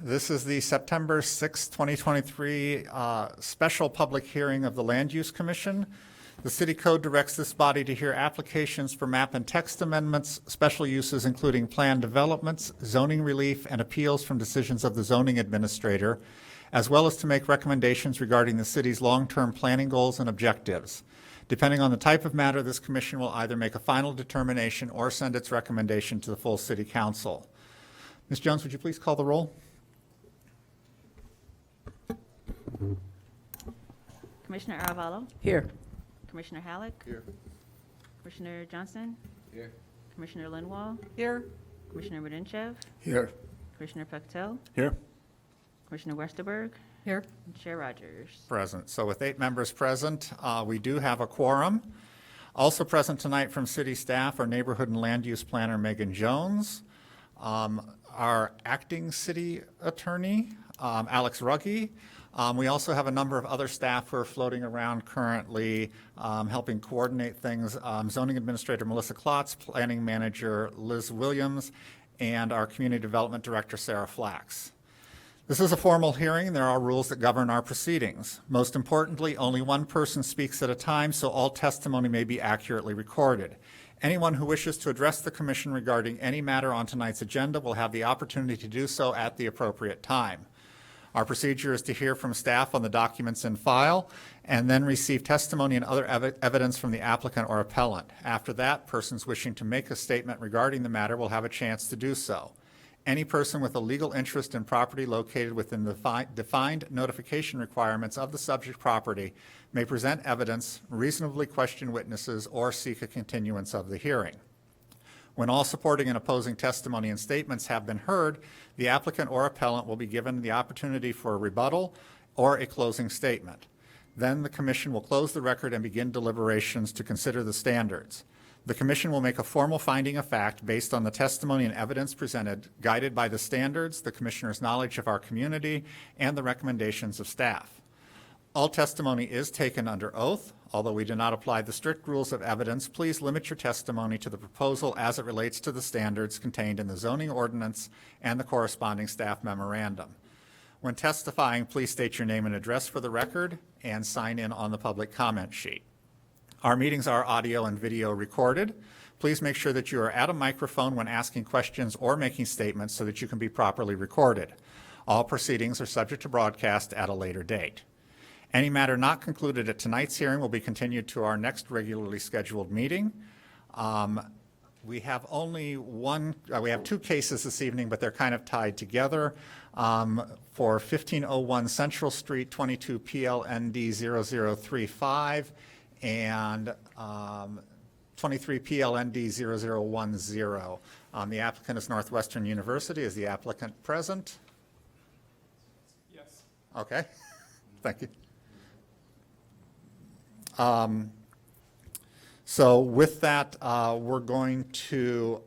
This is the September 6, 2023 special public hearing of the Land Use Commission. The City Code directs this body to hear applications for map and text amendments, special uses including plan developments, zoning relief, and appeals from decisions of the zoning administrator, as well as to make recommendations regarding the city's long-term planning goals and objectives. Depending on the type of matter, this commission will either make a final determination or send its recommendation to the full City Council. Ms. Jones, would you please call the roll? Commissioner Aravallo? Here. Commissioner Halleck? Here. Commissioner Johnson? Here. Commissioner Linwall? Here. Commissioner Rodenchev? Here. Commissioner Pectel? Here. Commissioner Westerberg? Here. And Chair Rogers. Present. So with 8 members present, we do have a quorum. Also present tonight from city staff are Neighborhood and Land Use Planner Megan Jones, our acting city attorney, Alex Ruggie. We also have a number of other staff who are floating around currently, helping coordinate things. Zoning Administrator Melissa Klotz, Planning Manager Liz Williams, and our Community Development Director Sarah Flax. This is a formal hearing. There are rules that govern our proceedings. Most importantly, only one person speaks at a time, so all testimony may be accurately recorded. Anyone who wishes to address the commission regarding any matter on tonight's agenda will have the opportunity to do so at the appropriate time. Our procedure is to hear from staff on the documents in file and then receive testimony and other evidence from the applicant or appellant. After that, persons wishing to make a statement regarding the matter will have a chance to do so. Any person with a legal interest in property located within the defined notification requirements of the subject property may present evidence, reasonably question witnesses, or seek a continuance of the hearing. When all supporting and opposing testimony and statements have been heard, the applicant or appellant will be given the opportunity for a rebuttal or a closing statement. Then the commission will close the record and begin deliberations to consider the standards. The commission will make a formal finding of fact based on the testimony and evidence presented, guided by the standards, the commissioner's knowledge of our community, and the recommendations of staff. All testimony is taken under oath. Although we do not apply the strict rules of evidence, please limit your testimony to the proposal as it relates to the standards contained in the zoning ordinance and the corresponding staff memorandum. When testifying, please state your name and address for the record and sign in on the public comment sheet. Our meetings are audio and video recorded. Please make sure that you are at a microphone when asking questions or making statements so that you can be properly recorded. All proceedings are subject to broadcast at a later date. Any matter not concluded at tonight's hearing will be continued to our next regularly scheduled meeting. We have only we have 2 cases this evening, but they're kind of tied together. For 1501 Central Street, 22 PLND 0035, and 23 PLND 0010. The applicant is Northwestern University. Is the applicant present? Yes. Okay, thank you. So with that, we're going to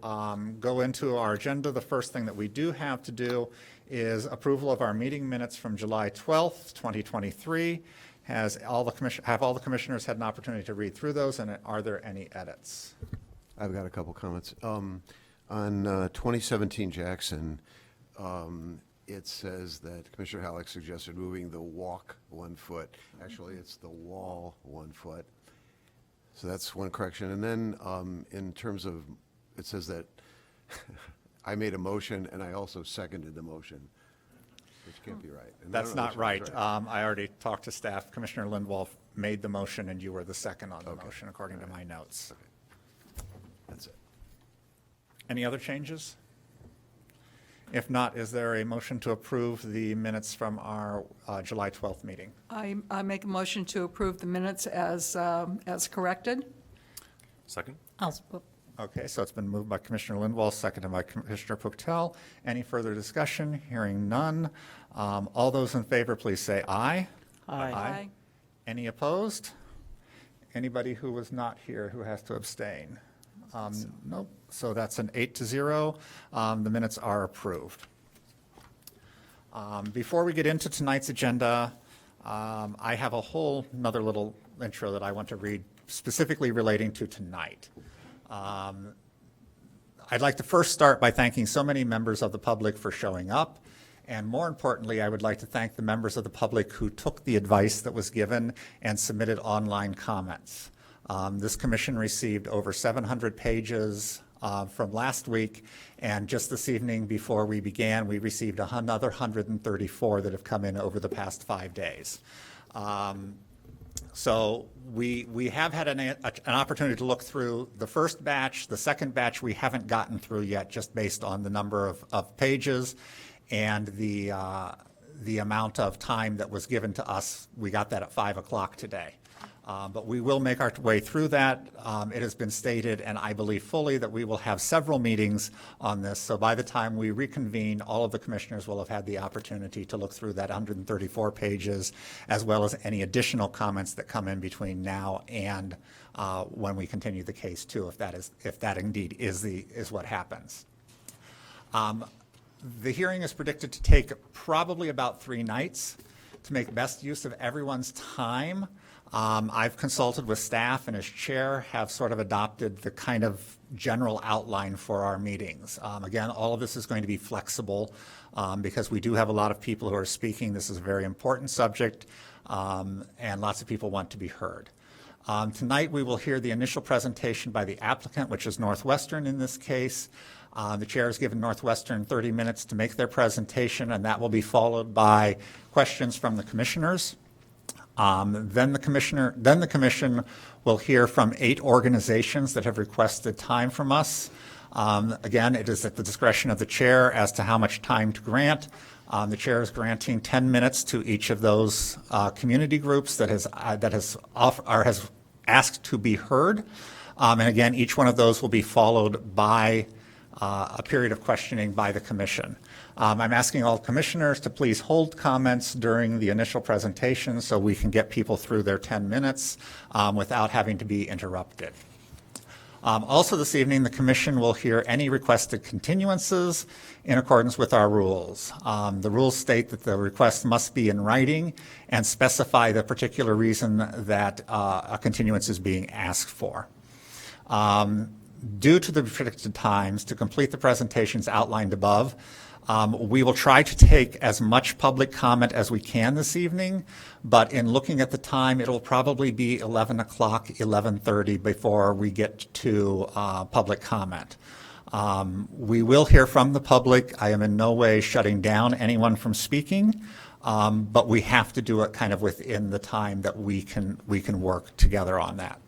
go into our agenda. The first thing that we do have to do is approval of our meeting minutes from July 12th, 2023. Have all the commissioners had an opportunity to read through those, and are there any edits? I've got a couple comments. On 2017 Jackson, it says that Commissioner Halleck suggested moving the walk 1 foot. Actually, it's the wall 1 foot. So that's one correction. And then in terms of, it says that I made a motion and I also seconded the motion, which can't be right. And I That's don't know not which right. one's right. I already talked to staff. Commissioner Lindwall made the motion, and you were the second on the motion, according to my notes. That's it. Any other changes? If not, is there a motion to approve the minutes from our July 12th meeting? I make a motion to approve the minutes as corrected. Second? Okay, so it's been moved by Commissioner Lindwall, seconded by Commissioner Puctel. Any further discussion? Hearing none. All those in favor, please say aye. Aye. Any opposed? Anybody who was not here who has to abstain? Nope. So that's an 8-0. The minutes are approved. Before we get into tonight's agenda, I have a whole another little intro that I want to read specifically relating to tonight. I'd like to first start by thanking so many members of the public for showing up And more importantly, I would like to thank the members of the public who took the advice that was given and submitted online comments. This commission received over 700 pages from last week, and just this evening before we began, we received another 134 that have come in over the past 5 days. So we have had an opportunity to look through the first batch. The second batch we haven't gotten through yet, just based on the number of pages and the amount of time that was given to us. We got that at 5 o'clock today. But we will make our way through that. It has been stated, and I believe fully, that we will have several meetings on this. So by the time we reconvene, all of the commissioners will have had the opportunity to look through that 134 pages, as well as any additional comments that come in between now and when we continue the case too, if that indeed is what happens. The hearing is predicted to take probably about 3 nights to make best use of everyone's time. I've consulted with staff, and as chair have sort of adopted the kind of general outline for our meetings. Again, all of this is going to be flexible because we do have a lot of people who are speaking. This is a very important subject, and lots of people want to be heard. Tonight we will hear the initial presentation by the applicant, which is Northwestern in this case. The chair has given Northwestern 30 minutes to make their presentation, and that will be followed by questions from the commissioners. Then the commission will hear from 8 organizations that have requested time from us. Again, it is at the discretion of the chair as to how much time to grant. The chair is granting 10 minutes to each of those community groups that has asked to be heard. And again, each one of those will be followed by a period of questioning by the commission. I'm asking all commissioners to please hold comments during the initial presentation so we can get people through their 10 minutes without having to be interrupted. Also this evening, the commission will hear any requested continuances in accordance with our rules. The rules state that the request must be in writing and specify the particular reason that a continuance is being asked for. Due to the restricted times to complete the presentations outlined above, we will try to take as much public comment as we can this evening, but in looking at the time, it will probably be 11 o'clock, 11:30 before we get to public comment. We will hear from the public. I am in no way shutting down anyone from speaking, but we have to do it kind of within the time that we can work together on that.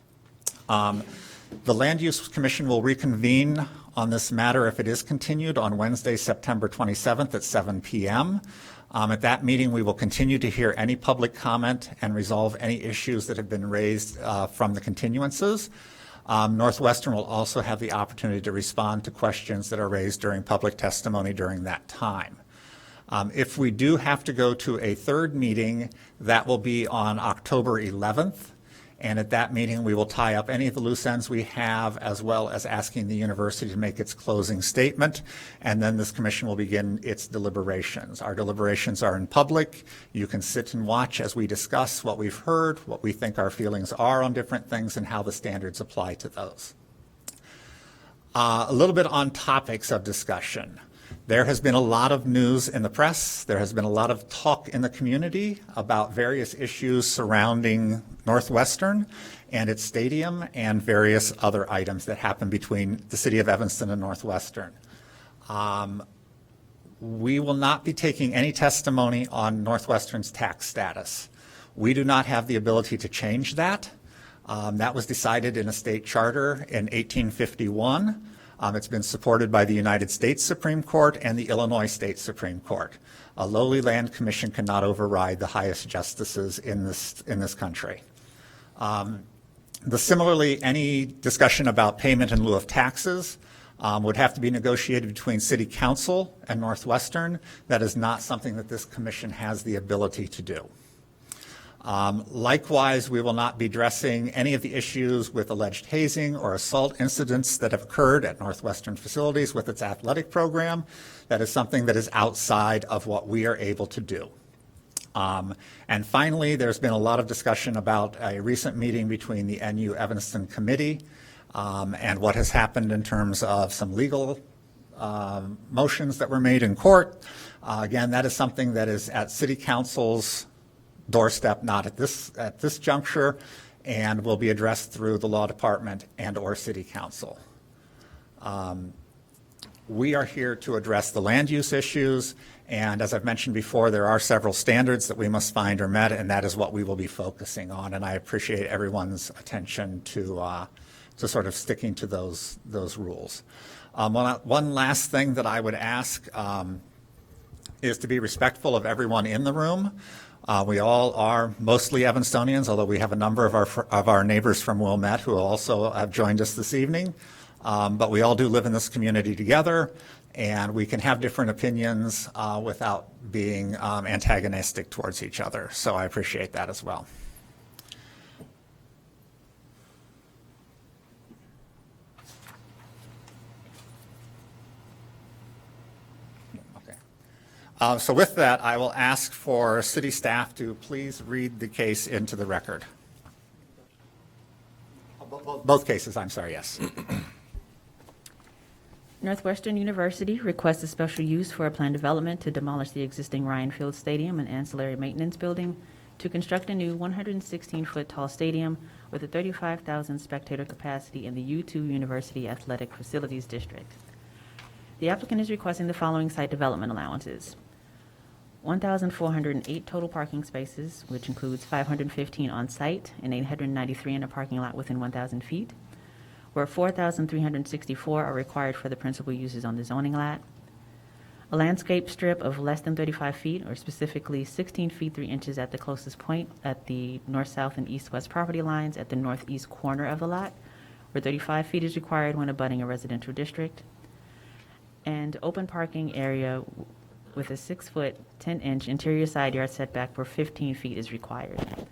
The Land Use Commission will reconvene on this matter if it is continued on Wednesday, September 27th at 7 p.m. At that meeting, we will continue to hear any public comment and resolve any issues that have been raised from the continuances. Northwestern will also have the opportunity to respond to questions that are raised during public testimony during that time. If we do have to go to a third meeting, that will be on October 11th. And at that meeting, we will tie up any of the loose ends we have, as well as asking the university to make its closing statement. And then this commission will begin its deliberations. Our deliberations are in public. You can sit and watch as we discuss what we've heard, what we think our feelings are on different things, and how the standards apply to those. A little bit on topics of discussion. There has been a lot of news in the press. There has been a lot of talk in the community about various issues surrounding Northwestern and its stadium and various other items that happen between the city of Evanston and Northwestern. We will not be taking any testimony on Northwestern's tax status. We do not have the ability to change that. That was decided in a state charter in 1851. It's been supported by the United States Supreme Court and the Illinois State Supreme Court. A lowly land commission cannot override the highest justices in this country. Similarly, any discussion about payment in lieu of taxes would have to be negotiated between City Council and Northwestern. That is not something that this commission has the ability to do. Likewise, we will not be addressing any of the issues with alleged hazing or assault incidents that have occurred at Northwestern facilities with its athletic program. That is something that is outside of what we are able to do. And finally, there's been a lot of discussion about a recent meeting between the NU Evanston Committee and what has happened in terms of some legal motions that were made in court. Again, that is something that is at City Council's doorstep, not at this juncture, and will be addressed through the Law Department and/or City Council. We are here to address the land use issues, and as I've mentioned before, there are several standards that we must find are met, and that is what we will be focusing on, and I appreciate everyone's attention to sort of sticking to those rules. One last thing that I would ask is to be respectful of everyone in the room. We all are mostly Evanstonians, although we have a number of our neighbors from Wilmette who also have joined us this evening. But we all do live in this community together, and we can have different opinions without being antagonistic towards each other. So I appreciate that as well. Okay. So with that, I will ask for city staff to please read the case into the record. Both cases, I'm sorry, yes. Northwestern University requests a special use for a planned development to demolish the existing Ryan Field Stadium and ancillary maintenance building to construct a new 116-foot tall stadium with a 35,000 spectator capacity in the U2 University Athletic Facilities District. The applicant is requesting the following site development allowances: 1,408 total parking spaces, which includes 515 on-site and 893 in a parking lot within 1,000 feet, where 4,364 are required for the principal uses on the zoning lot. A landscape strip of less than 35 feet, or specifically 16 feet 3 inches at the closest point at the north, south, and east-west property lines at the northeast corner of the lot, where 35 feet is required when abutting a residential district. And open parking area with a 6-foot, 10-inch interior side yard setback where 15 feet is required.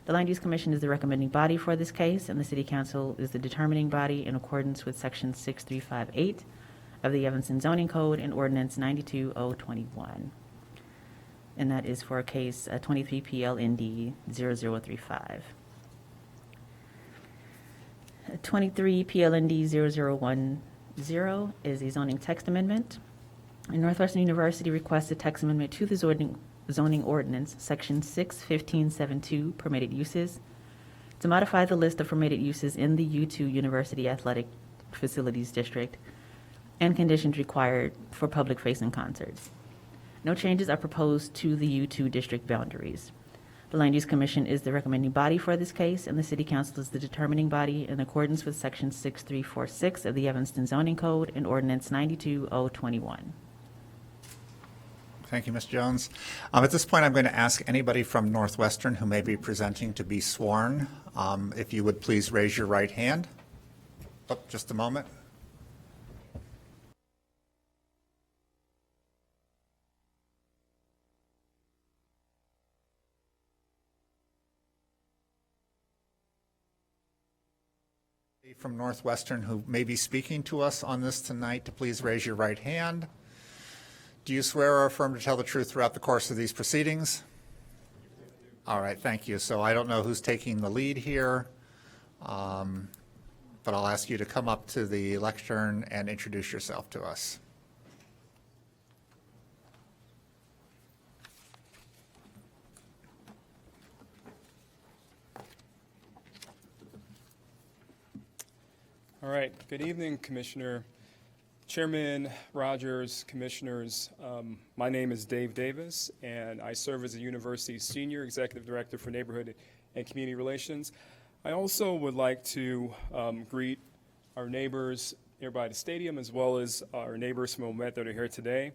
The Land Use Commission is the recommending body for this case, and the City Council is the determining body in accordance with Section 6358 of the Evanston Zoning Code and Ordinance 92-021. And that is for case 23 PLND 0035. 23 PLND 0010 is a zoning text amendment. And Northwestern University requests a text amendment to the zoning ordinance, Section 61572, permitted uses, to modify the list of permitted uses in the U2 University Athletic Facilities District and conditions required for public-facing concerts. No changes are proposed to the U2 district boundaries. The Land Use Commission is the recommending body for this case, and the City Council is the determining body in accordance with Section 6346 of the Evanston Zoning Code and Ordinance 92-021. Thank you, Ms. Jones. At this point, I'm going to ask anybody from Northwestern who may be presenting to be sworn. If you would please raise your right hand. Oh, just a moment. From Northwestern who may be speaking to us on this tonight, to please raise your right hand. Do you swear or affirm to tell the truth throughout the course of these proceedings? All right, thank you. So I don't know who's taking the lead here, but I'll ask you to come up to the lectern and introduce yourself to us. All right. Good evening, Commissioner, Chairman Rogers, Commissioners. My name is Dave Davis, and I serve as the university's Senior Executive Director for Neighborhood and Community Relations. I also would like to greet our neighbors nearby the stadium, as well as our neighbors from Wilmette that are here today.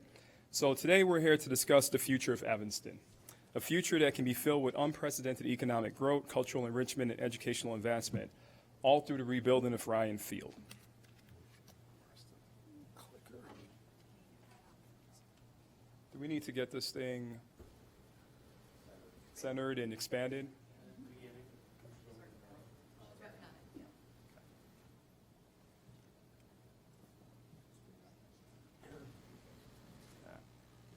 So today we're here to discuss the future of Evanston, a future that can be filled with unprecedented economic growth, cultural enrichment, and educational advancement, all through the rebuilding of Ryan Field. Do we need to get this thing centered and expanded?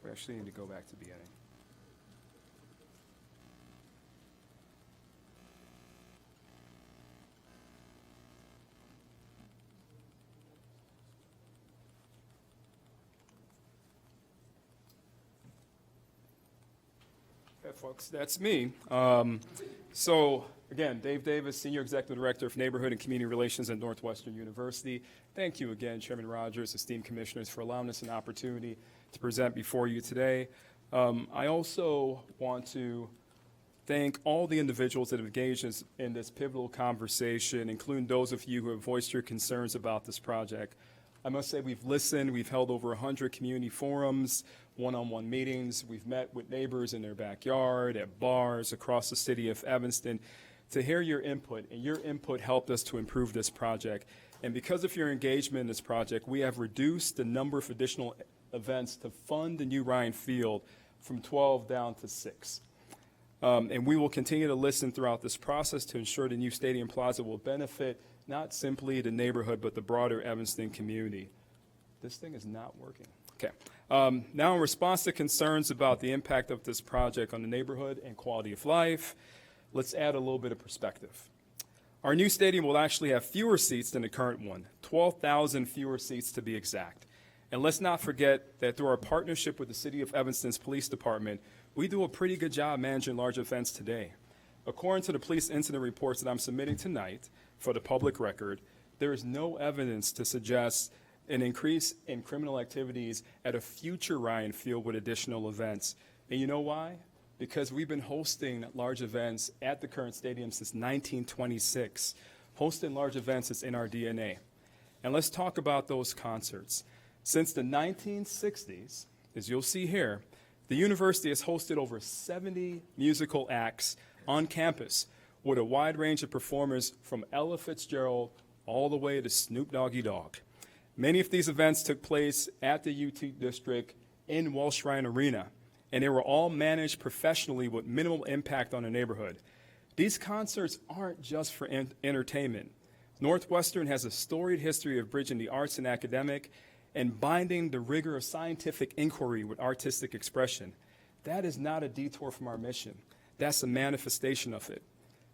We actually need to go back to the beginning. folks, that's me. Again, Dave Davis, Senior Executive Director of Neighborhood and Community Relations at Northwestern University. Thank you again, Chairman Rogers, esteemed commissioners, for allowing us an opportunity to present before you today. I also want to thank all the individuals that have engaged in this pivotal conversation, including those of you who have voiced your concerns about this project. I must say we've listened. We've held over 100 community forums, one-on-one meetings. We've met with neighbors in their backyard, at bars across the city of Evanston to hear your input, and your input helped us to improve this project. And because of your engagement in this project, we have reduced the number of additional events to fund the new Ryan Field from 12 down to 6. And we will continue to listen throughout this process to ensure the new Stadium Plaza will benefit not simply the neighborhood, but the broader Evanston community. This thing is not working. Okay. Now, in response to concerns about the impact of this project on the neighborhood and quality of life, let's add a little bit of perspective. Our new stadium will actually have fewer seats than the current one, 12,000 fewer seats to be exact. And let's not forget that through our partnership with the City of Evanston's Police Department, we do a pretty good job managing large events today. According to the police incident reports that I'm submitting tonight for the public record, there is no evidence to suggest an increase in criminal activities at a future Ryan Field with additional events. And you know why? Because we've been hosting large events at the current stadium since 1926. Hosting large events is in our DNA. And let's talk about those concerts. Since the 1960s, as you'll see here, the university has hosted over 70 musical acts on campus with a wide range of performers from Ella Fitzgerald all the way to Snoop Doggy Dogg. Many of these events took place at the UT District in Walsh Ryan Arena, and they were all managed professionally with minimal impact on the neighborhood. These concerts aren't just for entertainment. Northwestern has a storied history of bridging the arts and academic and binding the rigor of scientific inquiry with artistic expression. That is not a detour from our mission. That's a manifestation of it.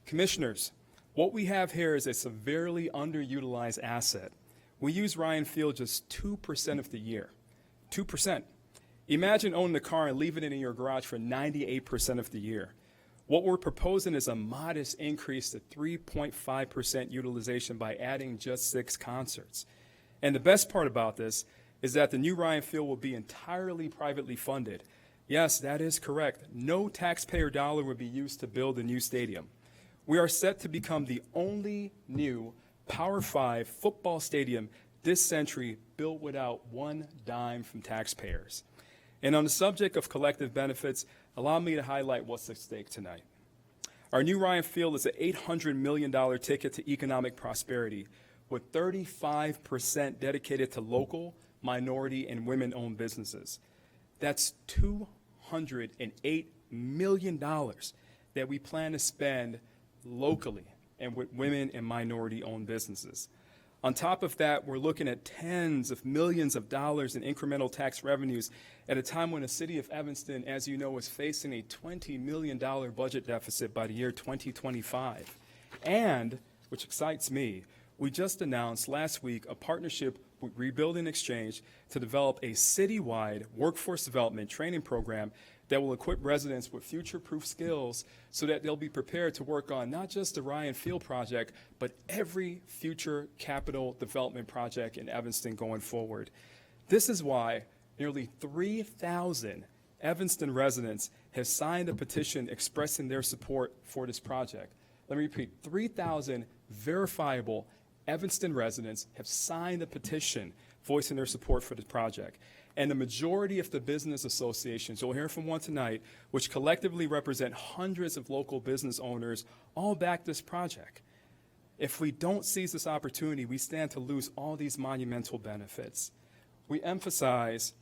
Commissioners, what we have here is a severely underutilized asset. We use Ryan Field just 2% of the year. 2%. Imagine owning the car and leaving it in your garage for 98% of the year. What we're proposing is a modest increase to 3.5% utilization by adding just 6 concerts. And the best part about this is that the new Ryan Field will be entirely privately funded. Yes, that is correct. No taxpayer dollar will be used to build a new stadium. We are set to become the only new Power 5 football stadium this century built without one dime from taxpayers. And on the subject of collective benefits, allow me to highlight what's at stake tonight. Our new Ryan Field is an $800 million ticket to economic prosperity, with 35% dedicated to local, minority, and women-owned businesses. That's $208 million that we plan to spend locally and with women and minority-owned businesses. On top of that, we're looking at tens of millions of dollars in incremental tax revenues at a time when the city of Evanston, as you know, is facing a $20 million budget deficit by the year 2025. And, which excites me, we just announced last week a partnership with Rebuilding Exchange to develop a citywide workforce development training program that will equip residents with future-proof skills so that they'll be prepared to work on not just the Ryan Field project, but every future capital development project in Evanston going forward. This is why nearly 3,000 Evanston residents have signed a petition expressing their support for this project. Let me repeat, 3,000 verifiable Evanston residents have signed a petition voicing their support for the project. And the majority of the business associations, you'll hear from one tonight, which collectively represent hundreds of local business owners, all back this project. If we don't seize this opportunity, we stand to lose all these monumental benefits. We empathize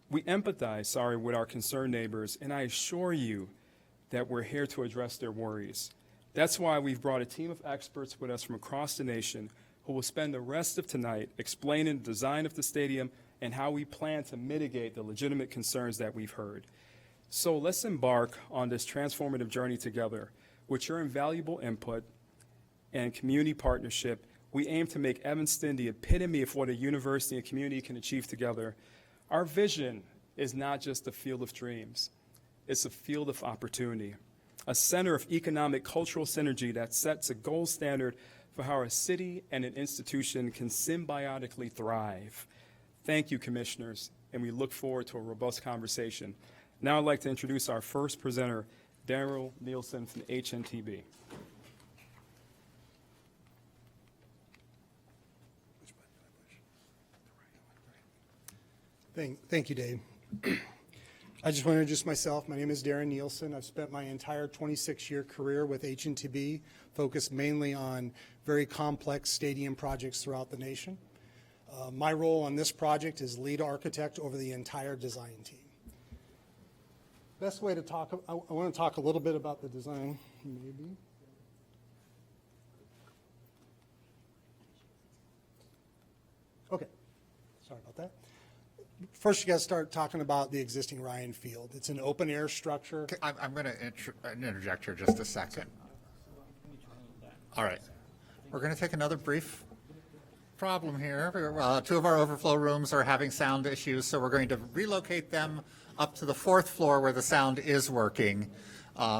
with our concerned neighbors, and I assure you that we're here to address their worries. That's why we've brought a team of experts with us from across the nation who will spend the rest of tonight explaining the design of the stadium and how we plan to mitigate the legitimate concerns that we've heard. So let's embark on this transformative journey together. With your invaluable input and community partnership, we aim to make Evanston the epitome of what a university and community can achieve together. Our vision is not just a field of dreams. It's a field of opportunity, a center of economic cultural synergy that sets a gold standard for how a city and an institution can symbiotically thrive. Thank you, commissioners, and we look forward to a robust conversation. Now I'd like to introduce our first presenter, Daryl Nielsen from HNTB. Thank you, Dave. I just want to introduce myself. My name is Darren Nielsen. I've spent my entire 26-year career with HNTB, focused mainly on very complex stadium projects throughout the nation. My role on this project is lead architect over the entire design team. Best way to talk, I want to talk a little bit about the design, maybe. Okay, sorry about that. First, you got to start talking about the existing Ryan Field. It's an open-air structure. Okay, I'm going to interject here just a second. All right. We're going to take another brief problem here. Two of our overflow rooms are having sound issues, so we're going to relocate them up to the 4th floor where the sound is working.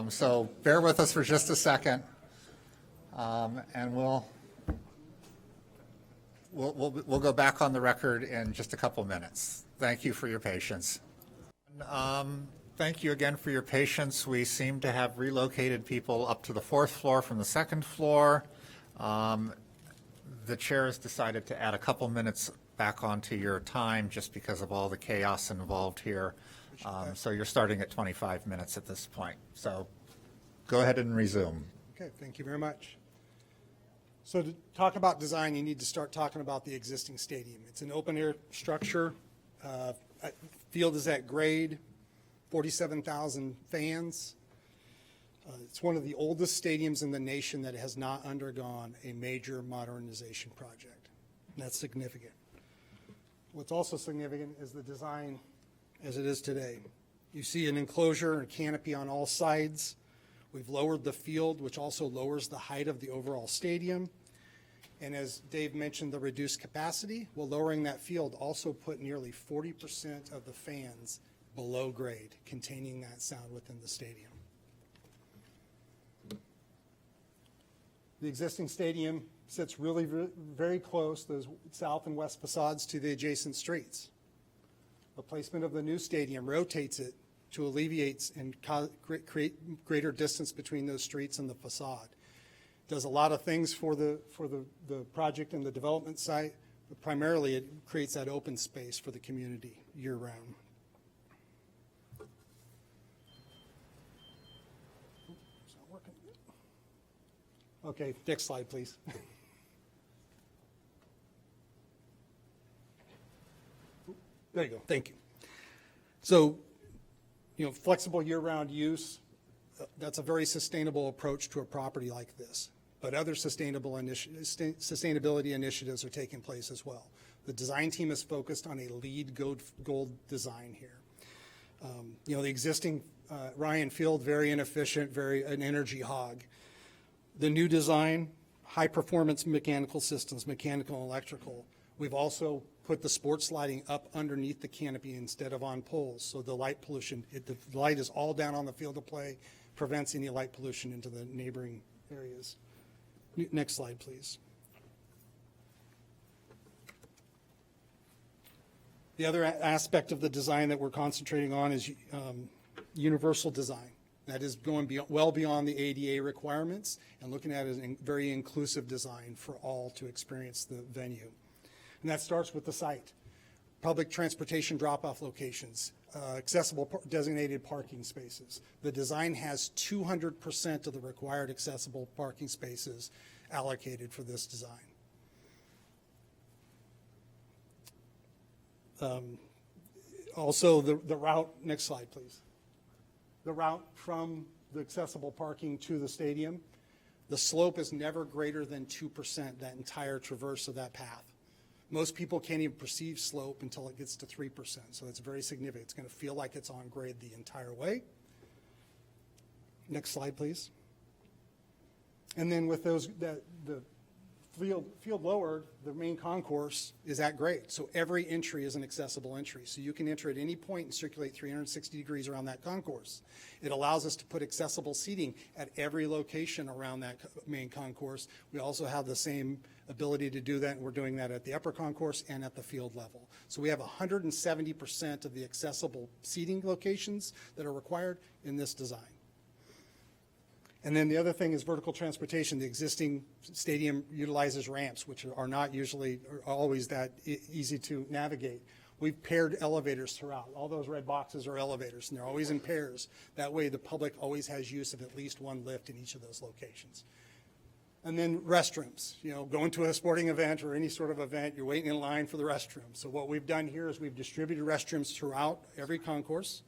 So bear with us for just a second, and we'll go back on the record in just a couple minutes. Thank you for your patience. Thank you again for your patience. We seem to have relocated people up to the 4th floor from the 2nd floor. The chair has decided to add a couple minutes back onto your time just because of all the chaos involved here. So you're starting at 25 minutes at this point. So go ahead and resume. Okay, thank you very much. So to talk about design, you need to start talking about the existing stadium. It's an open-air structure. Field is at grade, 47,000 fans. It's one of the oldest stadiums in the nation that has not undergone a major modernization project. And that's significant. What's also significant is the design as it is today. You see an enclosure and canopy on all sides. We've lowered the field, which also lowers the height of the overall stadium. And as Dave mentioned, the reduced capacity, well, lowering that field also put nearly 40% of the fans below grade, containing that sound within the stadium. The existing stadium sits really very close, those south and west facades, to the adjacent streets. The placement of the new stadium rotates it to alleviate and create greater distance between those streets and the facade. Does a lot of things for the project and the development site, but primarily it creates that open space for the community year-round. It's not working. Okay, next slide, please. There you go, thank you. So, flexible year-round use, that's a very sustainable approach to a property like this. But other sustainability initiatives are taking place as well. The design team is focused on a LEED gold design here. The existing Ryan Field, very inefficient, an energy hog. The new design, high performance mechanical systems, mechanical and electrical. We've also put the sports lighting up underneath the canopy instead of on poles. So the light pollution, the light is all down on the field of play, prevents any light pollution into the neighboring areas. Next slide, please. The other aspect of the design that we're concentrating on is universal design. That is going well beyond the ADA requirements and looking at it as a very inclusive design for all to experience the venue. And that starts with the site. Public transportation drop-off locations, accessible designated parking spaces. The design has 200% of the required accessible parking spaces allocated for this design. Also, the route, next slide, please. The route from the accessible parking to the stadium, the slope is never greater than 2%, that entire traverse of that path. Most people can't even perceive slope until it gets to 3%, so it's very significant. It's going to feel like it's on grade the entire way. Next slide, please. And then with the field lower, the main concourse is at grade. So every entry is an accessible entry. So you can enter at any point and circulate 360 degrees around that concourse. It allows us to put accessible seating at every location around that main concourse. We also have the same ability to do that, and we're doing that at the upper concourse and at the field level. So we have 170% of the accessible seating locations that are required in this design. And then the other thing is vertical transportation. The existing stadium utilizes ramps, which are not usually or always that easy to navigate. We've paired elevators throughout. All those red boxes are elevators, and they're always in pairs. That way, the public always has use of at least one lift in each of those locations. And then restrooms. You know, going to a sporting event or any sort of event, you're waiting in line for the restroom. So what we've done here is we've distributed restrooms throughout every concourse.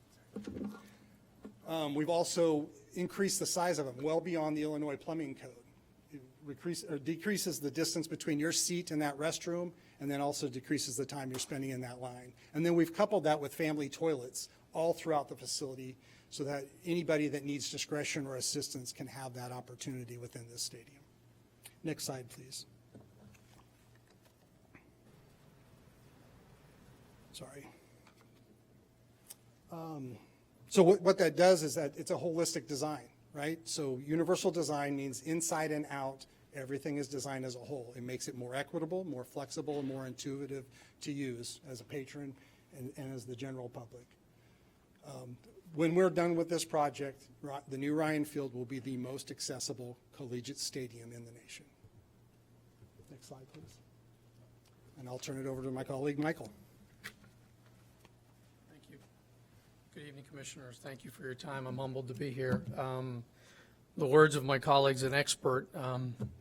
We've also increased the size of them well beyond the Illinois Plumbing Code. It decreases the distance between your seat and that restroom, and then also decreases the time you're spending in that line. And then we've coupled that with family toilets all throughout the facility so that anybody that needs discretion or assistance can have that opportunity within this stadium. Next slide, please. Sorry. So what that does is that it's a holistic design, right? So universal design means inside and out, everything is designed as a whole. It makes it more equitable, more flexible, and more intuitive to use as a patron and as the general public. When we're done with this project, the new Ryan Field will be the most accessible collegiate stadium in the nation. Next slide, please. And I'll turn it over to my colleague, Michael. Thank you. Good evening, Commissioners. Thank you for your time. I'm humbled to be here. The words of my colleagues, an expert.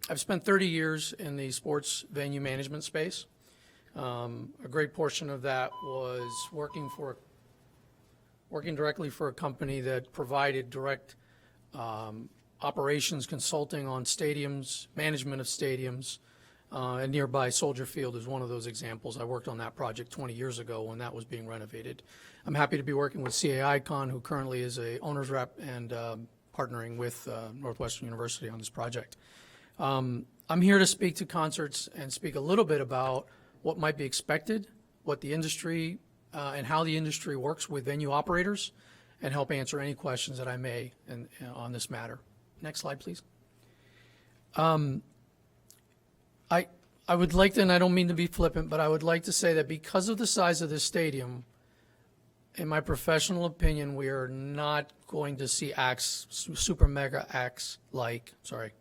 I've spent 30 years in the sports venue management space. A great portion of that was working directly for a company that provided direct operations consulting on stadiums, management of stadiums, and nearby Soldier Field is one of those examples. I worked on that project 20 years ago when that was being renovated. I'm happy to be working with CA Icon, who currently is a owner's rep and partnering with Northwestern University on this project. I'm here to speak to concerts and speak a little bit about what might be expected, what the industry and how the industry works with venue operators, and help answer any questions that I may on this matter. Next slide, please. I would like to, and I don't mean to be flippant, but I would like to say that because of the size of this stadium, in my professional opinion, we are not going to see acts, super mega acts like, sorry,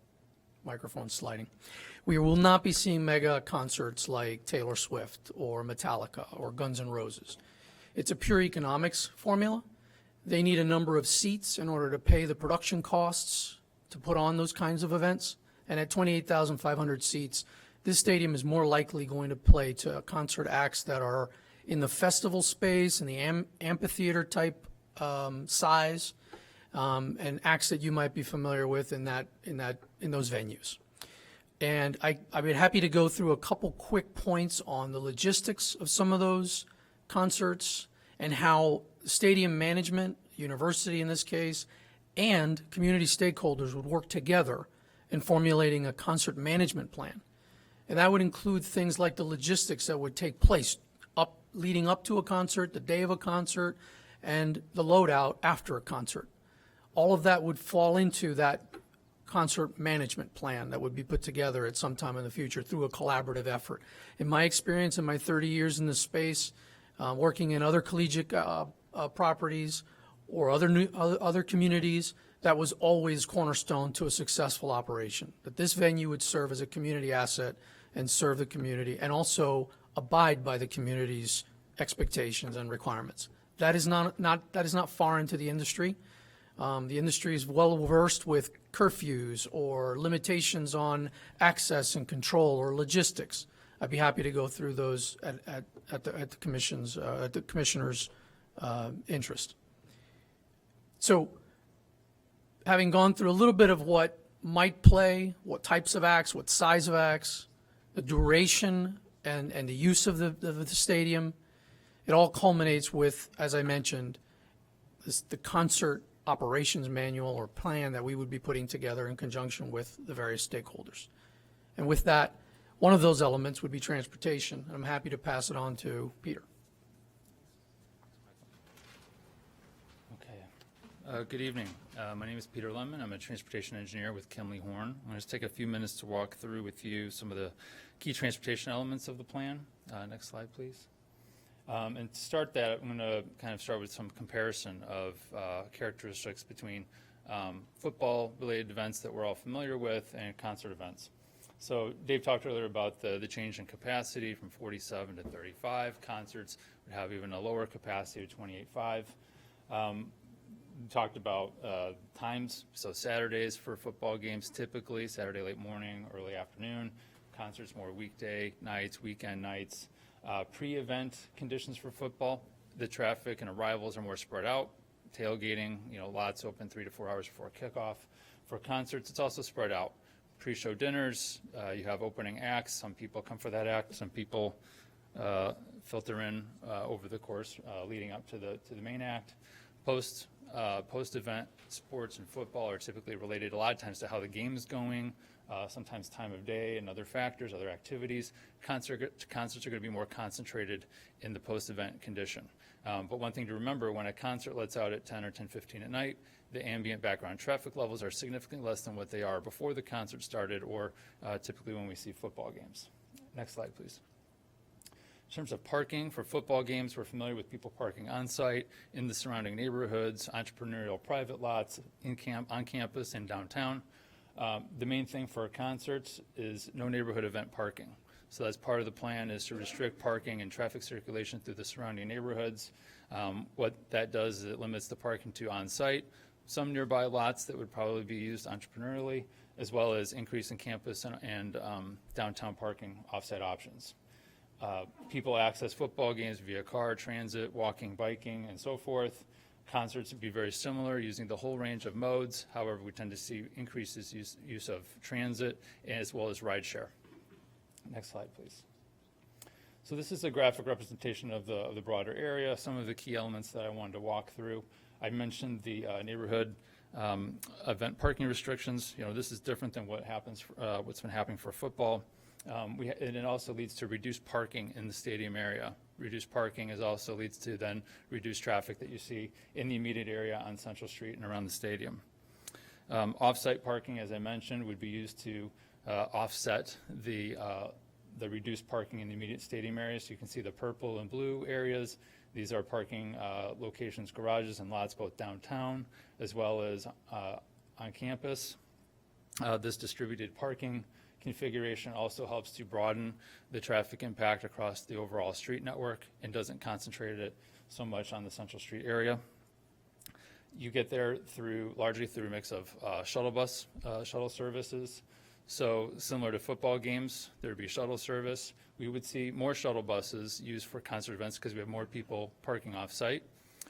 microphone sliding. We will not be seeing mega concerts like Taylor Swift or Metallica or Guns N' Roses. It's a pure economics formula. They need a number of seats in order to pay the production costs to put on those kinds of events. And at 28,500 seats, this stadium is more likely going to play to concert acts that are in the festival space, in the amphitheater type size, and acts that you might be familiar with in those venues. And I'd be happy to go through a couple quick points on the logistics of some of those concerts and how stadium management, university in this case, and community stakeholders would work together in formulating a concert management plan. And that would include things like the logistics that would take place leading up to a concert, the day of a concert, and the loadout after a concert. All of that would fall into that concert management plan that would be put together at some time in the future through a collaborative effort. In my experience, in my 30 years in this space, working in other collegiate properties or other communities, that was always cornerstone to a successful operation, that this venue would serve as a community asset and serve the community and also abide by the community's expectations and requirements. That is not foreign to the industry. The industry is well versed with curfews or limitations on access and control or logistics. I'd be happy to go through those at the commissioner's interest. So, having gone through a little bit of what might play, what types of acts, what size of acts, the duration and the use of the stadium, it all culminates with, as I mentioned, the concert operations manual or plan that we would be putting together in conjunction with the various stakeholders. And with that, one of those elements would be transportation. I'm happy to pass it on to Peter. Okay. Good evening. My name is Peter Lemon. I'm a transportation engineer with Kimley Horn. I'm going to take a few minutes to walk through with you some of the key transportation elements of the plan. Next slide, please. And to start that, I'm going to kind of start with some comparison of characteristics between football-related events that we're all familiar with and concert events. So Dave talked earlier about the change in capacity from 47 to 35. Concerts would have even a lower capacity of 28.5. We talked about times, so Saturdays for football games, typically Saturday late morning, early afternoon. Concerts more weekday nights, weekend nights. Pre-event conditions for football, the traffic and arrivals are more spread out. Tailgating, lots open 3 to 4 hours before kickoff. For concerts, it's also spread out. Pre-show dinners, you have opening acts. Some people come for that act. Some people filter in over the course leading up to the main act. Post-event sports and football are typically related a lot of times to how the game's going, sometimes time of day and other factors, other activities. Concerts are going to be more concentrated in the post-event condition. But one thing to remember, when a concert lets out at 10 or 10:15 at night, the ambient background traffic levels are significantly less than what they are before the concert started or typically when we see football games. Next slide, please. In terms of parking for football games, we're familiar with people parking on site, in the surrounding neighborhoods, entrepreneurial private lots, on campus and downtown. The main thing for concerts is no neighborhood event parking. So that's part of the plan, is to restrict parking and traffic circulation through the surrounding neighborhoods. What that does is it limits the parking to on-site, some nearby lots that would probably be used entrepreneurially, as well as increase in campus and downtown parking offset options. People access football games via car, transit, walking, biking, and so forth. Concerts would be very similar, using the whole range of modes. However, we tend to see increases use of transit as well as rideshare. Next slide, please. So this is a graphic representation of the broader area, some of the key elements that I wanted to walk through. I mentioned the neighborhood event parking restrictions. This is different than what's been happening for football. And it also leads to reduced parking in the stadium area. Reduced parking also leads to then reduced traffic that you see in the immediate area on Central Street and around the stadium. Off-site parking, as I mentioned, would be used to offset the reduced parking in the immediate stadium area. So you can see the purple and blue areas. These are parking locations, garages, and lots both downtown as well as on campus. This distributed parking configuration also helps to broaden the traffic impact across the overall street network and doesn't concentrate it so much on the Central Street area. You get there largely through a mix of shuttle services. So similar to football games, there would be shuttle service. We would see more shuttle buses used for concert events because we have more people parking off-site.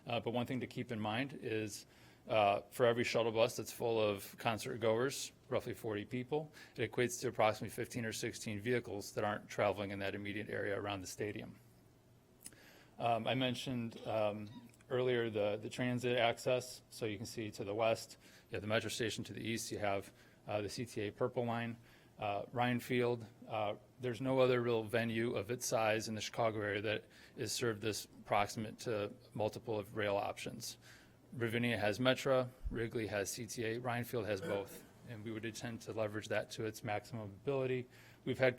But one thing to keep in mind is for every shuttle bus that's full of concert goers, roughly 40 people, it equates to approximately 15 or 16 vehicles that aren't traveling in that immediate area around the stadium. I mentioned earlier the transit access. So you can see to the west, you have the metro station. To the east, you have the CTA Purple Line. Ryan Field, there's no other real venue of its size in the Chicago area that is served this proximate to multiple of rail options. Ravinia has Metra, Wrigley has CTA, Ryan Field has both, and we would intend to leverage that to its maximum ability. We've had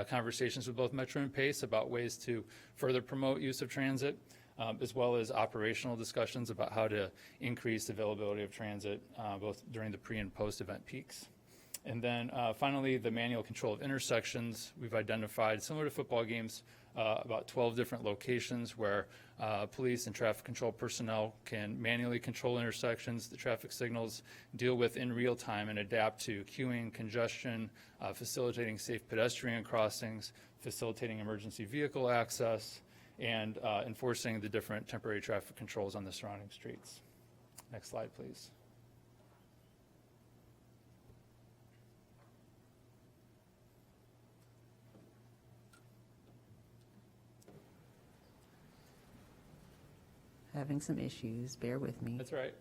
conversations with both Metra and Pace about ways to further promote use of transit, as well as operational discussions about how to increase availability of transit both during the pre and post-event peaks. And then finally, the manual control of intersections. We've identified, similar to football games, about 12 different locations where police and traffic control personnel can manually control intersections, the traffic signals, deal with in real time and adapt to queuing, congestion, facilitating safe pedestrian crossings, facilitating emergency vehicle access, and enforcing the different temporary traffic controls on the surrounding streets. Next slide, please. Having some issues, bear with me. That's right.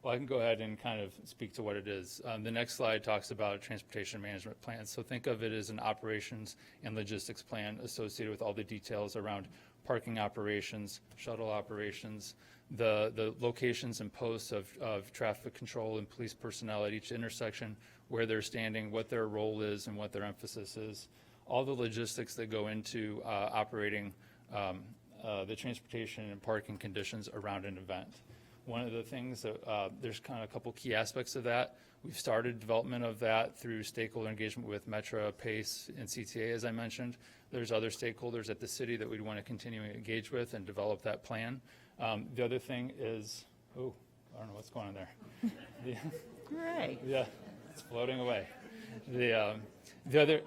Well, I can go ahead and kind of speak to what it is. The next slide talks about a transportation management plan. So think of it as an operations and logistics plan associated with all the details around parking operations, shuttle operations, the locations and posts of traffic control and police personnel at each intersection, where they're standing, what their role is and what their emphasis is, all the logistics that go into operating the transportation and parking conditions around an event. One of the things that, there's kind of a couple key aspects of that. We've started development of that through stakeholder engagement with Metra, PACE, and CTA, as I mentioned. There's other stakeholders at the city that we'd want to continue to engage with and develop that plan. The other thing is, oh, I don't know what's going on there. Right. Yeah, it's floating away. The other,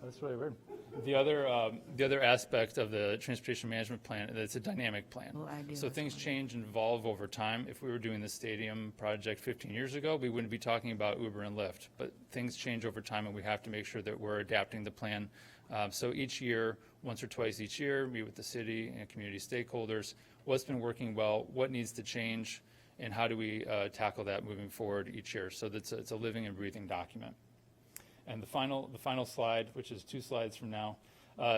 that's really weird. The other aspect of the transportation management plan, it's a dynamic plan. Oh, I do. So things change and evolve over time. If we were doing the stadium project 15 years ago, we wouldn't be talking about Uber and Lyft. But things change over time, and we have to make sure that we're adapting the plan. So each year, once or twice each year, meet with the city and community stakeholders. What's been working well? What needs to change? And how do we tackle that moving forward each year? So that's it's a living and breathing document. And the final slide, which is 2 slides from now,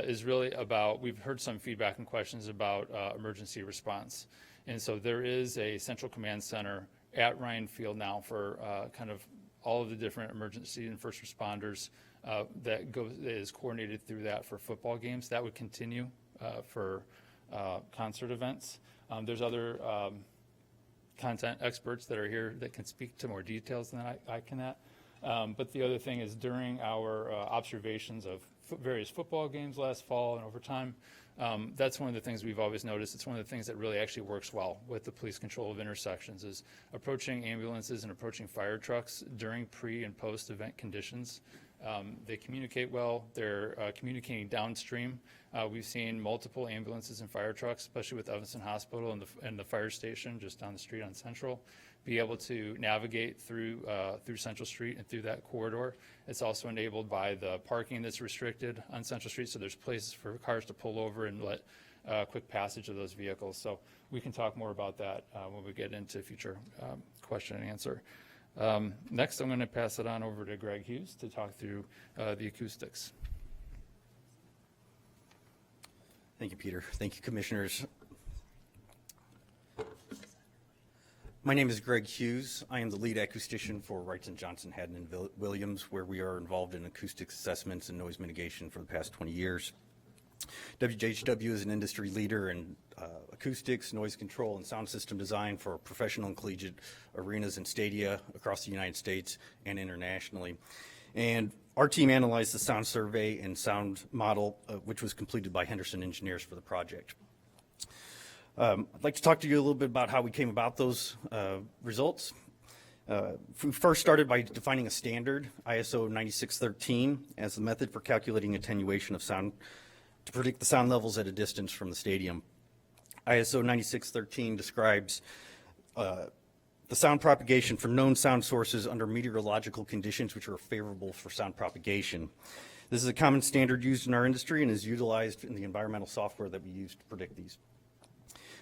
is really about, we've heard some feedback and questions about emergency response. And so there is a central command center at Ryan Field now for kind of all of the different emergency and first responders that is coordinated through that for football games. That would continue for concert events. There's other content experts that are here that can speak to more details than I can at. But the other thing is during our observations of various football games last fall and over time, that's one of the things we've always noticed. It's one of the things that really actually works well with the police control of intersections is approaching ambulances and approaching fire trucks during pre and post event conditions. They communicate well. They're communicating downstream. We've seen multiple ambulances and fire trucks, especially with Evanston Hospital and the fire station just down the street on Central, be able to navigate through Central Street and through that corridor. It's also enabled by the parking that's restricted on Central Street, so there's places for cars to pull over and let quick passage of those vehicles. So we can talk more about that when we get into future question and answer. Next, I'm going to pass it on over to Greg Hughes to talk through the acoustics. Thank you, Peter. Thank you, commissioners. My name is Greg Hughes. I am the lead acoustician for Wrights & Johnson, Haddon and Williams, where we are involved in acoustics assessments and noise mitigation for the past 20 years. WJHW is an industry leader in acoustics, noise control, and sound system design for professional and collegiate arenas and stadia across the United States and internationally. And our team analyzed the sound survey and sound model, which was completed by Henderson Engineers for the project. I'd like to talk to you a little bit about how we came about those results. We first started by defining a standard, ISO 9613, as the method for calculating attenuation of sound to predict the sound levels at a distance from the stadium. ISO 9613 describes the sound propagation from known sound sources under meteorological conditions which are favorable for sound propagation. This is a common standard used in our industry and is utilized in the environmental software that we use to predict these.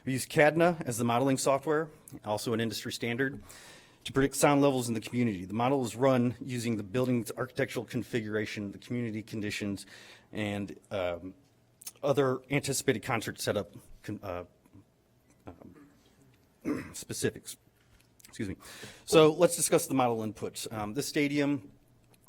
We use CADNA as the modeling software, also an industry standard, to predict sound levels in the community. The model is run using the building's architectural configuration, the community conditions, and other anticipated concert setup specifics. Excuse me. So let's discuss the model inputs. This stadium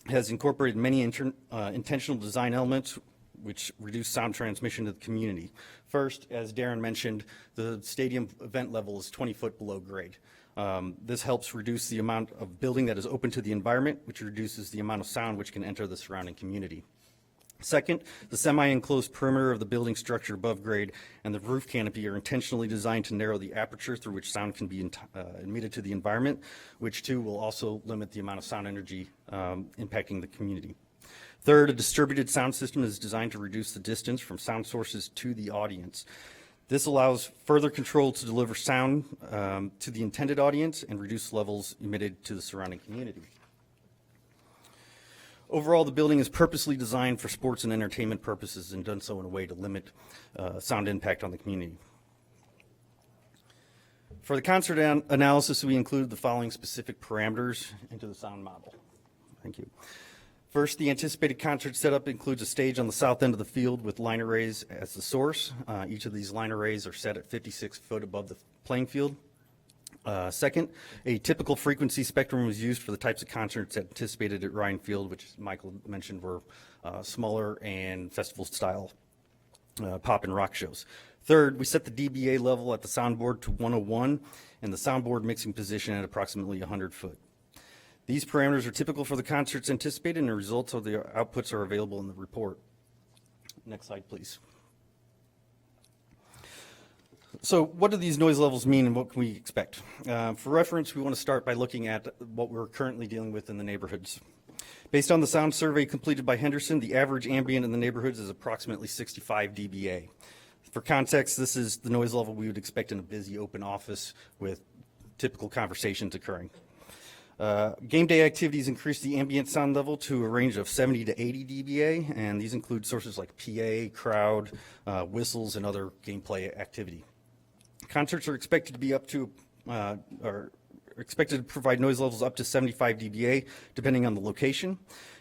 has incorporated many intentional design elements which reduce sound transmission to the community. First, as Darren mentioned, the stadium event level is 20 foot below grade. This helps reduce the amount of building that is open to the environment, which reduces the amount of sound which can enter the surrounding community. Second, the semi-enclosed perimeter of the building structure above grade and the roof canopy are intentionally designed to narrow the aperture through which sound can be emitted to the environment, which too will also limit the amount of sound energy impacting the community. Third, a distributed sound system is designed to reduce the distance from sound sources to the audience. This allows further control to deliver sound to the intended audience and reduce levels emitted to the surrounding community. Overall, the building is purposely designed for sports and entertainment purposes and done so in a way to limit sound impact on the community. For the concert analysis, we included the following specific parameters into the sound model. Thank you. First, the anticipated concert setup includes a stage on the south end of the field with line arrays as the source. Each of these line arrays are set at 56 foot above the playing field. Second, a typical frequency spectrum was used for the types of concerts anticipated at Ryan Field, which Michael mentioned were smaller and festival-style pop and rock shows. Third, we set the dBA level at the soundboard to 101 and the soundboard mixing position at approximately 100 foot. These parameters are typical for the concerts anticipated, and the results of the outputs are available in the report. Next slide, please. So what do these noise levels mean and what can we expect? For reference, we want to start by looking at what we're currently dealing with in the neighborhoods. Based on the sound survey completed by Henderson, the average ambient in the neighborhoods is approximately 65 dBA. For context, this is the noise level we would expect in a busy open office with typical conversations occurring. Game day activities increase the ambient sound level to a range of 70 to 80 dBA, and these include sources like PA, crowd, whistles, and other gameplay activity. Concerts are expected to be up to, are expected to provide noise levels up to 75 dBA, depending on the location.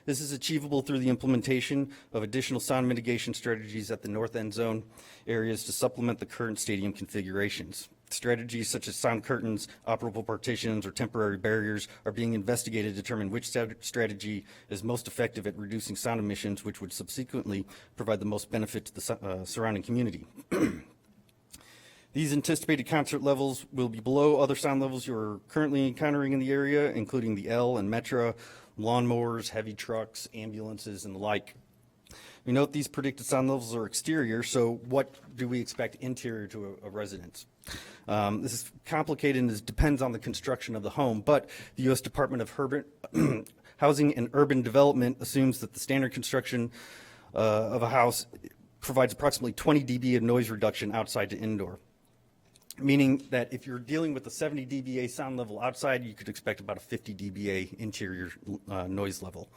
This is achievable through the implementation of additional sound mitigation strategies at the north end zone areas to supplement the current stadium configurations. Strategies such as sound curtains, operable partitions, or temporary barriers are being investigated to determine which strategy is most effective at reducing sound emissions, which would subsequently provide the most benefit to the surrounding community. These anticipated concert levels will be below other sound levels you're currently encountering in the area, including the L and Metra, lawnmowers, heavy trucks, ambulances, and the like. We note these predicted sound levels are exterior, so what do we expect interior to a residence? This is complicated and it depends on the construction of the home, but the U.S. Department of Housing and Urban Development assumes that the standard construction of a house provides approximately 20 dB of noise reduction outside to indoor, meaning that if you're dealing with a 70 dBA sound level outside, you could expect about a 50 dBA interior noise level.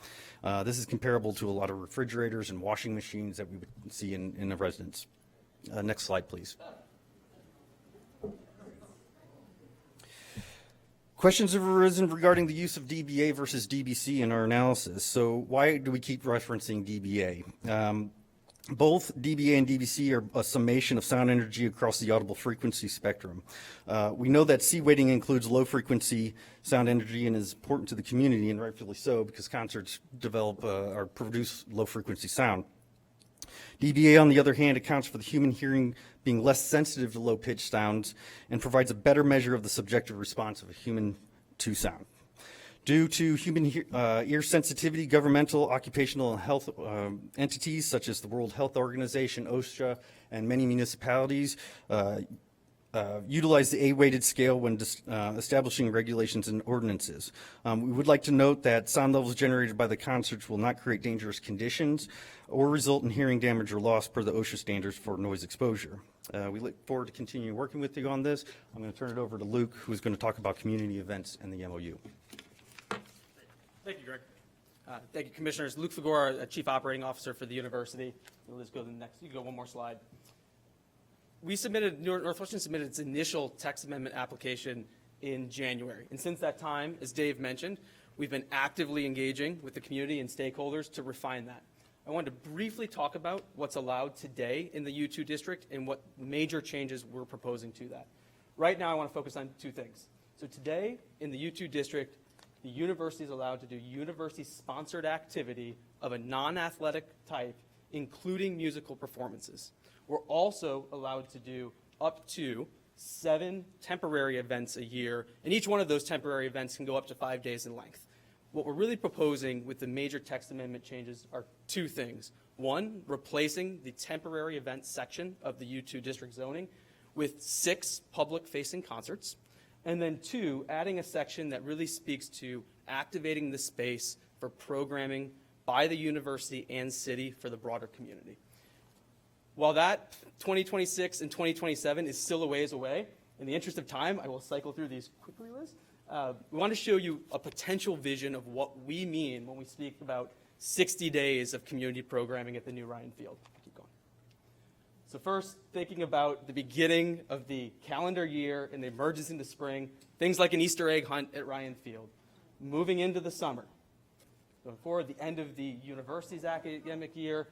This is comparable to a lot of refrigerators and washing machines that we would see in a residence. Next slide, please. Questions have arisen regarding the use of dBA versus dBc in our analysis. So why do we keep referencing dBA? Both dBA and dBc are a summation of sound energy across the audible frequency spectrum. We know that C weighting includes low frequency sound energy and is important to the community, and rightfully so, because concerts develop or produce low frequency sound. dBA, on the other hand, accounts for the human hearing being less sensitive to low pitched sounds and provides a better measure of the subjective response of a human to sound. Due to human ear sensitivity, governmental, occupational, and health entities such as the World Health Organization, OSHA, and many municipalities utilize the A-weighted scale when establishing regulations and ordinances. We would like to note that sound levels generated by the concerts will not create dangerous conditions or result in hearing damage or loss per the OSHA standards for noise exposure. We look forward to continuing working with you on this. I'm going to turn it over to Luke, who's going to talk about community events and the MOU. Thank you, Greg. Thank you, Commissioners. Luke Fagora, Chief Operating Officer for the university. Let's go to the next. You can go one more slide. Northwestern submitted its initial text amendment application in January. And since that time, as Dave mentioned, we've been actively engaging with the community and stakeholders to refine that. I wanted to briefly talk about what's allowed today in the U2 district and what major changes we're proposing to that. Right now, I want to focus on two things. So today, in the U2 district, the university is allowed to do university-sponsored activity of a non-athletic type, including musical performances. We're also allowed to do up to 7 temporary events a year, and each one of those temporary events can go up to 5 days in length. What we're really proposing with the major text amendment changes are two things. One, replacing the temporary event section of the U2 district zoning with 6 public-facing concerts. And then 2, adding a section that really speaks to activating the space for programming by the university and city for the broader community. While that 2026 and 2027 is still a ways away, in the interest of time, I will cycle through these quickly, Liz. We want to show you a potential vision of what we mean when we speak about 60 days of community programming at the new Ryan Field. Keep going. So first, thinking about the beginning of the calendar year and the emergence into spring, things like an Easter egg hunt at Ryan Field. Moving into the summer, going forward, the end of the university's academic year,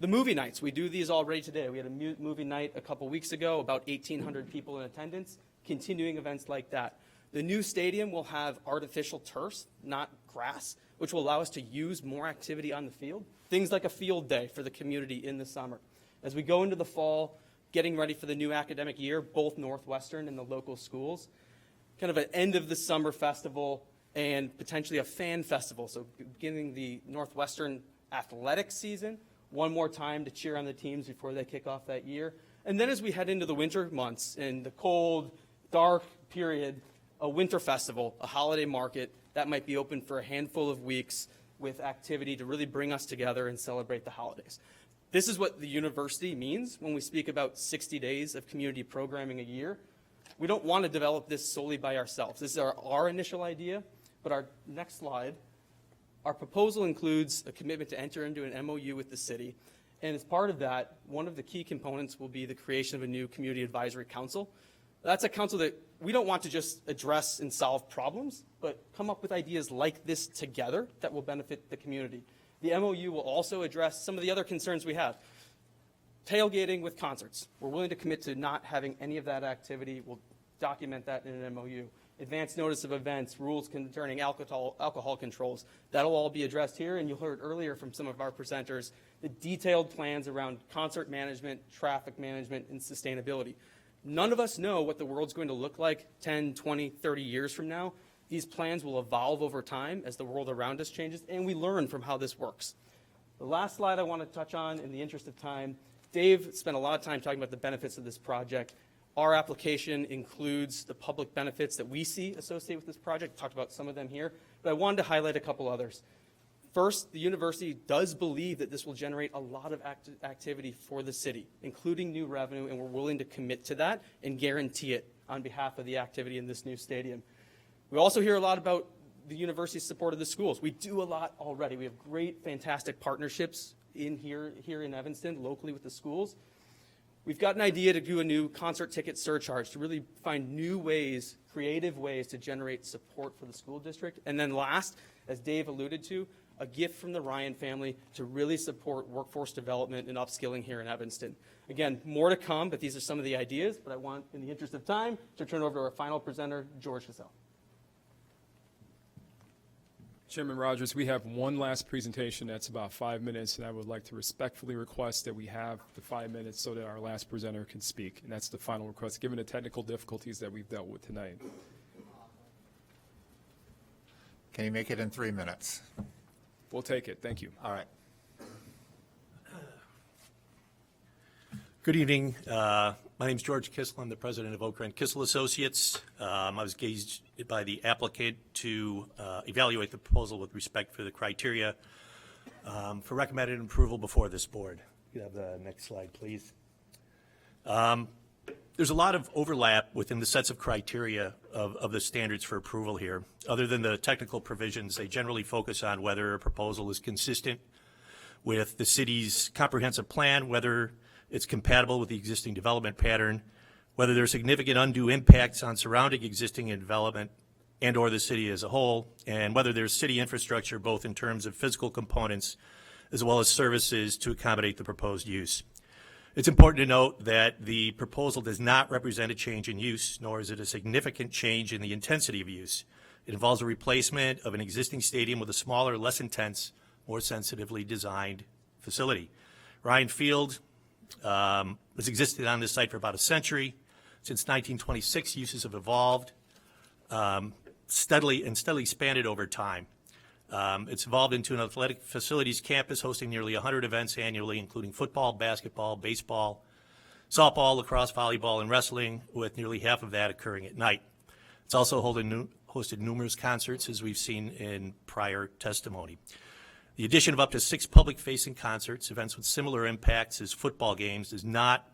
the movie nights. We do these already today. We had a movie night a couple weeks ago, about 1,800 people in attendance, continuing events like that. The new stadium will have artificial turf, not grass, which will allow us to use more activity on the field. Things like a field day for the community in the summer. As we go into the fall, getting ready for the new academic year, both Northwestern and the local schools, kind of an end of the summer festival and potentially a fan festival. So beginning the Northwestern athletic season, one more time to cheer on the teams before they kick off that year. And then as we head into the winter months and the cold, dark period, a winter festival, a holiday market, that might be open for a handful of weeks with activity to really bring us together and celebrate the holidays. This is what the university means when we speak about 60 days of community programming a year. We don't want to develop this solely by ourselves. This is our initial idea, but our next slide, our proposal includes a commitment to enter into an MOU with the city. And as part of that, one of the key components will be the creation of a new community advisory council. That's a council that we don't want to just address and solve problems, but come up with ideas like this together that will benefit the community. The MOU will also address some of the other concerns we have. Tailgating with concerts. We're willing to commit to not having any of that activity. We'll document that in an MOU. Advance notice of events, rules concerning alcohol controls. That'll all be addressed here, and you heard earlier from some of our presenters the detailed plans around concert management, traffic management, and sustainability. None of us know what the world's going to look like 10, 20, 30 years from now. These plans will evolve over time as the world around us changes, and we learn from how this works. The last slide I want to touch on in the interest of time, Dave spent a lot of time talking about the benefits of this project. Our application includes the public benefits that we see associated with this project. Talked about some of them here, but I wanted to highlight a couple others. First, the university does believe that this will generate a lot of activity for the city, including new revenue, and we're willing to commit to that and guarantee it on behalf of the activity in this new stadium. We also hear a lot about the university's support of the schools. We do a lot already. We have great, fantastic partnerships here in Evanston, locally with the schools. We've got an idea to do a new concert ticket surcharge to really find new ways, creative ways to generate support for the school district. And then last, as Dave alluded to, a gift from the Ryan family to really support workforce development and upskilling here in Evanston. Again, more to come, but these are some of the ideas. But I want, in the interest of time, to turn over to our final presenter, George Cassell. Chairman Rogers, we have one last presentation that's about 5 minutes, and I would like to respectfully request that we have the 5 minutes so that our last presenter can speak. And that's the final request, given the technical difficulties that we've dealt with tonight. Can you make it in 3 minutes? We'll take it. Thank you. All right. Good evening. My name is George Kissel. I'm the president of Oak Rent Kissel Associates. I was engaged by the applicant to evaluate the proposal with respect for the criteria for recommended approval before this board. You have the next slide, please. There's a lot of overlap within the sets of criteria of the standards for approval here. Other than the technical provisions, they generally focus on whether a proposal is consistent with the city's comprehensive plan, whether it's compatible with the existing development pattern, whether there are significant undue impacts on surrounding existing development and or the city as a whole, and whether there's city infrastructure both in terms of physical components as well as services to accommodate the proposed use. It's important to note that the proposal does not represent a change in use, nor is it a significant change in the intensity of use. It involves a replacement of an existing stadium with a smaller, less intense, more sensitively designed facility. Ryan Field has existed on this site for about a century. Since 1926, uses have evolved steadily expanded over time. It's evolved into an athletic facilities campus hosting nearly 100 events annually, including football, basketball, baseball, softball, lacrosse, volleyball, and wrestling, with nearly half of that occurring at night. It's also hosted numerous concerts, as we've seen in prior testimony. The addition of up to 6 public-facing concerts, events with similar impacts as football games, does not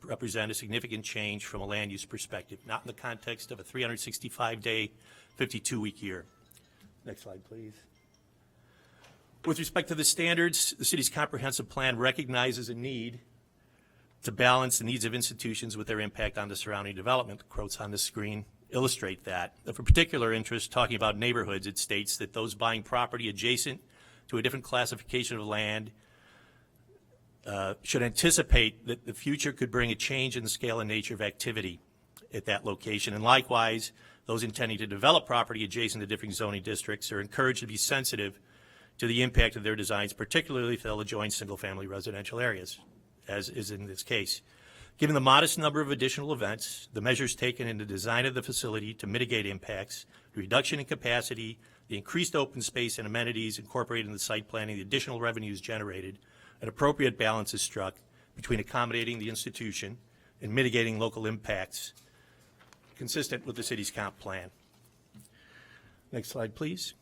represent a significant change from a land use perspective, not in the context of a 365-day, 52-week year. Next slide, please. With respect to the standards, the city's comprehensive plan recognizes a need to balance the needs of institutions with their impact on the surrounding development. The quotes on the screen illustrate that. Of particular interest, talking about neighborhoods, it states that those buying property adjacent to a different classification of land should anticipate that the future could bring a change in the scale and nature of activity at that location. And likewise, those intending to develop property adjacent to different zoning districts are encouraged to be sensitive to the impact of their designs, particularly if they'll adjoin single-family residential areas, as is in this case. Given the modest number of additional events, the measures taken in the design of the facility to mitigate impacts, the reduction in capacity, the increased open space and amenities incorporated in the site planning, the additional revenues generated, an appropriate balance is struck between accommodating the institution and mitigating local impacts consistent with the city's comp plan. Next slide, please.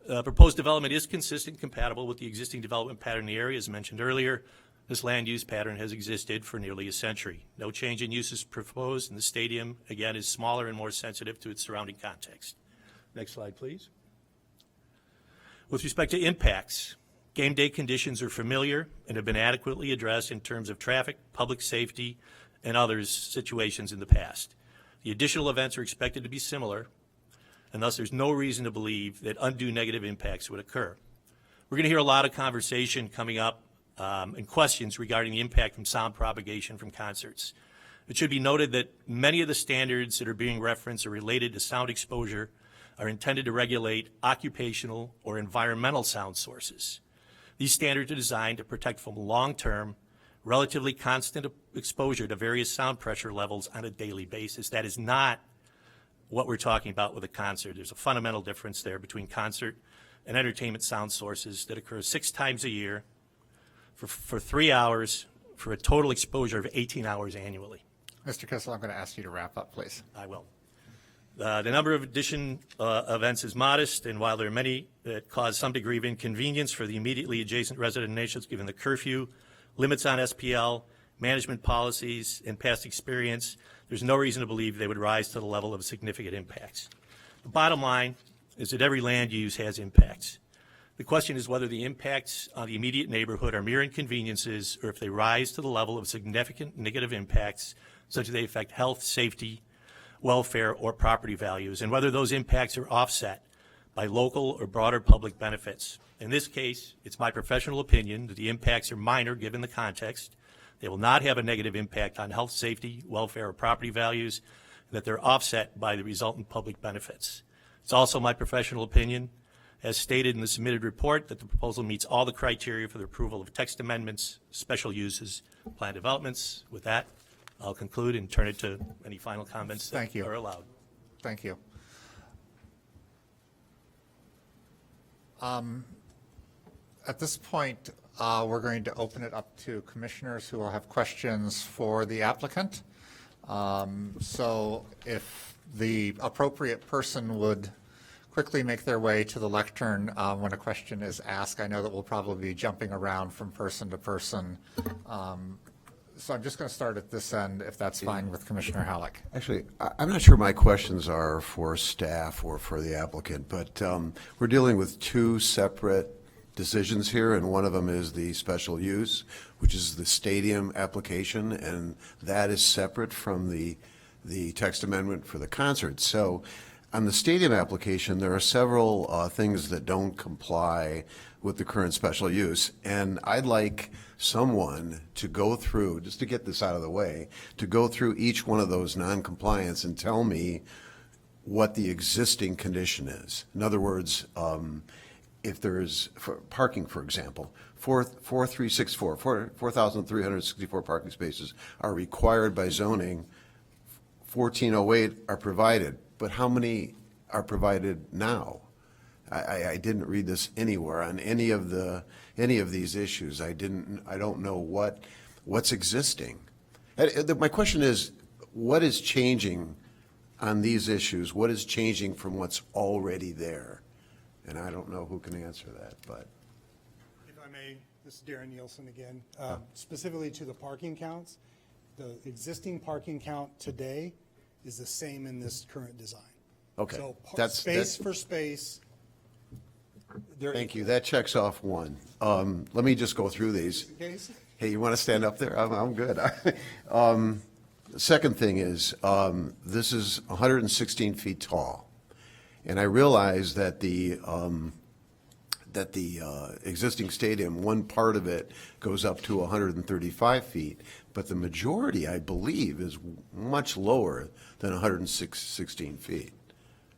Proposed development is consistent and compatible with the existing development pattern in the area. As mentioned earlier, this land use pattern has existed for nearly a century. No change in use is proposed, and the stadium, again, is smaller and more sensitive to its surrounding context. Next slide, please. With respect to impacts, game day conditions are familiar and have been adequately addressed in terms of traffic, public safety, and other situations in the past. The additional events are expected to be similar, and thus there's no reason to believe that undue negative impacts would occur. We're going to hear a lot of conversation coming up and questions regarding the impact from sound propagation from concerts. It should be noted that many of the standards that are being referenced are related to sound exposure are intended to regulate occupational or environmental sound sources. These standards are designed to protect from long-term, relatively constant exposure to various sound pressure levels on a daily basis. That is not what we're talking about with a concert. There's a fundamental difference there between concert and entertainment sound sources that occurs 6 times a year for 3 hours for a total exposure of 18 hours annually. Mr. Kissel, I'm going to ask you to wrap up, please. I will. The number of events is modest, and while there are many that cause some degree of inconvenience for the immediately adjacent resident nations, given the curfew, limits on SPL, management policies, and past experience, there's no reason to believe they would rise to the level of significant impacts. The bottom line is that every land use has impacts. The question is whether the impacts on the immediate neighborhood are mere inconveniences or if they rise to the level of significant negative impacts such that they affect health, safety, welfare, or property values, and whether those impacts are offset by local or broader public benefits. In this case, it's my professional opinion that the impacts are minor given the context. They will not have a negative impact on health, safety, welfare, or property values, and that they're offset by the resultant public benefits. It's also my professional opinion, as stated in the submitted report, that the proposal meets all the criteria for the approval of text amendments, special uses, plan developments. With that, I'll conclude and turn it to any final comments that are allowed. Thank you. At this point, we're going to open it up to commissioners who will have questions for the applicant. So if the appropriate person would quickly make their way to the lectern when a question is asked. I know that we'll probably be jumping around from person to person. So I'm just going to start at this end, if that's fine with Commissioner Halleck. Actually, I'm not sure my questions are for staff or for the applicant, but we're dealing with 2 separate decisions here, and one of them is the special use, which is the stadium application, and that is separate from the text amendment for the concert. So on the stadium application, there are several things that don't comply with the current special use, and I'd like someone to go through, just to get this out of the way, to go through each one of those non-compliance and tell me what the existing condition is. In other words, if there's, for parking, for example, 4,364 parking spaces are required by zoning, 1,408 are provided, but how many are provided now? I didn't read this anywhere on any of these issues. I don't know what's existing. My question is, what is changing on these issues? What is changing from what's already there? And I don't know who can answer that, but. If I may, this is Darren Nielsen again. Specifically to the parking counts, the existing parking count today is the same in this current design. Okay. So That's for space. Thank you. That checks off one. Let me just go through these. In case. Hey, you want to stand up there? I'm good. The second thing is, this is 116 feet tall. And I realize that the existing stadium, one part of it goes up to 135 feet, but the majority, I believe, is much lower than 116 feet,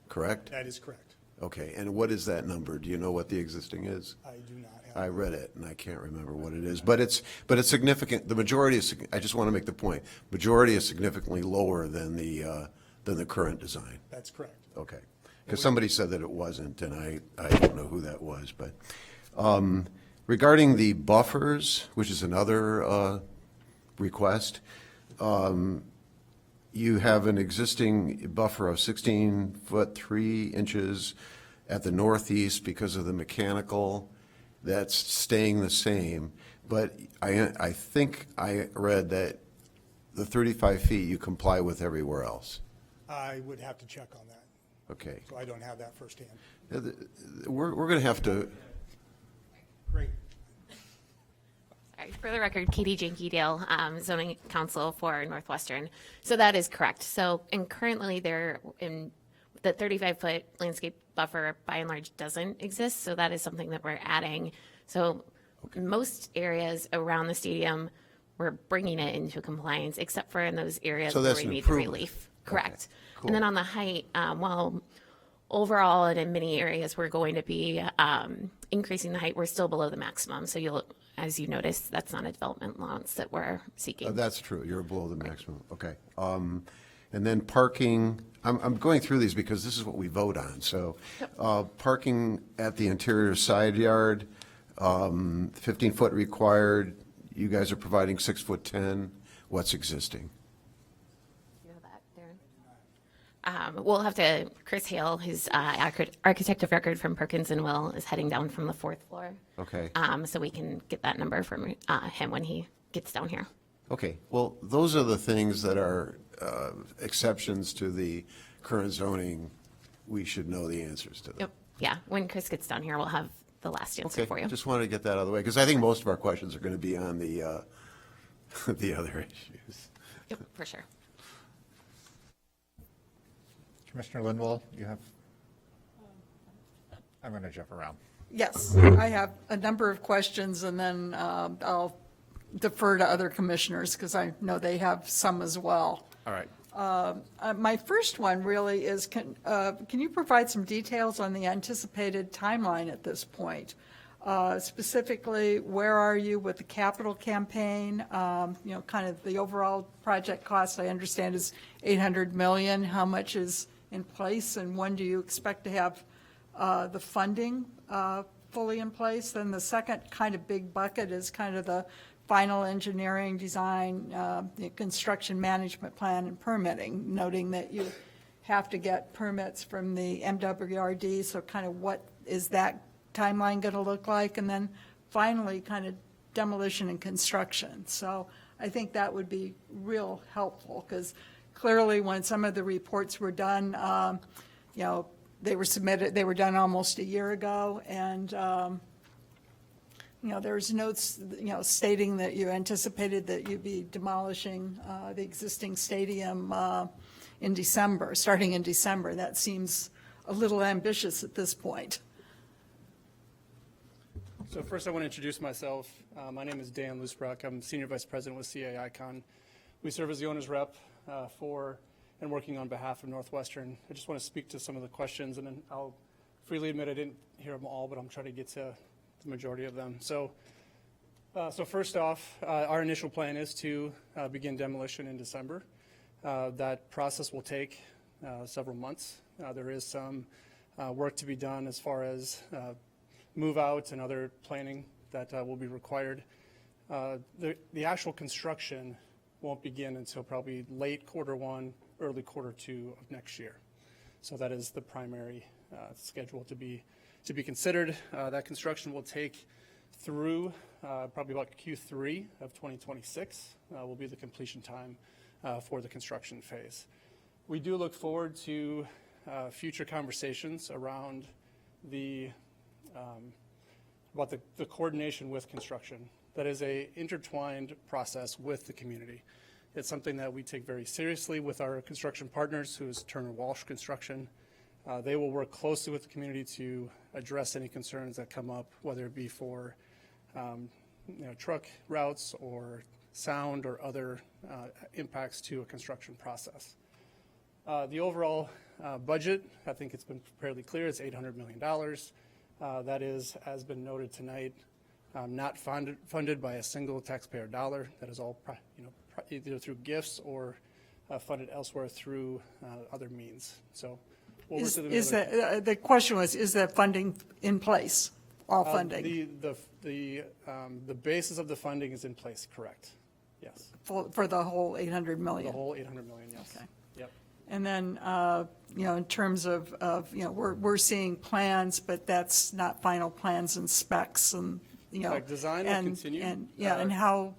correct? That is correct. Okay, and what is that number? Do you know what the existing is? I do not have. I read it, and I can't remember what it is, but it's significant, the majority is, I just want to make the point, majority is significantly lower than the current design. That's correct. Okay, because somebody said that it wasn't, and I don't know who that was, but regarding the buffers, which is another request, you have an existing buffer of 16 foot 3 inches at the northeast because of the mechanical. That's staying the same, but I think I read that the 35 feet you comply with everywhere else. I would have to check on that, Okay. so I don't have that firsthand. We're going to have to, Great. Sorry, for the record, Katie Janky-Dale, zoning counsel for Northwestern. So that is correct. So, and currently there in the 35-foot landscape buffer by and large doesn't exist. So that is something that we're adding. So most areas around the stadium, we're bringing it into compliance, except for in those areas So where that's we an need the improvement. relief. Correct. cool. And then on the height, while overall and in many areas we're going to be increasing the height, we're still below the maximum. So you'll, as you noticed, that's not a development allowance that we're seeking. that's true, you're below the maximum, okay. And then parking, I'm going through these because this is what we vote on, so parking at the interior side yard, 15-foot required, you guys are providing 6'10", what's existing? You know that, Darren? We'll have to, Chris Hale, who's architect of record from Perkins and Will, is heading down from the 4th floor. Okay. So we can get that number from him when he gets down here. Okay, well, those are the things that are exceptions to the current zoning. We should know the answers to them. Yep. Yeah, when Chris gets down here, we'll have the last answer for you. Okay, just wanted to get that out of the way, because I think most of our questions are going to be on the, the other issues. Yep, for sure. Commissioner Lindwall, you have? I'm going to jump around. Yes, I have a number of questions, and then I'll defer to other commissioners because I know they have some as well. All right. My first one really is, can you provide some details on the anticipated timeline at this point? Specifically, where are you with the capital campaign? Kind of the overall project cost, I understand, is $800 million. How much is in place, and when do you expect to have the funding fully in place? Then the second kind of big bucket is kind of the final engineering design, the construction management plan and permitting, noting that you have to get permits from the MWRD, so kind of what is that timeline going to look like? And then finally, kind of demolition and construction. So I think that would be real helpful, because clearly when some of the reports were done, they were submitted, they were done almost a year ago, and there's notes, stating that you anticipated that you'd be demolishing the existing stadium in December, starting in December. That seems a little ambitious at this point. So first I want to introduce myself. My name is Dan Loosbrock. I'm Senior Vice President with CA Icon. We serve as the owner's rep for and working on behalf of Northwestern. I just want to speak to some of the questions, and then I'll freely admit I didn't hear them all, but I'm trying to get to the majority of them. So first off, our initial plan is to begin demolition in December. That process will take several months. There is some work to be done as far as move out and other planning that will be required. The actual construction won't begin until probably late Q1, early Q2 of next year. So that is the primary schedule to be considered. That construction will take through probably about Q3 of 2026 will be the completion time for the construction phase. We do look forward to future conversations around about the coordination with construction. that is a intertwined process with the community. It's something that we take very seriously with our construction partners, who is Turner Walsh Construction. They will work closely with the community to address any concerns that come up, whether it be for truck routes or sound or other impacts to a construction process. The overall budget, I think it's been fairly clear, it's $800 million. That is, as been noted tonight, not funded by a single taxpayer dollar. That is all either through gifts or funded elsewhere through other means. So we'll work through The question was, is that funding in place, all funding? The basis of the funding is in place, correct? Yes. For the whole 800 million? The whole 800 million, yes. Okay. Yep. And then, in terms of, we're seeing plans, but that's not final plans and specs and, Like design will continue. And how,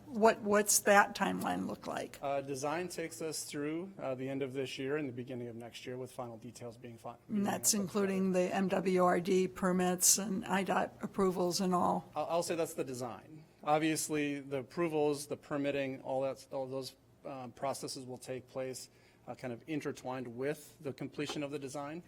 what's that timeline look like? Design takes us through the end of this year and the beginning of next year, with final details being And that's including the MWRD permits and IDOT approvals and all. I'll say that's the design. Obviously, the approvals, the permitting, all those processes will take place kind of intertwined with the completion of the design.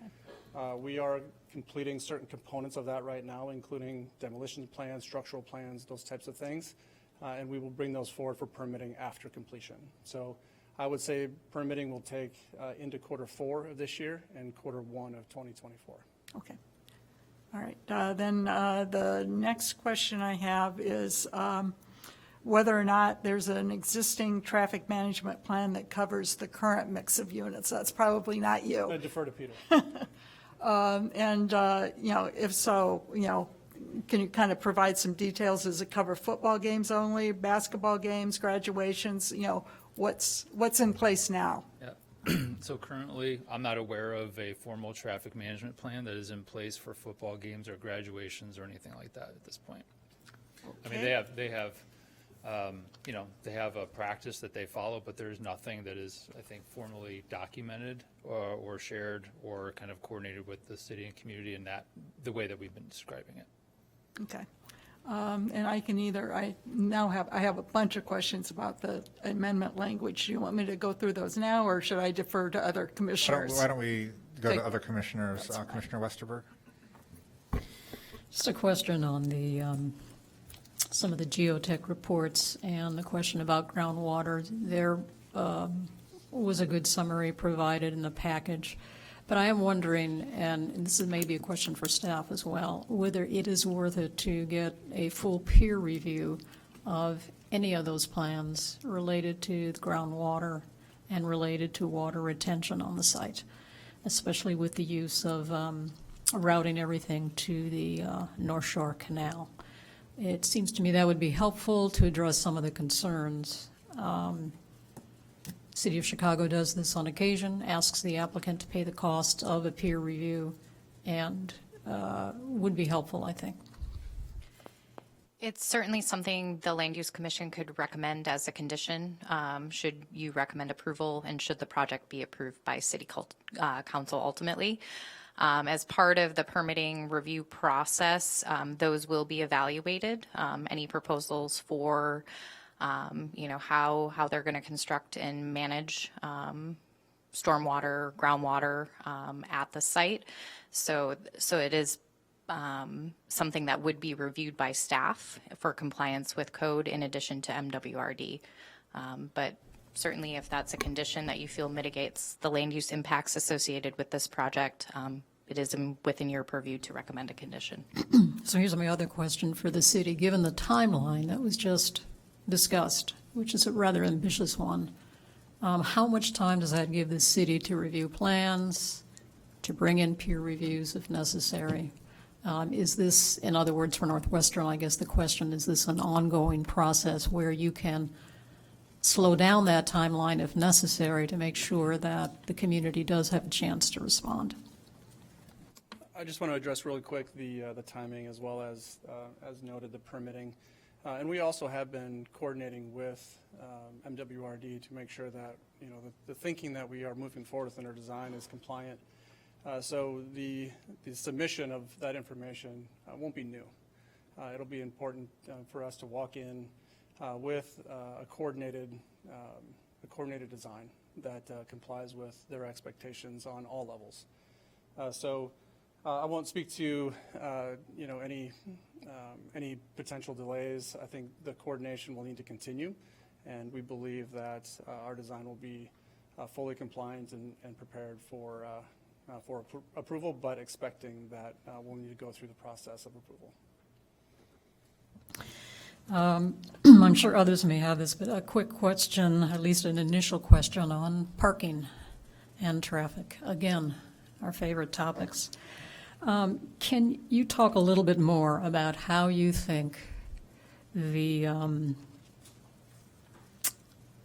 We are completing certain components of that right now, including demolition plans, structural plans, those types of things, and we will bring those forward for permitting after completion. So I would say permitting will take into Q4 of this year and Q1 of 2024. Okay. All right. Then the next question I have is whether or not there's an existing traffic management plan that covers the current mix of units. That's probably not you. I defer to Peter. If so, can you kind of provide some details? Does it cover football games only, basketball games, graduations? What's in place now? Yeah. So currently, I'm not aware of a formal traffic management plan that is in place for football games or graduations or anything like that at this point. I mean, they have a practice that they follow, but there's nothing that is, I think, formally documented or shared or kind of coordinated with the city and community in the way that we've been describing it. Okay. And I have a bunch of questions about the amendment language. Do you want me to go through those now, or should I defer to other commissioners? Why don't we go Okay. to other commissioners? Commissioner Westerberg? Just a question on the, some of the geotech reports and the question about groundwater. There was a good summary provided in the package, but I am wondering, and this is maybe a question for staff as well, whether it is worth it to get a full peer review of any of those plans related to the groundwater and related to water retention on the site, especially with the use of routing everything to the North Shore Canal. It seems to me that would be helpful to address some of the concerns. City of Chicago does this on occasion, asks the applicant to pay the cost of a peer review, and would be helpful, I think. It's certainly something the Land Use Commission could recommend as a condition, should you recommend approval and should the project be approved by City Council ultimately. As part of the permitting review process, those will be evaluated. Any proposals for, how they're going to construct and manage stormwater, groundwater at the site. So it is something that would be reviewed by staff for compliance with code in addition to MWRD. But certainly if that's a condition that you feel mitigates the land use impacts associated with this project, it is within your purview to recommend a condition. So here's my other question for the city. Given the timeline that was just discussed, which is a rather ambitious one, how much time does that give the city to review plans, to bring in peer reviews if necessary? Is this, in other words, for Northwestern, I guess the question, is this an ongoing process where you can slow down that timeline if necessary to make sure that the community does have a chance to respond? I just want to address really quick the timing as well as noted, the permitting. And we also have been coordinating with MWRD to make sure that, the thinking that we are moving forward with in our design is compliant. So the submission of that information won't be new. it'll be important for us to walk in with a coordinated design that complies with their expectations on all levels. I won't speak to any potential delays. I think the coordination will need to continue, and we believe that our design will be fully compliant and prepared for approval, but expecting that we'll need to go through the process of approval. I'm sure others may have this, but a quick question, at least an initial question on parking and traffic. Again, our favorite topics. Can you talk a little bit more about how you think the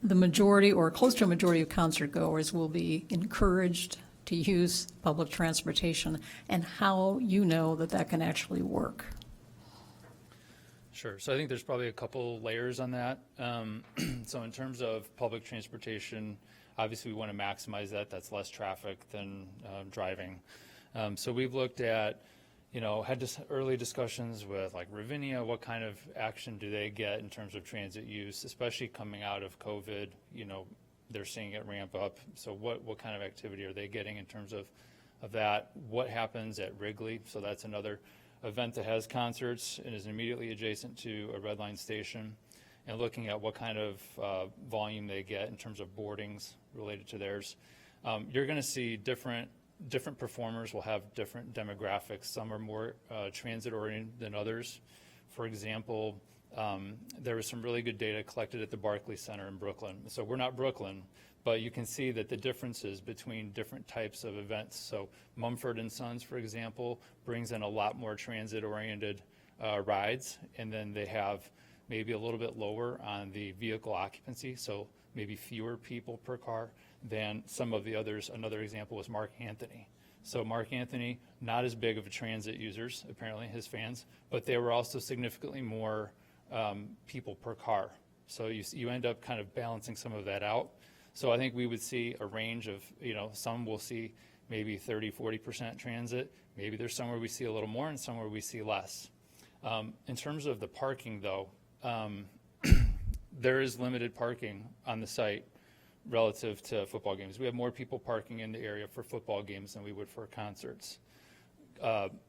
majority or close to a majority of concert goers will be encouraged to use public transportation, and how you know that that can actually work? Sure. So I think there's probably a couple layers on that. So in terms of public transportation, obviously we want to maximize that. That's less traffic than driving. So we've looked at, had early discussions with like Ravinia. What kind of action do they get in terms of transit use, especially coming out of COVID? They're seeing it ramp up. So what kind of activity are they getting in terms of that? What happens at Wrigley? So that's another event that has concerts and is immediately adjacent to a Red Line station, and looking at what kind of volume they get in terms of boardings related to theirs. You're going to see different performers will have different demographics. Some are more transit oriented than others. For example, there was some really good data collected at the Barclays Center in Brooklyn. So we're not Brooklyn, but you can see that the differences between different types of events. So Mumford & Sons, for example, brings in a lot more transit-oriented rides, and then they have maybe a little bit lower on the vehicle occupancy, so maybe fewer people per car than some of the others. Another example was Mark Anthony. So Mark Anthony, not as big of a transit users, apparently, his fans, but they were also significantly more people per car. So you end up kind of balancing some of that out. So I think we would see a range of, some will see maybe 30, 40% transit. Maybe there's somewhere we see a little more and somewhere we see less. In terms of the parking, though, there is limited parking on the site relative to football games. We have more people parking in the area for football games than we would for concerts.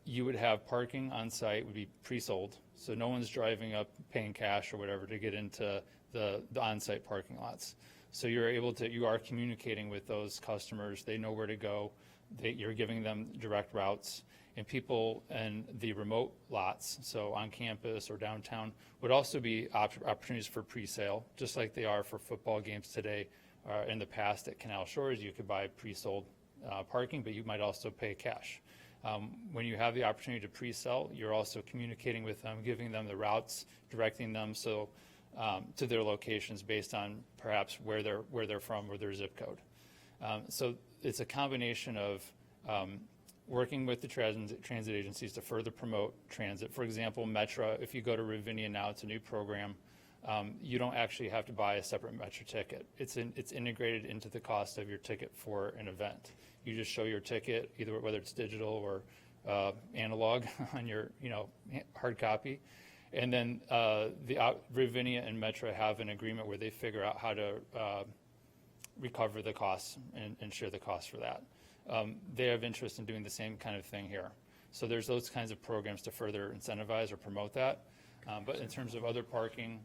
You would have parking on site would be pre-sold, so no one's driving up paying cash or whatever to get into the on-site parking lots. So you are communicating with those customers. They know where to go. You're giving them direct routes. And people in the remote lots, so on campus or downtown, would also be opportunities for pre-sale, just like they are for football games today. In the past at Canal Shores, you could buy pre-sold parking, but you might also pay cash. When you have the opportunity to pre-sell, you're also communicating with them, giving them the routes, directing them to their locations based on perhaps where they're from or their zip code. So it's a combination of working with the transit agencies to further promote transit. For example, Metra, if you go to Ravinia now, it's a new program. You don't actually have to buy a separate Metra ticket. It's integrated into the cost of your ticket for an event. You just show your ticket, either whether it's digital or analog on your hard copy. And then Ravinia and Metra have an agreement where they figure out how to recover the costs and share the costs for that. They have interest in doing the same kind of thing here. So there's those kinds of programs to further incentivize or promote that. But in terms of other parking,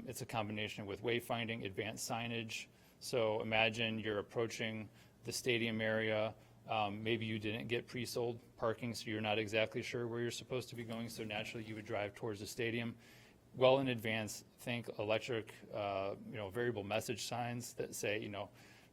it's a combination with wayfinding, advanced signage. So imagine you're approaching the stadium area. Maybe you didn't get pre-sold parking, so you're not exactly sure where you're supposed to be going. So naturally, you would drive towards the stadium. Well in advance, think electric, variable message signs that say,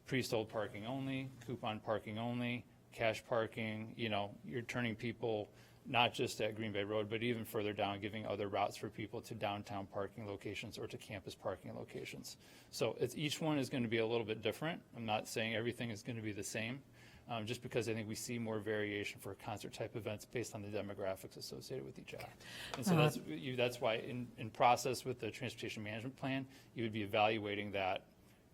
pre-sold parking only, coupon parking only, cash parking. You're turning people not just at Green Bay Road, but even further down, giving other routes for people to downtown parking locations or to campus parking locations. So each one is going to be a little bit different. I'm not saying everything is going to be the same, just because I think we see more variation for concert-type events based on the demographics associated with each act. And so that's why in process with the transportation management plan, you would be evaluating that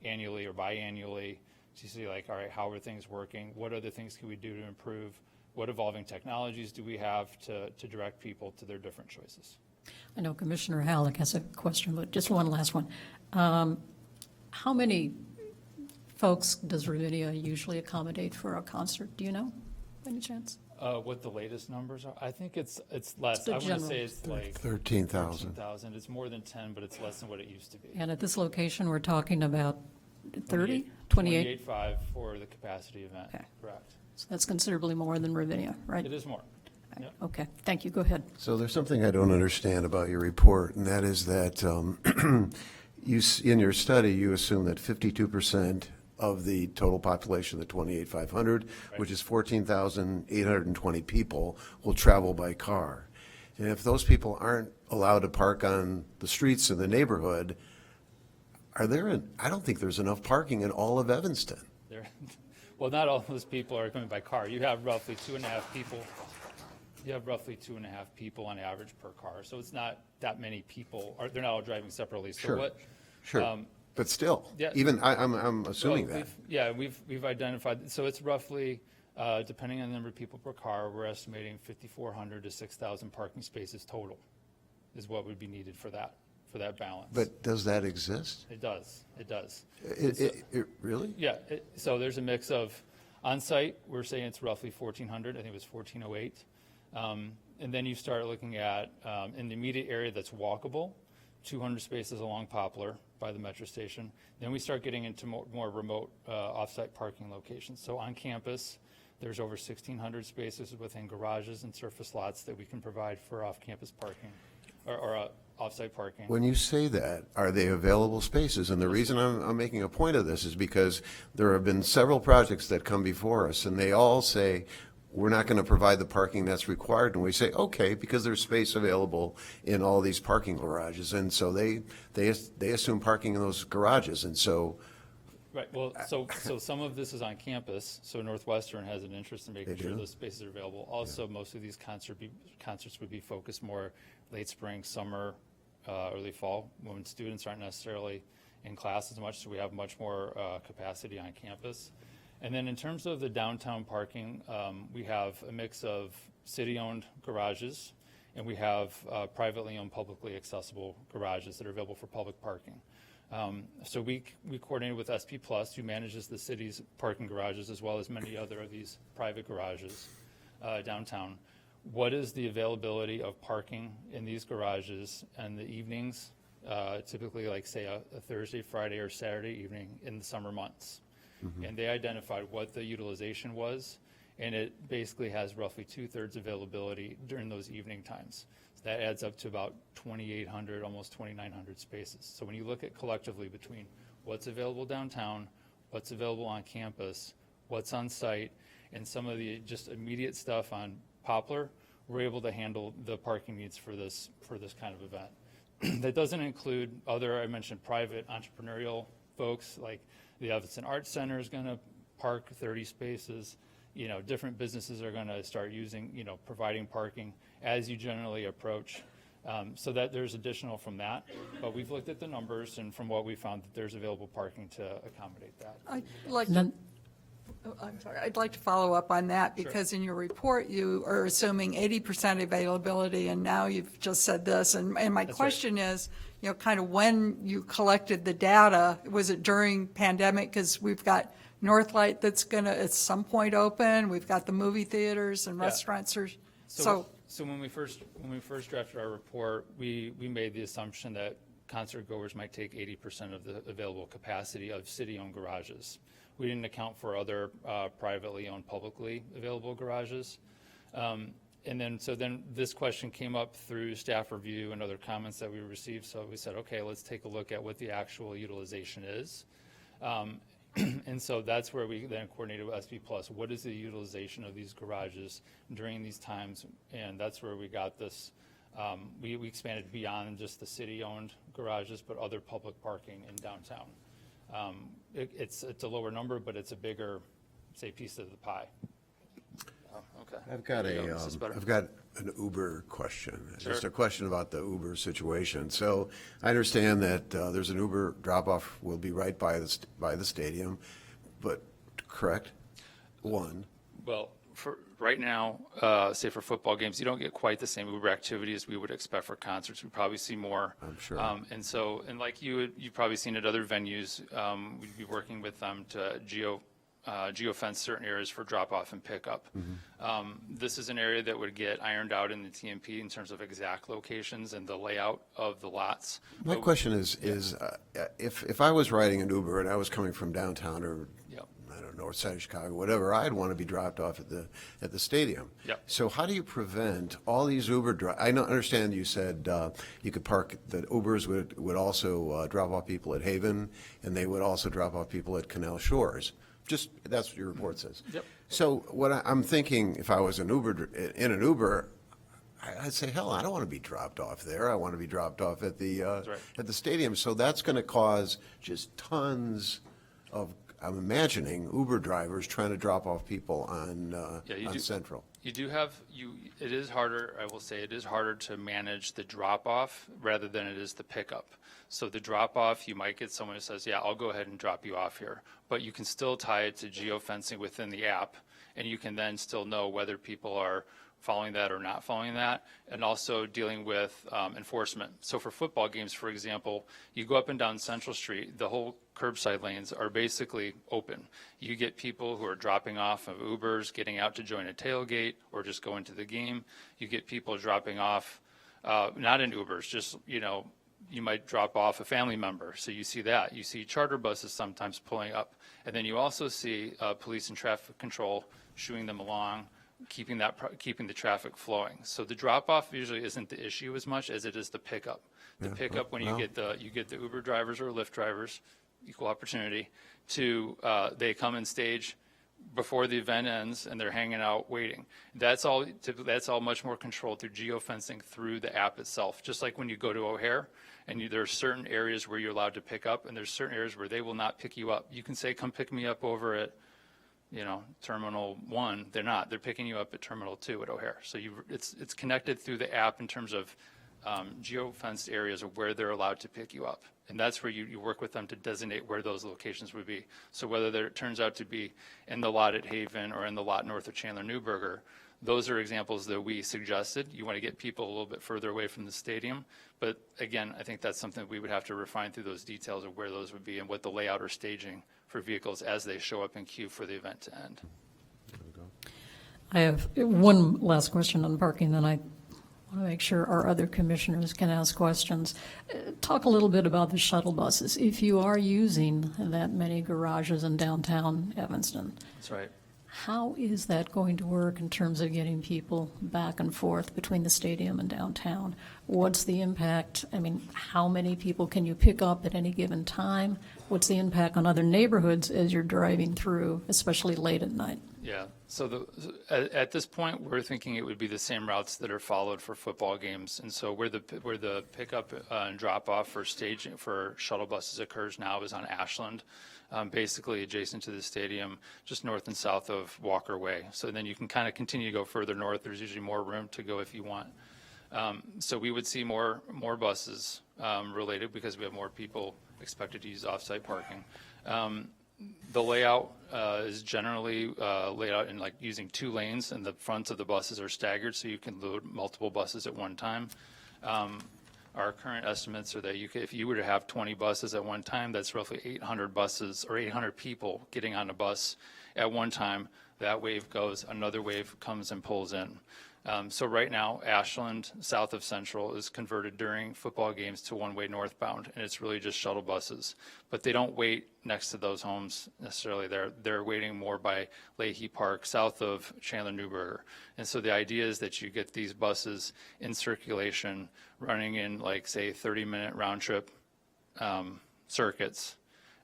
annually or biannually to see, all right, how are things working? What other things can we do to improve? What evolving technologies do we have to direct people to their different choices? I know Commissioner Halleck has a question, but just one last one. How many folks does Ravinia usually accommodate for a concert? Do you know, by any chance? What the latest numbers are, I think it's less. The I want to general. say it's like 13,000. 13,000. It's more than 10, but it's less than what it used to be. And at this location, we're talking about 30, 28? 28.5 for the capacity event, Okay. correct. So that's considerably more than Ravinia, right? It is more. Yep. Okay, thank you, go ahead. So there's something I don't understand about your report, and that is that in your study, you assume that 52% of the total population, the 28,500, which is 14,820 people, will travel by car. And if those people aren't allowed to park on the streets in the neighborhood, I don't think there's enough parking in all of Evanston. Well, not all those people are coming by car. You have roughly 2.5 people. You have roughly 2.5 people on average per car. So it's not that many people. They're not all driving separately. So Sure. what? Sure, but still, yeah. even, I'm assuming Well, that. we've identified, so it's roughly, depending on the number of people per car, we're estimating 5,400 to 6,000 parking spaces total is what would be needed for that balance. But does that exist? It does. It really? Yeah, so there's a mix of on-site, we're saying it's roughly 1,400, I think it was 1,408. And then you start looking at, in the immediate area that's walkable, 200 spaces along Poplar by the metro station. Then we start getting into more remote off-site parking locations. So on campus, there's over 1,600 spaces within garages and surface lots that we can provide for off-campus parking or off-site parking. When you say that, are they available spaces? And the reason I'm making a point of this is because there have been several projects that come before us, and they all say, we're not going to provide the parking that's required. And we say, okay, because there's space available in all these parking garages. And so they assume parking in those garages. And so Right, well, so some of this is on campus, so Northwestern has an interest in making They sure do? those spaces are available. Also, most of these concerts would be focused more late spring, summer, early fall, when students aren't necessarily in class as much, so we have much more capacity on campus. And then in terms of the downtown parking, we have a mix of city-owned garages, and we have privately owned, publicly accessible garages that are available for public parking. So we coordinated with SP Plus, who manages the city's parking garages, as well as many other of these private garages downtown. What is the availability of parking in these garages in the evenings, typically like say a Thursday, Friday, or Saturday evening in the summer months? And they identified what the utilization was, and it basically has roughly 2/3 availability during those evening times. So that adds up to about 2,800, almost 2,900 spaces. So when you look at collectively between what's available downtown, what's available on campus, what's on site, and some of the just immediate stuff on Poplar, we're able to handle the parking needs for this kind of event. That doesn't include other, I mentioned private entrepreneurial folks, like the Evanston Arts Center is going to park 30 spaces. You know, different businesses are going to start using, providing parking as you generally approach. So that there's additional from that. But we've looked at the numbers, and from what we found, that there's available parking to accommodate that. I'd like to follow up on that, because in your report, you are assuming 80% availability, and now you've just said this. And my question is, kind of when you collected the data, was it during pandemic? Because we've got Northlight that's going to at some point open. We've got the movie theaters and restaurants. So when we first drafted our report, we made the assumption that concert goers might take 80% of the available capacity of city-owned garages. We didn't account for other privately owned, publicly available garages. And then this question came up through staff review and other comments that we received. So we said, okay, let's take a look at what the actual utilization is. And so that's where we then coordinated with SP Plus. What is the utilization of these garages during these times? And that's where we got this. We expanded beyond just the city-owned garages, but other public parking in downtown. It's a lower number, but it's a bigger, say, piece of the pie. Okay. I've got an Uber question. Sure. Just a question about the Uber situation. So I understand that there's an Uber drop-off will be right by the stadium, but correct? One. Well, Right now, say for football games, you don't get quite the same Uber activity as we would expect for concerts. We probably see more. I'm sure. And so, and like you've probably seen at other venues, we'd be working with them to geofence certain areas for drop-off and pickup. This is an area that would get ironed out in the TMP in terms of exact locations and the layout of the lots. My question is if I was riding an Uber and I was coming from downtown or Yep. I don't know, north side of Chicago, whatever, I'd want to be dropped off at the stadium. Yep. So how do you prevent all these Uber I understand you said you could park, that Ubers would also drop off people at Haven, and they would also drop off people at Canal Shores. Just, that's what your report says. Yep. So what I'm thinking, if I was in an Uber, I'd say, hell, I don't want to be dropped off there. I want to be dropped off at the right. at the stadium. So that's going to cause just tons of, I'm imagining, Uber drivers trying to drop off people on Central. You do have, it is harder, I will say, it is harder to manage the drop-off rather than it is the pickup. So the drop-off, you might get someone who says, yeah, I'll go ahead and drop you off here. But you can still tie it to geofencing within the app, and you can then still know whether people are following that or not following that, and also dealing with enforcement. So for football games, for example, you go up and down Central Street, the whole curbside lanes are basically open. You get people who are dropping off of Ubers, getting out to join a tailgate, or just going to the game. You get people dropping off, not in Ubers, just, you might drop off a family member. So you see that. You see charter buses sometimes pulling up. And then you also see police and traffic control shooing them along, keeping the traffic flowing. So the drop-off usually isn't the issue as much as it is the pickup. The pickup, when you get the Uber drivers or Lyft drivers, equal opportunity, they come and stage before the event ends, and they're hanging out waiting. That's all much more controlled through geofencing through the app itself. Just like when you go to O'Hare, and there are certain areas where you're allowed to pick up, and there's certain areas where they will not pick you up. You can say, come pick me up over at Terminal 1. They're not. They're picking you up at Terminal 2 at O'Hare. So it's connected through the app in terms of geofenced areas of where they're allowed to pick you up. And that's where you work with them to designate where those locations would be. So whether it turns out to be in the lot at Haven or in the lot north of Chandler-Newberger, those are examples that we suggested. You want to get people a little bit further away from the stadium. But again, I think that's something we would have to refine through those details of where those would be and what the layout or staging for vehicles as they show up in queue for the event to end. I have one last question on parking, then I want to make sure our other commissioners can ask questions. Talk a little bit about the shuttle buses. If you are using that many garages in downtown Evanston, That's right. how is that going to work in terms of getting people back and forth between the stadium and downtown? What's the impact? I mean, how many people can you pick up at any given time? What's the impact on other neighborhoods as you're driving through, especially late at night? Yeah, so at this point, we're thinking it would be the same routes that are followed for football games. And so where the pickup and drop-off for staging for shuttle buses occurs now is on Ashland, basically adjacent to the stadium, just north and south of Walker Way. So then you can kind of continue to go further north. There's usually more room to go if you want. So we would see more buses related because we have more people expected to use off-site parking. The layout is generally laid out in like using 2 lanes, and the fronts of the buses are staggered so you can load multiple buses at one time. Our current estimates are that if you were to have 20 buses at one time, that's roughly 800 buses or 800 people getting on a bus at one time. That wave goes, another wave comes and pulls in. So right now, Ashland, south of Central, is converted during football games to one-way northbound, and it's really just shuttle buses. But they don't wait next to those homes necessarily. They're waiting more by Leahy Park, south of Chandler-Newberger. And so the idea is that you get these buses in circulation, running in, like, say, 30-minute round-trip circuits.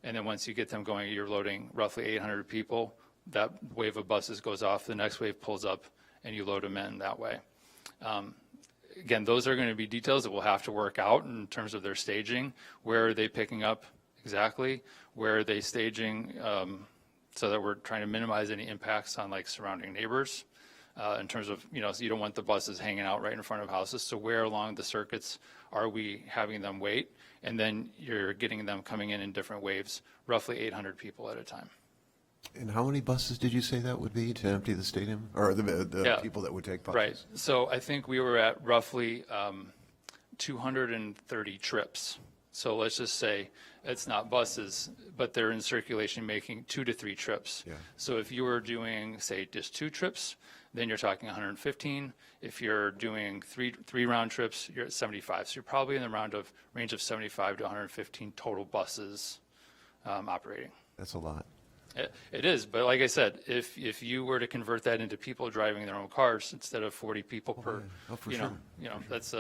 And then once you get them going, you're loading roughly 800 people. That wave of buses goes off, the next wave pulls up, and you load them in that way. Again, those are going to be details that we'll have to work out in terms of their staging. Where are they picking up exactly? Where are they staging so that we're trying to minimize any impacts on like surrounding neighbors in terms of, so you don't want the buses hanging out right in front of houses. So where along the circuits are we having them wait? And then you're getting them coming in different waves, roughly 800 people at a time. And how many buses did you say that would be to empty the stadium? Or the Yeah. people that would take buses? Right. So I think we were at roughly 230 trips. So let's just say it's not buses, but they're in circulation making 2 to 3 trips. Yeah. So if you were doing, say, just 2 trips, then you're talking 115. If you're doing three round trips, you're at 75. So you're probably in the range of 75 to 115 total buses operating. That's a lot. It is, but like I said, if you were to convert that into people driving their own cars instead of 40 people per, Oh, for you know, sure. that's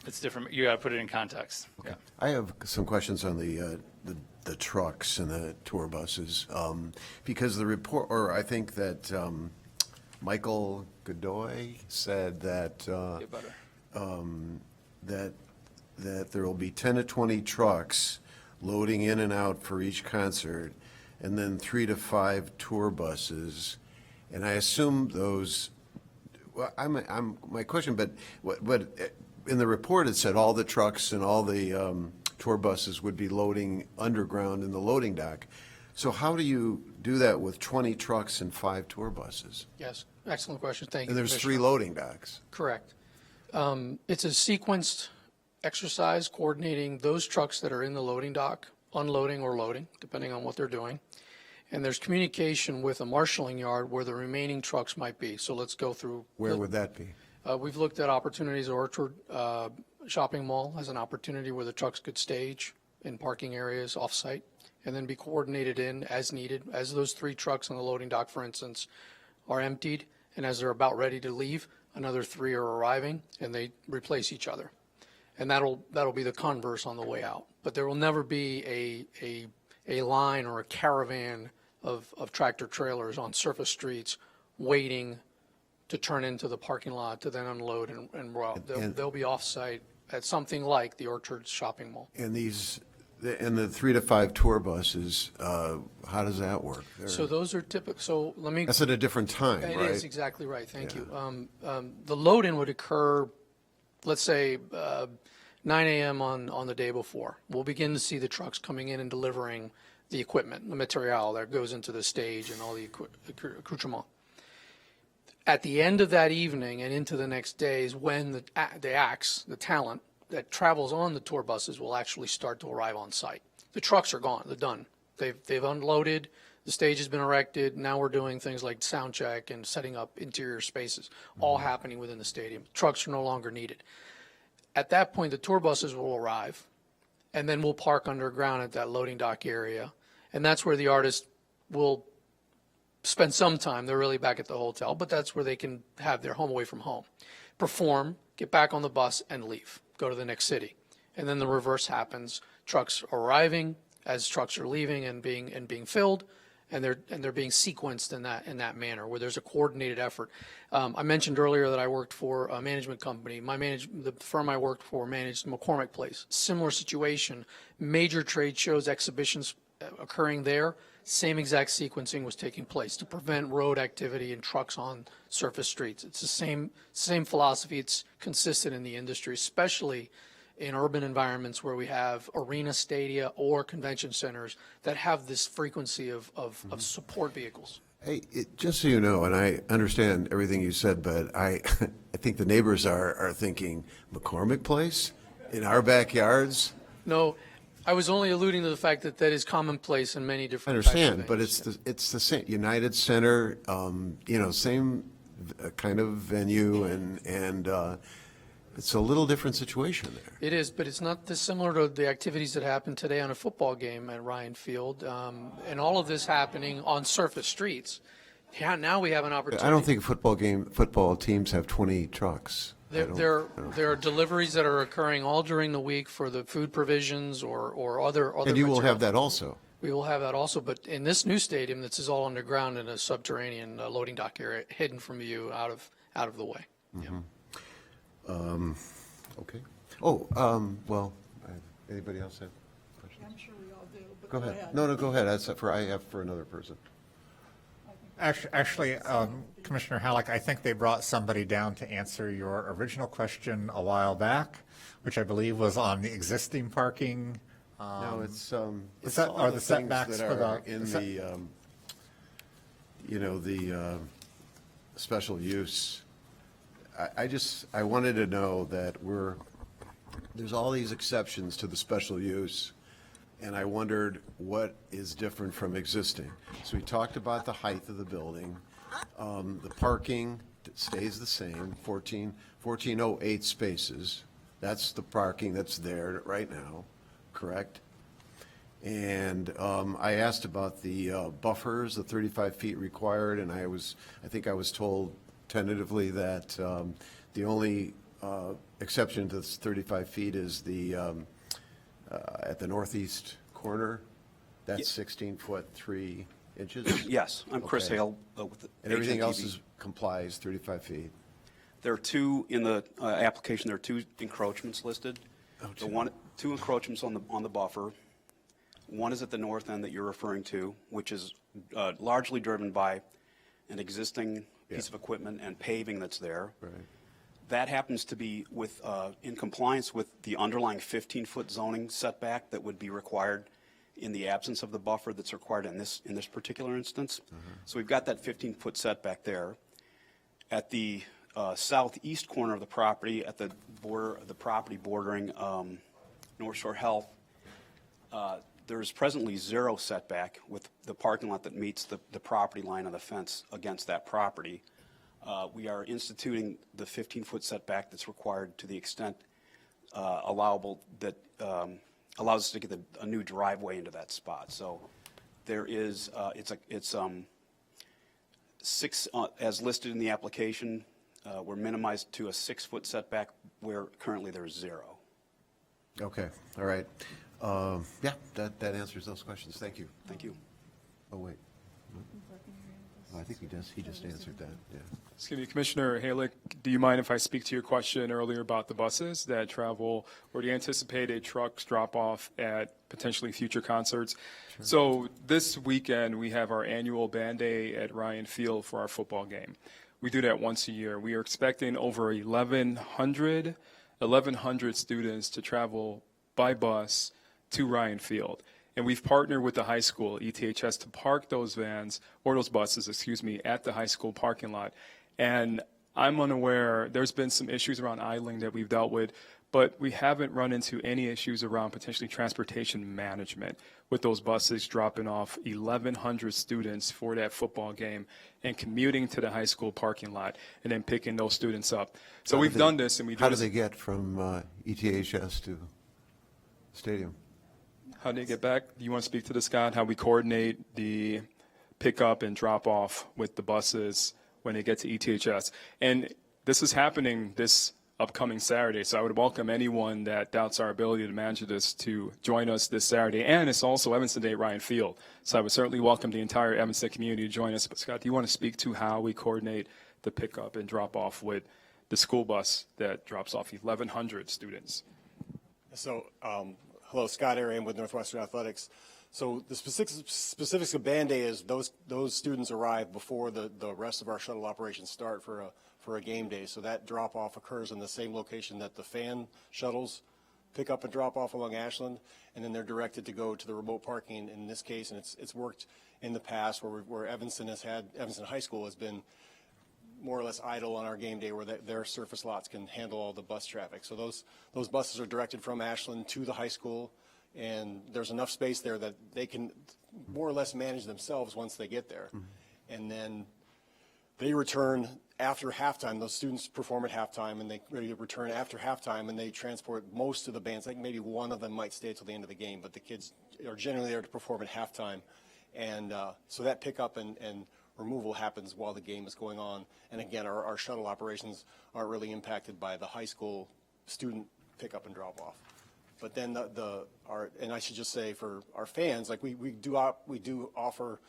it's different. You got to put it in context. Yeah. I have some questions on the trucks and the tour buses, because the report, or I think that Michael Godoy said that Get better. that there will be 10 to 20 trucks loading in and out for each concert, and then 3 to 5 tour buses. And I assume those, well, my question, but in the report, it said all the trucks and all the tour buses would be loading underground in the loading dock. So how do you do that with 20 trucks and 5 tour buses? Yes, excellent question. Thank you. And there's 3 Commissioner. loading docks. Correct. It's a sequenced exercise coordinating those trucks that are in the loading dock, unloading or loading, depending on what they're doing. And there's communication with a marshaling yard where the remaining trucks might be. So let's go through. Where would that be? We've looked at opportunities. Orchard Shopping Mall has an opportunity where the trucks could stage in parking areas off-site and then be coordinated in as needed. As those 3 trucks on the loading dock, for instance, are emptied, and as they're about ready to leave, another 3 are arriving, and they replace each other. And that'll be the converse on the way out. But there will never be a line or a caravan of tractor trailers on surface streets waiting to turn into the parking lot to then unload and route. They'll be off-site at something like the Orchard Shopping Mall. And the 3 to 5 tour buses, how does that work? So those are typical, so let me. That's at a different time, right? It is exactly right, thank you. The load-in would occur, let's say, 9 a.m. on the day before. We'll begin to see the trucks coming in and delivering the equipment, the material that goes into the stage and all the accoutrement. At the end of that evening and into the next day is when the talent that travels on the tour buses will actually start to arrive on site. The trucks are gone, they're done. They've unloaded, the stage has been erected, now we're doing things like sound check and setting up interior spaces, all happening within the stadium. Trucks are no longer needed. At that point, the tour buses will arrive, and then we'll park underground at that loading dock area, and that's where the artist will spend some time. They're really back at the hotel, but that's where they can have their home away from home, perform, get back on the bus, and leave, go to the next city. And then the reverse happens. Trucks are arriving as trucks are leaving and being filled, and they're being sequenced in that manner where there's a coordinated effort. I mentioned earlier that I worked for a management company. The firm I worked for managed McCormick Place. Similar situation, major trade shows, exhibitions occurring there. Same exact sequencing was taking place to prevent road activity and trucks on surface streets. It's the same philosophy. It's consistent in the industry, especially in urban environments where we have arena stadia or convention centers that have this frequency of support vehicles. Hey, just so you know, and I understand everything you said, but I think the neighbors are thinking McCormick Place in our backyards. No, I was only alluding to the fact that is commonplace in many I different types of understand, but venues. it's the same, United Center, same kind of venue, and it's a little different situation there. It is, but it's not dissimilar to the activities that happened today on a football game at Ryan Field, and all of this happening on surface streets. Yeah, now we have an opportunity. I don't think football teams have 20 trucks. There are deliveries that are occurring all during the week for the food provisions or other. And you will material. have that also. We will have that also, but in this new stadium, this is all underground in a subterranean loading dock area, hidden from view, out of the way. Okay. Anybody else have questions? I'm sure we all do, but Go ahead. No, go ahead. I have for another person. Actually, Commissioner Halleck, I think they brought somebody down to answer your original question a while back, which I believe was on the existing parking. No, it's Are all the the things setbacks that for are the in the the special use, I wanted to know that there's all these exceptions to the special use, and I wondered what is different from existing. So we talked about the height of the building. The parking stays the same, 1408 spaces. That's the parking that's there right now, correct? And I asked about the buffers, the 35 feet required, and I think I was told tentatively that the only exception to this 35 feet is at the northeast corner. That's 16 foot 3 inches? Yes, I'm Chris Okay. Hale with And everything HNTV. else complies 35 feet? There are two, in the application, there are two encroachments listed. Two encroachments on the buffer. One is at the north end that you're referring to, which is largely driven by an existing piece of equipment and paving that's there. Right. That happens to be in compliance with the underlying 15-foot zoning setback that would be required in the absence of the buffer that's required in this particular instance. So we've got that 15-foot setback there. At the southeast corner of the property, at the border of the property bordering North Shore Health, there's presently zero setback with the parking lot that meets the property line of the fence against that property. We are instituting the 15-foot setback that's required to the extent allowable that allows us to get a new driveway into that spot. So there is, it's six, as listed in the application, we're minimized to a 6-foot setback where currently there's zero. Okay, all right. Yeah, that answers those questions. Thank you. Thank you. Oh, wait. Oh, I think he just answered that, yeah. Excuse me, Commissioner Halick, do you mind if I speak to your question earlier about the buses that travel or the anticipated trucks drop off at potentially future concerts? Sure. So this weekend, we have our annual band day at Ryan Field for our football game. We do that once a year. We are expecting over 1,100 students to travel by bus to Ryan Field. And we've partnered with the high school, ETHS, to park those vans, or those buses, excuse me, at the high school parking lot. And I'm unaware, there's been some issues around idling that we've dealt with, but we haven't run into any issues around potentially transportation management with those buses dropping off 1,100 students for that football game and commuting to the high school parking lot and then picking those students up. So we've done this, and we do How do this. they get from ETHS to stadium? How do you get back? Do you want to speak to this, Scott? How we coordinate the pickup and drop off with the buses when they get to ETHS? And this is happening this upcoming Saturday, so I would welcome anyone that doubts our ability to manage this to join us this Saturday. And it's also Evanston Day at Ryan Field, so I would certainly welcome the entire Evanston community to join us. But Scott, do you want to speak to how we coordinate the pickup and drop off with the school bus that drops off 1,100 students? So, hello, Scott Arian with Northwestern Athletics. So the specifics of Band Day is those students arrive before the rest of our shuttle operations start for a game day. So that drop off occurs in the same location that the fan shuttles pick up and drop off along Ashland, and then they're directed to go to the remote parking in this case. And it's worked in the past where Evanston High School has been more or less idle on our game day, where their surface lots can handle all the bus traffic. So those buses are directed from Ashland to the high school, and there's enough space there that they can more or less manage themselves once they get there. Mm-hmm. And then they return after halftime. Those students perform at halftime, and they return after halftime, and they transport most of the bands. Like maybe one of them might stay till the end of the game, but the kids are generally there to perform at halftime. And so that pickup and removal happens while the game is going on. And again, our shuttle operations aren't really impacted by the high school student pickup and drop off. But then and I should just say for our fans, like we do offer,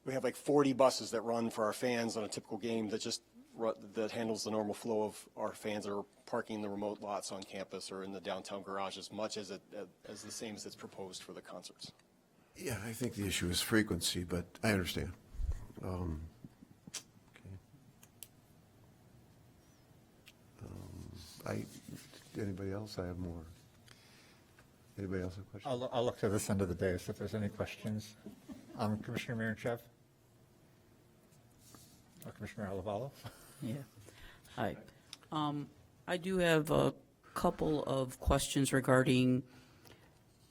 we have like 40 buses that run for our fans on a typical game that handles the normal flow of our fans that are parking in the remote lots on campus or in the downtown garage as much as the same as it's proposed for the concerts. Yeah, I think the issue is frequency, but I understand. Anybody else? I have more. Anybody else have questions? I'll look to this end of the day, so if there's any questions. Commissioner Miranchov? Commissioner Alavallo? Yeah. Hi. I do have a couple of questions regarding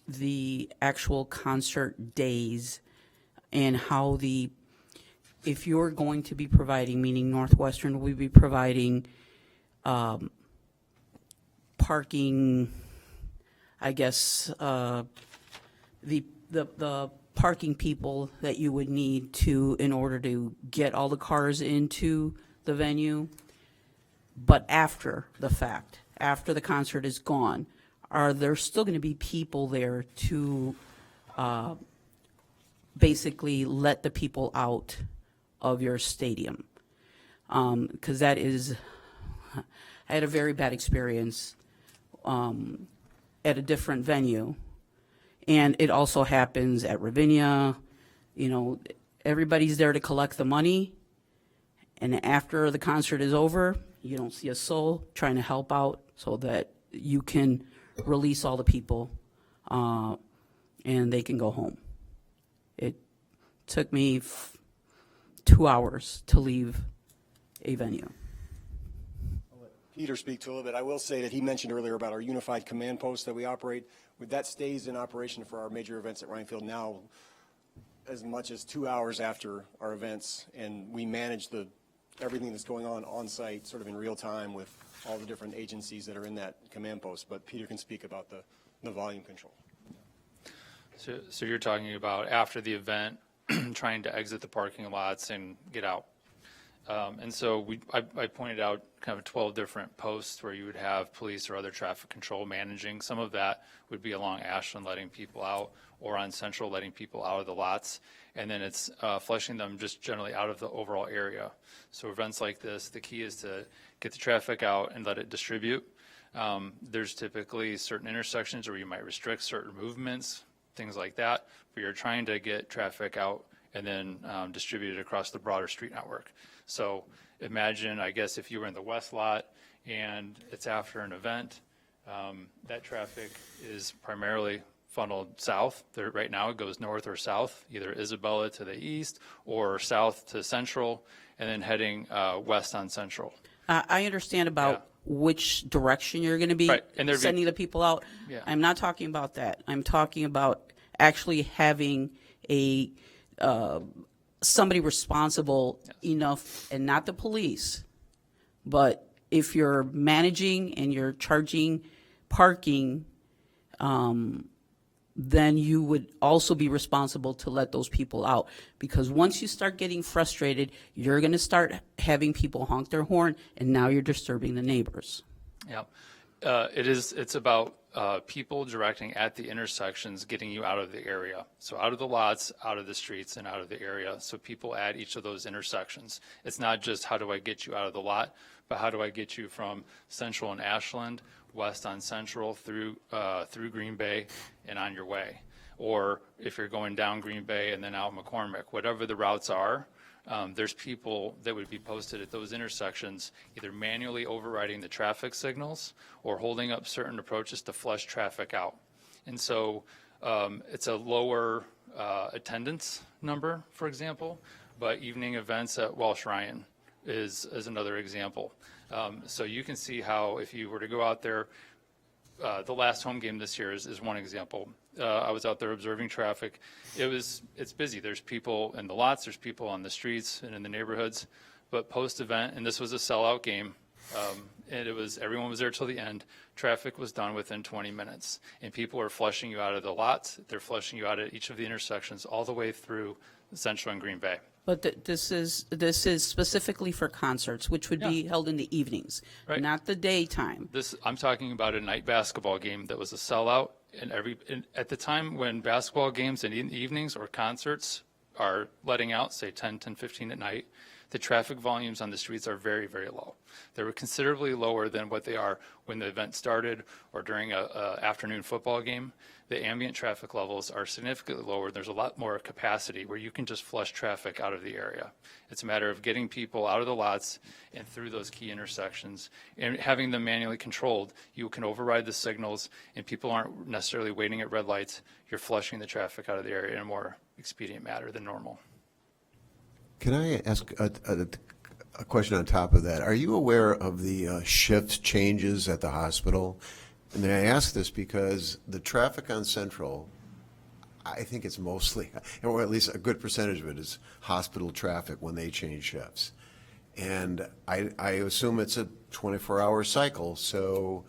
the actual concert days and how if you're going to be providing, meaning Northwestern will be providing parking, I guess, the parking people that you would need in order to get all the cars into the venue. But after the fact, after the concert is gone, are there still going to be people there to basically let the people out of your stadium? Because I had a very bad experience at a different venue. And it also happens at Ravinia. You know, everybody's there to collect the money. And after the concert is over, you don't see a soul trying to help out so that you can release all the people and they can go home. It took me 2 hours to leave a venue. Peter speak to a little bit. I will say that he mentioned earlier about our unified command post that we operate. That stays in operation for our major events at Ryan Field now as much as 2 hours after our events, and we manage everything that's going on site sort of in real time with all the different agencies that are in that command post. But Peter can speak about the volume control. So you're talking about after the event, trying to exit the parking lots and get out. And so I pointed out kind of 12 different posts where you would have police or other traffic control managing. Some of that would be along Ashland letting people out, or on Central letting people out of the lots. And then it's flushing them just generally out of the overall area. So events like this, the key is to get the traffic out and let it distribute. There's typically certain intersections where you might restrict certain movements, things like that, but you're trying to get traffic out and then distribute it across the broader street network. So imagine, I guess, if you were in the west lot and it's after an event, that traffic is primarily funneled south. Right now it goes north or south, either Isabella to the east or south to Central, and then heading west on Central. I understand about which direction you're going to be sending the people out. Yeah. I'm not talking about that. I'm talking about actually having somebody responsible enough, and not the police, but if you're managing and you're charging parking, then you would also be responsible to let those people out. Because once you start getting frustrated, you're going to start having people honk their horn, and now you're disturbing the neighbors. Yeah, it's about people directing at the intersections, getting you out of the area. So out of the lots, out of the streets, and out of the area. So people at each of those intersections. It's not just how do I get you out of the lot, but how do I get you from Central and Ashland, west on Central, through Green Bay and on your way. Or if you're going down Green Bay and then out McCormick, whatever the routes are, there's people that would be posted at those intersections either manually overriding the traffic signals or holding up certain approaches to flush traffic out. And so it's a lower attendance number, for example, but evening events at Walsh Ryan is another example. So you can see how if you were to go out there, the last home game this year is one example. I was out there observing traffic. It's busy. There's people in the lots, there's people on the streets and in the neighborhoods. But post-event, and this was a sellout game, and everyone was there till the end. Traffic was done within 20 minutes, and people are flushing you out of the lots. They're flushing you out at each of the intersections all the way through Central and Green Bay. But this is specifically for concerts, which would be held in the evenings, not the daytime. I'm talking about a night basketball game that was a sellout. And at the time when basketball games in the evenings or concerts are letting out, say 10:15 at night, the traffic volumes on the streets are very, very low. They were considerably lower than what they are when the event started or during an afternoon football game. The ambient traffic levels are significantly lower. There's a lot more capacity where you can just flush traffic out of the area. It's a matter of getting people out of the lots and through those key intersections and having them manually controlled. You can override the signals, and people aren't necessarily waiting at red lights. You're flushing the traffic out of the area in a more expedient manner than normal. Can I ask a a question on top of that. Are you aware of the shift changes at the hospital? And then I ask this because the traffic on Central, I think it's mostly, or at least a good percentage of it, is hospital traffic when they change shifts. And I assume it's a 24-hour cycle, so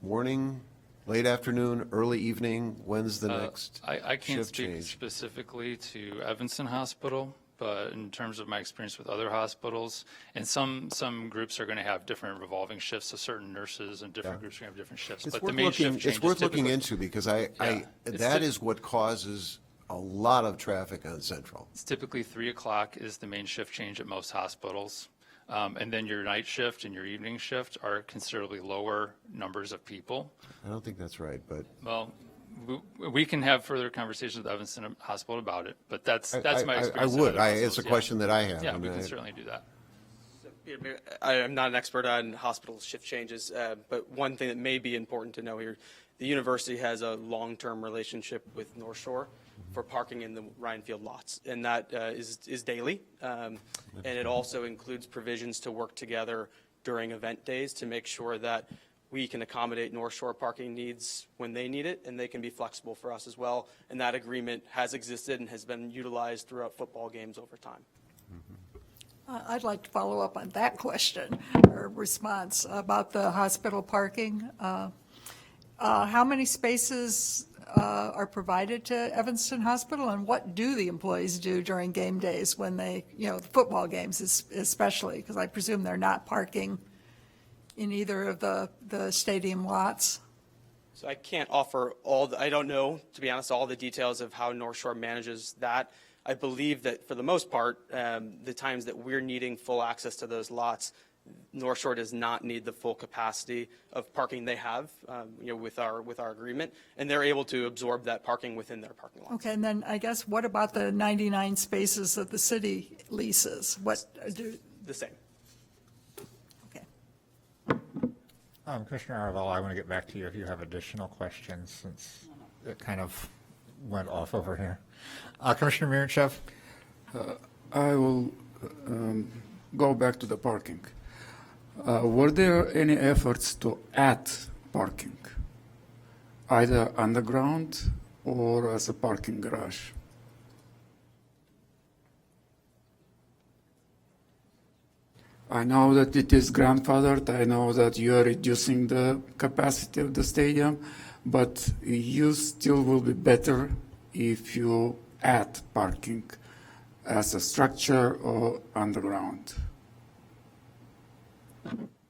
morning, late afternoon, early evening, when's the next I can't shift speak change? specifically to Evanston Hospital, but in terms of my experience with other hospitals, and some groups are going to have different revolving shifts, so certain nurses and different groups are going to have different shifts. It's But the worth main looking, shift change it's worth is looking typically- into because It's that typ- is what causes a lot of traffic on Central. It's typically 3 o'clock is the main shift change at most hospitals. And then your night shift and your evening shift are considerably lower numbers of people. I don't think that's right, but. Well, we can have further conversations with Evanston Hospital about it, but that's my I experience. at would. other It's a hospitals, yeah. question that I have. Yeah, and we can I- certainly do that. I am not an expert on hospital shift changes, but one thing that may be important to know here, the university has a long-term relationship with North Shore for parking in the Ryan Field lots, and that is daily. And it also includes provisions to work together during event days to make sure that we can accommodate North Shore parking needs when they need it, and they can be flexible for us as well. And that agreement has existed and has been utilized throughout football games over time. I'd like to follow up on that question or response about the hospital parking. How many spaces are provided to Evanston Hospital, and what do the employees do during game days when they, the football games especially, because I presume they're not parking in either of the stadium lots? So I can't offer I don't know, to be honest, all the details of how North Shore manages that. I believe that for the most part, the times that we're needing full access to those lots, North Shore does not need the full capacity of parking they have, with our agreement, and they're able to absorb that parking within their parking lot. Okay, and then I guess what about the 99 spaces that the city leases? What do? The same. Okay. Commissioner Arvell, I want to get back to you if you have additional questions, since it kind of went off over here. Commissioner Miranchev? I will go back to the parking. Were there any efforts to add parking, either underground or as a parking garage? I know that it is grandfathered. I know that you are reducing the capacity of the stadium, but you still will be better if you add parking as a structure or underground.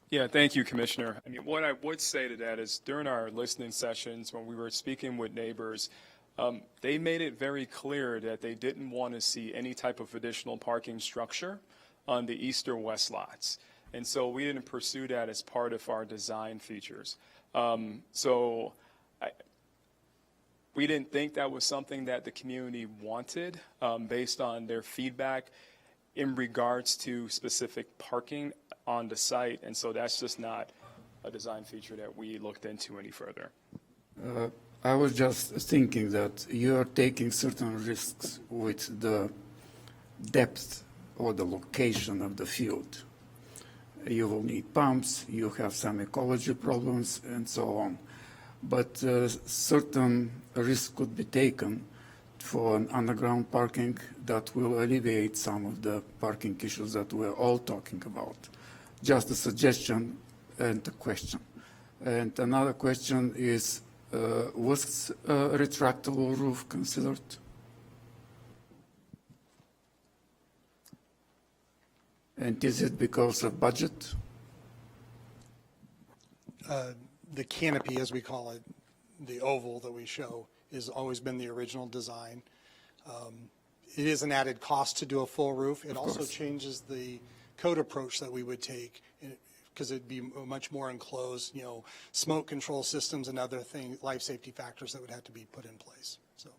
Yeah, thank you, Commissioner. I mean, what I would say to that is during our listening sessions, when we were speaking with neighbors, they made it very clear that they didn't want to see any type of additional parking structure on the east or west lots. And so we didn't pursue that as part of our design features. We didn't think that was something that the community wanted based on their feedback in regards to specific parking on the site. And so that's just not a design feature that we looked into any further. I was just thinking that you are taking certain risks with the depth or the location of the field. You will need pumps, you have some ecology problems, and so on. But certain risks could be taken for an underground parking that will alleviate some of the parking issues that we're all talking about. Just a suggestion and a question. And another question is, was a retractable roof considered? And is it because of budget? The canopy, as we call it, the oval that we show, has always been the original design. It is an added cost to do a full roof. It also changes the code approach that we would take, because it'd be much more enclosed, smoke control systems and other things, life safety factors that would have to be put in place. So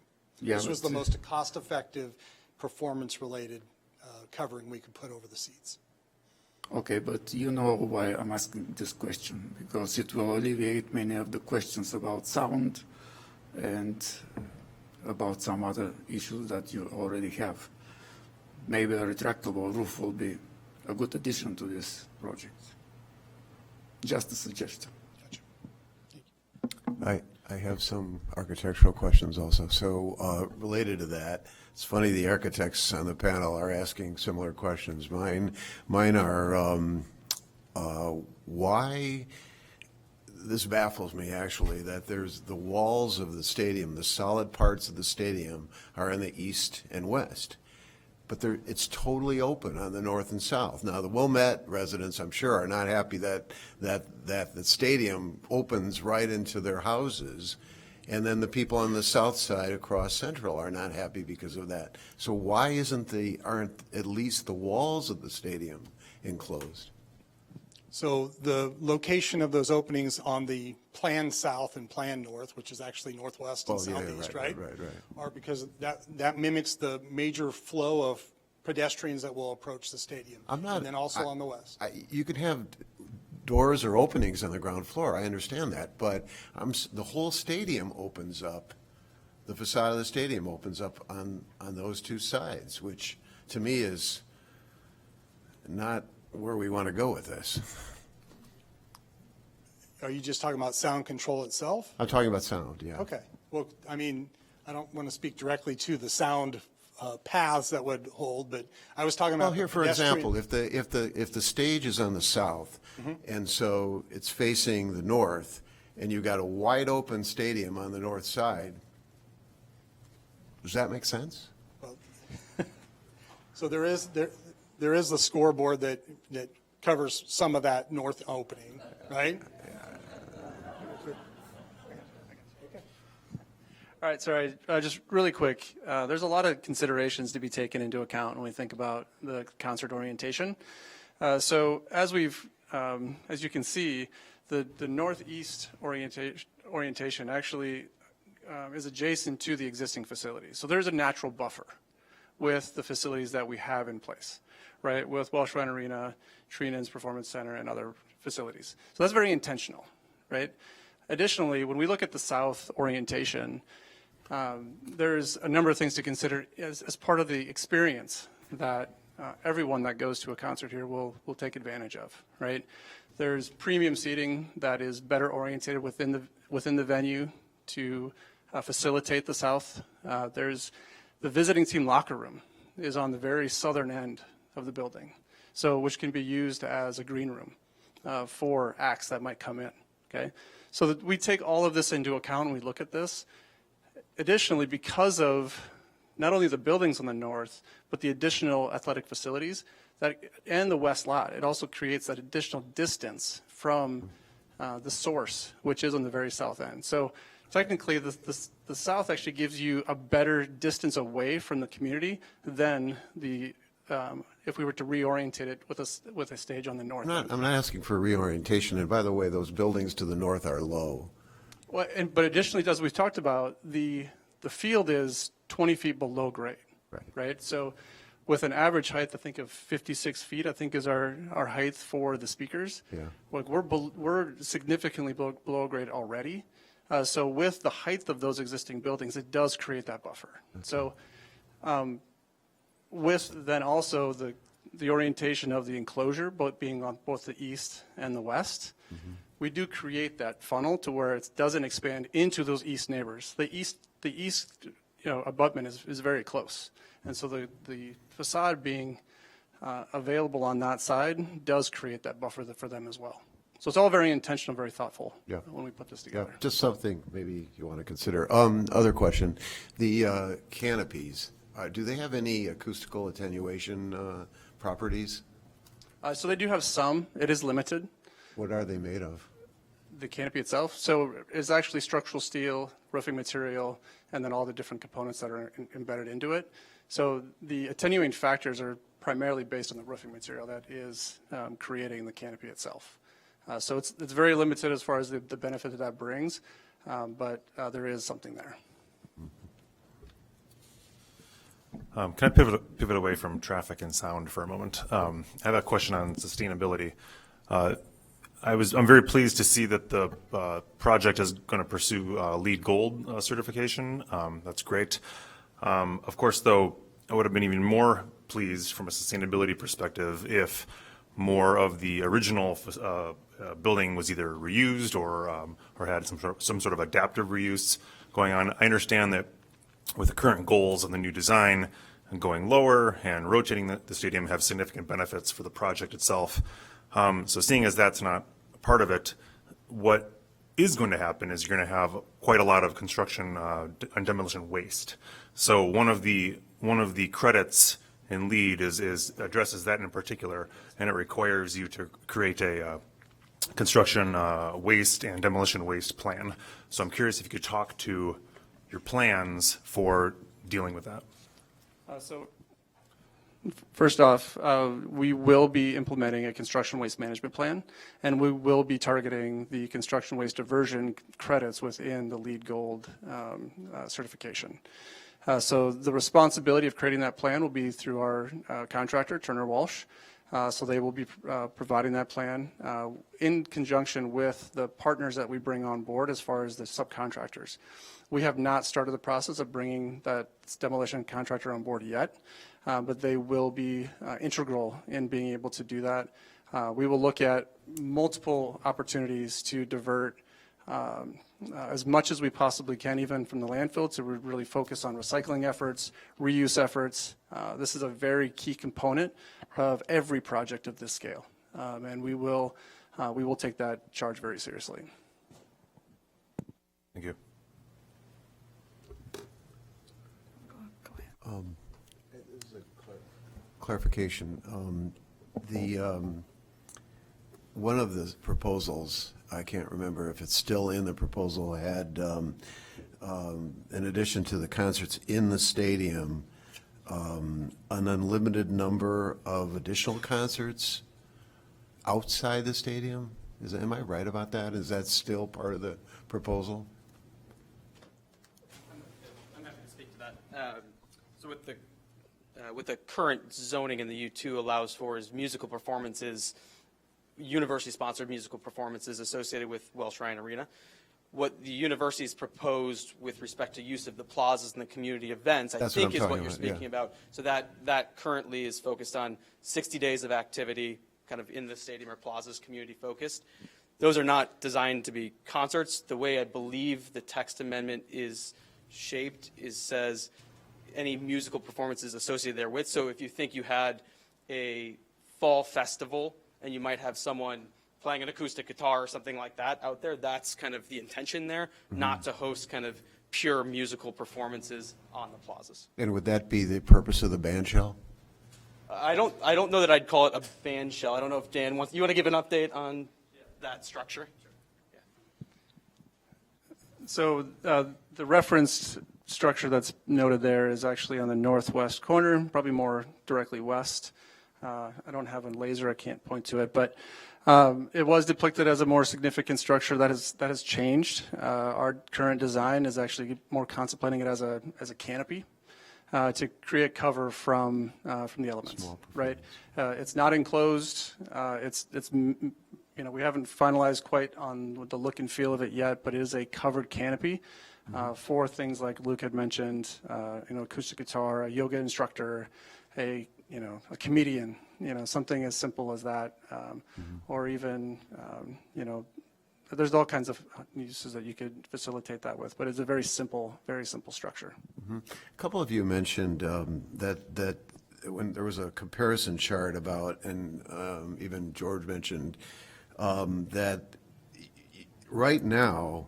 Yeah, this was the but- most cost-effective, performance-related covering we could put over the seats. Okay, but you know why I'm asking this question, because it will alleviate many of the questions about sound and about some other issues that you already have. Maybe a retractable roof will be a good addition to this project. Just a suggestion. I have some architectural questions also. So related to that, it's funny the architects on the panel are asking similar questions. Mine are why, this baffles me actually, that there's the walls of the stadium, the solid parts of the stadium are in the east and west. But it's totally open on the north and south. Now, the Wilmette residents, I'm sure, are not happy that the stadium opens right into their houses, and then the people on the south side across Central are not happy because of that. So why aren't at least the walls of the stadium enclosed? So the location of those openings on the plan south and plan north, which is actually northwest and southeast, right? Right. Are because that mimics the major flow of pedestrians that will approach the stadium. And then also on the west. You could have doors or openings on the ground floor, I understand that, but the whole stadium opens up, the facade of the stadium opens up on those two sides, which to me is not where we want to go with this. Are you just talking about sound control itself? I'm talking about sound, yeah. Okay. Well, I mean, I don't want to speak directly to the sound paths that would hold, but I was talking about. Well, here, for example, if the stage is on the south, and so it's facing the north, and you've got a wide open stadium on the north side, does that make sense? Well, so there is the scoreboard that covers some of that north opening, right? All right, sorry, just really quick. There's a lot of considerations to be taken into account when we think about the concert orientation. So as you can see, the northeast orientation actually is adjacent to the existing facilities. So there's a natural buffer with the facilities that we have in place, right? With Welsh Run Arena, Treenan's Performance Center, and other facilities. So that's very intentional, right? Additionally, when we look at the south orientation, there's a number of things to consider as part of the experience that everyone that goes to a concert here will take advantage of, right? There's premium seating that is better orientated within the venue to facilitate the south. There's the visiting team locker room is on the very southern end of the building, so which can be used as a green room for acts that might come in, okay? So that we take all of this into account when we look at this. Additionally, because of not only the buildings on the north, but the additional athletic facilities and the west lot, it also creates that additional distance from the source, which is on the very south end. So technically, the south actually gives you a better distance away from the community than if we were to reorientate it with a stage on the north end. I'm not asking for reorientation, and by the way, those buildings to the north are low. Well, but additionally, as we've talked about, the field is 20 feet below grade, right? So with an average height, I think of 56 feet, I think is our height for the speakers. Yeah. Like we're significantly below grade already. So with the height of those existing buildings, it does create that buffer. Okay. So with then also the orientation of the enclosure, both being on both the east and the west, we do create that funnel to where it doesn't expand into those east neighbors. The east abutment is very close. And so the facade being available on that side does create that buffer for them as well. So it's all very intentional, very thoughtful when we put this together. Yeah, just something maybe you want to consider. Other question, the canopies, do they have any acoustical attenuation properties? So they do have some. It is limited. What are they made of? The canopy itself. So it's actually structural steel, roofing material, and then all the different components that are embedded into it. So the attenuating factors are primarily based on the roofing material that is creating the canopy itself. So it's very limited as far as the benefit that brings, but there is something there. Can I pivot away from traffic and sound for a moment? I have a question on sustainability. I'm very pleased to see that the project is going to pursue LEED Gold certification. That's great. Of course, though, I would have been even more pleased from a sustainability perspective if more of the original building was either reused or had some sort of adaptive reuse going on. I understand that with the current goals of the new design, going lower and rotating the stadium have significant benefits for the project itself. So seeing as that's not part of it, what is going to happen is you're going to have quite a lot of construction and demolition waste. So one of the credits in LEED is addresses that in particular, and it requires you to create a construction waste and demolition waste plan. So I'm curious if you could talk to your plans for dealing with that. So first off, we will be implementing a construction waste management plan, and we will be targeting the construction waste diversion credits within the LEED Gold certification. So the responsibility of creating that plan will be through our contractor, Turner Walsh. So they will be providing that plan in conjunction with the partners that we bring on board as far as the subcontractors. We have not started the process of bringing that demolition contractor on board yet, but they will be integral in being able to do that. We will look at multiple opportunities to divert as much as we possibly can, even from the landfill, to really focus on recycling efforts, reuse efforts. This is a very key component of every project of this scale, and we will take that charge very seriously. Thank you. Clarification. One of the proposals, I can't remember if it's still in the proposal, had, in addition to the concerts in the stadium, an unlimited number of additional concerts outside the stadium. Am I right about that? Is that still part of the proposal? I'm happy to speak to that. So with the current zoning in the U2 allows for is musical performances, university-sponsored musical performances associated with Welsh Ryan Arena. What the university's proposed with respect to use of the plazas and the community events, I think is what you're speaking about. So that currently is focused on 60 days of activity kind of in the stadium or plazas, community focused. Those are not designed to be concerts. The way I believe the text amendment is shaped says any musical performances associated therewith. So if you think you had a fall festival and you might have someone playing an acoustic guitar or something like that out there, that's kind of the intention there, not to host kind of pure musical performances on the plazas. And would that be the purpose of the band shell? I don't know that I'd call it a band shell. I don't know if Dan wants, you want to give an update on that structure? Sure. Yeah. So the referenced structure that's noted there is actually on the northwest corner, probably more directly west. I don't have a laser, I can't point to it, but it was depicted as a more significant structure. That has changed. Our current design is actually more contemplating it as a canopy to create cover from the elements. Right? It's not enclosed. We haven't finalized quite on the look and feel of it yet, but it is a covered canopy. For things like Luke had mentioned, acoustic guitar, a yoga instructor, a comedian, something as simple as that, or even, there's all kinds of uses that you could facilitate that with, but it's a very simple structure. A couple of you mentioned that when there was a comparison chart about, and even George mentioned, that right now,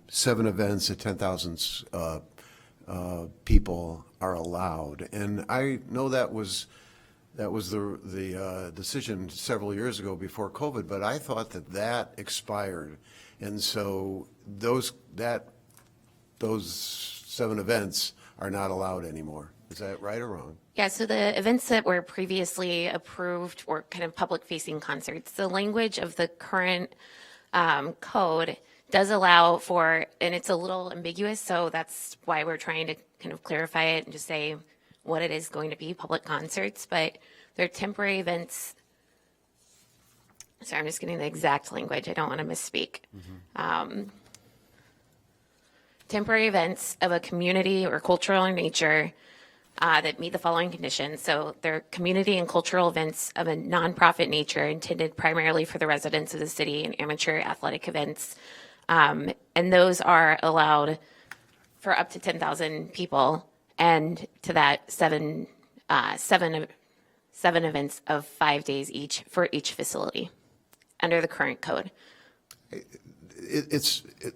7 events at 10,000 people are allowed, and I know that was the decision several years ago before COVID, but I thought that expired, and so those 7 events are not allowed anymore. Is that right or wrong? Yeah, so the events that were previously approved were kind of public-facing concerts. The language of the current code does allow for, and it's a little ambiguous, so that's why we're trying to kind of clarify it and just say what it is going to be, public concerts, but they're temporary events. Sorry, I'm just getting the exact language. I don't want to misspeak. Temporary events of a community or cultural nature that meet the following conditions. So they're community and cultural events of a nonprofit nature intended primarily for the residents of the city and amateur athletic events. And those are allowed for up to 10,000 people, and to that seven events of 5 days each for each facility under the current code.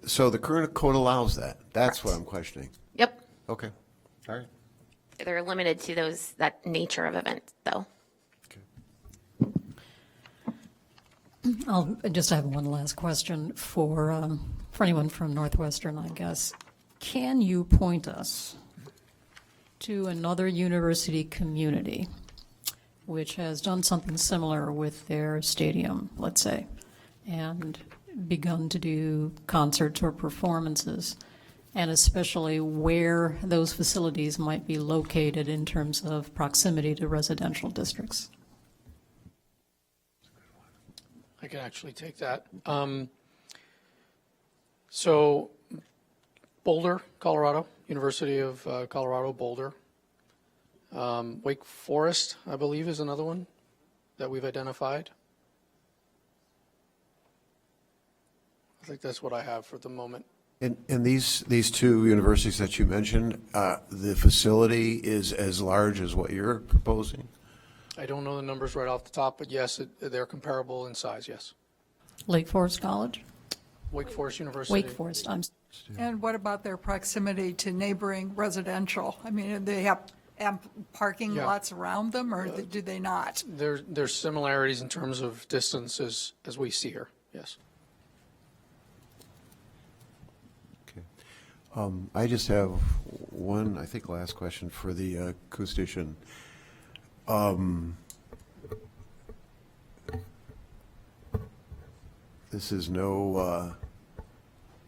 So the current code allows that? That's what I'm questioning. Yep. Okay, all right. They're limited to that nature of event, though. I just have one last question for anyone from Northwestern, I guess. Can you point us to another university community which has done something similar with their stadium, let's say, and begun to do concerts or performances, and especially where those facilities might be located in terms of proximity to residential districts? I can actually take that. So Boulder, Colorado, University of Colorado, Boulder. Wake Forest, I believe, is another one that we've identified. I think that's what I have for the moment. And these two universities that you mentioned, the facility is as large as what you're proposing? I don't know the numbers right off the top, but yes, they're comparable in size, yes. Lake Forest College? Wake Forest University. Wake Forest, And what about their proximity to neighboring residential? I mean, do they have parking Yeah. lots around them, or do they not? There's similarities in terms of distance as we see here, yes. I just have one, I think, last question for the acoustician. This is no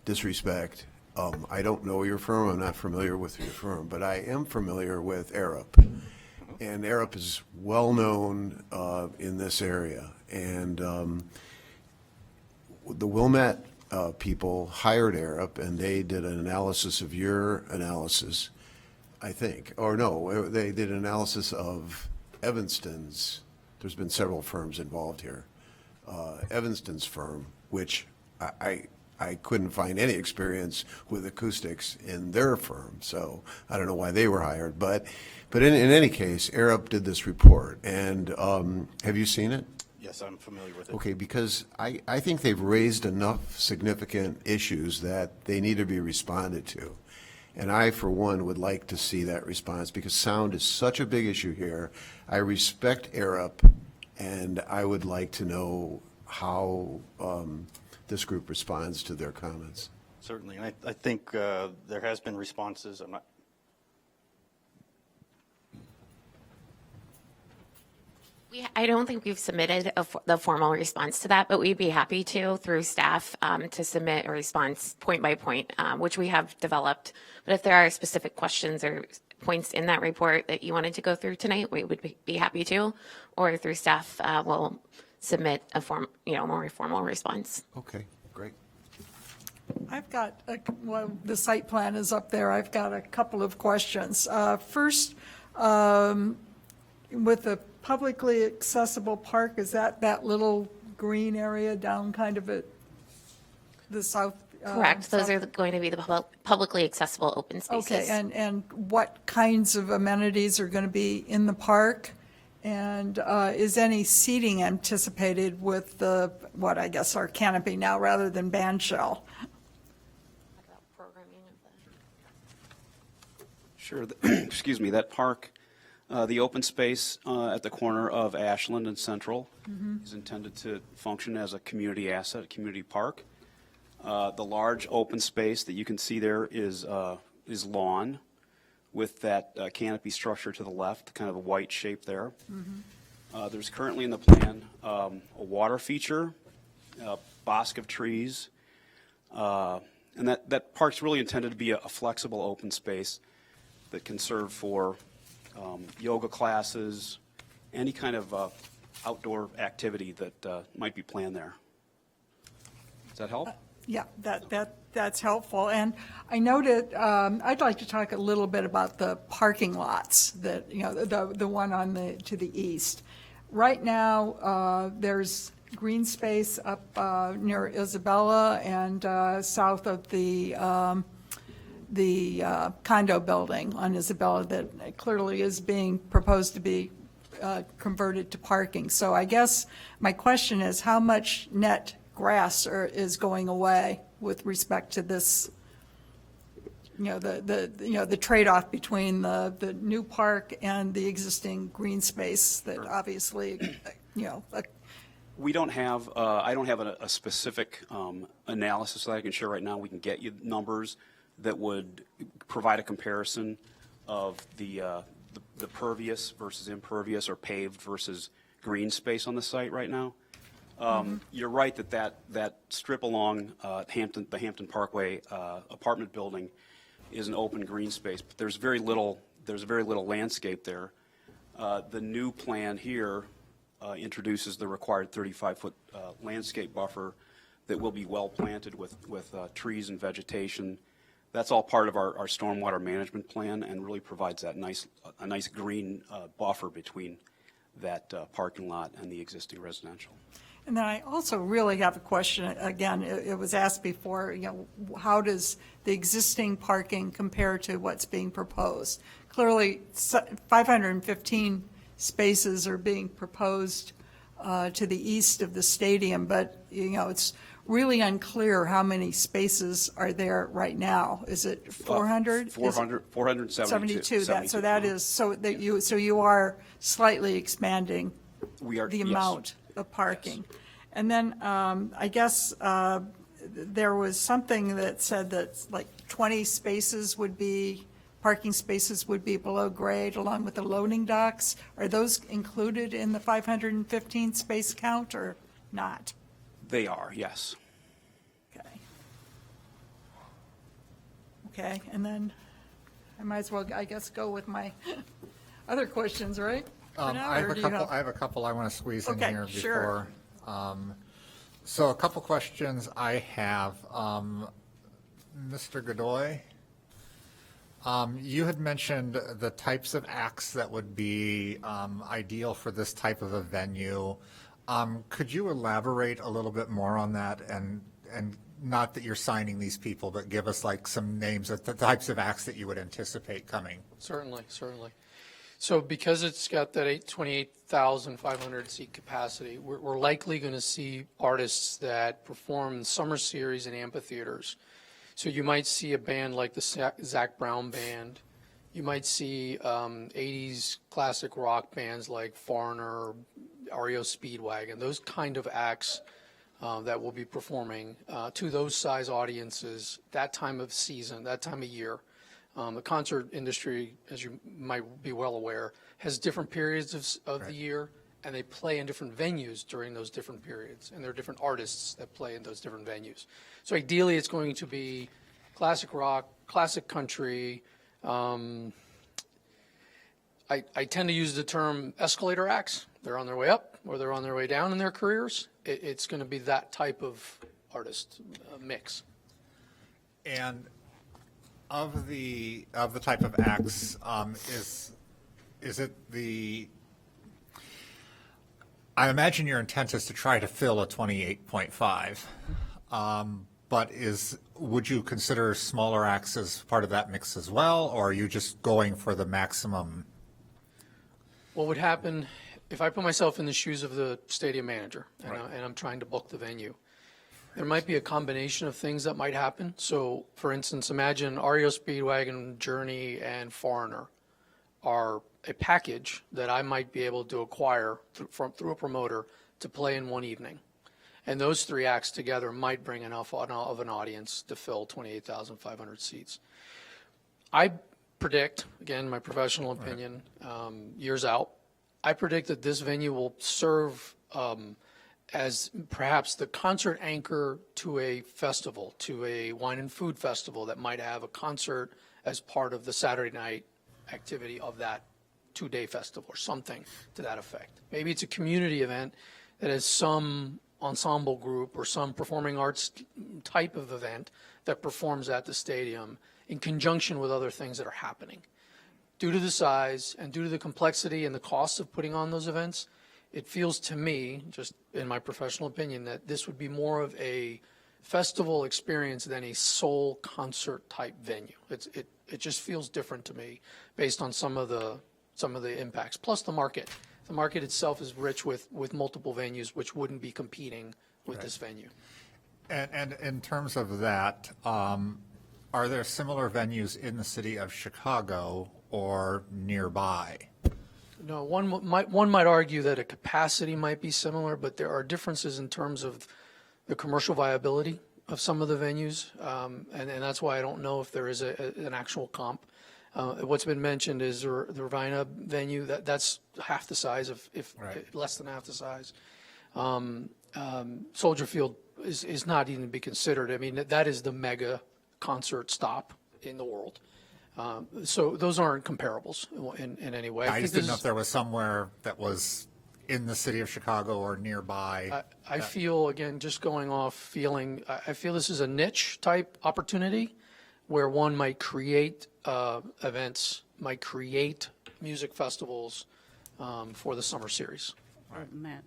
disrespect. I don't know your firm. I'm not familiar with your firm, but I am familiar with Arup. And Arup is well-known in this area. And the Wilmette people hired Arup, and they did an analysis of your analysis, I think. Or no, they did an analysis of Evanston's. There's been several firms involved here. Evanston's firm, which I couldn't find any experience with acoustics in their firm, so I don't know why they were hired. But in any case, Arup did this report, and have you seen it? Yes, I'm familiar with it. Okay, because I think they've raised enough significant issues that they need to be responded to. And I, for one, would like to see that response, because sound is such a big issue here. I respect Arup, and I would like to know how this group responds to their comments. Certainly, and I think there has been responses. I'm not. I don't think we've submitted the formal response to that, but we'd be happy to, through staff, to submit a response point by point, which we have developed. But if there are specific questions or points in that report that you wanted to go through tonight, we would be happy to, or through staff, we'll submit a more formal response. Okay, great. I've got, well, the site plan is up there. I've got a couple of questions. First, with the publicly accessible park, is that little green area down kind of at the south? Correct. Those are going to be the publicly accessible open spaces. Okay, and what kinds of amenities are going to be in the park? And is any seating anticipated with the, what I guess are canopy now rather than band shell? Sure. Excuse me, that park, the open space at the corner of Ashland and Central is intended to function as a community asset, a community park. The large open space that you can see there is lawn with that canopy structure to the left, kind of a white shape there. There's currently in the plan a water feature, a bosque of trees, and that park's really intended to be a flexible open space that can serve for yoga classes, any kind of outdoor activity that might be planned there. Does that help? Yeah, that That's helpful. And I noted, I'd like to talk a little bit about the parking lots that, you know, the one on to the east. Right now, there's green space up near Isabella and south of the condo building on Isabella that clearly is being proposed to be converted to parking. So I guess my question is, how much net grass is going away with respect to this, you know, the trade-off between the new park and the existing green space that obviously, you know. We don't have, I don't have a specific analysis that I can share right now. We can get you numbers that would provide a comparison of the pervious versus impervious or paved versus green space on the site right now. You're right that strip along the Hampton Parkway apartment building is an open green space, but there's very little landscape there. The new plan here introduces the required 35-foot landscape buffer that will be well planted with trees and vegetation. That's all part of our stormwater management plan and really provides that a nice green buffer between that parking lot and the existing residential. And then I also really have a question, again, it was asked before, you know, how does the existing parking compare to what's being proposed? Clearly, 515 spaces are being proposed to the east of the stadium, but, you know, it's really unclear how many spaces are there right now. Is it 400? 472. So you are slightly expanding the amount of parking. Yes. And then I guess there was something that said that like 20 spaces would be, parking spaces would be below grade along with the loading docks. Are those included in the 515 space count or not? They are, yes. Okay, and then I might as well, I guess, go with my other questions, right? For now, I have or a do you couple. I have a couple I want to squeeze in Okay, here sure. before. So a couple questions I have. Mr. Godoy, you had mentioned the types of acts that would be ideal for this type of a venue. Could you elaborate a little bit more on that, and not that you're signing these people, but give us like some names of the types of acts that you would anticipate coming? Certainly. So because it's got that 28,500 seat capacity, we're likely going to see artists that perform summer series in amphitheaters. So you might see a band like the Zach Brown Band. You might see 80s classic rock bands like Foreigner, REO Speedwagon, those kind of acts that will be performing to those size audiences that time of season, that time of year. The concert industry, as you might be well aware, has different periods of the year, and they play in different venues during those different periods, and there are different artists that play in those different venues. So ideally, it's going to be classic rock, classic country. I tend to use the term escalator acts. They're on their way up or they're on their way down in their careers. It's going to be that type of artist mix. And of the type of acts, is it the? I imagine your intent is to try to fill a 28.5, but would you consider smaller acts as part of that mix as well, or are you just going for the maximum? What would happen if I put myself in the shoes of the stadium manager and, Right. and I'm trying to book the venue? There might be a combination of things that might happen. So, for instance, imagine REO Speedwagon, Journey, and Foreigner are a package that I might be able to acquire through a promoter to play in one evening. And those three acts together might bring enough of an audience to fill 28,500 seats. I predict, again, my professional opinion, years out, I predict that this venue will serve as perhaps the concert anchor to a festival, to a wine and food festival that might have a concert as part of the Saturday night activity of that two-day festival or something to that effect. Maybe it's a community event that has some ensemble group or some performing arts type of event that performs at the stadium in conjunction with other things that are happening. Due to the size and due to the complexity and the cost of putting on those events, it feels to me, just in my professional opinion, that this would be more of a festival experience than a sole concert type venue. It just feels different to me based on some of the impacts. Plus the market. The market itself is rich with multiple venues which wouldn't be competing with this venue. And in terms of that, are there similar venues in the city of Chicago or nearby? No, one might argue that a capacity might be similar, but there are differences in terms of the commercial viability of some of the venues, and that's why I don't know if there is an actual comp. What's been mentioned is the Ravina venue, that's half the size, if less than half the size. Soldier Field is not even to be considered. I mean, that is the mega concert stop in the world. So those aren't comparables in any way. I just didn't know if there was somewhere that was in the city of Chicago or nearby. I feel, again, just going off feeling, I feel this is a niche type opportunity where one might create events, might create music festivals for the summer series. Matt,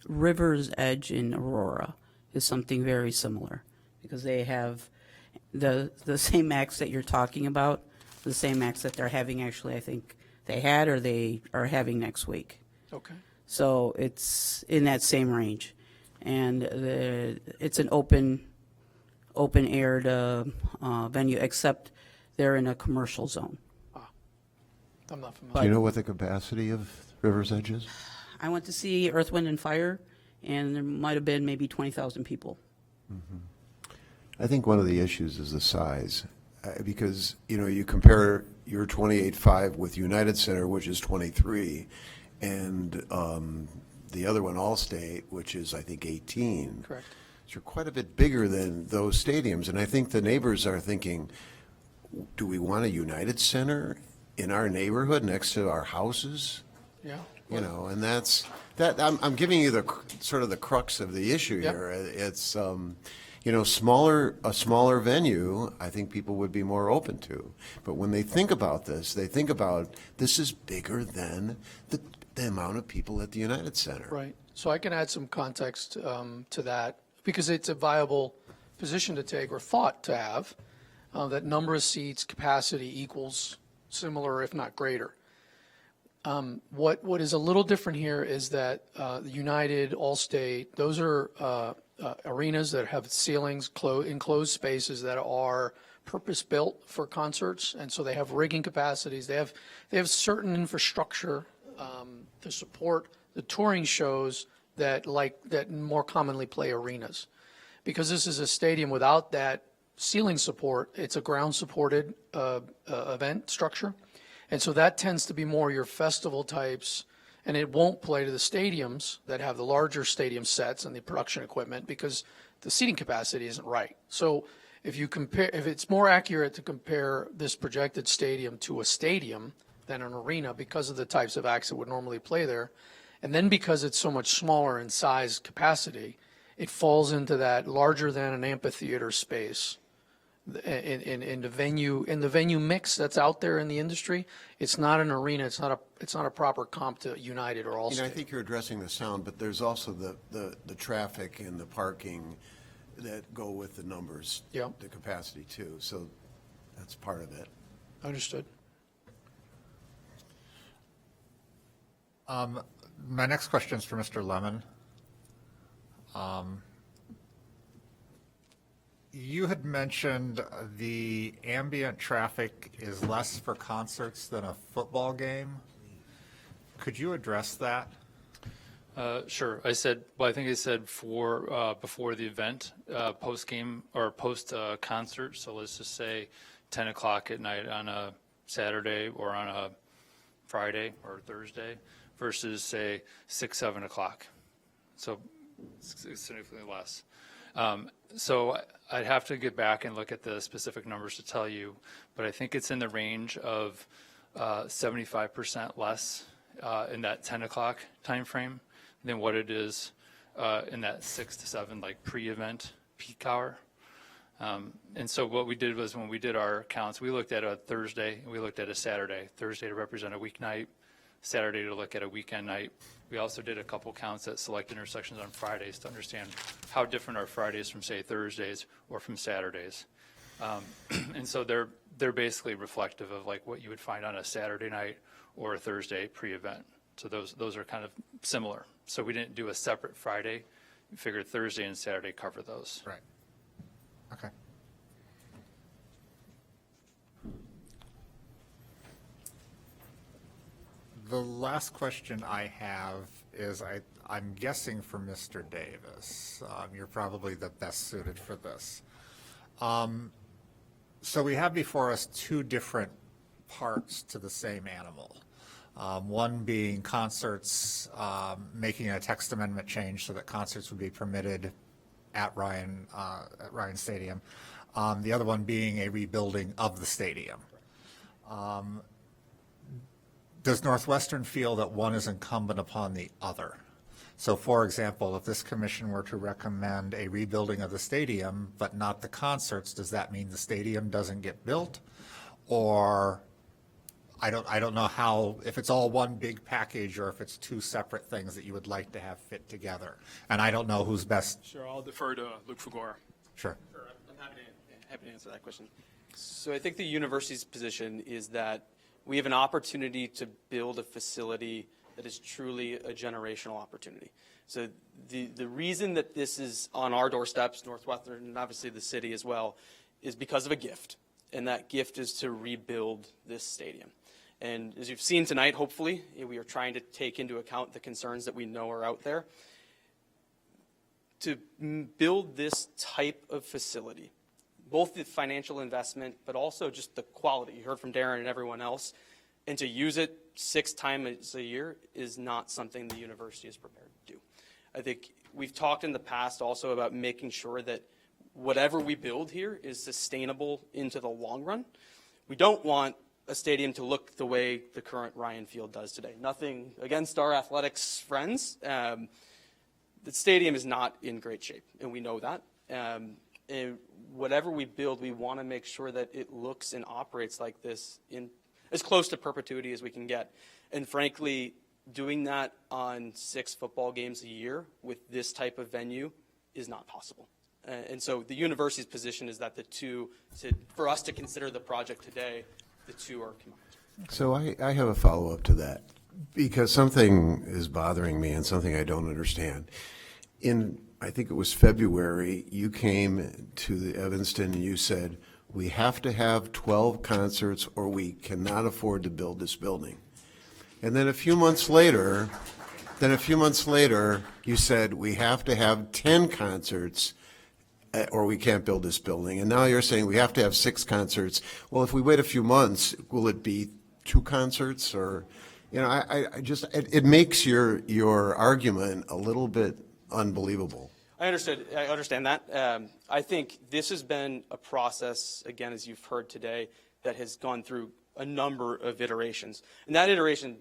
River's Edge in Aurora is something very similar because they have the same acts that you're talking about, the same acts that they're having actually, I think they had or they are having next week. Okay. So it's in that same range. And it's an open-aired venue, except they're in a commercial zone. I'm not familiar. Do you know what the capacity of River's Edge is? I went to see Earth, Wind, and Fire, and there might have been maybe 20,000 people. I think one of the issues is the size, because, you know, you compare your 28.5 with United Center, which is 23, and the other one, Allstate, which is, I think, 18. Correct. So you're quite a bit bigger than those stadiums, and I think the neighbors are thinking, do we want a United Center in our neighborhood next to our houses? Yeah. You know, and that's that. I'm giving you the sort of the crux of the issue Yep. here. It's you know, a smaller venue, I think people would be more open to. But when they think about this, they think about this is bigger than the amount of people at the United Center. Right. So I can add some context to that because it's a viable position to take or thought to have, that number of seats, capacity equals similar, if not greater. What is a little different here is that the United, Allstate, those are arenas that have ceilings, enclosed spaces that are purpose-built for concerts, and so they have rigging capacities. They have certain infrastructure to support the touring shows that more commonly play arenas. Because this is a stadium without that ceiling support, it's a ground-supported event structure. And so that tends to be more your festival types, and it won't play to the stadiums that have the larger stadium sets and the production equipment because the seating capacity isn't right. So if it's more accurate to compare this projected stadium to a stadium than an arena because of the types of acts that would normally play there, and then because it's so much smaller in size capacity, it falls into that larger than an amphitheater space. In the venue mix that's out there in the industry, it's not an arena. It's not a proper comp to United or Allstate. You know, I think you're addressing the sound, but there's also the traffic and the parking that go with the numbers, Yep. the capacity too. So that's part of it. Understood. My next question is for Mr. Lemon. You had mentioned the ambient traffic is less for concerts than a football game. Could you address that? Sure. I think I said before the event, post game or post concert. So let's just say 10 o'clock at night on a Saturday or on a Friday or Thursday versus say 6, 7 o'clock. So significantly less. So I'd have to get back and look at the specific numbers to tell you, but I think it's in the range of 75% less in that 10 o'clock time frame than what it is in that 6 to 7 like pre-event peak hour. And so what we did was when we did our counts, we looked at a Thursday and we looked at a Saturday. Thursday to represent a weeknight, Saturday to look at a weekend night. We also did a couple counts at select intersections on Fridays to understand how different are Fridays from, say, Thursdays or from Saturdays. And so they're basically reflective of like what you would find on a Saturday night or a Thursday pre-event. So those are kind of similar. So we didn't do a separate Friday. We figured Thursday and Saturday cover those. Right. Okay. The last question I have is I'm guessing for Mr. Davis. You're probably the best suited for this. So we have before us two different parts to the same animal. One being concerts, making a text amendment change so that concerts would be permitted at Ryan Stadium. The other one being a rebuilding of the stadium. Does Northwestern feel that one is incumbent upon the other? So for example, if this commission were to recommend a rebuilding of the stadium, but not the concerts, does that mean the stadium doesn't get built? Or I don't know how, if it's all one big package or if it's two separate things that you would like to have fit together. And I don't know who's best. Sure, I'll defer to Luke Fagora. Sure. Sure, I'm happy to answer that question. So I think the university's position is that we have an opportunity to build a facility that is truly a generational opportunity. So the reason that this is on our doorsteps, Northwestern, and obviously the city as well, is because of a gift. And that gift is to rebuild this stadium. And as you've seen tonight, hopefully, we are trying to take into account the concerns that we know are out there. To build this type of facility, both the financial investment, but also just the quality, you heard from Darren and everyone else, and to use it 6 times a year is not something the university is prepared to do. I think we've talked in the past also about making sure that whatever we build here is sustainable into the long run. We don't want a stadium to look the way the current Ryan Field does today. Nothing against our athletics friends. The stadium is not in great shape, and we know that. And whatever we build, we want to make sure that it looks and operates like this in as close to perpetuity as we can get. And frankly, doing that on 6 football games a year with this type of venue is not possible. And so the university's position is that the two, for us to consider the project today, the two are combined. So I have a follow-up to that, because something is bothering me and something I don't understand. I think it was February, you came to the Evanston and you said, we have to have 12 concerts or we cannot afford to build this building. And then a few months later, you said, we have to have 10 concerts or we can't build this building. And now you're saying we have to have 6 concerts. Well, if we wait a few months, will it be 2 concerts? Or, it makes your argument a little bit unbelievable. I understand that. I think this has been a process, again, as you've heard today, that has gone through a number of iterations. And that iteration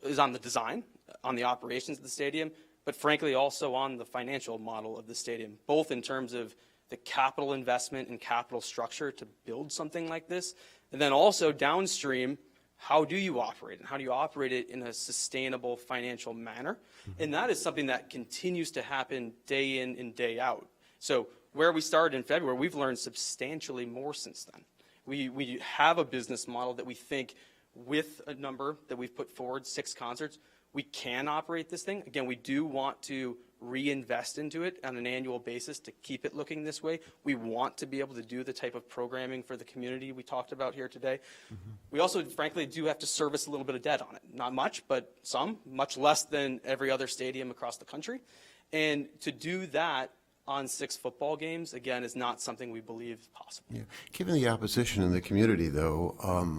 is on the design, on the operations of the stadium, but frankly also on the financial model of the stadium, both in terms of the capital investment and capital structure to build something like this, and then also downstream, how do you operate it? How do you operate it in a sustainable financial manner? And that is something that continues to happen day in and day out. So where we started in February, we've learned substantially more since then. We have a business model that we think, with a number that we've put forward, 6 concerts, we can operate this thing. Again, we do want to reinvest into it on an annual basis to keep it looking this way. We want to be able to do the type of programming for the community we talked about here today. We also, frankly, do have to service a little bit of debt on it. Not much, but some, much less than every other stadium across the country. And to do that on 6 football games, again, is not something we believe is possible. Yeah. Given the opposition in the community, though,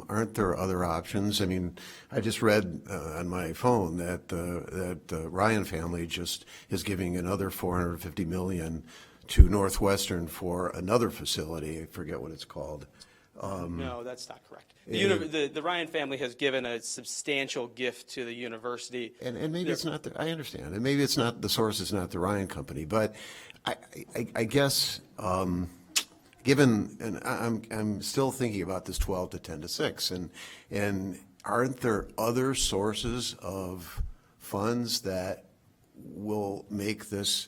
aren't there other options? I mean, I just read on my phone that the Ryan family just is giving another $450 million to Northwestern for another facility. I forget what it's called. No, that's not correct. The Ryan family has given a substantial gift to the university. And maybe it's not, I understand, and maybe it's not, the source is not the Ryan Company, but I guess, given, and I'm still thinking about this 12 to 10 to 6, and aren't there other sources of funds that will make this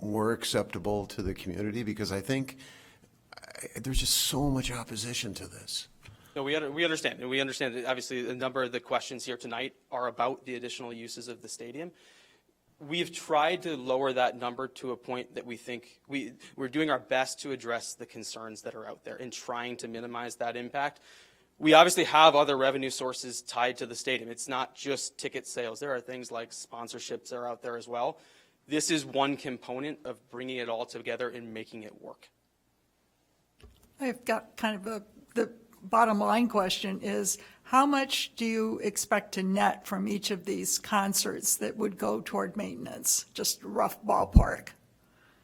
more acceptable to the community? Because I think there's just so much opposition to this. No, we understand, and we understand that obviously a number of the questions here tonight are about the additional uses of the stadium. We've tried to lower that number to a point that we think we're doing our best to address the concerns that are out there and trying to minimize that impact. We obviously have other revenue sources tied to the stadium. It's not just ticket sales. There are things like sponsorships that are out there as well. This is one component of bringing it all together and making it work. I've got kind of the bottom line question is, how much do you expect to net from each of these concerts that would go toward maintenance? Just a rough ballpark.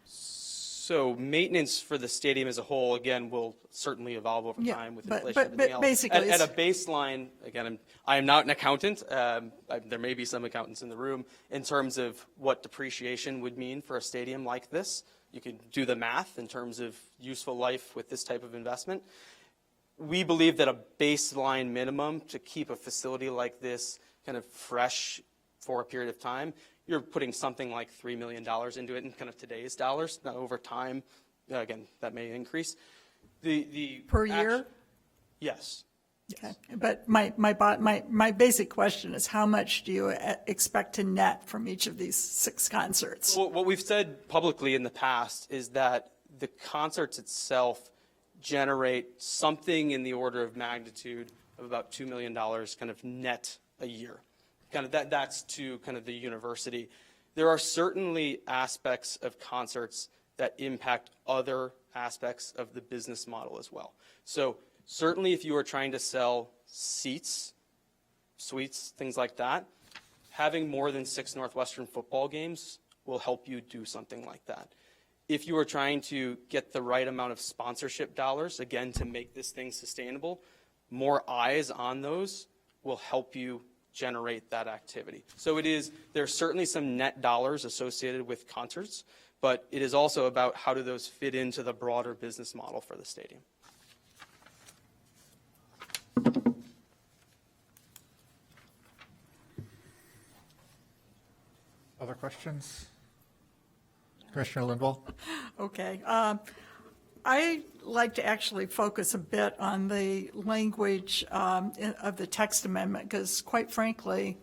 So maintenance for the stadium as a whole, again, will certainly evolve over time with inflation and everything else. Basically, at a baseline, again, I am not an accountant. There may be some accountants in the room in terms of what depreciation would mean for a stadium like this. You can do the math in terms of useful life with this type of investment. We believe that a baseline minimum to keep a facility like this kind of fresh for a period of time, you're putting something like $3 million into it in kind of today's dollars. Now, over time, again, that may increase. Per year? Yes. Okay. But my basic question is, how much do you expect to net from each of these 6 concerts? Well, what we've said publicly in the past is that the concerts itself generate something in the order of magnitude of about $2 million kind of net a year. Kind of that's to kind of the university. There are certainly aspects of concerts that impact other aspects of the business model as well. So certainly if you are trying to sell seats, suites, things like that, having more than 6 Northwestern football games will help you do something like that. If you are trying to get the right amount of sponsorship dollars, again, to make this thing sustainable, more eyes on those will help you generate that activity. So there's certainly some net dollars associated with concerts, but it is also about how do those fit into the broader business model for the stadium. Other questions? Commissioner Lindwall? Okay. I like to actually focus a bit on the language of the text amendment, because quite frankly,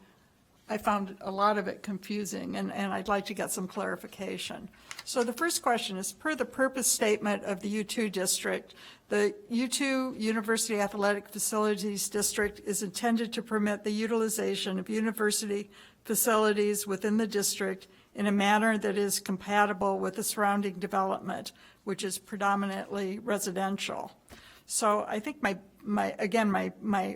I found a lot of it confusing, and I'd like to get some clarification. So the first question is, per the purpose statement of the U2 district, the U2 University Athletic Facilities District is intended to permit the utilization of university facilities within the district in a manner that is compatible with the surrounding development, which is predominantly residential. So I think my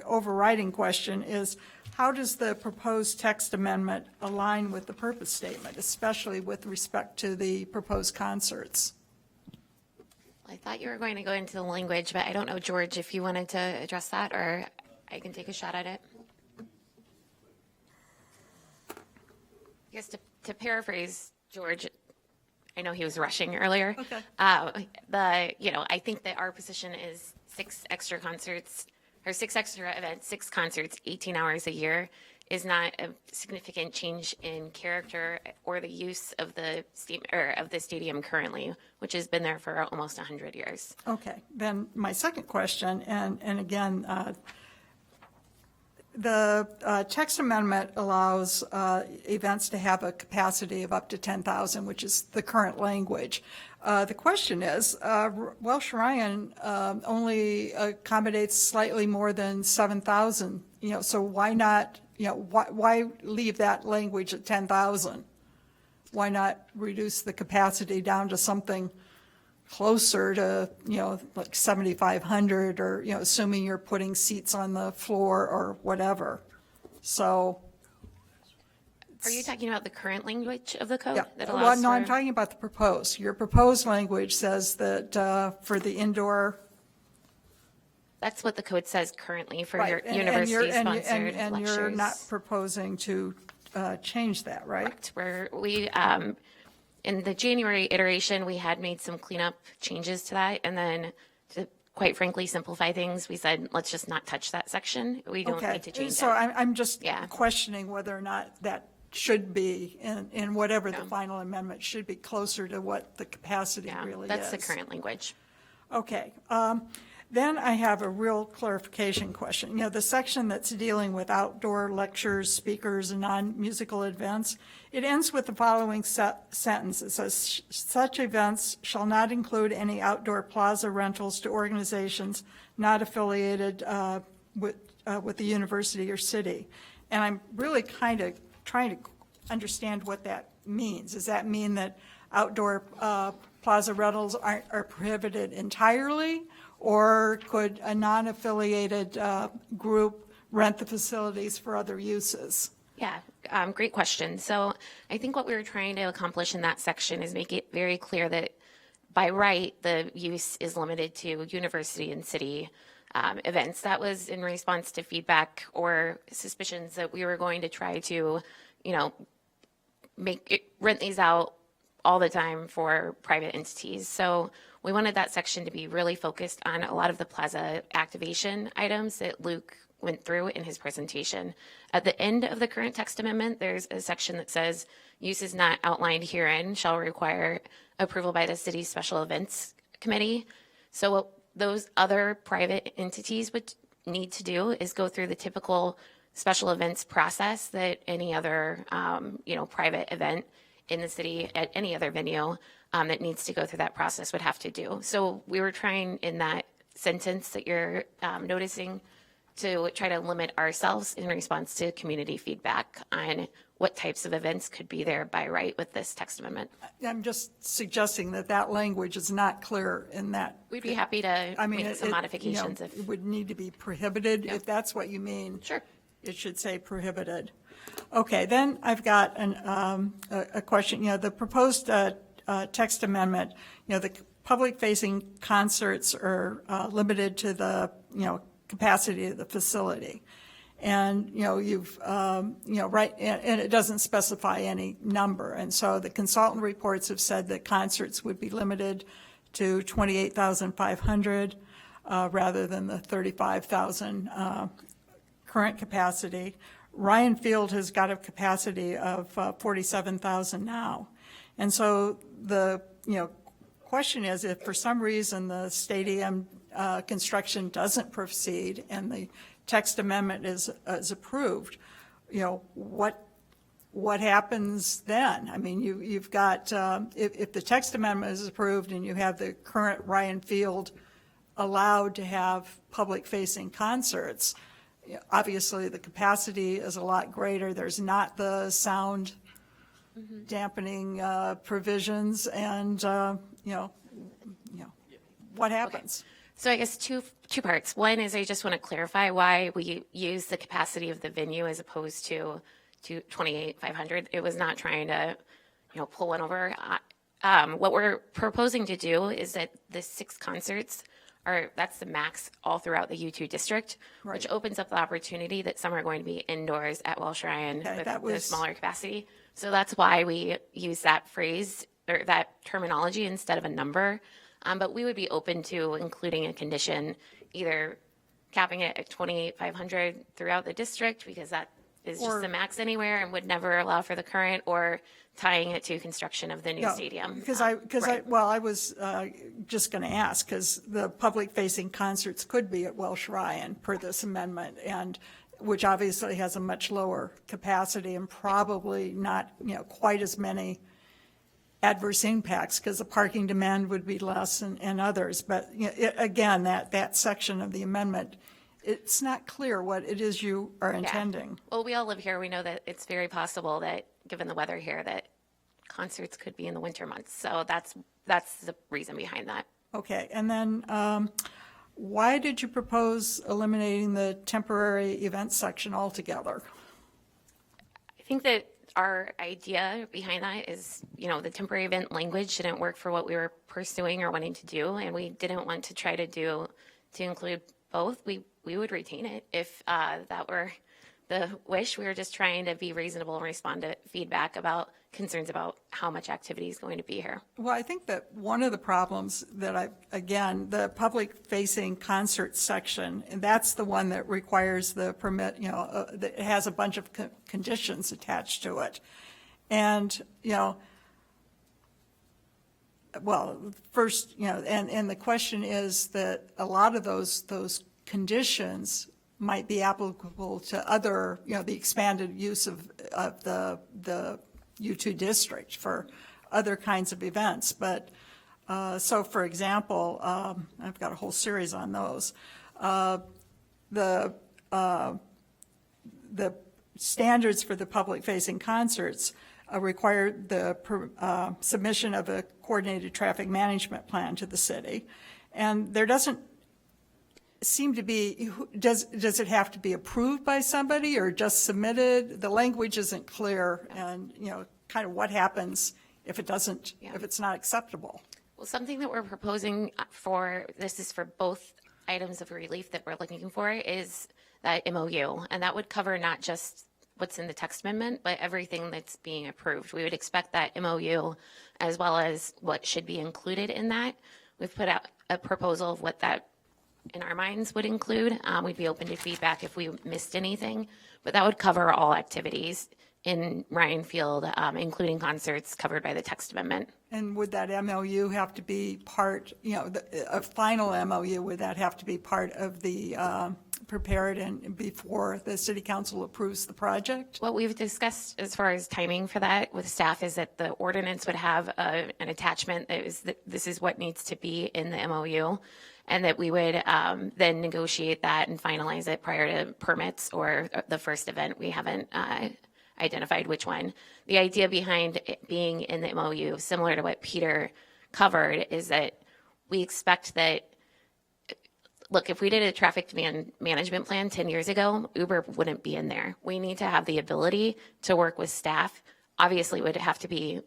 overriding question is, how does the proposed text amendment align with the purpose statement, especially with respect to the proposed concerts? I thought you were going to go into the language, but I don't know, George, if you wanted to address that, or I can take a shot at it. I guess to paraphrase George, I know he was rushing earlier. Okay. I think that our position is 6 extra concerts, or 6 extra events, 6 concerts, 18 hours a year is not a significant change in character or the use of the stadium currently, which has been there for almost 100 years. Okay. Then my second question, and again, the text amendment allows events to have a capacity of up to 10,000, which is the current language. The question is, Welsh Ryan only accommodates slightly more than 7,000. So why not? Why leave that language at 10,000? Why not reduce the capacity down to something closer to, like 7,500, or, assuming you're putting seats on the floor or whatever. So. Are you talking about the current language of the code? Yeah. That Well, allows no, I'm for- talking about the proposed. Your proposed language says that for the indoor That's what the code says currently for Right, your and university-sponsored and you're not lectures. proposing to change that, right? Correct. In the January iteration, we had made some cleanup changes to that, and then to quite frankly simplify things, we said, let's just not touch that section. We don't Okay, need to change it. so I'm just Yeah. questioning whether or not that should be, in whatever the final amendment, should be closer to what the capacity really is. That's the current language. Okay. Then I have a real clarification question. You know, the section that's dealing with outdoor lectures, speakers, and non-musical events, it ends with the following sentence. It says, such events shall not include any outdoor plaza rentals to organizations not affiliated with the university or city. And I'm really kind of trying to understand what that means. Does that mean that outdoor plaza rentals are prohibited entirely? Or could a non-affiliated group rent the facilities for other uses? Yeah, great question. So I think what we were trying to accomplish in that section is make it very clear that by right, the use is limited to university and city events. That was in response to feedback or suspicions that we were going to try to, rent these out all the time for private entities. So we wanted that section to be really focused on a lot of the plaza activation items that Luke went through in his presentation. At the end of the current text amendment, there's a section that says uses not outlined herein shall require approval by the city's special events committee. So what those other private entities would need to do is go through the typical special events process that any other, private event in the city at any other venue that needs to go through that process would have to do. So we were trying in that sentence that you're noticing to try to limit ourselves in response to community feedback on what types of events could be there by right with this text amendment. I'm just suggesting that language is not clear in that. We'd be happy to make some modifications if. It would need to be prohibited, if that's what you mean. Sure. It should say prohibited. Okay, then I've got a question. The proposed text amendment, the public-facing concerts are limited to the, capacity of the facility. And, you've, right, and it doesn't specify any number. And so the consultant reports have said that concerts would be limited to 28,500 rather than the 35,000 current capacity. Ryan Field has got a capacity of 47,000 now. And so the, question is, if for some reason the stadium construction doesn't proceed and the text amendment is approved, what happens then? I mean, you've got, if the text amendment is approved and you have the current Ryan Field allowed to have public-facing concerts, obviously the capacity is a lot greater. There's not the sound dampening provisions, and what happens? So I guess two parts. One is I just want to clarify why we use the capacity of the venue as opposed to 28,500. It was not trying to, pull one over. What we're proposing to do is that the 6 concerts that's the max all throughout the U2 district, which opens up the opportunity that some are going to be indoors at Welsh Ryan with the smaller capacity. So that's why we use that phrase or that terminology instead of a number. But we would be open to including a condition, either capping it at 28,500 throughout the district because that is just the max anywhere and would never allow for the current, or tying it to construction of the new stadium. Because I was just going to ask, because the public-facing concerts could be at Welsh Ryan per this amendment, and which obviously has a much lower capacity and probably not, quite as many adverse impacts because the parking demand would be less and others. But again, that section of the amendment, it's not clear what it is you are intending. Well, we all live here. We know that it's very possible that, given the weather here, that concerts could be in the winter months. So that's the reason behind that. Okay, and then why did you propose eliminating the temporary event section altogether? I think that our idea behind that is, the temporary event language didn't work for what we were pursuing or wanting to do, and we didn't want to try to include both, we would retain it if that were the wish. We were just trying to be reasonable and respond to feedback about concerns about how much activity is going to be here. Well, I think that one of the problems that again, the public-facing concert section, and that's the one that requires the permit, that has a bunch of conditions attached to it. And, well, first, and the question is that a lot of those conditions might be applicable to other, the expanded use of the U2 district for other kinds of events. But, so for example, I've got a whole series on those. The standards for the public-facing concerts require the submission of a coordinated traffic management plan to the city. And there doesn't seem to be, does it have to be approved by somebody or just submitted? The language isn't clear, and, kind of what happens if it doesn't, if it's not acceptable. Well, something that we're proposing this is for both items of relief that we're looking for, is that MOU. And that would cover not just what's in the text amendment, but everything that's being approved. We would expect that MOU, as well as what should be included in that. We've put out a proposal of what that, in our minds, would include. We'd be open to feedback if we missed anything, but that would cover all activities in Ryan Field, including concerts covered by the text amendment. And would that MOU have to be part, a final MOU, would that have to be part of the prepared and before the city council approves the project? What we've discussed as far as timing for that with staff is that the ordinance would have an attachment that is that this is what needs to be in the MOU, and that we would then negotiate that and finalize it prior to permits or the first event. We haven't identified which one. The idea behind it being in the MOU, similar to what Peter covered, is that we expect that, look, if we did a traffic management plan 10 years ago, Uber wouldn't be in there. We need to have the ability to work with staff. Obviously, it would have to be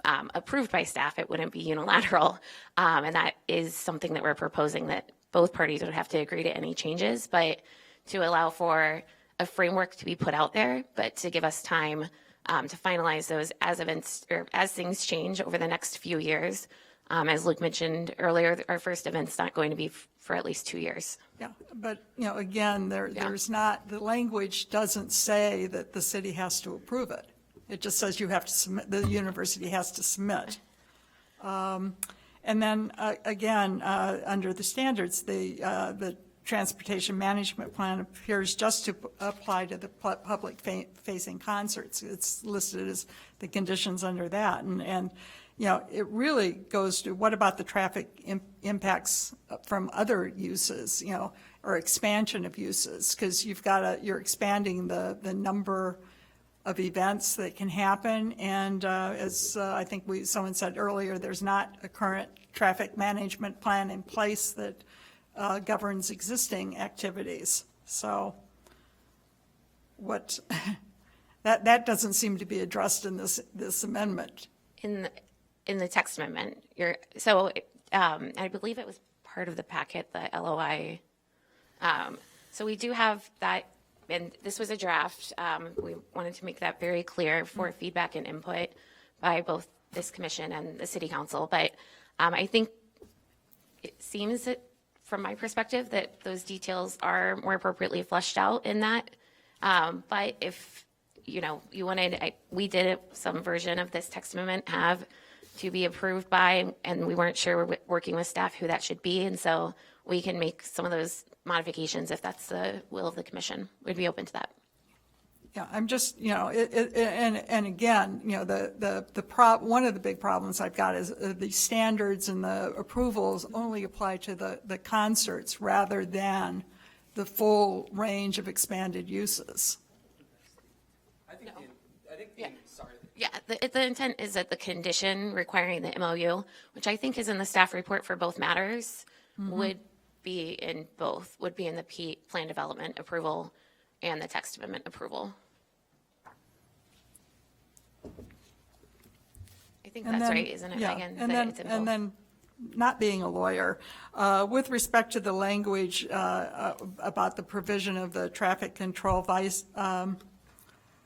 approved by staff. It wouldn't be unilateral. And that is something that we're proposing, that both parties would have to agree to any changes, but to allow for a framework to be put out there, but to give us time to finalize those as events or as things change over the next few years. As Luke mentioned earlier, our first event's not going to be for at least 2 years. Yeah, but, again, there's not, the language doesn't say that the city has to approve it. It just says you have to submit, the university has to submit. And then, again, under the standards, the transportation management plan appears just to apply to the public-facing concerts. It's listed as the conditions under that. And it really goes to, what about the traffic impacts from other uses, or expansion of uses? Because you're expanding the number of events that can happen. And as I think someone said earlier, there's not a current traffic management plan in place that governs existing activities. So that doesn't seem to be addressed in this amendment. In the text amendment, I believe it was part of the packet, the LOI. So we do have that, and this was a draft. We wanted to make that very clear for feedback and input by both this commission and the city council. But I think it seems that, from my perspective, that those details are more appropriately fleshed out in that. But if you wanted, we did some version of this text amendment have to be approved by, and we weren't sure, working with staff, who that should be. And so we can make some of those modifications if that's the will of the commission. We'd be open to that. Yeah, I'm just, and again, one of the big problems I've got is the standards and the approvals only apply to the concerts rather than the full range of expanded uses. Yeah, the intent is that the condition requiring the MOU, which I think is in the staff report for both matters, would be in the plan development approval and the text amendment approval. I think that's right, isn't it, Yeah, Megan? and That then, it's in and both. then not being a lawyer, with respect to the language about the provision of the traffic control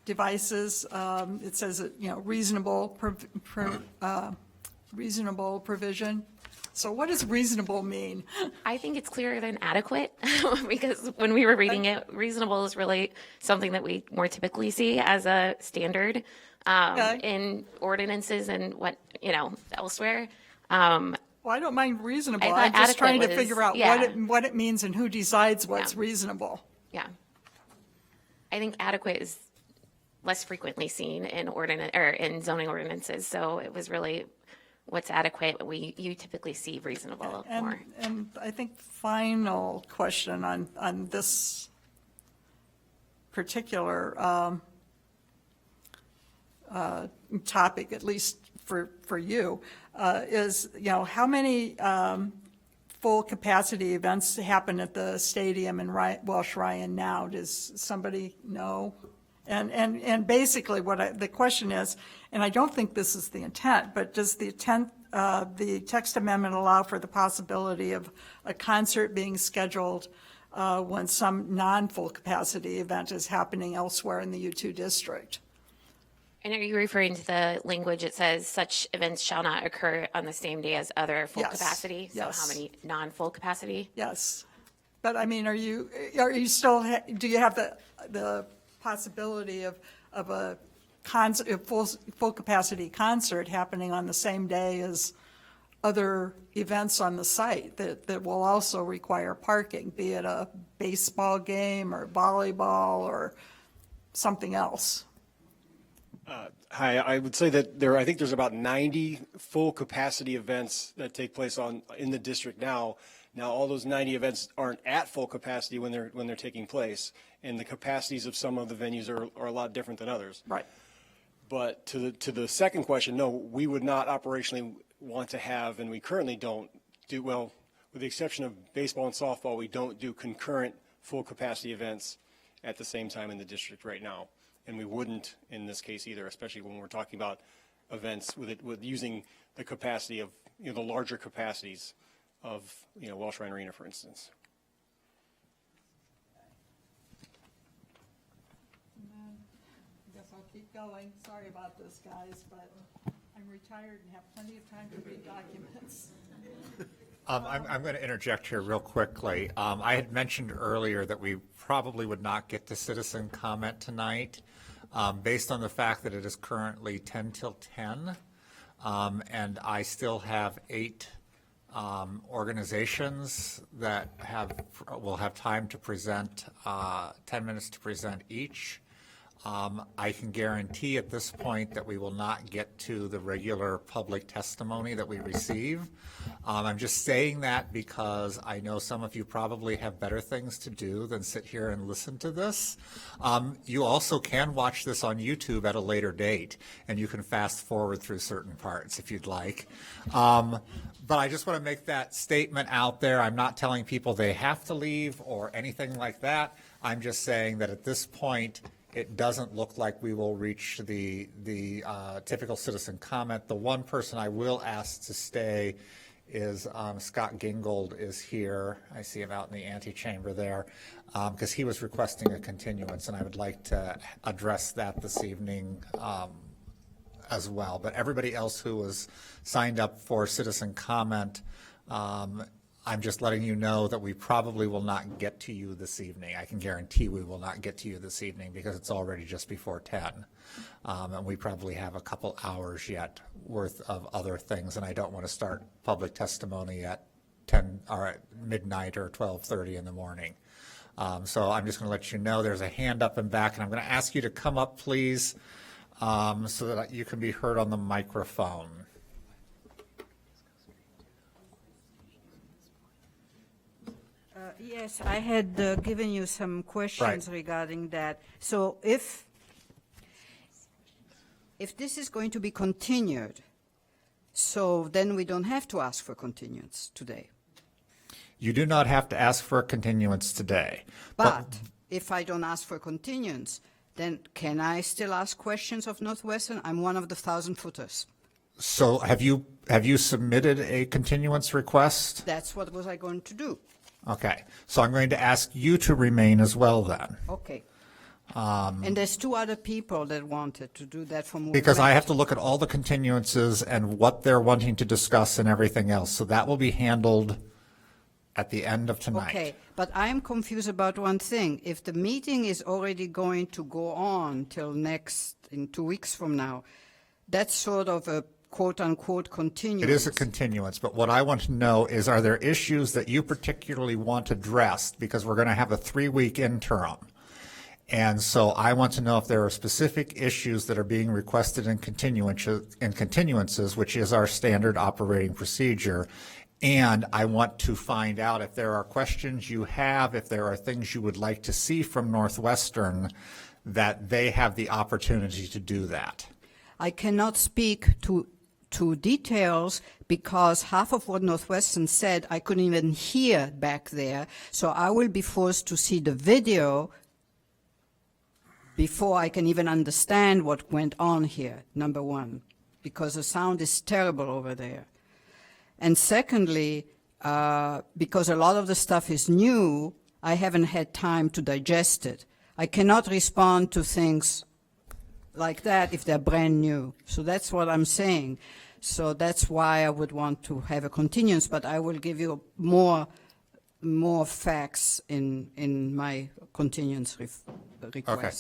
devices, it says, reasonable provision. So what does reasonable mean? I think it's clearer than adequate because when we were reading it, reasonable is really something that we more typically see as a standard in ordinances and elsewhere. Well, I don't mind reasonable. I thought I'm just trying to adequate figure out what it means and who decides what's reasonable. Yeah. I think adequate is less frequently seen in in zoning ordinances. So it was really what's adequate. You typically see reasonable more. And I think final question on this particular topic, at least for you, is, how many full capacity events happen at the stadium in Welsh Ryan now? Does somebody know? And basically the question is, and I don't think this is the intent, but does the text amendment allow for the possibility of a concert being scheduled when some non-full capacity event is happening elsewhere in the U2 district? And are you referring to the language that says such events shall not occur on the same day as other full capacity? So Yes. how many non-full capacity? Yes. But I mean, are you still, do you have the possibility of a full capacity concert happening on the same day as other events on the site that will also require parking, be it a baseball game or volleyball or something else? Hi, I would say that I think there's about 90 full capacity events that take place in the district now. Now, all those 90 events aren't at full capacity when they're taking place, and the capacities of some of the venues are a lot different than others. Right. But to the second question, no, we would not operationally want to have, and we currently don't do, well, with the exception of baseball and softball, we don't do concurrent full capacity events at the same time in the district right now. And we wouldn't in this case either, especially when we're talking about events with using the capacity of, the larger capacities of, Welsh Ryan Arena, for instance. I guess I'll keep going. Sorry about this, guys, but I'm retired and have plenty of time to read documents. I'm going to interject here real quickly. I had mentioned earlier that we probably would not get to citizen comment tonight based on the fact that it is currently 10 till 10, and I still have 8 organizations that will have time to present, 10 minutes to present each. I can guarantee at this point that we will not get to the regular public testimony that we receive. I'm just saying that because I know some of you probably have better things to do than sit here and listen to this. You also can watch this on YouTube at a later date, and you can fast forward through certain parts if you'd like. But I just want to make that statement out there. I'm not telling people they have to leave or anything like that. I'm just saying that at this point, it doesn't look like we will reach the typical citizen comment. The one person I will ask to stay is Scott Gingold is here. I see him out in the antechamber there because he was requesting a continuance, and I would like to address that this evening as well. But everybody else who was signed up for citizen comment, I'm just letting you know that we probably will not get to you this evening. I can guarantee we will not get to you this evening because it's already just before 10. And we probably have a couple hours yet worth of other things, and I don't want to start public testimony at 10 or at midnight or 12:30 in the morning. So I'm just going to let you know there's a hand up and back, and I'm going to ask you to come up, please, so that you can be heard on the microphone. Yes, I had given you some questions regarding that. So if this is going to be continued, so then we don't have to ask for continuance today. You do not have to ask for a continuance today. But if I don't ask for continuance, then can I still ask questions of Northwestern? I'm one of the 1,000 footers. So have you submitted a continuance request? That's what was I going to do. Okay, so I'm going to ask you to remain as well then. Okay. And there's two other people that wanted to do that from. Because I have to look at all the continuances and what they're wanting to discuss and everything else. So that will be handled at the end of tonight. Okay, but I'm confused about one thing. If the meeting is already going to go on till in 2 weeks from now, that's sort of a quote-unquote continuance. It is a continuance, but what I want to know is, are there issues that you particularly want addressed? Because we're going to have a 3-week interim. And so I want to know if there are specific issues that are being requested in continuances, which is our standard operating procedure. And I want to find out if there are questions you have, if there are things you would like to see from Northwestern, that they have the opportunity to do that. I cannot speak to details because half of what Northwestern said I couldn't even hear back there. So I will be forced to see the video before I can even understand what went on here, number one, because the sound is terrible over there. And secondly, because a lot of the stuff is new, I haven't had time to digest it. I cannot respond to things like that if they're brand new. So that's what I'm saying. So that's why I would want to have a continuance, but I will give you more facts in my continuance request. Okay.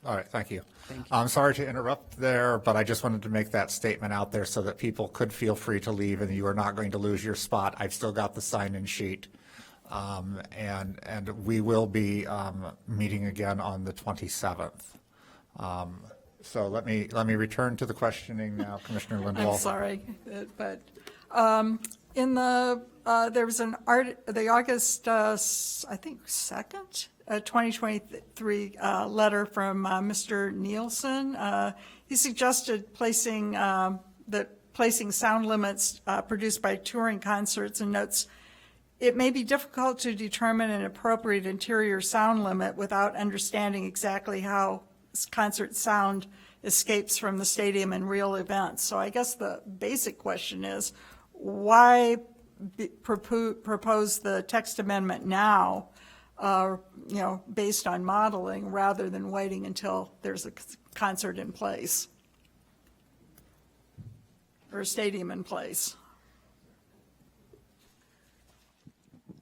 All right, thank you. Thank you. I'm sorry to interrupt there, but I just wanted to make that statement out there so that people could feel free to leave and you are not going to lose your spot. I've still got the sign-in sheet. And we will be meeting again on the 27th. So let me return to the questioning now, Commissioner Lindwall. I'm sorry, but in there was the August, I think, 2nd, 2023 letter from Mr. Nielsen. He suggested placing sound limits produced by touring concerts, and notes, it may be difficult to determine an appropriate interior sound limit without understanding exactly how concert sound escapes from the stadium in real events. So I guess the basic question is, why propose the text amendment now, based on modeling, rather than waiting until there's a concert in place or a stadium in place?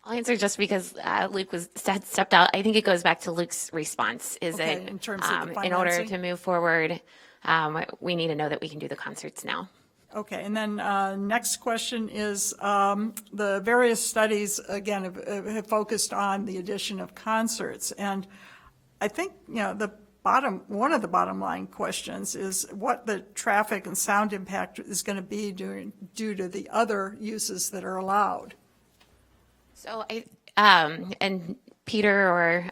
I'll answer just because Luke had stepped out. I think it goes back to Luke's response. Okay, in terms of the in order financing? to move forward, we need to know that we can do the concerts now. Okay, and then next question is, the various studies, again, have focused on the addition of concerts. And I think, one of the bottom line questions is what the traffic and sound impact is going to be due to the other uses that are allowed. So and Peter or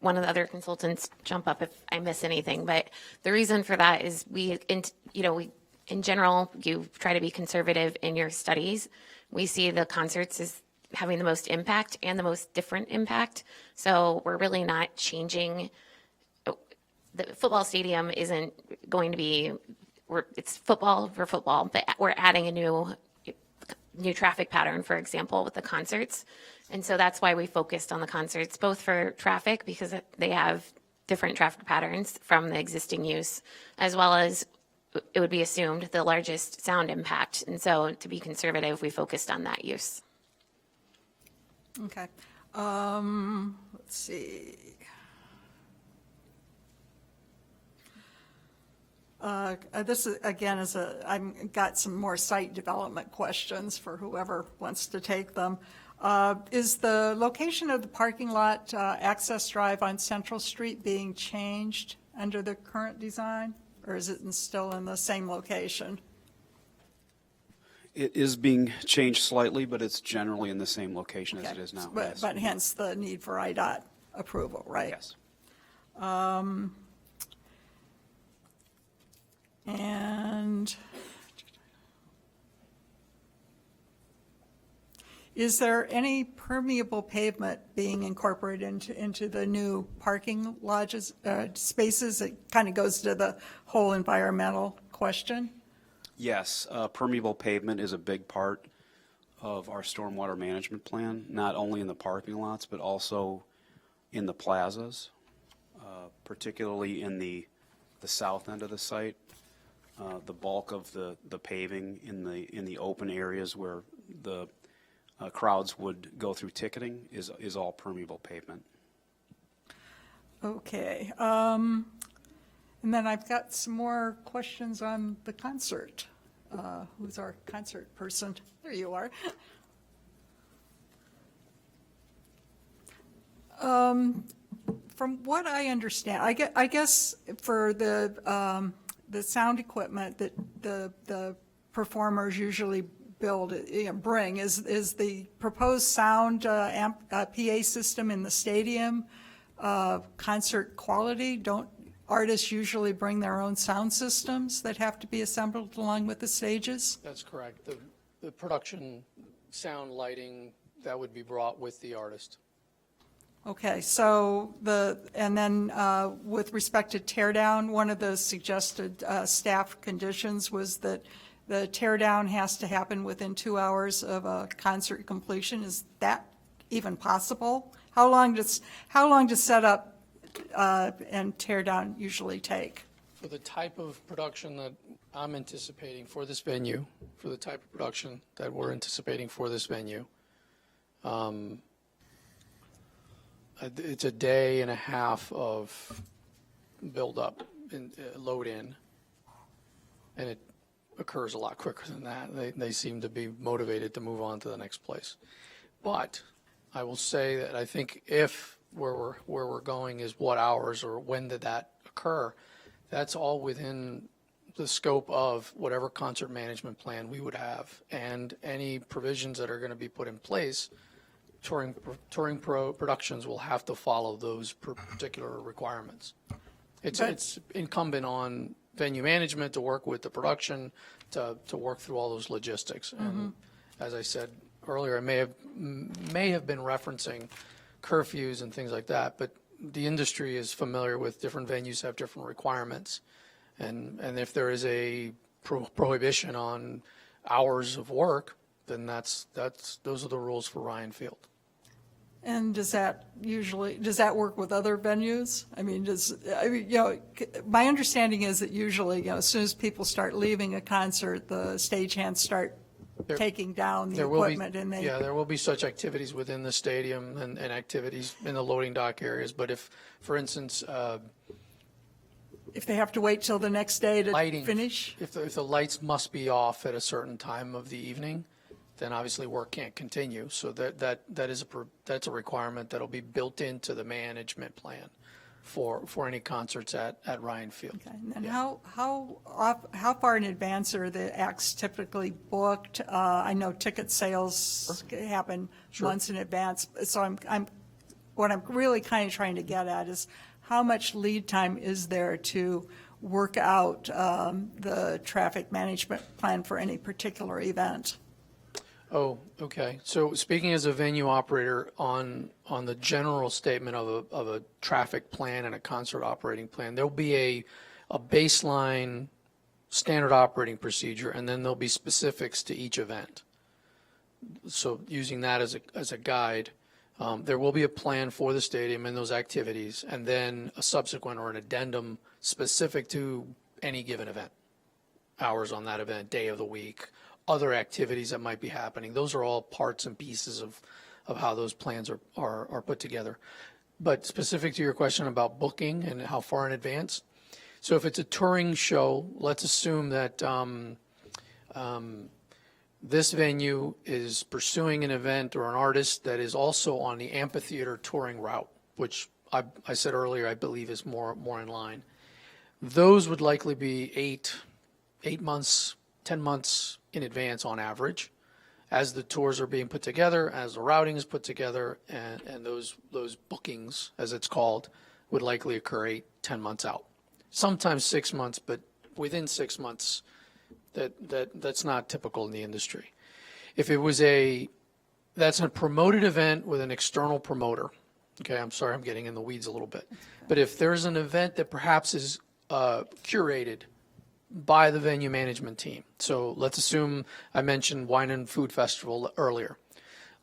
one of the other consultants jump up if I miss anything, but the reason for that is in general, you try to be conservative in your studies. We see the concerts as having the most impact and the most different impact. So we're really not changing. The football stadium isn't going to be, it's football for football, but we're adding a new traffic pattern, for example, with the concerts. And so that's why we focused on the concerts, both for traffic, because they have different traffic patterns from the existing use, as well as it would be assumed the largest sound impact. And so to be conservative, we focused on that use. Okay. Let's see. This is, again, I've got some more site development questions for whoever wants to take them. Is the location of the parking lot access drive on Central Street being changed under the current design, or is it still in the same location? It is being changed slightly, but it's generally in the same location as it is now. But hence the need for IDOT approval, right? Yes. And is there any permeable pavement being incorporated into the new parking lodges, spaces? It kind of goes to the whole environmental question. Yes, permeable pavement is a big part of our stormwater management plan, not only in the parking lots, but also in the plazas, particularly in the south end of the site. The bulk of the paving in the open areas where the crowds would go through ticketing is all permeable pavement. Okay. And then I've got some more questions on the concert. Who's our concert person? There you are. From what I understand, I guess for the sound equipment that the performers usually bring is the proposed sound PA system in the stadium concert quality. Don't artists usually bring their own sound systems that have to be assembled along with the stages? That's correct. The production, sound, lighting, that would be brought with the artist. Okay, so and then with respect to tear down, one of the suggested staff conditions was that the tear down has to happen within 2 hours of a concert completion. Is that even possible? How long does set up and tear down usually take? For the type of production that I'm anticipating for this venue, for the type of production that we're anticipating for this venue, it's a day and a half of build-up and load in, and it occurs a lot quicker than that. They seem to be motivated to move on to the next place. But I will say that I think if where we're going is what hours or when did that occur, that's all within the scope of whatever concert management plan we would have, and any provisions that are going to be put in place. Touring productions will have to follow those particular requirements. It's incumbent on venue management to work with the production to work through all those logistics. And as I said earlier, I may have been referencing curfews and things like that, but the industry is familiar with different venues have different requirements, and if there is a prohibition on hours of work, then those are the rules for Ryan Field. And does that work with other venues? My understanding is that usually, as soon as people start leaving a concert, the stagehands start taking down the equipment, and there will be such activities within the stadium and activities in the loading dock areas. But if, for instance, if they have to wait till the next day to finish, if the lights must be off at a certain time of the evening, then obviously work can't continue. So that's a requirement that'll be built into the management plan for any concerts at Ryan Field. Okay. And how far in advance are the acts typically booked? I know ticket sales happen months in advance. So what I'm really kind of trying to get at is how much lead time is there to work out the traffic management plan for any particular event? Oh, okay. So speaking as a venue operator on the general statement of a traffic plan and a concert operating plan, there'll be a baseline standard operating procedure, and then there'll be specifics to each event. So using that as a guide, there will be a plan for the stadium and those activities, and then a subsequent or an addendum specific to any given event, hours on that event, day of the week, other activities that might be happening. Those are all parts and pieces of how those plans are put together. But specific to your question about booking and how far in advance, so if it's a touring show, let's assume that this venue is pursuing an event or an artist that is also on the amphitheater touring route, which I said earlier I believe is more in line. Those would likely be 8 months, 10 months in advance on average, as the tours are being put together, as the routing is put together, and those bookings, as it's called, would likely occur 8-10 months out. Sometimes 6 months, but within 6 months, that's not typical in the industry. If it was that's a promoted event with an external promoter. Okay, I'm sorry, I'm getting in the weeds a little bit. But if there's an event that perhaps is curated by the venue management team. So let's assume I mentioned Wine and Food Festival earlier.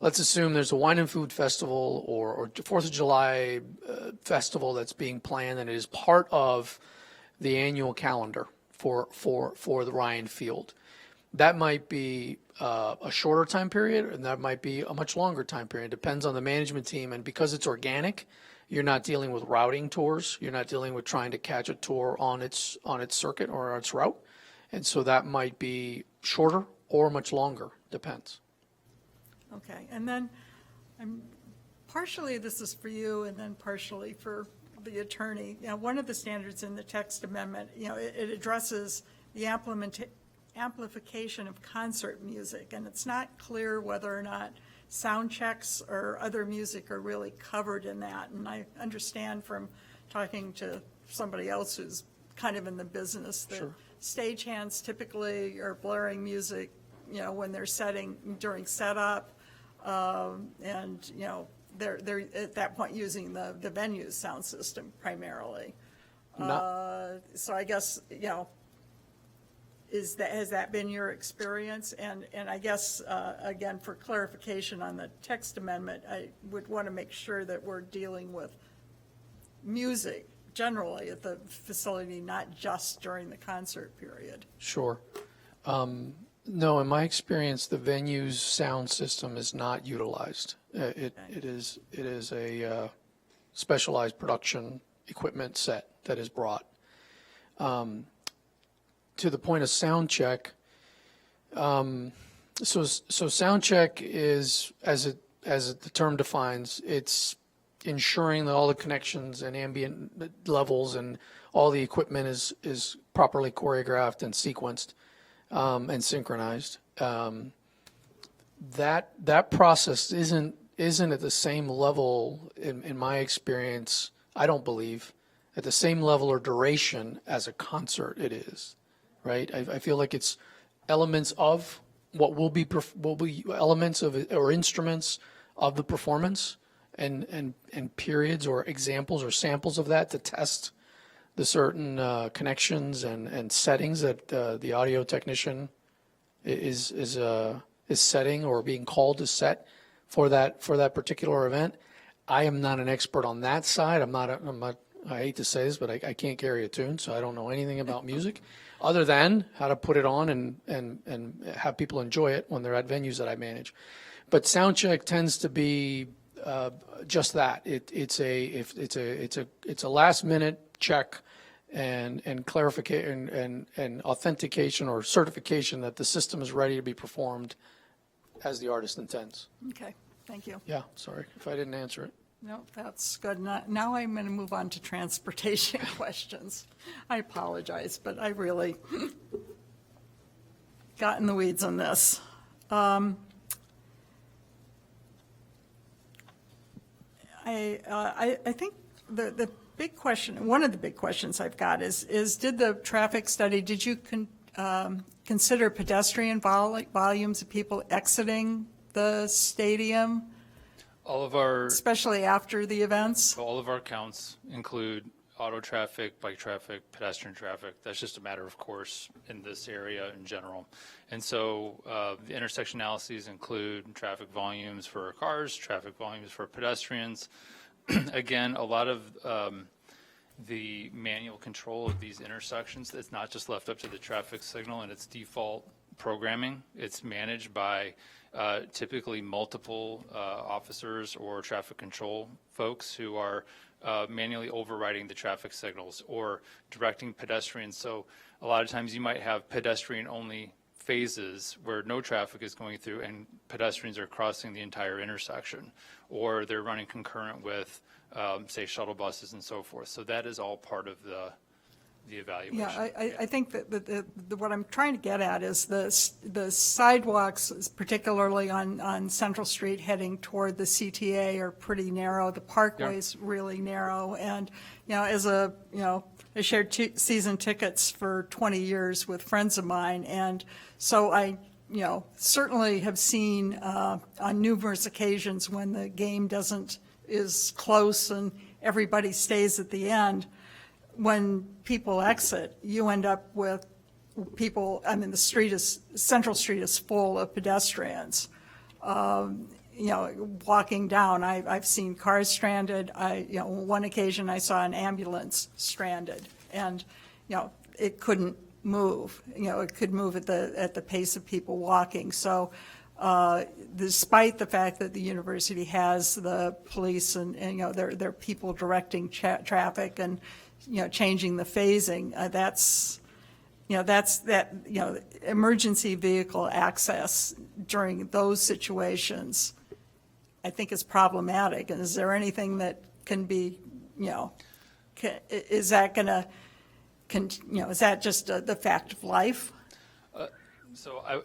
Let's assume there's a wine and food festival or 4th of July festival that's being planned, and it is part of the annual calendar for the Ryan Field. That might be a shorter time period, and that might be a much longer time period. It depends on the management team, and because it's organic, you're not dealing with routing tours. You're not dealing with trying to catch a tour on its circuit or its route, and so that might be shorter or much longer. Depends. Okay, and then partially this is for you and then partially for the attorney. You know, one of the standards in the text amendment, you know, it addresses the amplification of concert music, and it's not clear whether or not sound checks or other music are really covered in that. And I understand from talking to somebody else who's kind of in the business that stagehands typically are blaring music, you know, when they're setting during setup, and you know they're at that point using the venue's sound system primarily. So I guess, you know, has that been your experience? And I guess again, for clarification on the text amendment, I would want to make sure that we're dealing with music generally at the facility, not just during the concert period. Sure. No, in my experience, the venue's sound system is not utilized. It is a specialized production equipment set that is brought. To the point of sound check, so sound check is, as the term defines, it's ensuring that all the connections and ambient levels and all the equipment is properly choreographed and sequenced. And synchronized. That process isn't at the same level, in my experience, I don't believe, at the same level or duration as a concert it is, right? I feel like it's elements of what will be elements of it, or instruments of the performance and periods or examples or samples of that to test the certain connections and settings that the audio technician is setting or being called to set for that particular event. I am not an expert on that side. I'm not. I hate to say this, but I can't carry a tune, so I don't know anything about music, other than how to put it on and have people enjoy it when they're at venues that I manage. But sound check tends to be just that. It's a last minute check and clarification and authentication or certification that the system is ready to be performed as the artist intends. Okay, thank you. Yeah, sorry if I didn't answer it. No, that's good. Now I'm going to move on to transportation questions. I apologize, but I really got in the weeds on this. I think the big question, one of the big questions I've got is did the traffic study, did you consider pedestrian volumes of people exiting the stadium? All of our, especially after the events? all of our counts include auto traffic, bike traffic, pedestrian traffic. That's just a matter of course in this area in general. And so the intersection analyses include traffic volumes for cars, traffic volumes for pedestrians. Again, a lot of the manual control of these intersections, it's not just left up to the traffic signal and its default programming. It's managed by typically multiple officers or traffic control folks who are manually overriding the traffic signals or directing pedestrians. So a lot of times you might have pedestrian-only phases where no traffic is going through and pedestrians are crossing the entire intersection, or they're running concurrent with, say, shuttle buses and so forth. So that is all part of the evaluation. Yeah, I think that what I'm trying to get at is the sidewalks, particularly on Central Street heading toward the CTA, are pretty narrow. The parkway's really narrow. And, you know, I shared season tickets for 20 years with friends of mine. And so I, certainly have seen on numerous occasions when the game is close and everybody stays at the end, when people exit, you end up with people, I mean, Central Street is full of pedestrians. You know, walking down, I've seen cars stranded. One occasion I saw an ambulance stranded, and, you know, it couldn't move. You know, it could move at the pace of people walking. So despite the fact that the university has the police and you know, they're people directing traffic and, you know, changing the phasing, that's emergency vehicle access during those situations, I think is problematic. And is there anything that can be, you know, is that going to, is that just the fact of life? So I,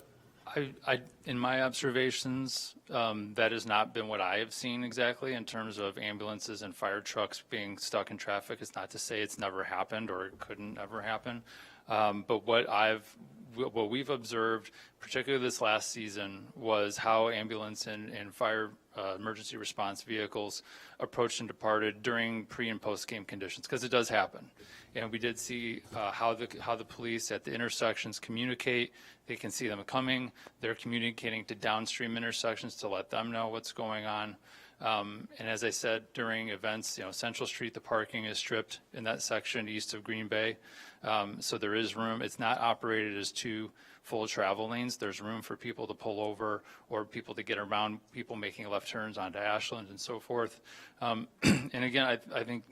in my observations, that has not been what I have seen exactly in terms of ambulances and fire trucks being stuck in traffic. It's not to say it's never happened or it couldn't ever happen. But what we've observed, particularly this last season, was how ambulance and fire emergency response vehicles approached and departed during pre and post game conditions, because it does happen. And we did see how the police at the intersections communicate. They can see them coming. They're communicating to downstream intersections to let them know what's going on. And as I said, during events, you know, Central Street, the parking is stripped in that section east of Green Bay. So there is room. It's not operated as two full travel lanes. There's room for people to pull over or people to get around people making left turns onto Ashland and so forth. And again, I think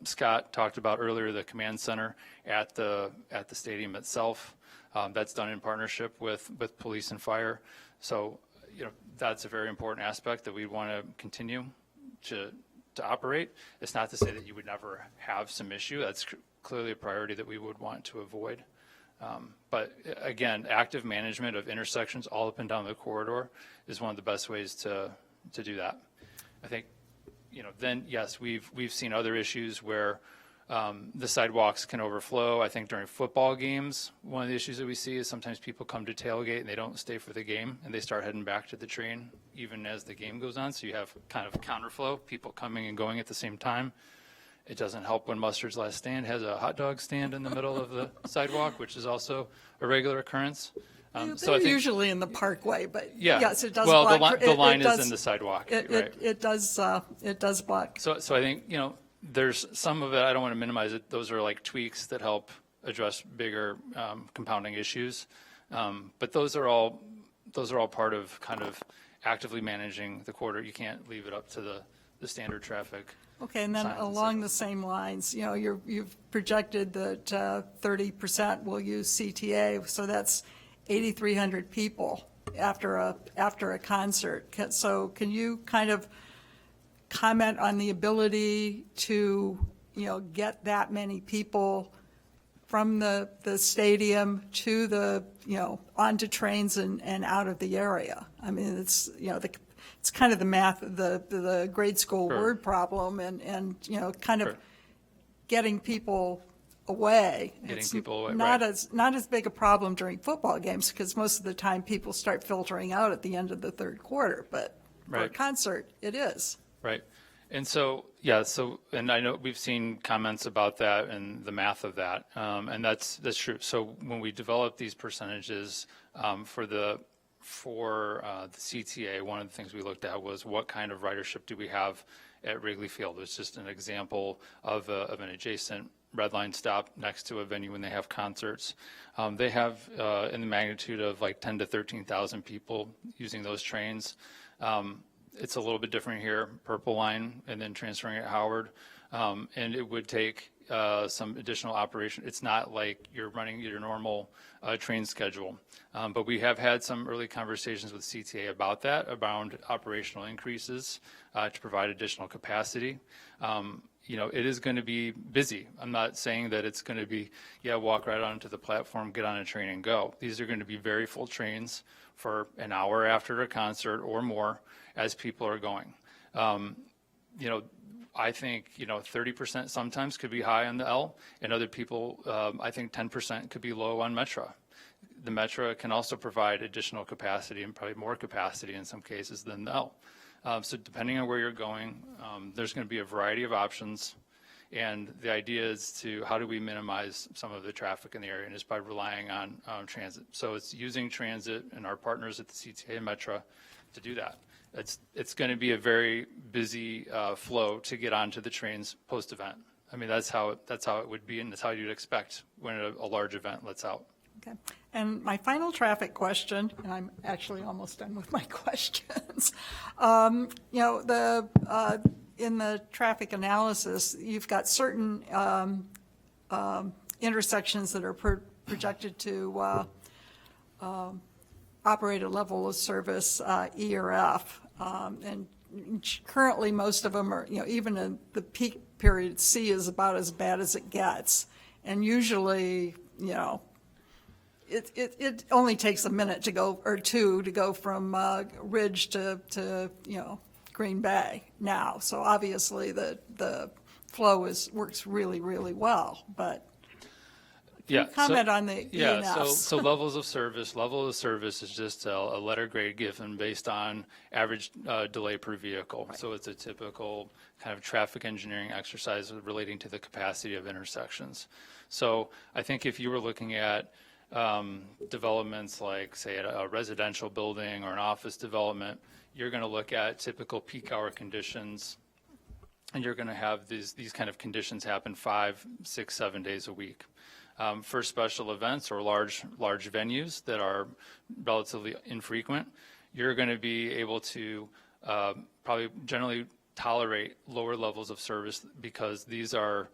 Scott talked about earlier the command center at the stadium itself. That's done in partnership with police and fire. So, you know, that's a very important aspect that we want to continue to operate. It's not to say that you would never have some issue. That's clearly a priority that we would want to avoid. But again, active management of intersections all up and down the corridor is one of the best ways to do that. I think, you know, then yes, we've seen other issues where the sidewalks can overflow. I think during football games, one of the issues that we see is sometimes people come to tailgate and they don't stay for the game and they start heading back to the train even as the game goes on. So you have kind of counterflow, people coming and going at the same time. It doesn't help when Mustard's Last Stand has a hot dog stand in the middle of the sidewalk, which is also a regular occurrence. So they're usually in the parkway, but yeah. Yes, it does well, block. the line is in the sidewalk. Right. It does block. So I think, you know, there's some of it, I don't want to minimize it. Those are like tweaks that help address bigger compounding issues. But those are all part of kind of actively managing the corridor. You can't leave it up to the standard traffic. Okay, and then along the same lines, you know, you've projected that 30% will use CTA, so that's 8,300 people after a concert. So can you kind of comment on the ability to, you know, get that many people from the stadium to the, you know, onto trains and out of the area? I mean, it's, you know, it's kind of the math, the grade school word problem and, you know, kind of getting people away. Getting people away, not as big a problem during football games because most of the time people start filtering out at the end of the third quarter, but for a concert, it is. Right. And so, yeah, and I know we've seen comments about that and the math of that, and that's true. So when we developed these percentages for the CTA, one of the things we looked at was what kind of ridership do we have at Wrigley Field. It's just an example of an adjacent red line stop next to a venue when they have concerts. They have in the magnitude of like 10 to 13,000 people using those trains. It's a little bit different here, Purple Line, and then transferring at Howard. And it would take some additional operation. It's not like you're running your normal train schedule. But we have had some early conversations with CTA about that, around operational increases to provide additional capacity. You know, it is going to be busy. I'm not saying that it's going to be, walk right onto the platform, get on a train and go. These are going to be very full trains for an hour after a concert or more as people are going. You know, I think, 30% sometimes could be high on the L, and other people, I think 10% could be low on Metra. The Metra can also provide additional capacity and probably more capacity in some cases than the L. So depending on where you're going, there's going to be a variety of options. And the idea is to, how do we minimize some of the traffic in the area, and it's by relying on transit. So it's using transit and our partners at the CTA and Metra to do that. It's going to be a very busy flow to get onto the trains post-event. I mean, that's how it would be, and that's how you'd expect when a large event lets out. Okay. And my final traffic question, and I'm actually almost done with my questions. You know, in the traffic analysis, you've got certain intersections that are projected to operate a level of service E or F. And currently, most of them are, you know, even in the peak period, C is about as bad as it gets. And usually, you know, it only takes a minute to go, or two, to go from Ridge to you know, Green Bay now. So obviously the flow works really, really well, but Yeah. comment on the Yeah, ENFs. so levels of service. Level of service is just a letter grade given based on average delay per vehicle. So it's a typical kind of traffic engineering exercise relating to the capacity of intersections. So I think if you were looking at developments like, say, a residential building or an office development, you're going to look at typical peak hour conditions, and you're going to have these kind of conditions happen 5, 6, 7 days a week. For special events or large venues that are relatively infrequent, you're going to be able to probably generally tolerate lower levels of service because these are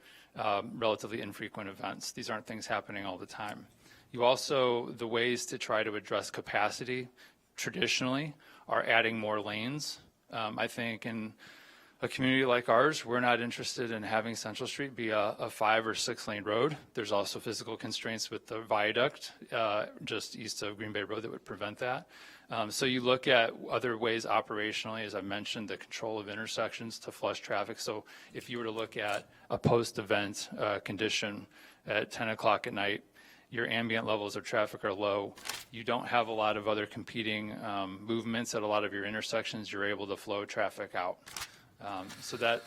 relatively infrequent events. These aren't things happening all the time. You also, the ways to try to address capacity traditionally are adding more lanes. I think in a community like ours, we're not interested in having Central Street be a 5 or 6 lane road. There's also physical constraints with the viaduct just east of Green Bay Road that would prevent that. So you look at other ways operationally, as I mentioned, the control of intersections to flush traffic. So if you were to look at a post-event condition at 10 o'clock at night, your ambient levels of traffic are low. You don't have a lot of other competing movements at a lot of your intersections. You're able to flow traffic out. So that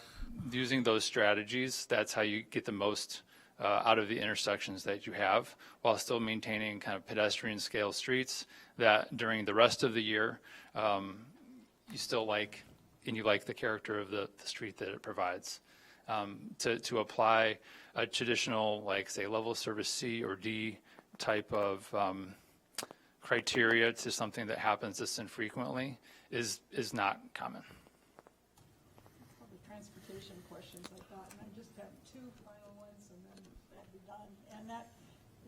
using those strategies, that's how you get the most out of the intersections that you have, while still maintaining kind of pedestrian scale streets that during the rest of the year you still like, and you like the character of the street that it provides. To apply a traditional, like, say, level of service C or D type of criteria to something that happens this infrequently is not common. Transportation questions, I thought, and I just have 2 final ones, and then I'll be done. And that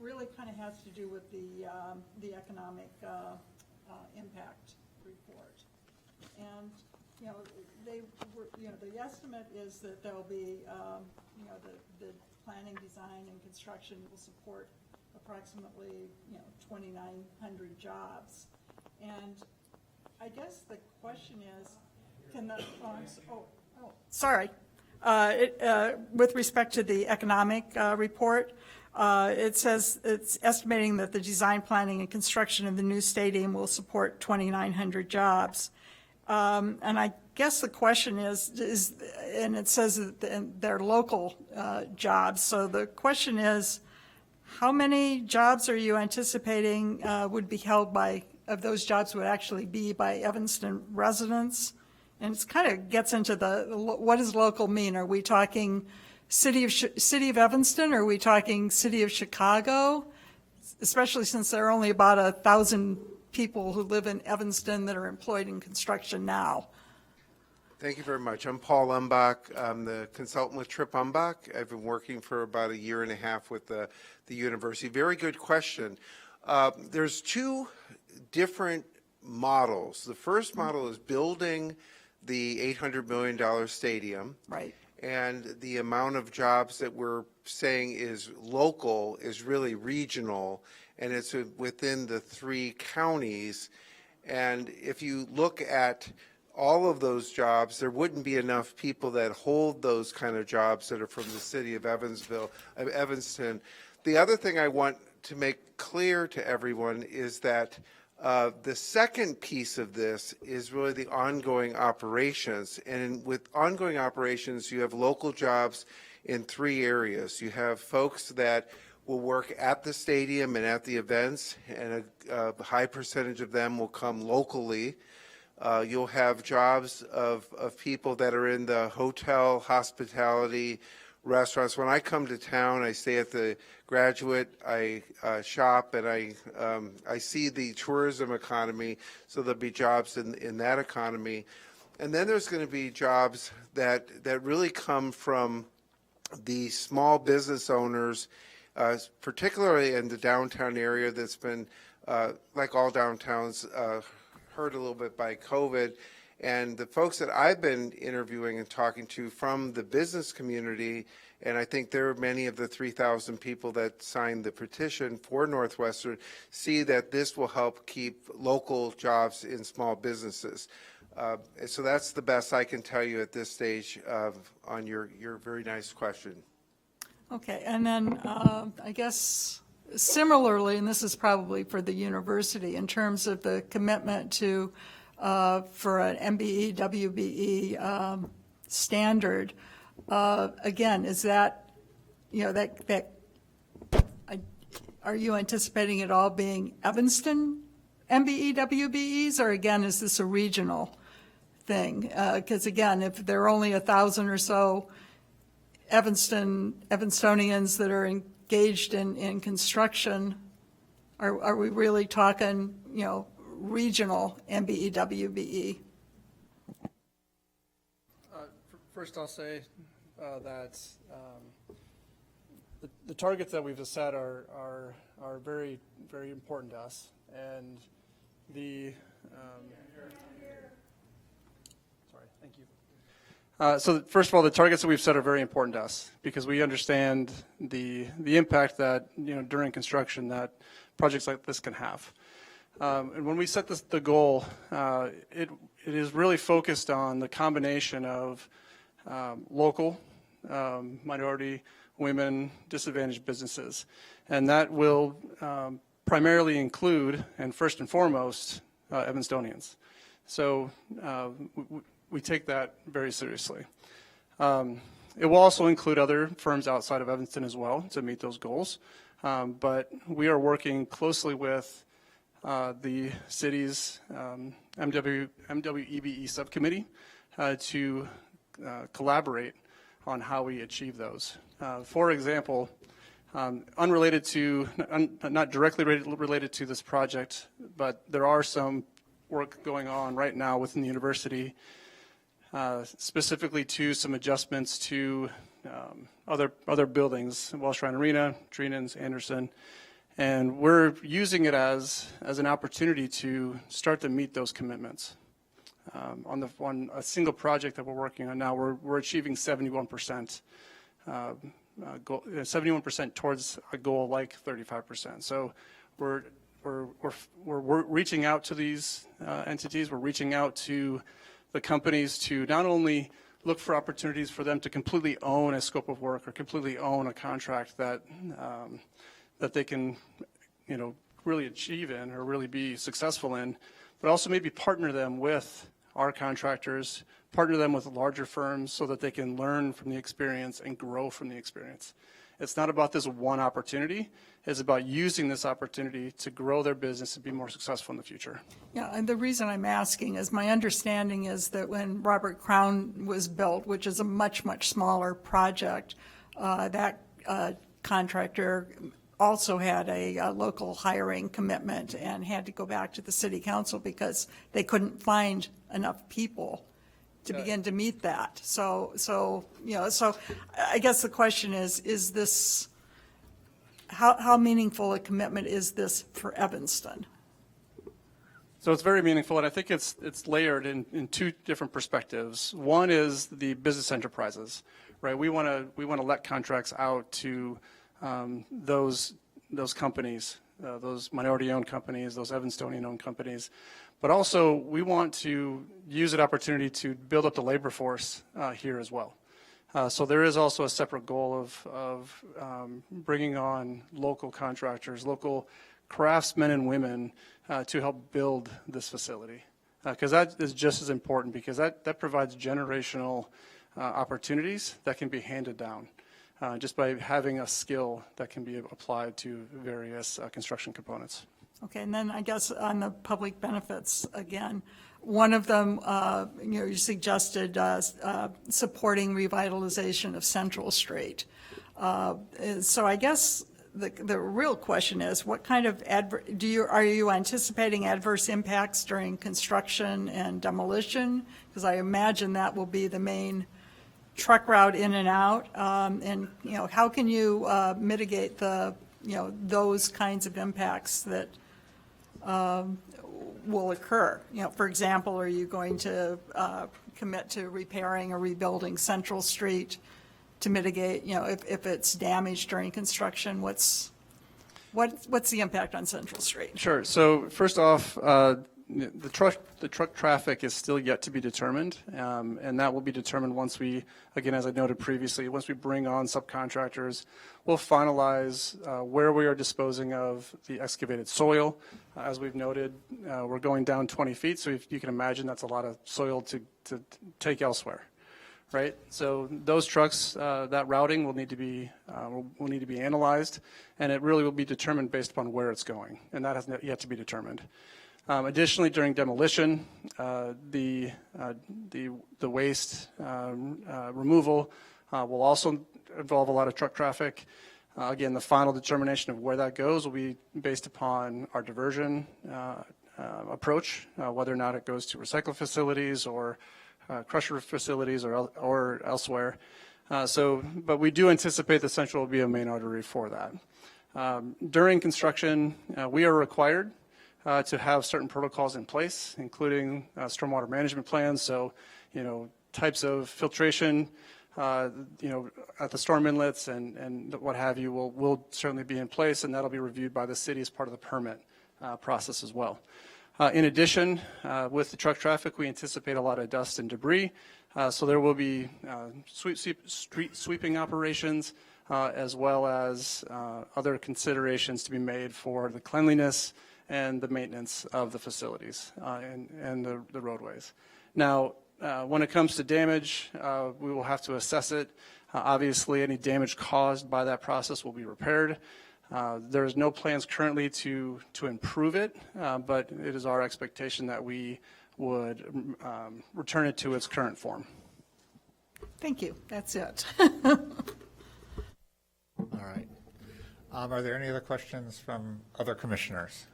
really kind of has to do with the economic impact report. And you know, the estimate is that there'll be, you know, the planning, design, and construction will support approximately, you know, 2,900 jobs. And I guess the question is, can the, sorry. With respect to the economic report, it says it's estimating that the design, planning, and construction of the new stadium will support 2,900 jobs. And I guess the question is, and it says that they're local jobs, so the question is, how many jobs are you anticipating would be held by, of those jobs would actually be by Evanston residents? And it kind of gets into what does local mean? Are we talking city of Evanston, or are we talking city of Chicago? Especially since there are only about 1,000 people who live in Evanston that are employed in construction now. Thank you very much. I'm Paul Umbach. I'm the consultant with Trip Umbach. I've been working for about 1.5 years with the university. Very good question. There's 2 different models. The first model is building the $800 million stadium. Right. And the amount of jobs that we're saying is local is really regional, and it's within the 3 counties. And if you look at all of those jobs, there wouldn't be enough people that hold those kind of jobs that are from the city of Evanston. The other thing I want to make clear to everyone is that the second piece of this is really the ongoing operations. And with ongoing operations, you have local jobs in three areas. You have folks that will work at the stadium and at the events, and a high percentage of them will come locally. You'll have jobs of people that are in the hotel, hospitality, restaurants. When I come to town, I stay at the Graduate, I shop, and I see the tourism economy, so there'll be jobs in that economy. And then there's going to be jobs that really come from the small business owners, particularly in the downtown area that's been, like all downtowns, hurt a little bit by COVID. And the folks that I've been interviewing and talking to from the business community, and I think there are many of the 3,000 people that signed the petition for Northwestern, see that this will help keep local jobs in small businesses. So that's the best I can tell you at this stage on your very nice question. Okay, and then I guess similarly, and this is probably for the university, in terms of the commitment to for an MBE, WBE standard, again, is that, are you anticipating it all being Evanston MBE, WBEs, or again, is this a regional thing? Because again, if there are only 1,000 or so Evanstonians that are engaged in construction, are we really talking, regional MBE, WBE? First, I'll say that the targets that we've set are very, very important to us, and sorry, thank you. So first of all, the targets that we've set are very important to us because we understand the impact that during construction that projects like this can have. And when we set the goal, it is really focused on the combination of local, minority, women, disadvantaged businesses. And that will primarily include, and first and foremost, Evanstonians. So we take that very seriously. It will also include other firms outside of Evanston as well to meet those goals. But we are working closely with the city's MWEBE subcommittee to collaborate on how we achieve those. For example, unrelated to, not directly related to this project, but there are some work going on right now within the university, specifically to some adjustments to other buildings, Welsh Shrine Arena, Treenan's, Anderson, and we're using it as an opportunity to start to meet those commitments. On a single project that we're working on now, we're achieving 71%, 71% towards a goal like 35%. So we're reaching out to these entities. We're reaching out to the companies to not only look for opportunities for them to completely own a scope of work or completely own a contract that they can, really achieve in or really be successful in, but also maybe partner them with our contractors, partner them with larger firms so that they can learn from the experience and grow from the experience. It's not about this one opportunity. It's about using this opportunity to grow their business and be more successful in the future. Yeah, and the reason I'm asking is my understanding is that when Robert Crown was built, which is a much, much smaller project, that contractor also had a local hiring commitment and had to go back to the city council because they couldn't find enough people to begin to meet that. So I guess the question is this, how meaningful a commitment is this for Evanston? So it's very meaningful, and I think it's layered in two different perspectives. One is the business enterprises, right? We want to let contracts out to those companies, those minority-owned companies, those Evanstonian-owned companies. But also, we want to use an opportunity to build up the labor force here as well. So there is also a separate goal of bringing on local contractors, local craftsmen and women to help build this facility. Because that is just as important, because that provides generational opportunities that can be handed down. just by having a skill that can be applied to various construction components. Okay, and then I guess on the public benefits, again, one of them, you suggested supporting revitalization of Central Street. So I guess the real question is, what kind of are you anticipating adverse impacts during construction and demolition? Because I imagine that will be the main truck route in and out. And how can you mitigate those kinds of impacts that will occur? For example, are you going to commit to repairing or rebuilding Central Street to mitigate, if it's damaged during construction? What's the impact on Central Street? Sure. So first off, the truck traffic is still yet to be determined, and that will be determined once we, again, as I noted previously, once we bring on subcontractors, we'll finalize where we are disposing of the excavated soil. As we've noted, we're going down 20 feet, so if you can imagine that's a lot of soil to take elsewhere. Right, so those trucks, that routing will need to be analyzed, and it really will be determined based upon where it's going, and that has yet to be determined. Additionally, during demolition, the waste removal will also involve a lot of truck traffic. Again, the final determination of where that goes will be based upon our diversion approach, whether or not it goes to recycle facilities or crusher facilities or elsewhere. But we do anticipate the Central will be a main artery for that. During construction, we are required to have certain protocols in place, including stormwater management plans. So, types of filtration, at the storm inlets and what have you will certainly be in place, and that'll be reviewed by the city as part of the permit process as well. In addition, with the truck traffic, we anticipate a lot of dust and debris, so there will be street sweeping operations, as well as other considerations to be made for the cleanliness and the maintenance of the facilities and the roadways. Now, when it comes to damage, we will have to assess it. Obviously, any damage caused by that process will be repaired. There is no plans currently to improve it, but it is our expectation that we would return it to its current form. Thank you. That's it. All right. Are there any other questions from other commissioners?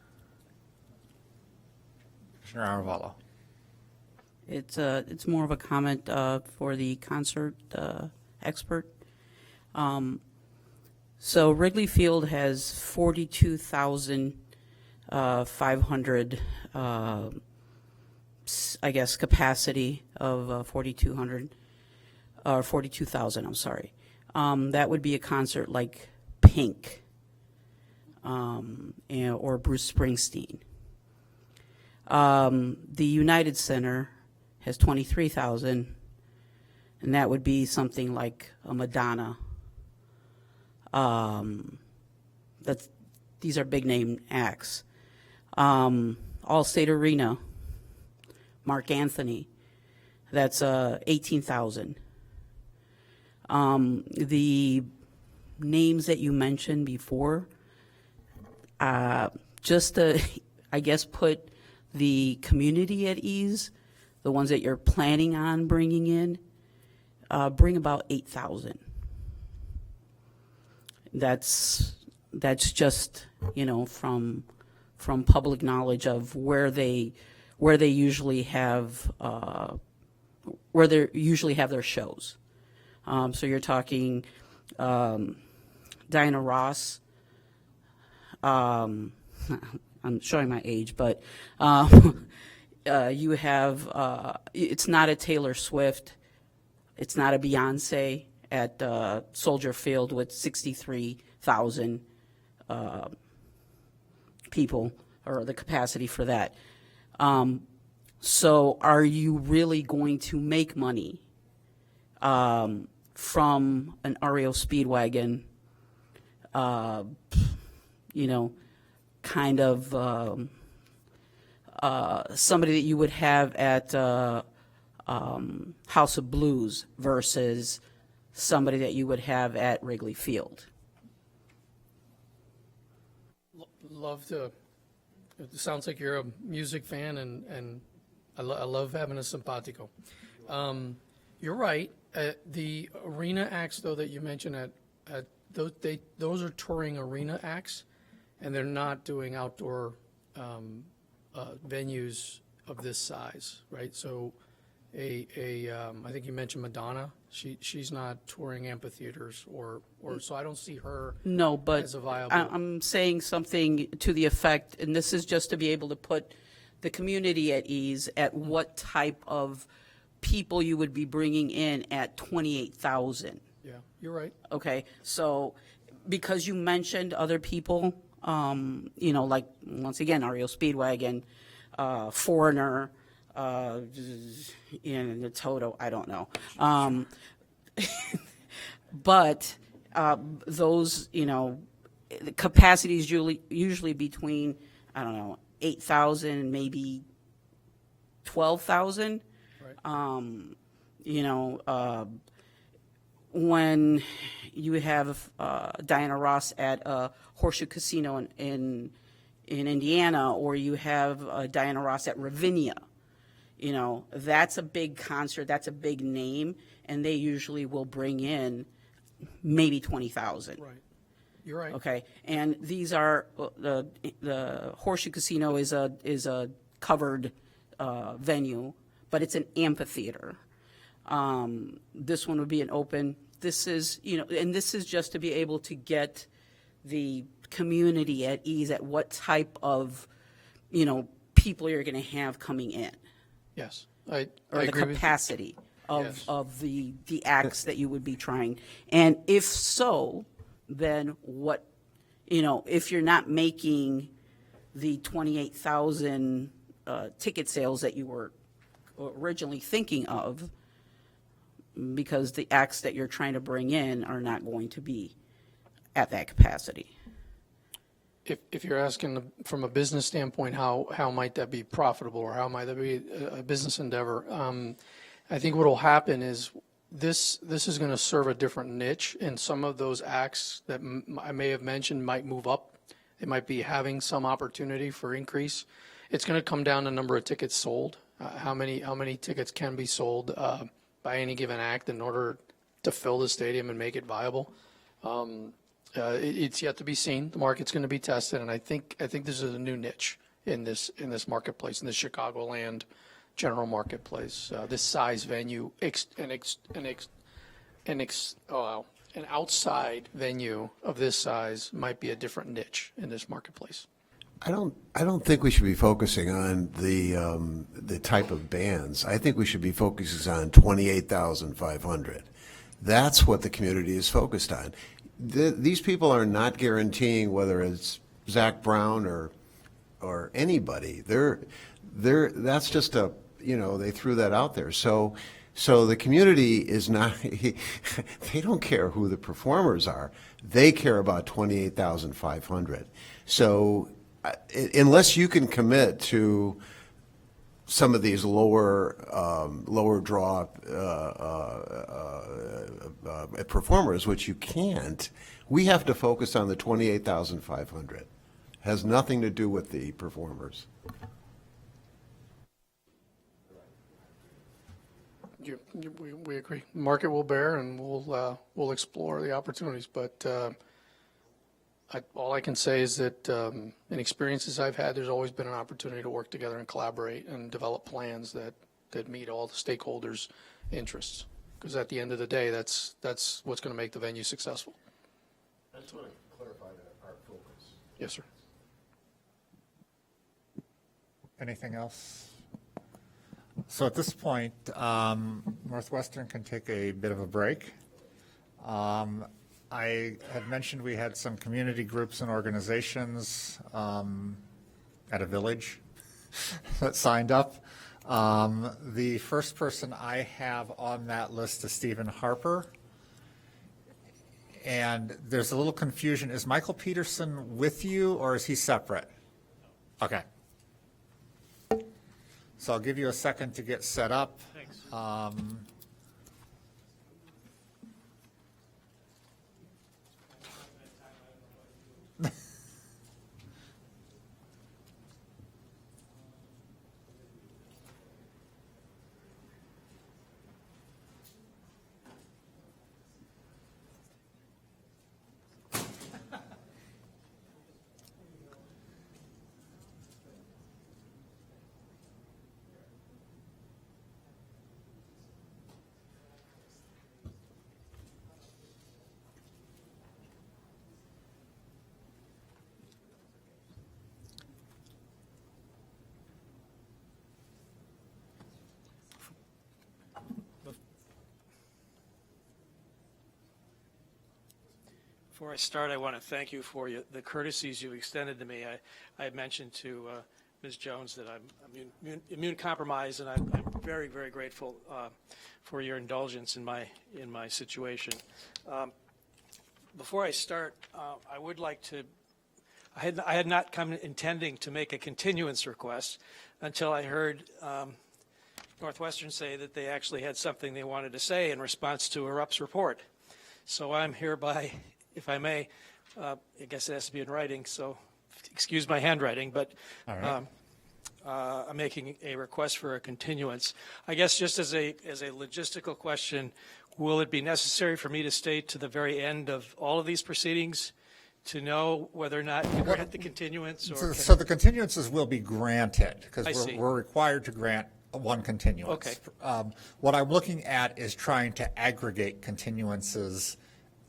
Commissioner Aravallo. It's more of a comment for the concert expert. So Wrigley Field has 42,500, I guess, capacity of 4,200, or 42,000, I'm sorry. That would be a concert like Pink or Bruce Springsteen. The United Center has 23,000, and that would be something like a Madonna. These are big name acts. Allstate Arena, Mark Anthony, that's 18,000. The names that you mentioned before, just to, I guess, put the community at ease, the ones that you're planning on bringing in, bring about 8,000. That's just, from public knowledge of where they usually have their shows. So you're talking Diana Ross. I'm showing my age, but you have it's not a Taylor Swift, it's not a Beyonce at Soldier Field with 63,000 people, or the capacity for that. So are you really going to make money from an REO Speedwagon, kind of somebody that you would have at House of Blues versus somebody that you would have at Wrigley Field. Love to, it sounds like you're a music fan, and I love having a simpatico. You're right. The arena acts, though, that you mentioned, those are touring arena acts, and they're not doing outdoor venues of this size, right? So I think you mentioned Madonna. She's not touring amphitheaters or so I don't see her No, but as a viable. I'm saying something to the effect, and this is just to be able to put the community at ease at what type of people you would be bringing in at 28,000. Yeah, you're right. Okay, so because you mentioned other people, you know, like once again, REO Speedwagon, Foreigner, the Toto, I don't know. But those, you know, the capacity is usually between, I don't know, 8,000, maybe 12,000. You know, when you have Diana Ross at Horseshoe Casino in Indiana, or you have Diana Ross at Ravinia, you know, that's a big concert, that's a big name, and they usually will bring in maybe 20,000. Right. You're right. Okay, and these are the Horseshoe Casino is a covered venue, but it's an amphitheater. This one would be an open. This is, you know, and this is just to be able to get the community at ease at what type of, you know, people you're going to have coming in. Yes, Or I the agree with you. capacity Yes. of the acts that you would be trying. And if so, then what, you know, if you're not making the 28,000 ticket sales that you were originally thinking of, because the acts that you're trying to bring in are not going to be at that capacity. If you're asking from a business standpoint, how might that be profitable, or how might that be a business endeavor? I think what will happen is this is going to serve a different niche, and some of those acts that I may have mentioned might move up. They might be having some opportunity for increase. It's going to come down to number of tickets sold. How many tickets can be sold by any given act in order to fill the stadium and make it viable. It's yet to be seen. The market's going to be tested, and I think this is a new niche in this marketplace, in the Chicagoland general marketplace. This size venue, an outside venue of this size might be a different niche in this marketplace. I don't think we should be focusing on the type of bands. I think we should be focusing on 28,500. That's what the community is focused on. These people are not guaranteeing whether it's Zach Brown or anybody. That's just a, you know, they threw that out there. So the community is not, they don't care who the performers are. They care about 28,500. So unless you can commit to some of these lower draw performers, which you can't, we have to focus on the 28,500. Has nothing to do with the performers. We agree. The market will bear, and we'll explore the opportunities. But all I can say is that in experiences I've had, there's always been an opportunity to work together and collaborate and develop plans that meet all the stakeholders' interests. Because at the end of the day, that's what's going to make the venue successful. I just want to clarify that our focus. Yes, sir. Anything else? So at this point, Northwestern can take a bit of a break. I had mentioned we had some community groups and organizations at a village that signed up. The first person I have on that list is Stephen Harper. And there's a little confusion. Is Michael Peterson with you, or is he separate? Okay. So I'll give you a second to get set up. Thanks. Before I start, I want to thank you for the courtesies you extended to me. I had mentioned to Ms. Jones that I'm immune compromised, and I'm very, very grateful for your indulgence in my situation. Before I start, I would like to. I had not come intending to make a continuance request until I heard Northwestern say that they actually had something they wanted to say in response to ERUP's report. So I'm hereby, if I may, I guess it has to be in writing, so excuse my handwriting, but All right. I'm making a request for a continuance. I guess just as a logistical question, will it be necessary for me to stay to the very end of all of these proceedings to know whether or not to grant the continuance? Or So the continuances will be granted, I because see. we're required to grant one continuance. Okay. What I'm looking at is trying to aggregate continuances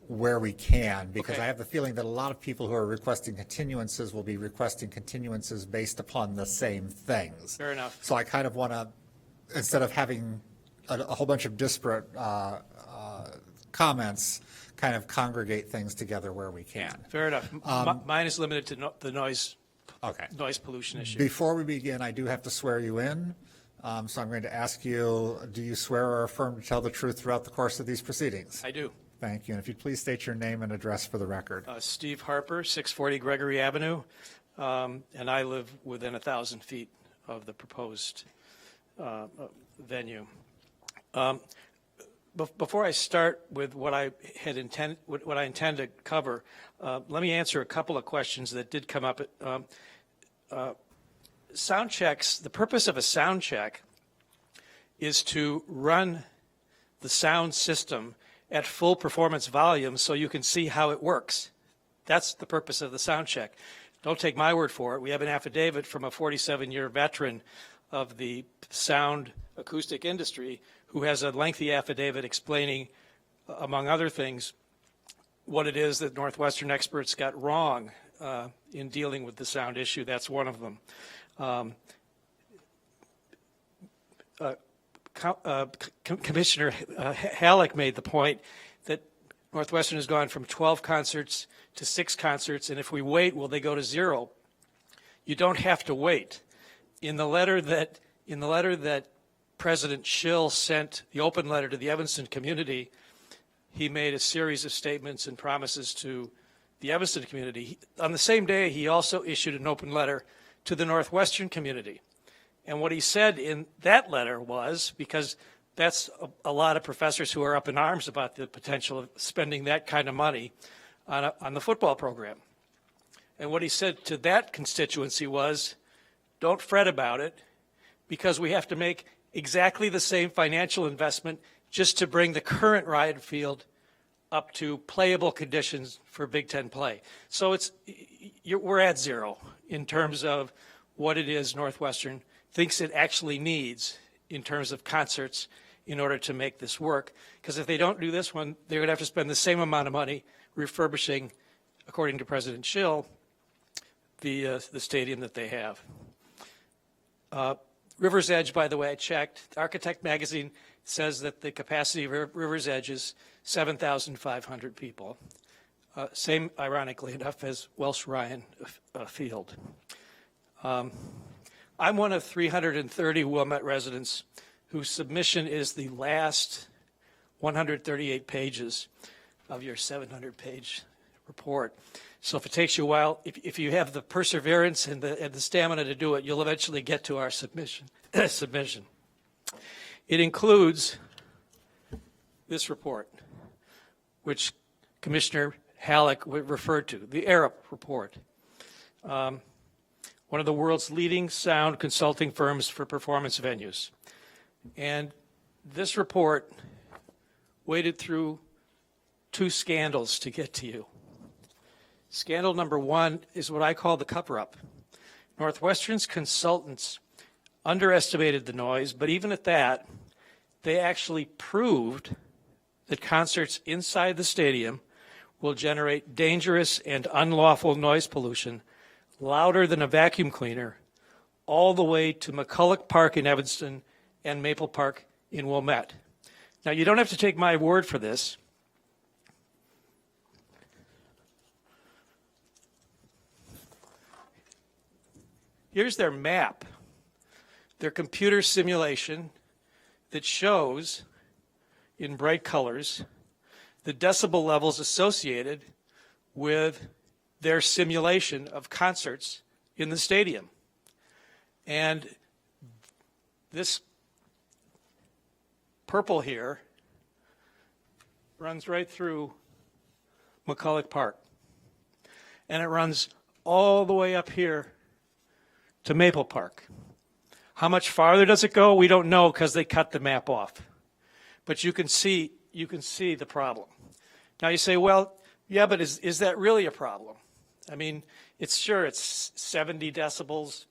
where we can, because Okay. I have the feeling that a lot of people who are requesting continuances will be requesting continuances based upon the same things. Fair enough. So I kind of want to, instead of having a whole bunch of disparate comments, kind of congregate things together where we can. Fair enough. Mine is limited to the noise pollution issue. Before we begin, I do have to swear you in. So I'm going to ask you, do you swear or affirm to tell the truth throughout the course of these proceedings? I do. Thank you. And if you'd please state your name and address for the record. Steve Harper, 640 Gregory Avenue, and I live within 1,000 feet of the proposed venue. Before I start with what I intend to cover, let me answer a couple of questions that did come up. Sound checks, the purpose of a sound check is to run the sound system at full performance volume so you can see how it works. That's the purpose of the sound check. Don't take my word for it. We have an affidavit from a 47-year veteran of the sound acoustic industry who has a lengthy affidavit explaining, among other things, what it is that Northwestern experts got wrong in dealing with the sound issue. That's one of them. Commissioner Halleck made the point that Northwestern has gone from 12 concerts to 6 concerts, and if we wait, will they go to 0? You don't have to wait. In the letter that President Schill sent, the open letter to the Evanston community, he made a series of statements and promises to the Evanston community. On the same day, he also issued an open letter to the Northwestern community. And what he said in that letter was, because that's a lot of professors who are up in arms about the potential of spending that kind of money on the football program. And what he said to that constituency was, don't fret about it, because we have to make exactly the same financial investment just to bring the current Ryan Field up to playable conditions for Big Ten play. So we're at 0 in terms of what it is Northwestern thinks it actually needs in terms of concerts in order to make this work. Because if they don't do this one, they're going to have to spend the same amount of money refurbishing, according to President Schill, the stadium that they have. River's Edge, by the way, I checked. Architect Magazine says that the capacity of River's Edge is 7,500 people. Same, ironically enough, as Welsh Ryan Field. I'm one of 330 Wilmette residents whose submission is the last 138 pages of your 700-page report. So if it takes you a while, if you have the perseverance and the stamina to do it, you'll eventually get to our submission. It includes this report, which Commissioner Halleck referred to, the ERUP report. One of the world's leading sound consulting firms for performance venues. And this report waded through 2 scandals to get to you. Scandal number 1 is what I call the cover-up. Northwestern's consultants underestimated the noise, but even at that, they actually proved that concerts inside the stadium will generate dangerous and unlawful noise pollution louder than a vacuum cleaner all the way to McCulloch Park in Evanston and Maple Park in Wilmette. Now, you don't have to take my word for this. Here's their map, their computer simulation that shows in bright colors the decibel levels associated with their simulation of concerts in the stadium. And this purple here runs right through McCulloch Park. And it runs all the way up here to Maple Park. How much farther does it go? We don't know because they cut the map off. But you can see the problem. Now you say, well, yeah, but is that really a problem? I mean, it's 70 decibels,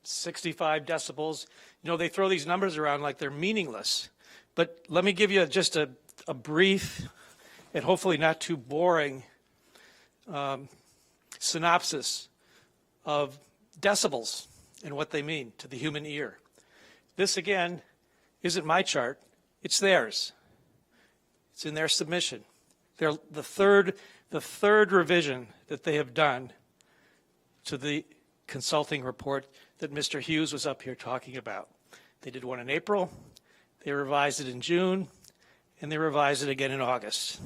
65 decibels. You know, they throw these numbers around like they're meaningless. But let me give you just a brief and hopefully not too boring synopsis of decibels and what they mean to the human ear. This, again, isn't my chart. It's theirs. It's in their submission. They're the third revision that they have done to the consulting report that Mr. Hughes was up here talking about. They did one in April, they revised it in June, and they revised it again in August.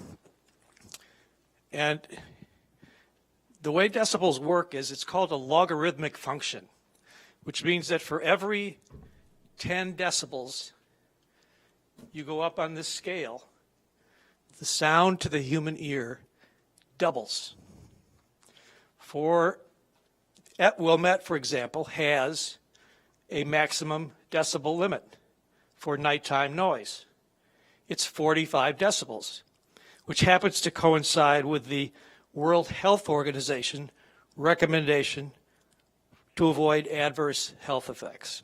And the way decibels work is it's called a logarithmic function, which means that for every 10 decibels you go up on this scale, the sound to the human ear doubles. Wilmette, for example, has a maximum decibel limit for nighttime noise. It's 45 decibels, which happens to coincide with the World Health Organization recommendation to avoid adverse health effects.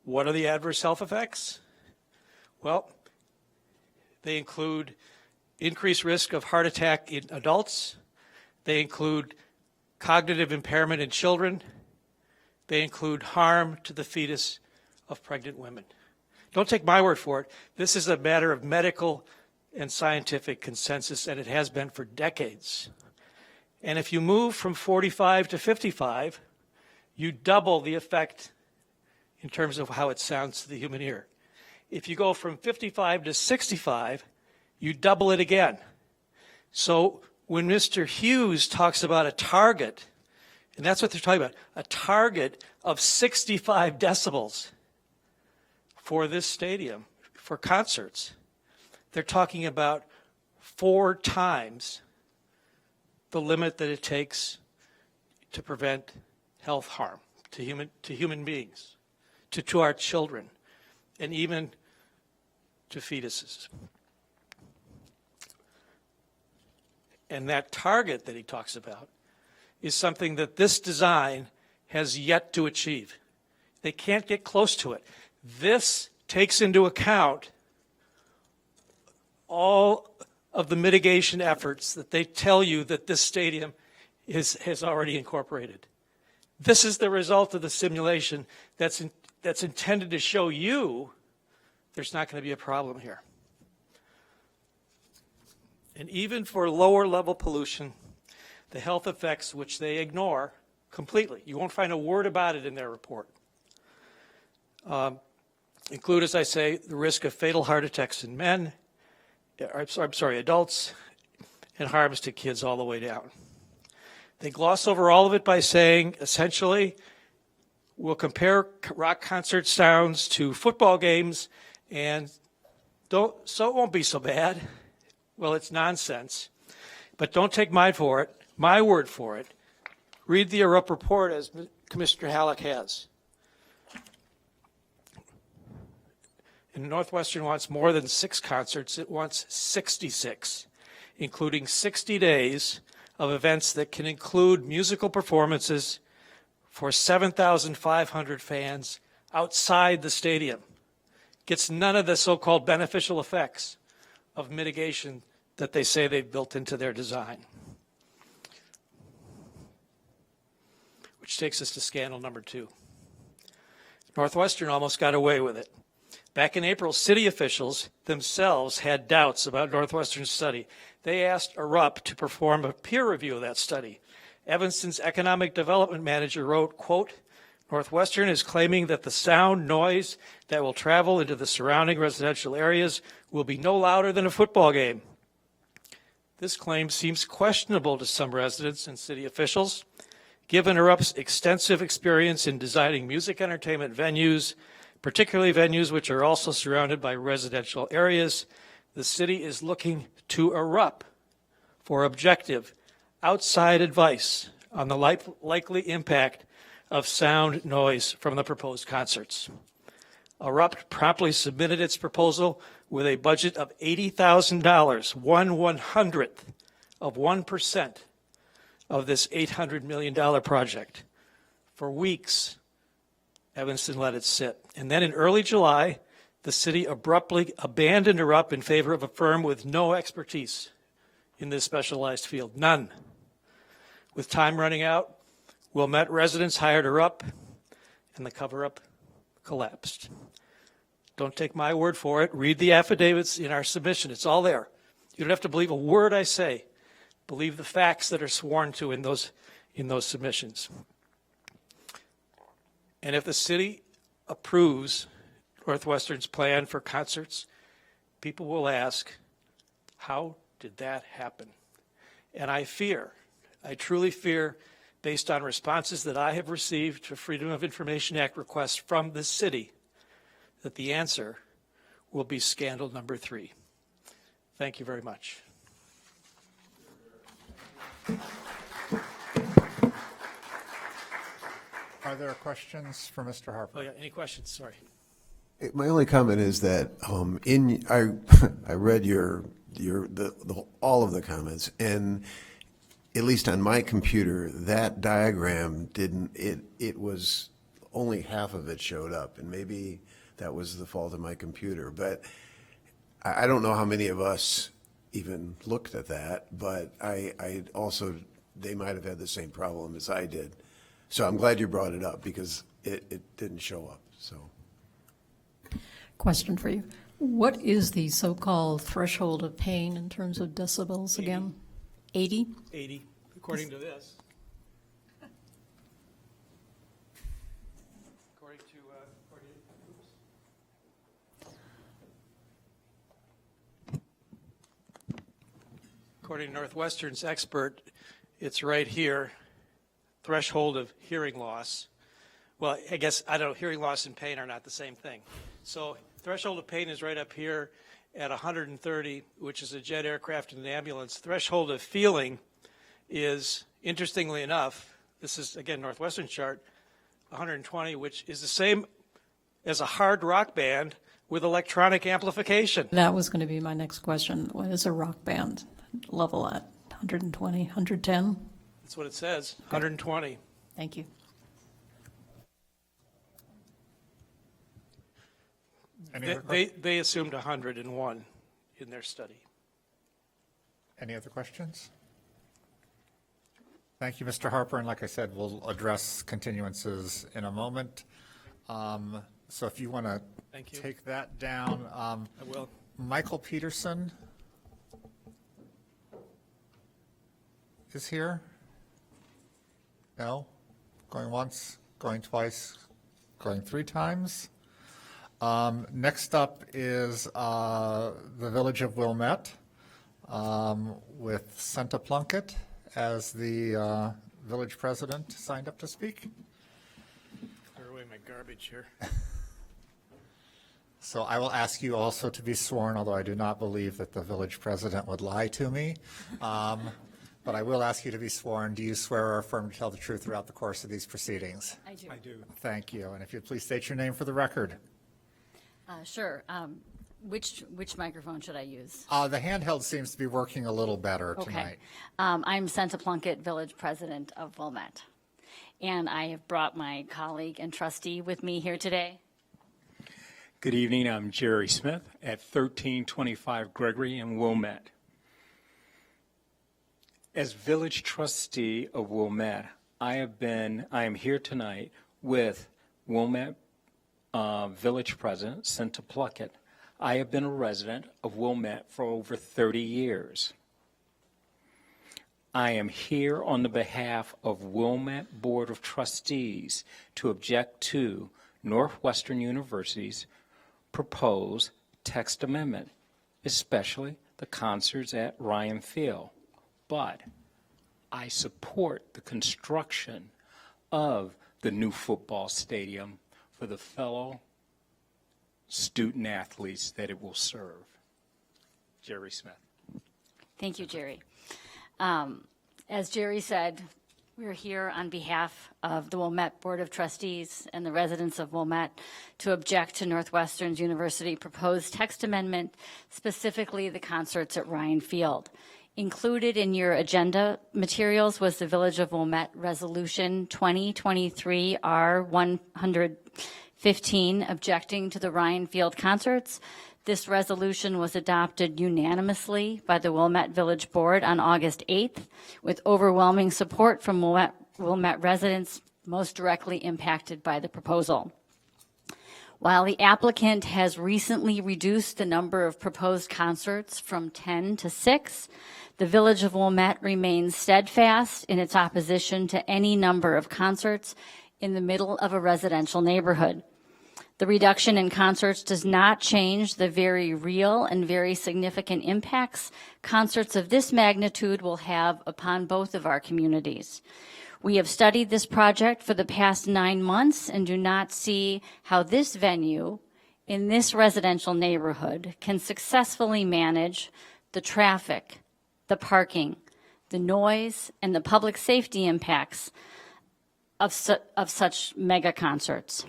What are the adverse health effects? Well, they include increased risk of heart attack in adults. They include cognitive impairment in children. They include harm to the fetus of pregnant women. Don't take my word for it. This is a matter of medical and scientific consensus, and it has been for decades. And if you move from 45 to 55, you double the effect in terms of how it sounds to the human ear. If you go from 55 to 65, you double it again. So when Mr. Hughes talks about a target, and that's what they're talking about, a target of 65 decibels for this stadium, for concerts, they're talking about 4 times the limit that it takes to prevent health harm to human beings, to our children, and even to fetuses. And that target that he talks about is something that this design has yet to achieve. They can't get close to it. This takes into account all of the mitigation efforts that they tell you that this stadium has already incorporated. This is the result of the simulation that's intended to show you there's not going to be a problem here. And even for lower level pollution, the health effects, which they ignore completely, you won't find a word about it in their report, include, as I say, the risk of fatal heart attacks in men, adults, and harms to kids all the way down. They gloss over all of it by saying, essentially, we'll compare rock concert sounds to football games, and so it won't be so bad. Well, it's nonsense. But don't take my word for it. Read the Arup report as Commissioner Halleck has. And Northwestern wants more than 6 concerts. It wants 66, including 60 days of events that can include musical performances for 7,500 fans outside the stadium. Gets none of the so-called beneficial effects of mitigation that they say they've built into their design. Which takes us to scandal number 2. Northwestern almost got away with it. Back in April, city officials themselves had doubts about Northwestern's study. They asked Arup to perform a peer review of that study. Evanston's economic development manager wrote, quote, Northwestern is claiming that the sound noise that will travel into the surrounding residential areas will be no louder than a football game. This claim seems questionable to some residents and city officials. Given Erupt's extensive experience in designing music entertainment venues, particularly venues which are also surrounded by residential areas, the city is looking to Erupt for objective, outside advice on the likely impact of sound noise from the proposed concerts. Erupt promptly submitted its proposal with a budget of $80,000, 1/100th of 1% of this $800 million project. For weeks, Evanston let it sit. And then in early July, the city abruptly abandoned Erupt in favor of a firm with no expertise in this specialized field, none. With time running out, Wilmette residents hired Erupt, and the cover-up collapsed. Don't take my word for it. Read the affidavits in our submission. It's all there. You don't have to believe a word I say. Believe the facts that are sworn to in those submissions. And if the city approves Northwestern's plan for concerts, people will ask, how did that happen? And I truly fear, based on responses that I have received to Freedom of Information Act requests from the city, that the answer will be scandal number 3. Thank you very much. Are there questions for Mr. Harper? Oh, yeah, any questions? Sorry. My only comment is that I read all of the comments, and at least on my computer, that diagram it was only half of it showed up, and maybe that was the fault of my computer. But I don't know how many of us even looked at that, but I also, they might have had the same problem as I did. So I'm glad you brought it up because it didn't show up, so. Question for you. What is the so-called threshold of pain in terms of decibels again? 80? 80, according to this. According to Northwestern's expert, it's right here, threshold of hearing loss. Well, I guess, I don't know, hearing loss and pain are not the same thing. So threshold of pain is right up here at 130, which is a jet aircraft and an ambulance. Threshold of feeling is, interestingly enough, this is, again, Northwestern chart, 120, which is the same as a hard rock band with electronic amplification. That was going to be my next question. What is a rock band level at? 120, 110? That's what it says, 120. Thank you. They assumed 101 in their study. Any other questions? Thank you, Mr. Harper, and like I said, we'll address continuances in a moment. So if you want to take that down. I will. Michael Peterson is here? No? Going once, going twice, going 3 times? Next up is the Village of Wilmette with Senta Plunkett as the village president signed up to speak. Clear away my garbage here. So I will ask you also to be sworn, although I do not believe that the village president would lie to me. But I will ask you to be sworn. Do you swear or affirm to tell the truth throughout the course of these proceedings? I do. I do. Thank you. And if you'd please state your name for the record. Sure. Which microphone should I use? The handheld seems to be working a little better Okay. tonight. I'm Senta Plunkett, Village President of Wilmette. And I have brought my colleague and trustee with me here today. Good evening. I'm Jerry Smith at 1325 Gregory in Wilmette. As village trustee of Wilmette, I am here tonight with Wilmette Village President Senta Plunkett. I have been a resident of Wilmette for over 30 years. I am here on the behalf of Wilmette Board of Trustees to object to Northwestern University's proposed text amendment, especially the concerts at Ryan Field. But I support the construction of the new football stadium for the fellow student athletes that it will serve. Jerry Smith. Thank you, Jerry. As Jerry said, we're here on behalf of the Wilmette Board of Trustees and the residents of Wilmette to object to Northwestern University proposed text amendment, specifically the concerts at Ryan Field. Included in your agenda materials was the Village of Wilmette Resolution 2023 R115 objecting to the Ryan Field concerts. This resolution was adopted unanimously by the Wilmette Village Board on August 8th, with overwhelming support from Wilmette residents most directly impacted by the proposal. While the applicant has recently reduced the number of proposed concerts from 10 to 6, the Village of Wilmette remains steadfast in its opposition to any number of concerts in the middle of a residential neighborhood. The reduction in concerts does not change the very real and very significant impacts concerts of this magnitude will have upon both of our communities. We have studied this project for the past 9 months and do not see how this venue in this residential neighborhood can successfully manage the traffic, the parking, the noise, and the public safety impacts of such mega concerts.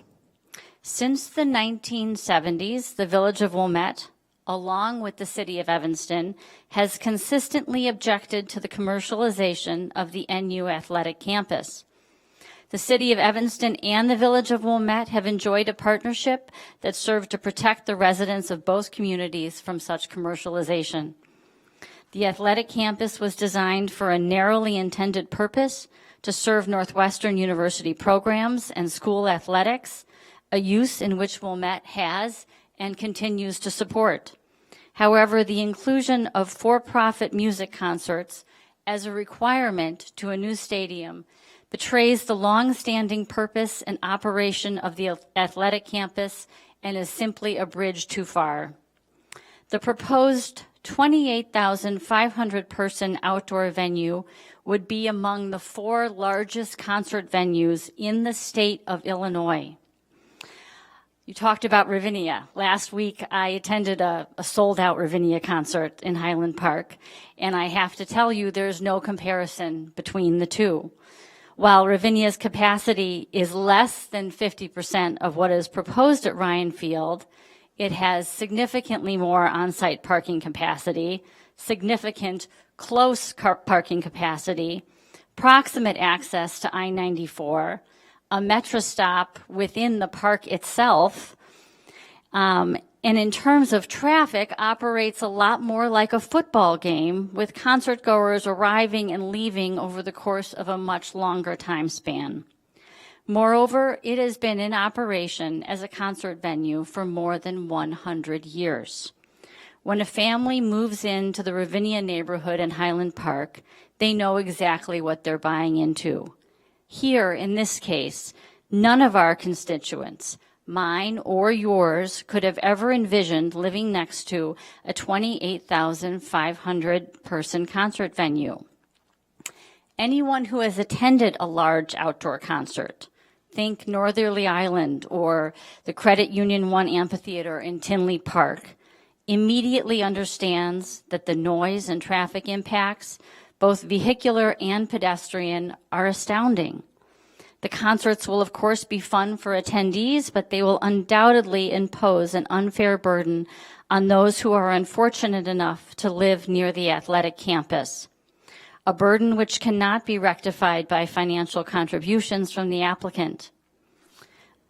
Since the 1970s, the Village of Wilmette, along with the City of Evanston, has consistently objected to the commercialization of the NU Athletic Campus. The City of Evanston and the Village of Wilmette have enjoyed a partnership that served to protect the residents of both communities from such commercialization. The athletic campus was designed for a narrowly intended purpose to serve Northwestern University programs and school athletics, a use in which Wilmette has and continues to support. However, the inclusion of for-profit music concerts as a requirement to a new stadium betrays the long-standing purpose and operation of the athletic campus and is simply a bridge too far. The proposed 28,500 person outdoor venue would be among the 4 largest concert venues in the state of Illinois. You talked about Ravinia. Last week, I attended a sold-out Ravinia concert in Highland Park, and I have to tell you there's no comparison between the two. While Ravinia's capacity is less than 50% of what is proposed at Ryan Field, it has significantly more on-site parking capacity, significant close parking capacity, proximate access to I-94, a metro stop within the park itself, and in terms of traffic, operates a lot more like a football game, with concert goers arriving and leaving over the course of a much longer time span. Moreover, it has been in operation as a concert venue for more than 100 years. When a family moves into the Ravinia neighborhood in Highland Park, they know exactly what they're buying into. Here, in this case, none of our constituents, mine or yours, could have ever envisioned living next to a 28,500 person concert venue. Anyone who has attended a large outdoor concert, think Northerly Island or the Credit Union One Amphitheater in Tinley Park, immediately understands that the noise and traffic impacts, both vehicular and pedestrian, are astounding. The concerts will, of course, be fun for attendees, but they will undoubtedly impose an unfair burden on those who are unfortunate enough to live near the athletic campus, a burden which cannot be rectified by financial contributions from the applicant.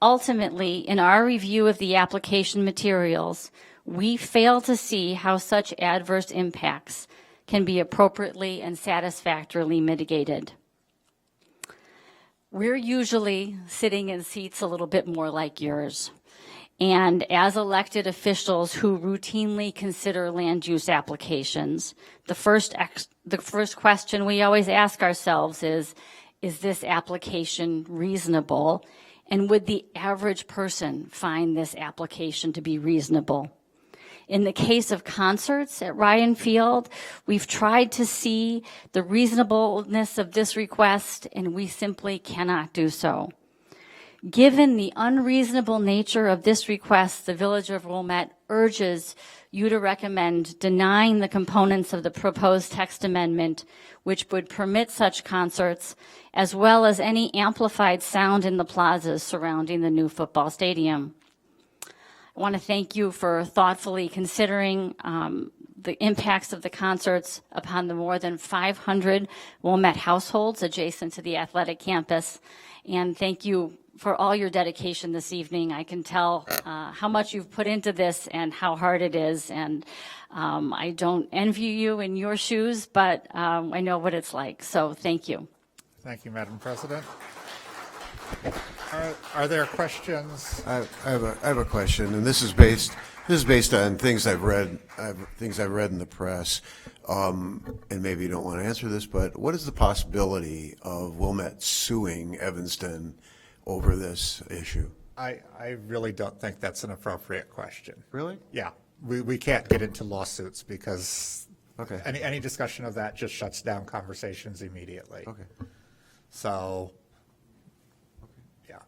Ultimately, in our review of the application materials, we fail to see how such adverse impacts can be appropriately and satisfactorily mitigated. We're usually sitting in seats a little bit more like yours. And as elected officials who routinely consider land use applications, the first the first question we always ask ourselves is this application reasonable? And would the average person find this application to be reasonable? In the case of concerts at Ryan Field, we've tried to see the reasonableness of this request, and we simply cannot do so. Given the unreasonable nature of this request, the Village of Wilmette urges you to recommend denying the components of the proposed text amendment, which would permit such concerts, as well as any amplified sound in the plazas surrounding the new football stadium. I want to thank you for thoughtfully considering the impacts of the concerts upon the more than 500 Wilmette households adjacent to the athletic campus. And thank you for all your dedication this evening. I can tell how much you've put into this and how hard it is. And I don't envy you in your shoes, but I know what it's like. So thank you. Thank you, Madam President. Are there questions? I have a question, and this is based on things I've read in the press, and maybe you don't want to answer this, but what is the possibility of Wilmette suing Evanston over this issue? I really don't think that's an appropriate question. Really? Yeah, we can't get into lawsuits because Okay. any discussion of that just shuts down conversations immediately. Okay. So, yeah.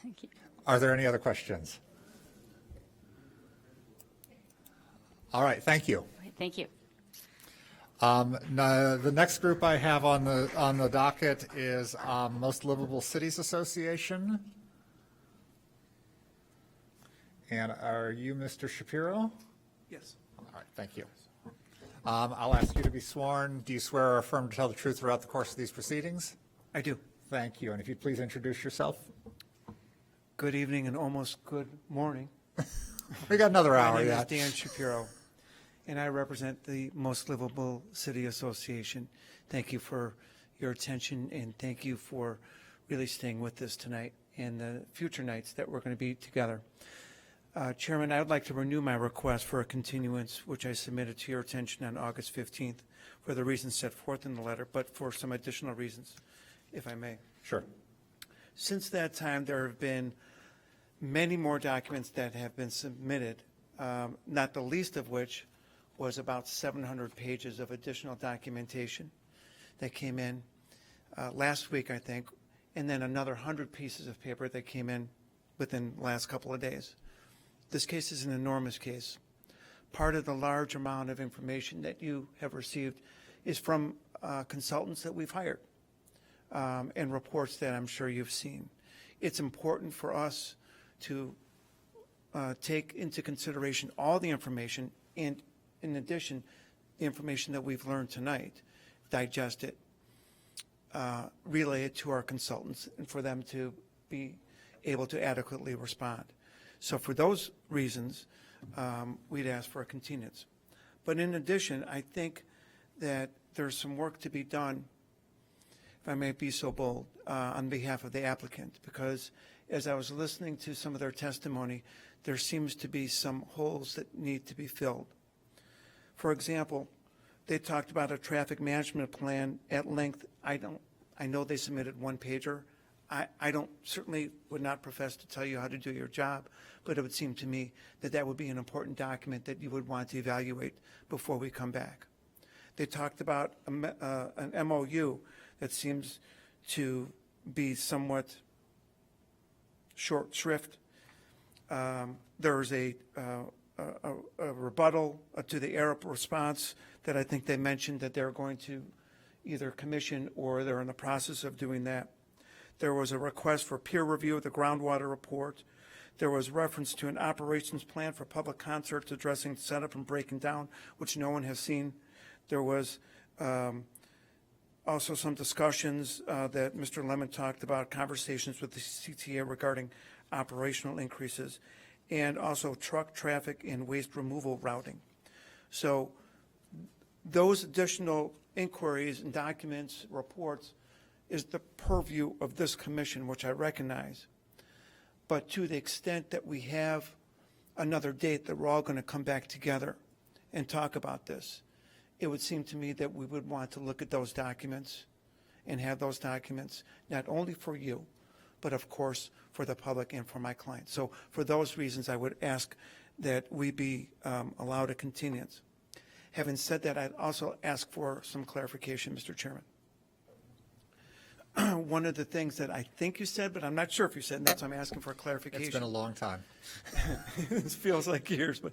Thank you. Are there any other questions? All right, thank you. Thank you. Now, the next group I have on the docket is Most Livable Cities Association. And are you Mr. Shapiro? Yes. All right, thank you. I'll ask you to be sworn. Do you swear or affirm to tell the truth throughout the course of these proceedings? I do. Thank you. And if you'd please introduce yourself. Good evening and almost good morning. We got another hour My name yet. is Dan Shapiro, and I represent the Most Livable City Association. Thank you for your attention, and thank you for really staying with us tonight and the future nights that we're going to be together. Chairman, I would like to renew my request for a continuance, which I submitted to your attention on August 15th for the reasons set forth in the letter, but for some additional reasons, if I may. Sure. Since that time, there have been many more documents that have been submitted, not the least of which was about 700 pages of additional documentation that came in last week, I think, and then another 100 pieces of paper that came in within the last couple of days. This case is an enormous case. Part of the large amount of information that you have received is from consultants that we've hired and reports that I'm sure you've seen. It's important for us to take into consideration all the information and, in addition, the information that we've learned tonight, digest it, relay it to our consultants, and for them to be able to adequately respond. So for those reasons, we'd ask for a continuance. But in addition, I think that there's some work to be done, if I may be so bold, on behalf of the applicant, because as I was listening to some of their testimony, there seems to be some holes that need to be filled. For example, they talked about a traffic management plan at length. I know they submitted one pager. I don't, certainly would not profess to tell you how to do your job, but it would seem to me that that would be an important document that you would want to evaluate before we come back. They talked about an MOU that seems to be somewhat short shrift. There's a rebuttal to the Arab response that I think they mentioned that they're going to either commission or they're in the process of doing that. There was a request for peer review of the groundwater report. There was reference to an operations plan for public concerts addressing setup and breaking down, which no one has seen. There was also some discussions that Mr. Lemon talked about, conversations with the CTA regarding operational increases, and also truck traffic and waste removal routing. So those additional inquiries and documents, reports, is the purview of this commission, which I recognize. But to the extent that we have another date that we're all going to come back together and talk about this, it would seem to me that we would want to look at those documents and have those documents not only for you, but of course for the public and for my client. So for those reasons, I would ask that we be allowed a continuance. Having said that, I'd also ask for some clarification, Mr. Chairman. One of the things that I think you said, but I'm not sure if you said, and that's why I'm asking for a clarification. It's been a long time. It feels like years, but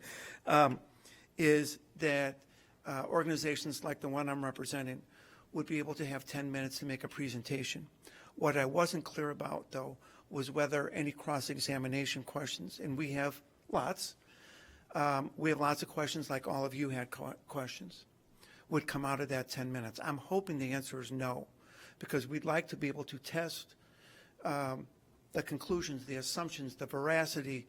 is that organizations like the one I'm representing would be able to have 10 minutes to make a presentation. What I wasn't clear about, though, was whether any cross-examination questions, and we have lots. We have lots of questions, like all of you had questions, would come out of that 10 minutes. I'm hoping the answer is no, because we'd like to be able to test the conclusions, the assumptions, the veracity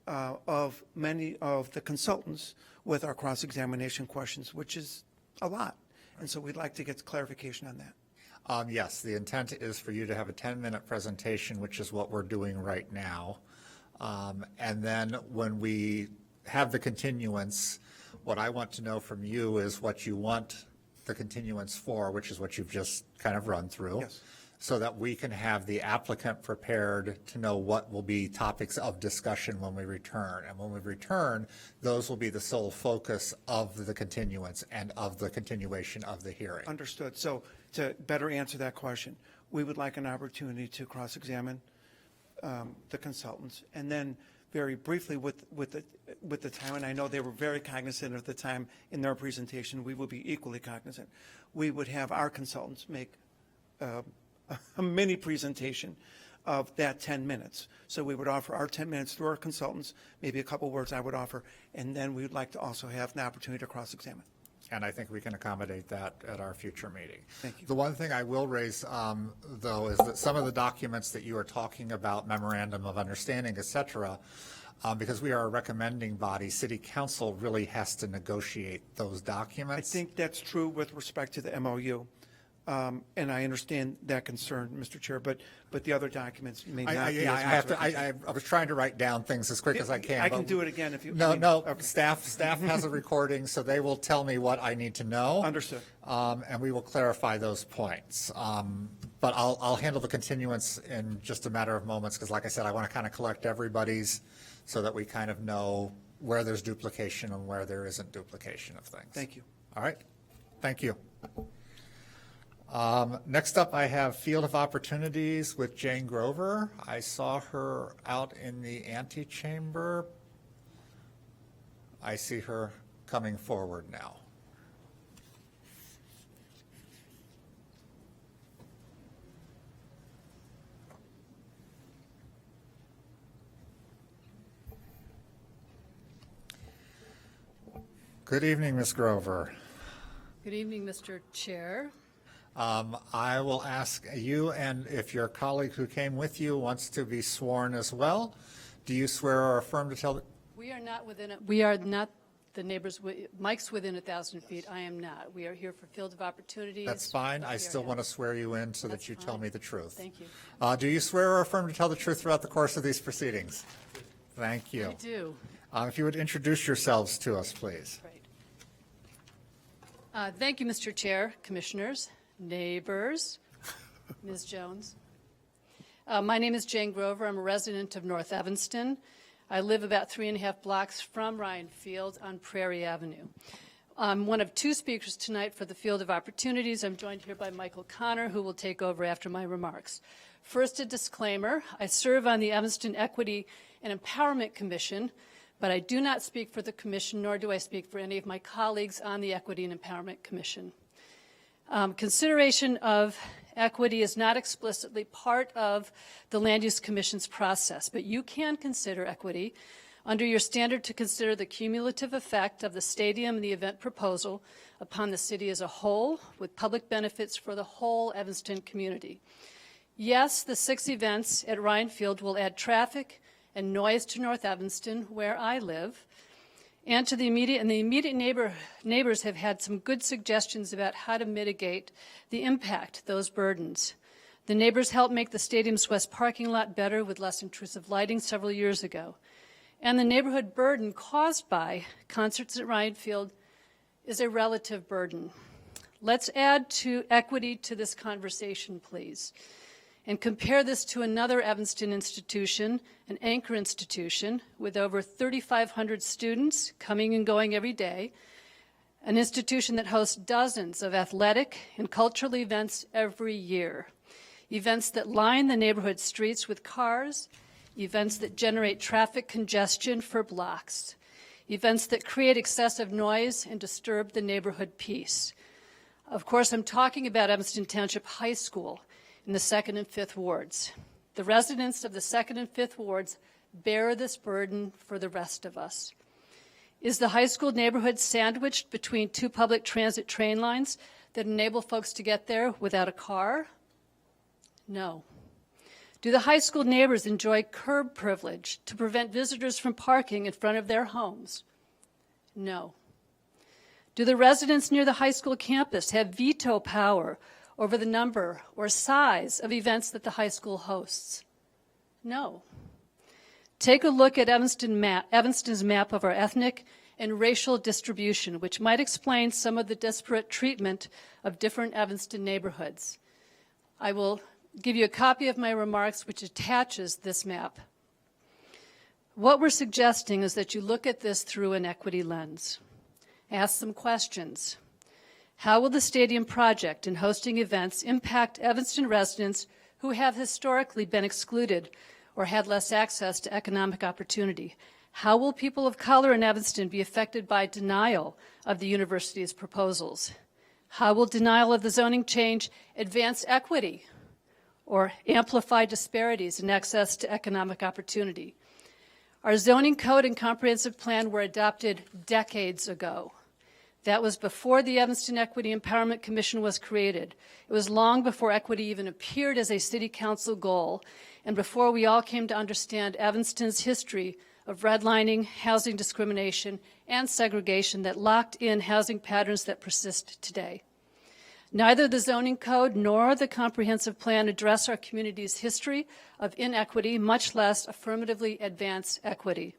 of many of the consultants with our cross-examination questions, which is a lot. And so we'd like to get clarification on that. Yes, the intent is for you to have a 10-minute presentation, which is what we're doing right now. And then when we have the continuance, what I want to know from you is what you want the continuance for, which is what you've just kind of run through. Yes. So that we can have the applicant prepared to know what will be topics of discussion when we return. And when we return, those will be the sole focus of the continuance and of the continuation of the hearing. Understood. So to better answer that question, we would like an opportunity to cross-examine the consultants, and then very briefly with the time, and I know they were very cognizant of the time in their presentation, we will be equally cognizant. We would have our consultants make a mini presentation of that 10 minutes. So we would offer our 10 minutes through our consultants, maybe a couple words I would offer, and then we would like to also have an opportunity to cross-examine. And I think we can accommodate that at our future meeting. Thank you. The one thing I will raise, though, is that some of the documents that you are talking about, memorandum of understanding, et cetera, because we are a recommending body, City Council really has to negotiate those I documents. think that's true with respect to the MOU. And I understand that concern, Mr. Chair, but the other documents may not be as much. I was trying to write down things as quick as I can. I but- can do it again if you. No, okay. staff has a recording, so they will tell me what I need to know. Understood. And we will clarify those points. But I'll handle the continuance in just a matter of moments, because like I said, I want to kind of collect everybody's so that we kind of know where there's duplication and where there isn't duplication of things. Thank you. All right, thank you. Next up, I have Field of Opportunities with Jane Grover. I saw her out in the antechamber. I see her coming forward now. Good evening, Ms. Grover. Good evening, Mr. Chair. I will ask you, and if your colleague who came with you wants to be sworn as well, do you swear or affirm to tell the... We are not the neighbors, Mike's within 1,000 feet, I am not. We are here for Field of Opportunities. That's fine. I still want to swear you in so that you tell me the truth. Thank you. Do you swear or affirm to tell the truth throughout the course of these proceedings? Thank you. I do. If you would introduce yourselves to us, please. Thank you, Mr. Chair, Commissioners, neighbors, Ms. Jones. My name is Jane Grover. I'm a resident of North Evanston. I live about 3.5 blocks from Ryan Field on Prairie Avenue. I'm one of 2 speakers tonight for the Field of Opportunities. I'm joined here by Michael Connor, who will take over after my remarks. First, a disclaimer. I serve on the Evanston Equity and Empowerment Commission, but I do not speak for the commission, nor do I speak for any of my colleagues on the Equity and Empowerment Commission. Consideration of equity is not explicitly part of the Land Use Commission's process, but you can consider equity under your standard to consider the cumulative effect of the stadium and the event proposal upon the city as a whole, with public benefits for the whole Evanston community. Yes, the 6 events at Ryan Field will add traffic and noise to North Evanston, where I live, and to the immediate neighbors have had some good suggestions about how to mitigate the impact, those burdens. The neighbors helped make the stadium's west parking lot better with less intrusive lighting several years ago. And the neighborhood burden caused by concerts at Ryan Field is a relative burden. Let's add equity to this conversation, please, and compare this to another Evanston institution, an anchor institution with over 3,500 students coming and going every day, an institution that hosts dozens of athletic and cultural events every year, events that line the neighborhood streets with cars, events that generate traffic congestion for blocks, events that create excessive noise and disturb the neighborhood peace. Of course, I'm talking about Evanston Township High School in the 2nd and 5th wards. The residents of the 2nd and 5th wards bear this burden for the rest of us. Is the high school neighborhood sandwiched between 2 public transit train lines that enable folks to get there without a car? No. Do the high school neighbors enjoy curb privilege to prevent visitors from parking in front of their homes? No. Do the residents near the high school campus have veto power over the number or size of events that the high school hosts? No. Take a look at Evanston's map of our ethnic and racial distribution, which might explain some of the disparate treatment of different Evanston neighborhoods. I will give you a copy of my remarks, which attaches this map. What we're suggesting is that you look at this through an equity lens. Ask some questions. How will the stadium project and hosting events impact Evanston residents who have historically been excluded or had less access to economic opportunity? How will people of color in Evanston be affected by denial of the university's proposals? How will denial of the zoning change advance equity or amplify disparities in access to economic opportunity? Our zoning code and comprehensive plan were adopted decades ago. That was before the Evanston Equity Empowerment Commission was created. It was long before equity even appeared as a city council goal, and before we all came to understand Evanston's history of redlining, housing discrimination, and segregation that locked in housing patterns that persist today. Neither the zoning code nor the comprehensive plan address our community's history of inequity, much less affirmatively advance equity.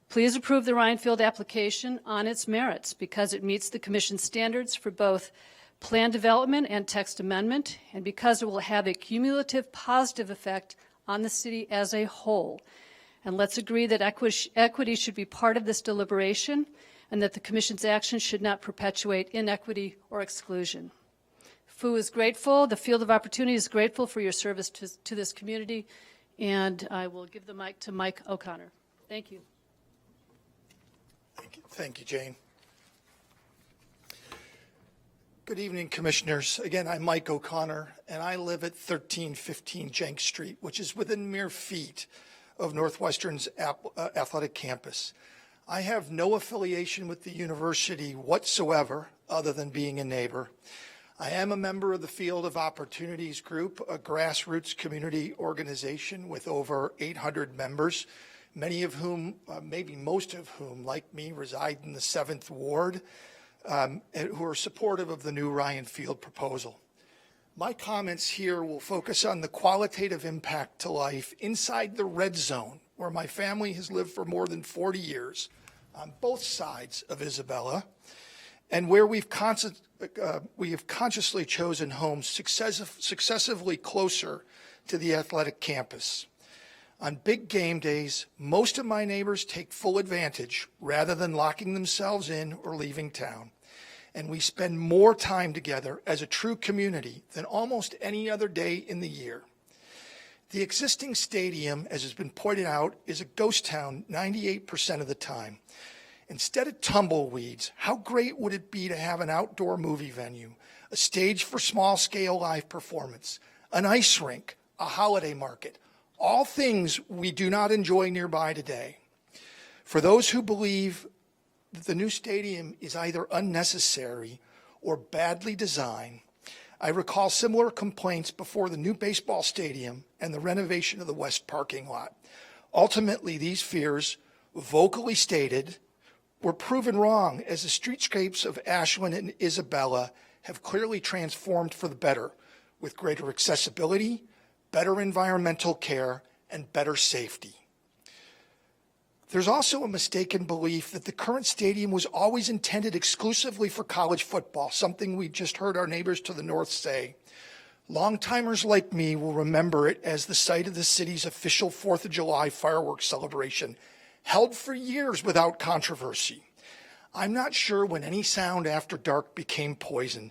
Please approve the Rhinefield application on its merits because it meets the Commission's standards for both plan development and text amendment, and because it will have a cumulative positive effect on the city as a whole. And let's agree that equity should be part of this deliberation and that the Commission's action should not perpetuate inequity or exclusion. FU is grateful, the Field of Opportunity is grateful for your service to this community, and I will give the mic to Mike O'Connor. Thank you. Thank you, Jane. Good evening, Commissioners. Again, I'm Mike O'Connor, and I live at 1315 Jenks Street, which is within mere feet of Northwestern's athletic campus. I have no affiliation with the university whatsoever, other than being a neighbor. I am a member of the Field of Opportunities Group, a grassroots community organization with over 800 members, many of whom, maybe most of whom, like me, reside in the 7th Ward, who are supportive of the new Ryan Field proposal. My comments here will focus on the qualitative impact to life inside the red zone, where my family has lived for more than 40 years, on both sides of Isabella, and where we have consciously chosen homes successively closer to the athletic campus. On big game days, most of my neighbors take full advantage rather than locking themselves in or leaving town. And we spend more time together as a true community than almost any other day in the year. The existing stadium, as has been pointed out, is a ghost town 98% of the time. Instead of tumbleweeds, how great would it be to have an outdoor movie venue, a stage for small-scale live performance, an ice rink, a holiday market, all things we do not enjoy nearby today. For those who believe that the new stadium is either unnecessary or badly designed, I recall similar complaints before the new baseball stadium and the renovation of the west parking lot. Ultimately, these fears, vocally stated, were proven wrong as the streetscapes of Ashland and Isabella have clearly transformed for the better, with greater accessibility, better environmental care, and better safety. There's also a mistaken belief that the current stadium was always intended exclusively for college football, something we just heard our neighbors to the north say. Longtimers like me will remember it as the site of the city's official 4th of July fireworks celebration, held for years without controversy. I'm not sure when any sound after dark became poison,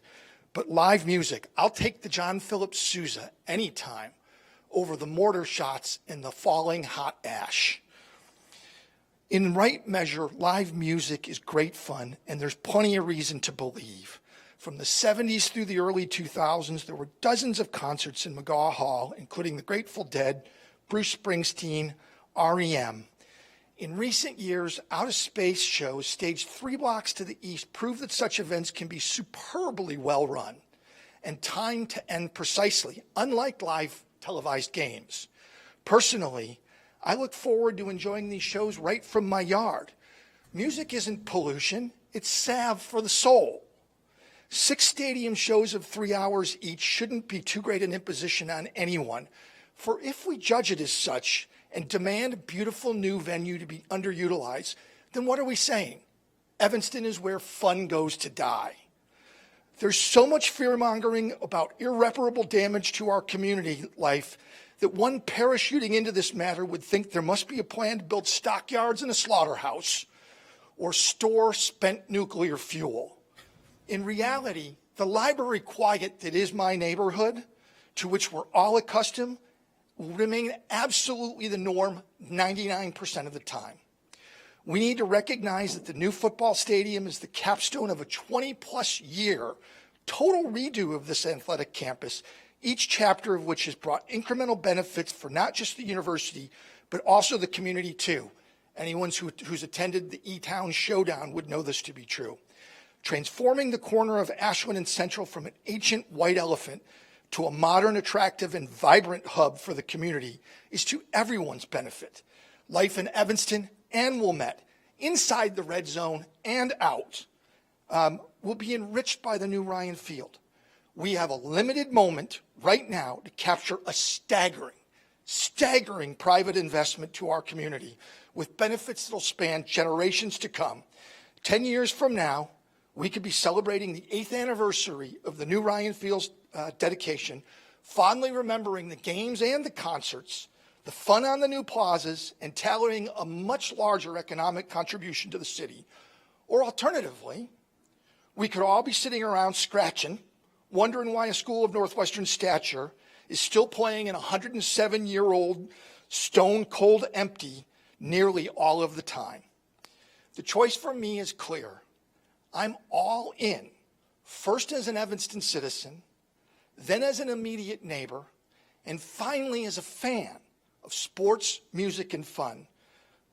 but live music, I'll take the John Philip Sousa anytime over the mortar shots and the falling hot ash. In right measure, live music is great fun, and there's plenty of reason to believe. From the 70s through the early 2000s, there were dozens of concerts in McGaw Hall, including the Grateful Dead, Bruce Springsteen, REM. In recent years, out-of-space shows staged 3 blocks to the east prove that such events can be superbly well run and timed to end precisely, unlike live televised games. Personally, I look forward to enjoying these shows right from my yard. Music isn't pollution, it's salve for the soul. 6 stadium shows of 3 hours each shouldn't be too great an imposition on anyone, for if we judge it as such and demand a beautiful new venue to be underutilized, then what are we saying? Evanston is where fun goes to die. There's so much fear-mongering about irreparable damage to our community life that one parachuting into this matter would think there must be a plan to build stockyards and a slaughterhouse or store spent nuclear fuel. In reality, the library quiet that is my neighborhood, to which we're all accustomed, will remain absolutely the norm 99% of the time. We need to recognize that the new football stadium is the capstone of a 20-plus year total redo of this athletic campus, each chapter of which has brought incremental benefits for not just the university, but also the community too. Anyone who's attended the E-Town Showdown would know this to be true. Transforming the corner of Ashland and Central from an ancient white elephant to a modern, attractive, and vibrant hub for the community is to everyone's benefit. Life in Evanston and Wilmette, inside the red zone and out, will be enriched by the new Ryan Field. We have a limited moment right now to capture a staggering private investment to our community with benefits that will span generations to come. 10 years from now, we could be celebrating the 8th anniversary of the new Ryan Field's dedication, fondly remembering the games and the concerts, the fun on the new plazas, and tallying a much larger economic contribution to the city. Or alternatively, we could all be sitting around scratching, wondering why a school of Northwestern stature is still playing an 107-year-old stone cold empty nearly all of the time. The choice for me is clear. I'm all in, first as an Evanston citizen, then as an immediate neighbor, and finally as a fan of sports, music, and fun.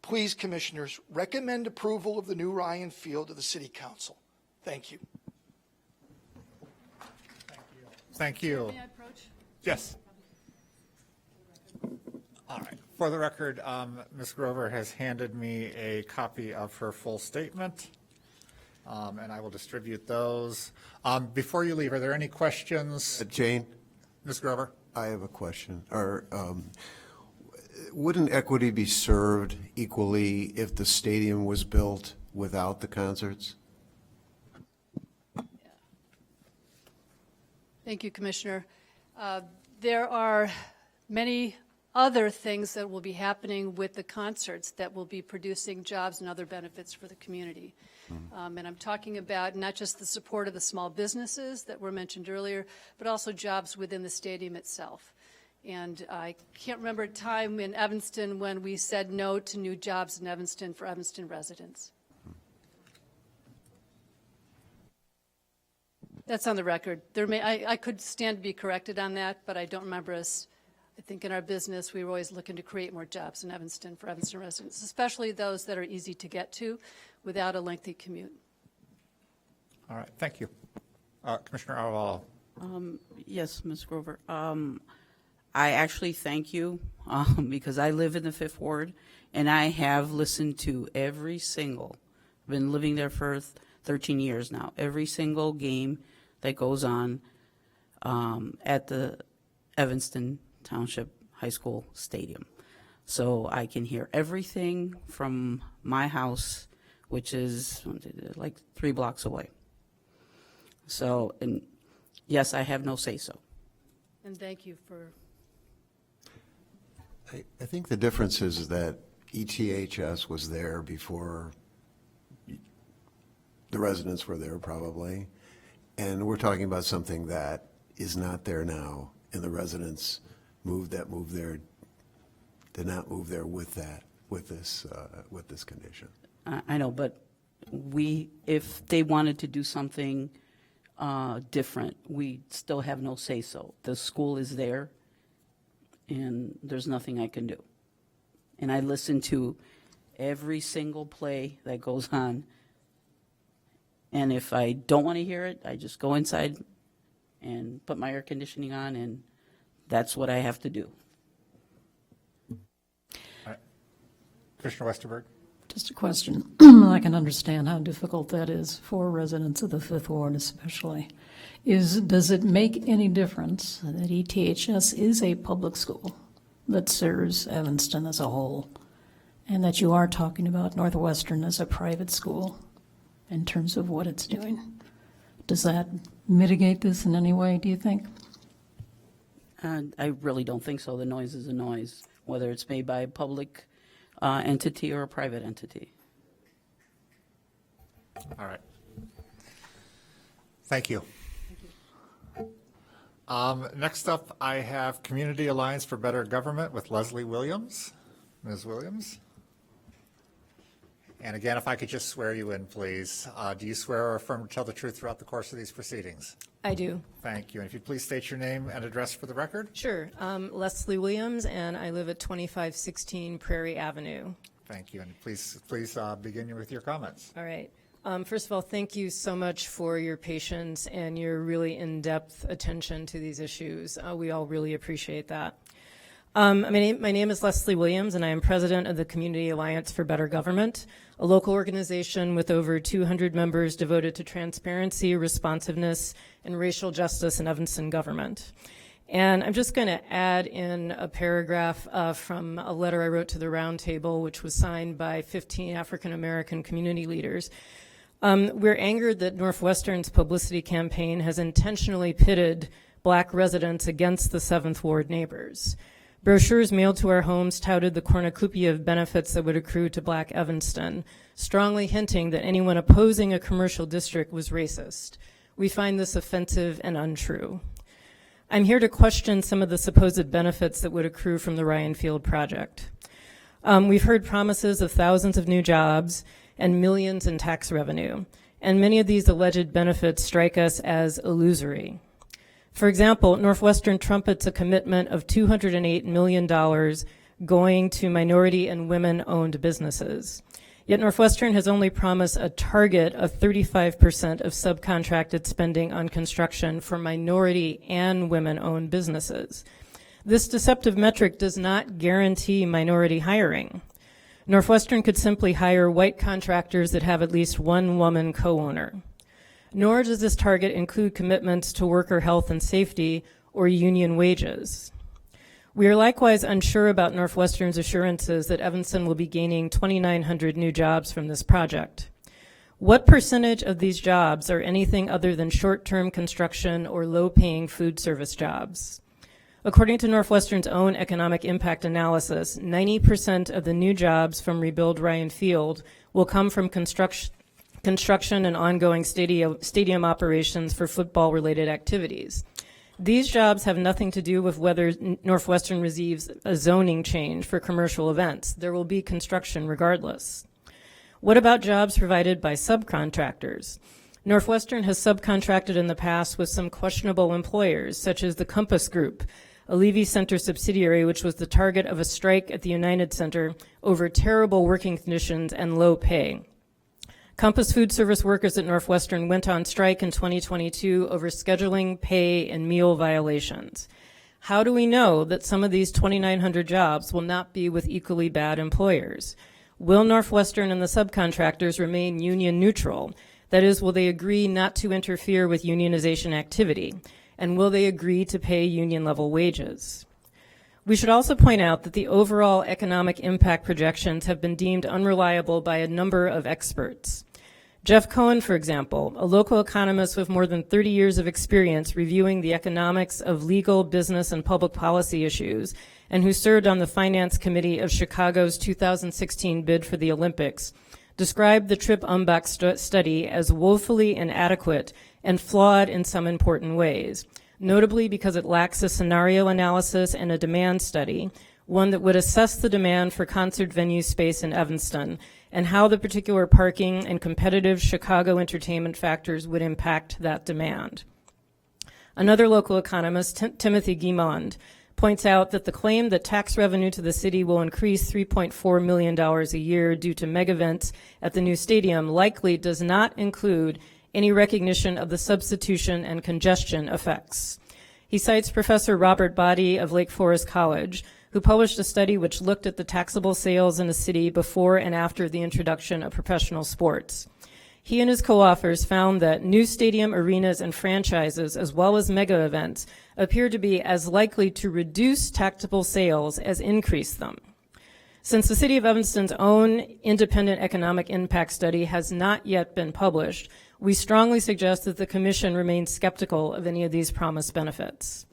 Please, commissioners, recommend approval of the new Ryan Field to the City Council. Thank you. Thank you. May I approach? Yes. All right. For the record, Ms. Grover has handed me a copy of her full statement, and I will distribute those. Before you leave, are there any questions? Jane? Ms. Grover? I have a question. Wouldn't equity be served equally if the stadium was built without the concerts? Thank you, Commissioner. There are many other things that will be happening with the concerts that will be producing jobs and other benefits for the community. And I'm talking about not just the support of the small businesses that were mentioned earlier, but also jobs within the stadium itself. And I can't remember a time in Evanston when we said no to new jobs in Evanston for Evanston residents. That's on the record. I could stand to be corrected on that, but I don't remember us. I think in our business, we were always looking to create more jobs in Evanston for Evanston residents, especially those that are easy to get to without a lengthy commute. All right. Thank you. Commissioner Arval. Yes, Ms. Grover. I actually thank you because I live in the 5th Ward, and I have listened to every single, I've been living there for 13 years now, every single game that goes on at the Evanston Township High School Stadium. So I can hear everything from my house, which is like 3 blocks away. So, and yes, I have no say-so. And thank you for, I think the difference is that ETHS was there before the residents were there probably. And we're talking about something that is not there now, and the residents that moved there did not move there with this condition. I know, but if they wanted to do something different, we still have no say-so. The school is there, and there's nothing I can do. And I listen to every single play that goes on, and if I don't want to hear it, I just go inside and put my air conditioning on, and that's what I have to do. Commissioner Westerberg? Just a question. I can understand how difficult that is for residents of the Fifth Ward especially. Does it make any difference that ETHS is a public school that serves Evanston as a whole, and that you are talking about Northwestern as a private school in terms of what it's doing? Does that mitigate this in any way, do you think? I really don't think so. The noise is a noise, whether it's made by a public entity or a private entity. All right. Thank you. Next up, I have Community Alliance for Better Government with Leslie Williams. Ms. Williams? And again, if I could just swear you in, please. Do you swear or affirm to tell the truth throughout the course of these proceedings? I do. Thank you. And if you'd please state your name and address for the record? Sure. Leslie Williams, and I live at 2516 Prairie Avenue. Thank you. And please begin with your comments. All right. First of all, thank you so much for your patience and your really in-depth attention to these issues. We all really appreciate that. My name is Leslie Williams, and I am president of the Community Alliance for Better Government, a local organization with over 200 members devoted to transparency, responsiveness, and racial justice in Evanston government. And I'm just going to add in a paragraph from a letter I wrote to the Roundtable, which was signed by 15 African American community leaders. We're angered that Northwestern's publicity campaign has intentionally pitted Black residents against the 7th Ward neighbors. Brochures mailed to our homes touted the cornucopia of benefits that would accrue to Black Evanston, strongly hinting that anyone opposing a commercial district was racist. We find this offensive and untrue. I'm here to question some of the supposed benefits that would accrue from the Ryan Field project. We've heard promises of thousands of new jobs and millions in tax revenue, and many of these alleged benefits strike us as illusory. For example, Northwestern trumpets a commitment of $208 million going to minority and women-owned businesses. Yet Northwestern has only promised a target of 35% of subcontracted spending on construction for minority and women-owned businesses. This deceptive metric does not guarantee minority hiring. Northwestern could simply hire white contractors that have at least one woman co-owner. Nor does this target include commitments to worker health and safety or union wages. We are likewise unsure about Northwestern's assurances that Evanston will be gaining 2,900 new jobs from this project. What percentage of these jobs are anything other than short-term construction or low-paying food service jobs? According to Northwestern's own economic impact analysis, 90% of the new jobs from Rebuild Ryan Field will come from construction and ongoing stadium operations for football-related activities. These jobs have nothing to do with whether Northwestern receives a zoning change for commercial events. There will be construction regardless. What about jobs provided by subcontractors? Northwestern has subcontracted in the past with some questionable employers, such as the Compass Group, a Levy Center subsidiary which was the target of a strike at the United Center over terrible working conditions and low pay. Compass food service workers at Northwestern went on strike in 2022 over scheduling, pay, and meal violations. How do we know that some of these 2,900 jobs will not be with equally bad employers? Will Northwestern and the subcontractors remain union neutral? That is, will they agree not to interfere with unionization activity? And will they agree to pay union level wages? We should also point out that the overall economic impact projections have been deemed unreliable by a number of experts. Jeff Cohen, for example, a local economist with more than 30 years of experience reviewing the economics of legal, business, and public policy issues, and who served on the Finance Committee of Chicago's 2016 bid for the Olympics, described the Tripp-Umbach study as woefully inadequate and flawed in some important ways, notably because it lacks a scenario analysis and a demand study, one that would assess the demand for concert venue space in Evanston and how the particular parking and competitive Chicago entertainment factors would impact that demand. Another local economist, Timothy Guimond, points out that the claim that tax revenue to the city will increase $3.4 million a year due to mega-events at the new stadium likely does not include any recognition of the substitution and congestion effects. He cites Professor Robert Boddy of Lake Forest College, who published a study which looked at the taxable sales in the city before and after the introduction of professional sports. He and his co-authors found that new stadium arenas and franchises, as well as mega events, appear to be as likely to reduce taxable sales as increase them. Since the City of Evanston's own independent economic impact study has not yet been published, we strongly suggest that the Commission remain skeptical of any of these promised benefits.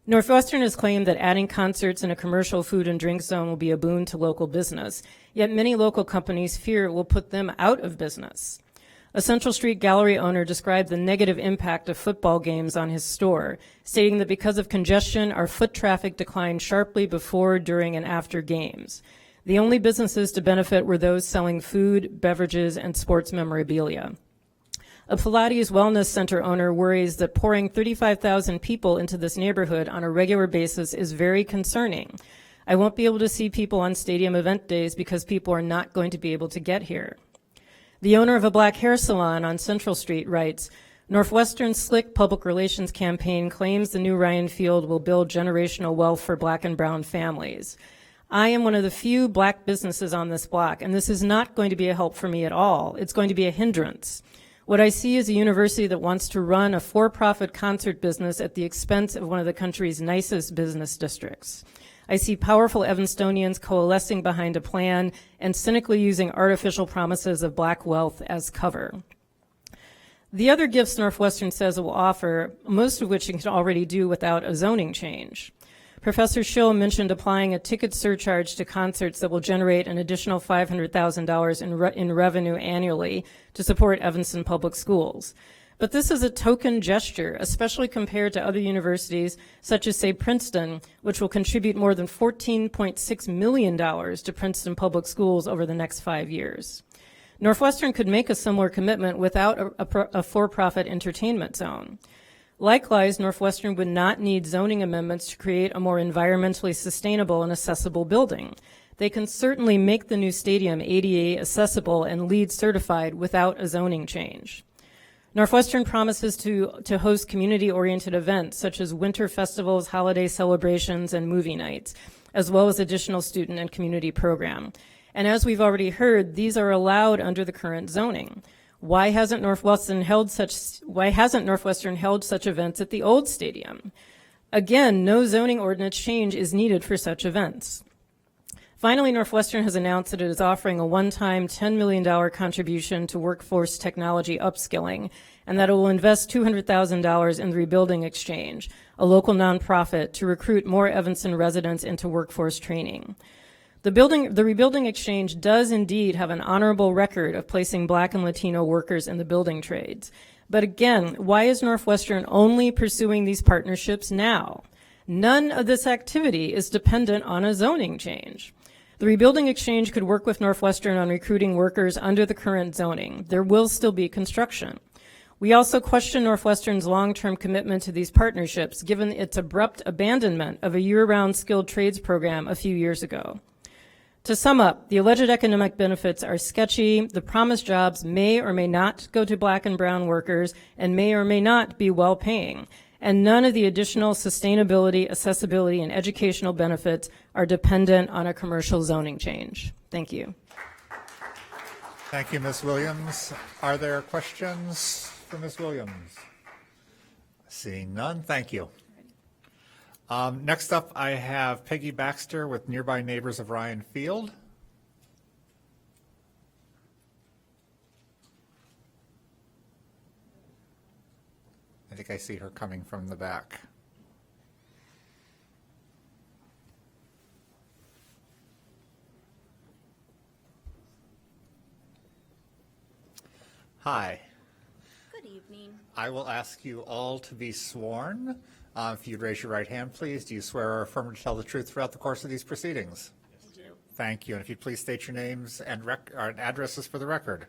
Northwestern has claimed that adding concerts in a commercial food and drink zone will be a boon to local business, yet many local companies fear it will put them out of business. A Central Street gallery owner described the negative impact of football games on his store, stating that because of congestion, our foot traffic declined sharply before, during, and after games. The only businesses to benefit were those selling food, beverages, and sports memorabilia. A Pilates Wellness Center owner worries that pouring 35,000 people into this neighborhood on a regular basis is very concerning. I won't be able to see people on stadium event days because people are not going to be able to get here. The owner of a black hair salon on Central Street writes, Northwestern's slick public relations campaign claims the new Ryan Field will build generational wealth for black and brown families. I am one of the few black businesses on this block, and this is not going to be a help for me at all. It's going to be a hindrance. What I see is a university that wants to run a for-profit concert business at the expense of one of the country's nicest business districts. I see powerful Evanstonians coalescing behind a plan and cynically using artificial promises of black wealth as cover. The other gifts Northwestern says it will offer, most of which you can already do without a zoning change. Professor Schill mentioned applying a ticket surcharge to concerts that will generate an additional $500,000 in revenue annually to support Evanston Public Schools. But this is a token gesture, especially compared to other universities, such as, say, Princeton, which will contribute more than $14.6 million to Princeton Public Schools over the next 5 years. Northwestern could make a similar commitment without a for-profit entertainment zone. Likewise, Northwestern would not need zoning amendments to create a more environmentally sustainable and accessible building. They can certainly make the new stadium ADA accessible and LEED certified without a zoning change. Northwestern promises to host community-oriented events such as winter festivals, holiday celebrations, and movie nights, as well as additional student and community program. And as we've already heard, these are allowed under the current zoning. Why hasn't Northwestern held such events at the old stadium? Again, no zoning ordinance change is needed for such events. Finally, Northwestern has announced that it is offering a one-time $10 million contribution to workforce technology upskilling, and that it will invest $200,000 in the Rebuilding Exchange, a local nonprofit, to recruit more Evanston residents into workforce training. The Rebuilding Exchange does indeed have an honorable record of placing Black and Latino workers in the building trades. But again, why is Northwestern only pursuing these partnerships now? None of this activity is dependent on a zoning change. The Rebuilding Exchange could work with Northwestern on recruiting workers under the current zoning. There will still be construction. We also question Northwestern's long-term commitment to these partnerships, given its abrupt abandonment of a year-round skilled trades program a few years ago. To sum up, the alleged economic benefits are sketchy. The promised jobs may or may not go to Black and brown workers and may or may not be well-paying. And none of the additional sustainability, accessibility, and educational benefits are dependent on a commercial zoning change. Thank you. Thank you, Ms. Williams. Are there questions for Ms. Williams? Seeing none, thank you. Next up, I have Peggy Baxter with Nearby Neighbors of Ryan Field. I think I see her coming from the back. Hi. Good evening. I will ask you all to be sworn. If you'd raise your right hand, please. Do you swear or affirm to tell the truth throughout the course of these proceedings? Yes, I do. Thank you. And if you'd please state your names and addresses for the record.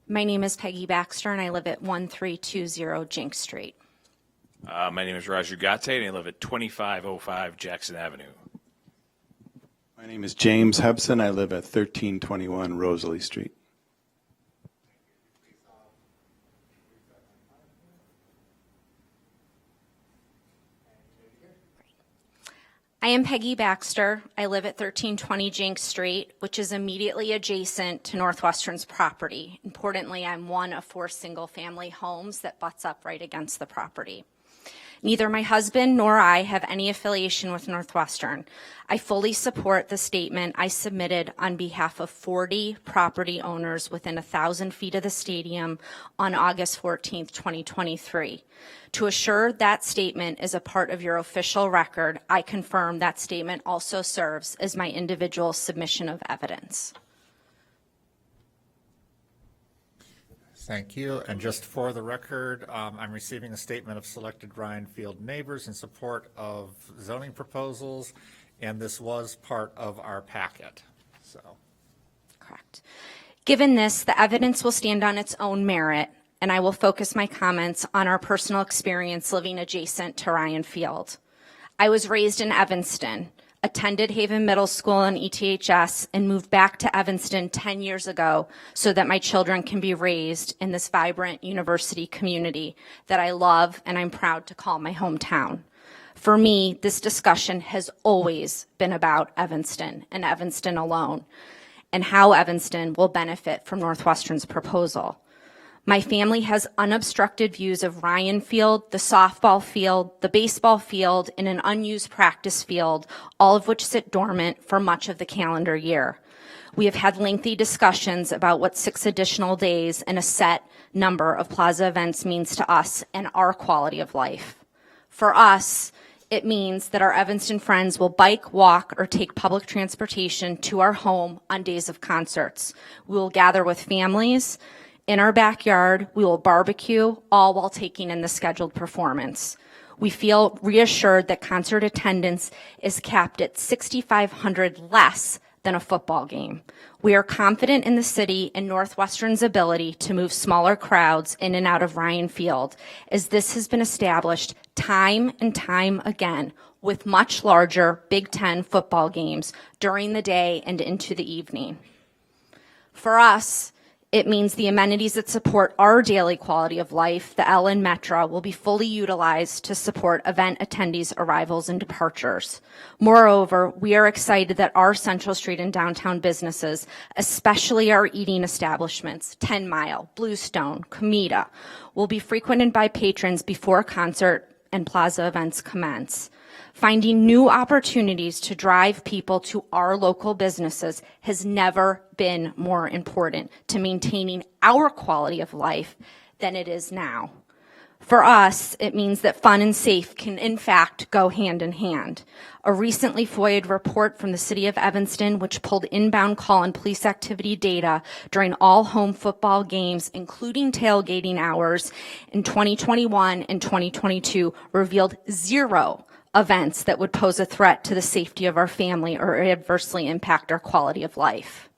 My name is Peggy Baxter, and I live at 1320 Jinx Street. My name is Raju Gate, and I live at 2505 Jackson Avenue. My name is James Hubson. I live at 1321 Rosalie Street. I am Peggy Baxter. I live at 1320 Jinx Street, which is immediately adjacent to Northwestern's property. Importantly, I'm one of 4 single-family homes that butts up right against the property. Neither my husband nor I have any affiliation with Northwestern. I fully support the statement I submitted on behalf of 40 property owners within 1,000 feet of the stadium on August 14th, 2023. To assure that statement is a part of your official record, I confirm that statement also serves as my individual submission of evidence. Thank you. And just for the record, I'm receiving a statement of selected Ryan Field neighbors in support of zoning proposals, and this was part of our packet. So, Correct. Given this, the evidence will stand on its own merit, and I will focus my comments on our personal experience living adjacent to Ryan Field. I was raised in Evanston, attended Haven Middle School and ETHS, and moved back to Evanston 10 years ago so that my children can be raised in this vibrant university community that I love and I'm proud to call my hometown. For me, this discussion has always been about Evanston and Evanston alone, and how Evanston will benefit from Northwestern's proposal. My family has unobstructed views of Ryan Field, the softball field, the baseball field, and an unused practice field, all of which sit dormant for much of the calendar year. We have had lengthy discussions about what 6 additional days and a set number of plaza events means to us and our quality of life. For us, it means that our Evanston friends will bike, walk, or take public transportation to our home on days of concerts. We will gather with families. In our backyard, we will barbecue, all while taking in the scheduled performance. We feel reassured that concert attendance is capped at 6,500 less than a football game. We are confident in the city and Northwestern's ability to move smaller crowds in and out of Ryan Field, as this has been established time and time again with much larger Big Ten football games during the day and into the evening. For us, it means the amenities that support our daily quality of life, the L and Metra, will be fully utilized to support event attendees' arrivals and departures. Moreover, we are excited that our Central Street and downtown businesses, especially our eating establishments, 10 Mile, Bluestone, Comida, will be frequented by patrons before concert and plaza events commence. Finding new opportunities to drive people to our local businesses has never been more important to maintaining our quality of life than it is now. For us, it means that fun and safe can in fact go hand in hand. A recently FOIA'd report from the city of Evanston, which pulled inbound call and police activity data during all home football games, including tailgating hours in 2021 and 2022, revealed 0 events that would pose a threat to the safety of our family or adversely impact our quality of life.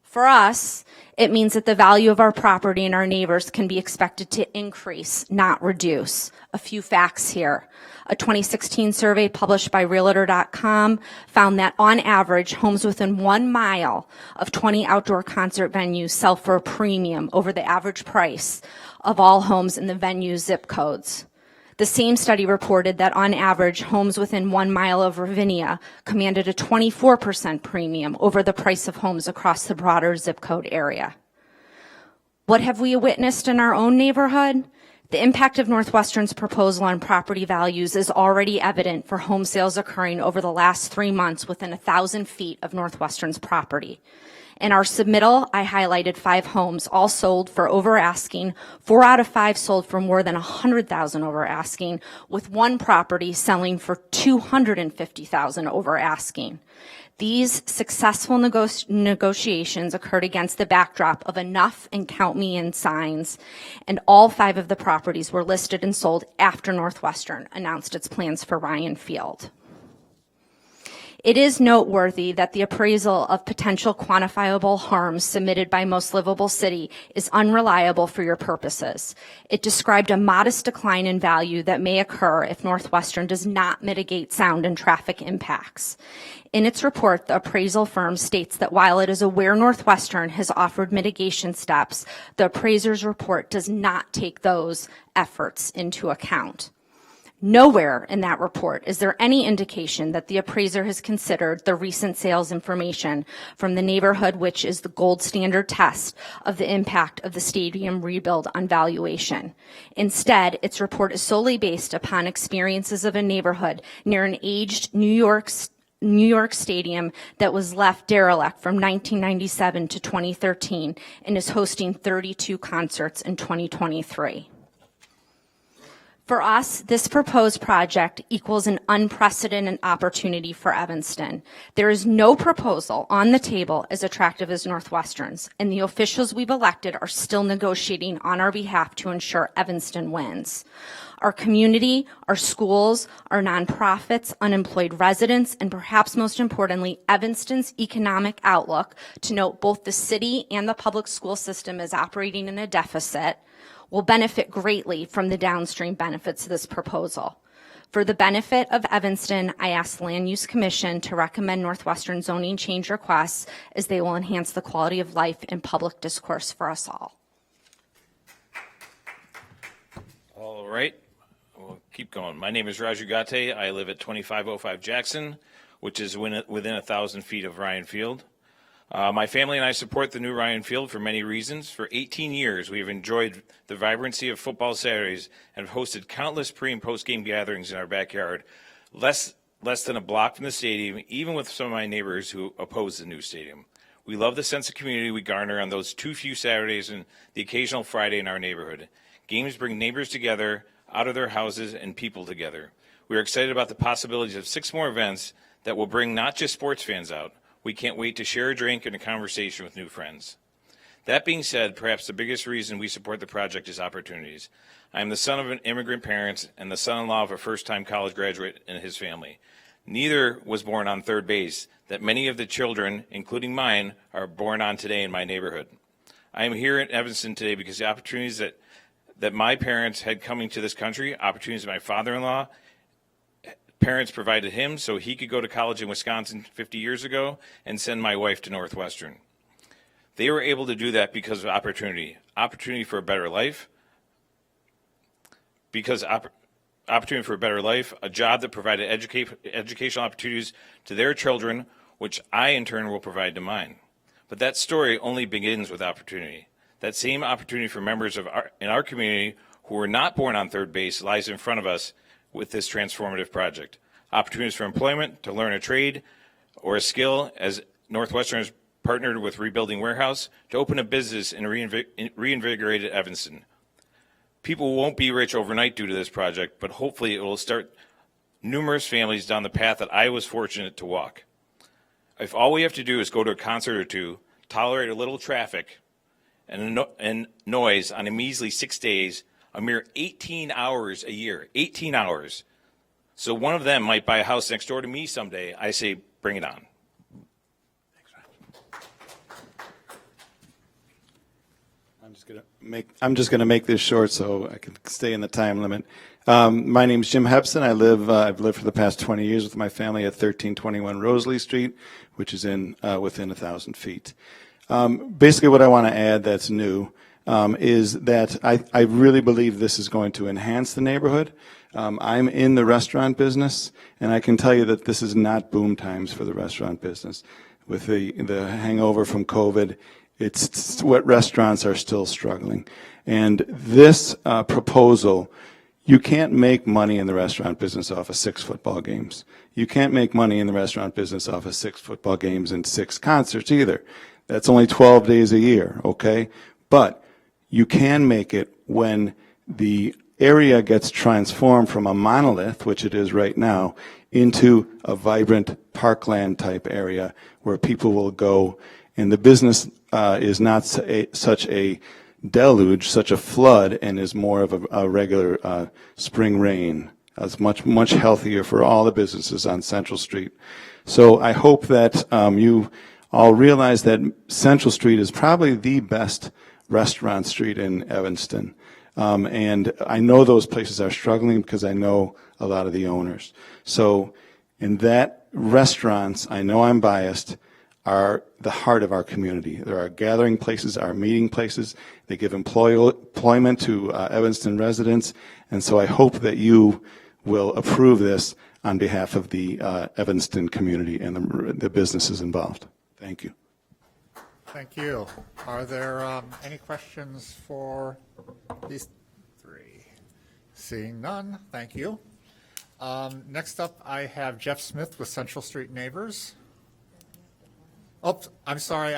For us, it means that the value of our property and our neighbors can be expected to increase, not reduce. A few facts here. A 2016 survey published by Realtor.com found that on average, homes within 1 mile of 20 outdoor concert venues sell for a premium over the average price of all homes in the venue zip codes. The same study reported that on average, homes within 1 mile of Ravinia commanded a 24% premium over the price of homes across the broader zip code area. What have we witnessed in our own neighborhood? The impact of Northwestern's proposal on property values is already evident for home sales occurring over the last 3 months within 1,000 feet of Northwestern's property. In our submittal, I highlighted 5 homes, all sold for over asking. 4 out of 5 sold for more than $100,000 over asking, with 1 property selling for $250,000 over asking. These successful negotiations occurred against the backdrop of enough and count me in signs, and all 5 of the properties were listed and sold after Northwestern announced its plans for Ryan Field. It is noteworthy that the appraisal of potential quantifiable harms submitted by Most Livable City is unreliable for your purposes. It described a modest decline in value that may occur if Northwestern does not mitigate sound and traffic impacts. In its report, the appraisal firm states that while it is aware Northwestern has offered mitigation steps, the appraiser's report does not take those efforts into account. Nowhere in that report is there any indication that the appraiser has considered the recent sales information from the neighborhood, which is the gold standard test of the impact of the stadium rebuild on valuation. Instead, its report is solely based upon experiences of a neighborhood near an aged New York Stadium that was left derelict from 1997 to 2013 and is hosting 32 concerts in 2023. For us, this proposed project equals an unprecedented opportunity for Evanston. There is no proposal on the table as attractive as Northwestern's, and the officials we've elected are still negotiating on our behalf to ensure Evanston wins. Our community, our schools, our nonprofits, unemployed residents, and perhaps most importantly, Evanston's economic outlook, to note both the city and the public school system is operating in a deficit, will benefit greatly from the downstream benefits of this proposal. For the benefit of Evanston, I ask the Land Use Commission to recommend Northwestern zoning change requests, as they will enhance the quality of life and public discourse for us all. All right, we'll keep going. My name is Raju Gate. I live at 2505 Jackson, which is within 1,000 feet of Ryan Field. My family and I support the new Ryan Field for many reasons. For 18 years, we have enjoyed the vibrancy of football Saturdays and have hosted countless pre- and post-game gatherings in our backyard, less than a block from the stadium, even with some of my neighbors who oppose the new stadium. We love the sense of community we garner on those too few Saturdays and the occasional Friday in our neighborhood. Games bring neighbors together, out of their houses, and people together. We are excited about the possibilities of 6 more events that will bring not just sports fans out. We can't wait to share a drink and a conversation with new friends. That being said, perhaps the biggest reason we support the project is opportunities. I am the son of an immigrant parent and the son-in-law of a first-time college graduate in his family. Neither was born on third base that many of the children, including mine, are born on today in my neighborhood. I am here in Evanston today because the opportunities that my parents had coming to this country, opportunities that my father-in-law parents provided him so he could go to college in Wisconsin 50 years ago and send my wife to Northwestern. They were able to do that because of opportunity for a better life, opportunity for a better life, a job that provided educational opportunities to their children, which I in turn will provide to mine. But that story only begins with opportunity. That same opportunity for members in our community who were not born on third base lies in front of us with this transformative project. Opportunities for employment, to learn a trade or a skill, as Northwestern has partnered with Rebuilding Warehouse to open a business in reinvigorated Evanston. People won't be rich overnight due to this project, but hopefully it will start numerous families down the path that I was fortunate to walk. If all we have to do is go to a concert or two, tolerate a little traffic and noise on a measly 6 days, a mere 18 hours a year, 18 hours. So one of them might buy a house next door to me someday. I say, bring it on. I'm just going to make this short so I can stay in the time limit. My name is Jim Hepson. I've lived for the past 20 years with my family at 1321 Rosalie Street, which is within 1,000 feet. Basically what I want to add that's new is that I really believe this is going to enhance the neighborhood. I'm in the restaurant business, and I can tell you that this is not boom times for the restaurant business. With the hangover from COVID, It's what restaurants are still struggling. And this proposal, you can't make money in the restaurant business off of 6 football games. You can't make money in the restaurant business off of 6 football games and 6 concerts either. That's only 12 days a year, okay? But you can make it when the area gets transformed from a monolith, which it is right now, into a vibrant parkland type area where people will go, and the business is not such a deluge, such a flood, and is more of a regular spring rain. It's much healthier for all the businesses on Central Street. So I hope that you all realize that Central Street is probably the best restaurant street in Evanston. And I know those places are struggling because I know a lot of the owners. So in that, restaurants, I know I'm biased, are the heart of our community. They're our gathering places, our meeting places. They give employment to Evanston residents. And so I hope that you will approve this on behalf of the Evanston community and the businesses involved. Thank you. Thank you. Are there any questions for these 3? Seeing none, thank you. Next up, I have Jeff Smith with Central Street Neighbors. Oh, I'm sorry.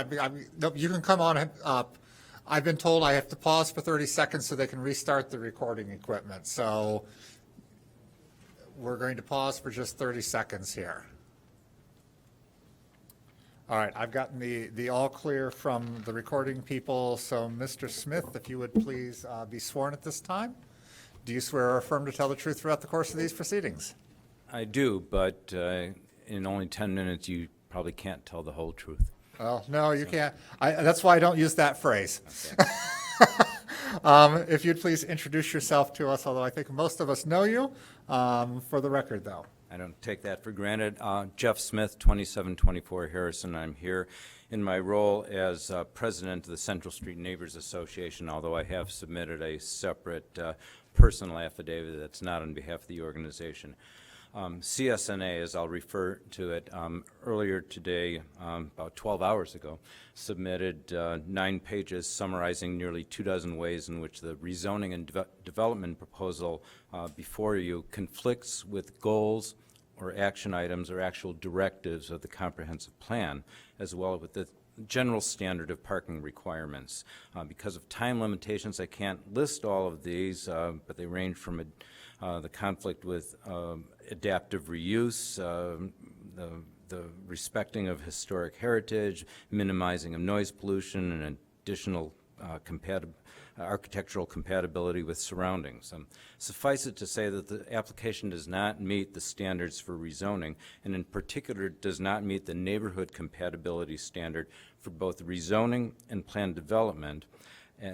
No, you can come on up. I've been told I have to pause for 30 seconds so they can restart the recording equipment. So we're going to pause for just 30 seconds here. All right, I've gotten the all clear from the recording people. So Mr. Smith, if you would please be sworn at this time. Do you swear or affirm to tell the truth throughout the course of these proceedings? I do, but in only 10 minutes, you probably can't tell the whole truth. Well, no, you can't. That's why I don't use that phrase. Okay. If you'd please introduce yourself to us, although I think most of us know you, for the record, though. I don't take that for granted. Jeff Smith, 2724 Harrison. I'm here in my role as president of the Central Street Neighbors Association, although I have submitted a separate personal affidavit that's not on behalf of the organization. CSNA, as I'll refer to it, earlier today, about 12 hours ago, submitted 9 pages summarizing nearly 24 ways in which the rezoning and development proposal before you conflicts with goals or action items or actual directives of the comprehensive plan, as well as with the general standard of parking requirements. Because of time limitations, I can't list all of these, but they range from the conflict with adaptive reuse, the respecting of historic heritage, minimizing of noise pollution, and additional architectural compatibility with surroundings. Suffice it to say that the application does not meet the standards for rezoning, and in particular does not meet the neighborhood compatibility standard for both rezoning and planned development,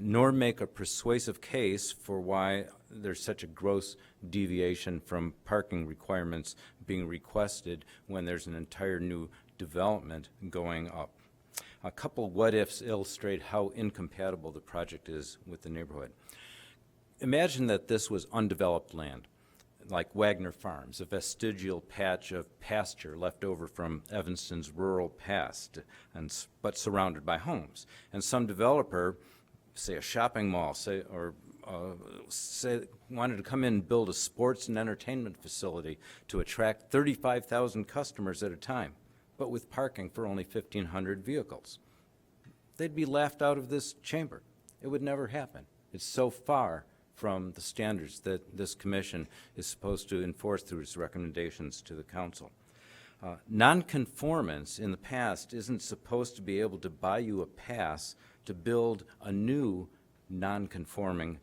nor make a persuasive case for why there's such a gross deviation from parking requirements being requested when there's an entire new development going up. A couple what-ifs illustrate how incompatible the project is with the neighborhood. Imagine that this was undeveloped land, like Wagner Farms, a vestigial patch of pasture left over from Evanston's rural past, but surrounded by homes. And some developer, say a shopping mall, wanted to come in and build a sports and entertainment facility to attract 35,000 customers at a time, but with parking for only 1,500 vehicles. They'd be laughed out of this chamber. It would never happen. It's so far from the standards that this commission is supposed to enforce through its recommendations to the council. Nonconformance in the past isn't supposed to be able to buy you a pass to build a new non-conforming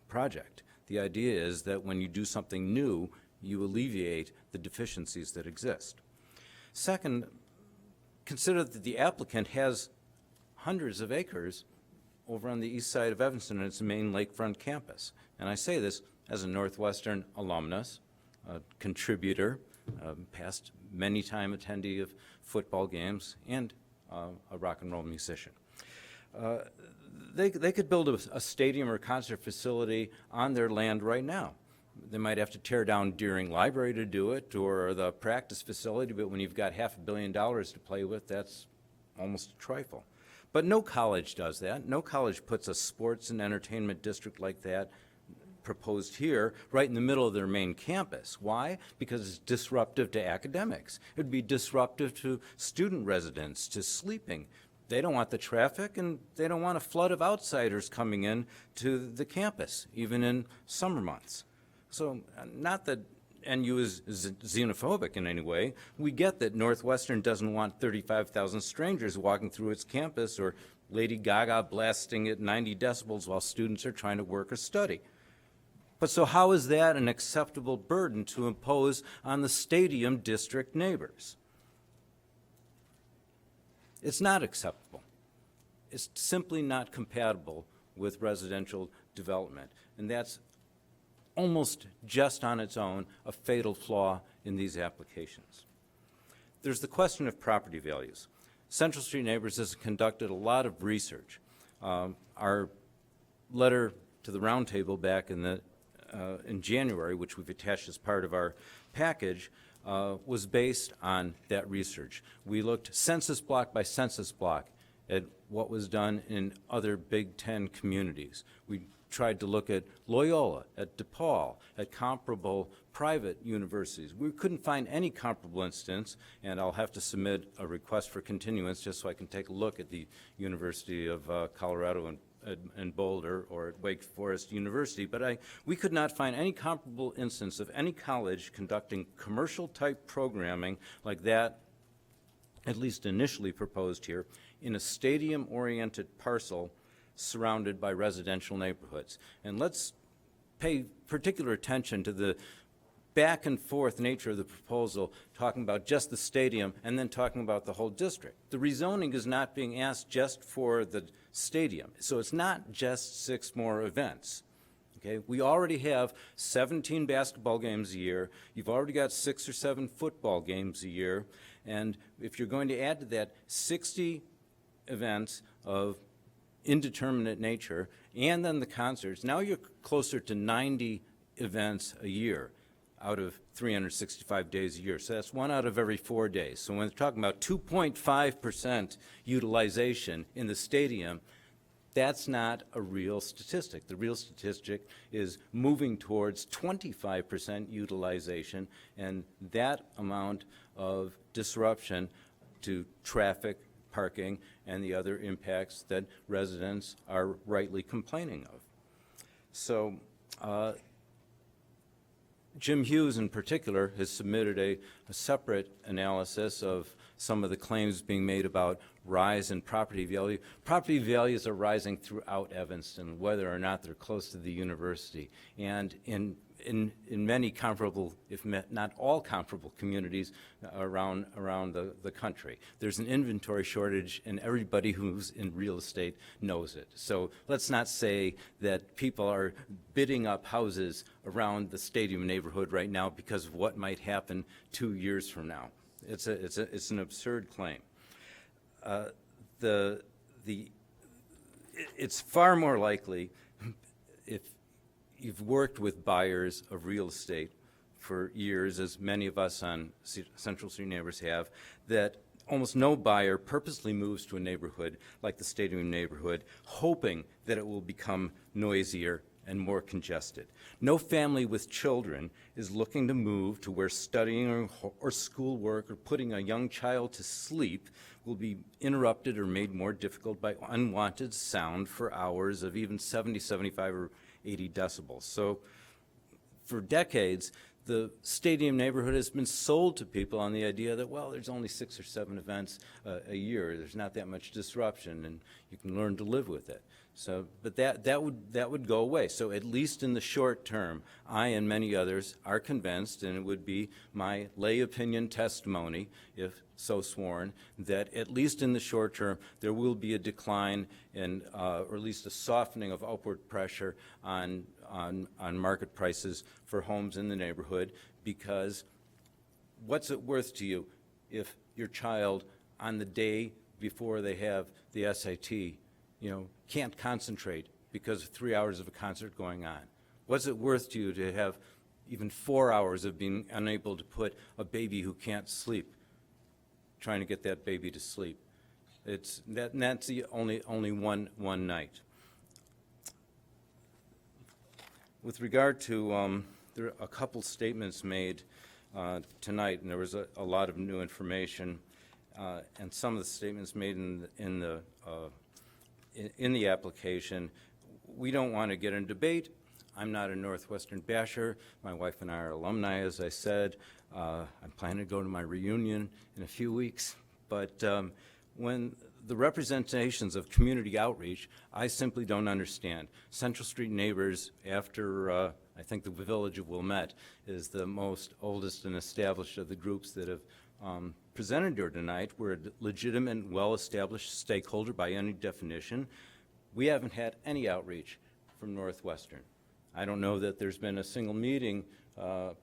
project. The idea is that when you do something new, you alleviate the deficiencies that exist. Second, consider that the applicant has hundreds of acres over on the east side of Evanston and its main lakefront campus. And I say this as a Northwestern alumnus, a contributor, past many-time attendee of football games, and a rock and roll musician. They could build a stadium or concert facility on their land right now. They might have to tear down Deering Library to do it, or the practice facility, but when you've got $500 million to play with, that's almost a trifle. But no college does that. No college puts a sports and entertainment district like that proposed here right in the middle of their main campus. Why? Because it's disruptive to academics. It would be disruptive to student residents, to sleeping. They don't want the traffic, and they don't want a flood of outsiders coming in to the campus, even in summer months. So not that NU is xenophobic in any way. We get that Northwestern doesn't want 35,000 strangers walking through its campus or Lady Gaga blasting at 90 decibels while students are trying to work or study. But so how is that an acceptable burden to impose on the stadium district neighbors? It's not acceptable. It's simply not compatible with residential development. And that's almost just on its own a fatal flaw in these applications. There's the question of property values. Central Street Neighbors has conducted a lot of research. Our letter to the roundtable back in January, which we've attached as part of our package, was based on that research. We looked census block by census block at what was done in other Big Ten communities. We tried to look at Loyola, at DePaul, at comparable private universities. We couldn't find any comparable instance, and I'll have to submit a request for continuance just so I can take a look at the University of Colorado and Boulder or at Wake Forest University, but we could not find any comparable instance of any college conducting commercial-type programming like that, at least initially proposed here, in a stadium-oriented parcel surrounded by residential neighborhoods. And let's pay particular attention to the back and forth nature of the proposal, talking about just the stadium and then talking about the whole district. The rezoning is not being asked just for the stadium, so it's not just 6 more events. Okay? We already have 17 basketball games a year. You've already got 6 or 7 football games a year, and if you're going to add to that 60 events of indeterminate nature and then the concerts, now you're closer to 90 events a year out of 365 days a year. So that's 1 out of every 4 days. So when we're talking about 2.5% utilization in the stadium, that's not a real statistic. The real statistic is moving towards 25% utilization, and that amount of disruption to traffic, parking, and the other impacts that residents are rightly complaining of. So Jim Hughes in particular has submitted a separate analysis of some of the claims being made about rise in property value. Property values are rising throughout Evanston, whether or not they're close to the university. And in many comparable, if not all comparable communities around the country. There's an inventory shortage, and everybody who's in real estate knows it. So let's not say that people are bidding up houses around the stadium neighborhood right now because of what might happen 2 years from now. It's an absurd claim. It's far more likely, if you've worked with buyers of real estate for years, as many of us on Central Street Neighbors have, that almost no buyer purposely moves to a neighborhood like the stadium neighborhood, hoping that it will become noisier and more congested. No family with children is looking to move to where studying or schoolwork or putting a young child to sleep will be interrupted or made more difficult by unwanted sound for hours of even 70, 75, or 80 decibels. So for decades, the stadium neighborhood has been sold to people on the idea that, well, there's only 6 or 7 events a year. There's not that much disruption, and you can learn to live with it. So, but that would go away. So at least in the short term, I and many others are convinced, and it would be my lay opinion testimony, if so sworn, that at least in the short term, there will be a decline in, or at least a softening of upward pressure on market prices for homes in the neighborhood, because what's it worth to you if your child, on the day before they have the SAT, can't concentrate because of 3 hours of a concert going on? What's it worth to you to have even 4 hours of being unable to put a baby who can't sleep, trying to get that baby to sleep? That's the only one night. With regard to, there are a couple statements made tonight, and there was a lot of new information, and some of the statements made in the application. We don't want to get in debate. I'm not a Northwestern basher. My wife and I are alumni, as I said. I'm planning to go to my reunion in a few weeks. But when the representations of community outreach, I simply don't understand. Central Street Neighbors, after I think the Village of Wilmette is the most oldest and established of the groups that have presented here tonight. We're a legitimate and well-established stakeholder by any definition. We haven't had any outreach from Northwestern. I don't know that there's been a single meeting,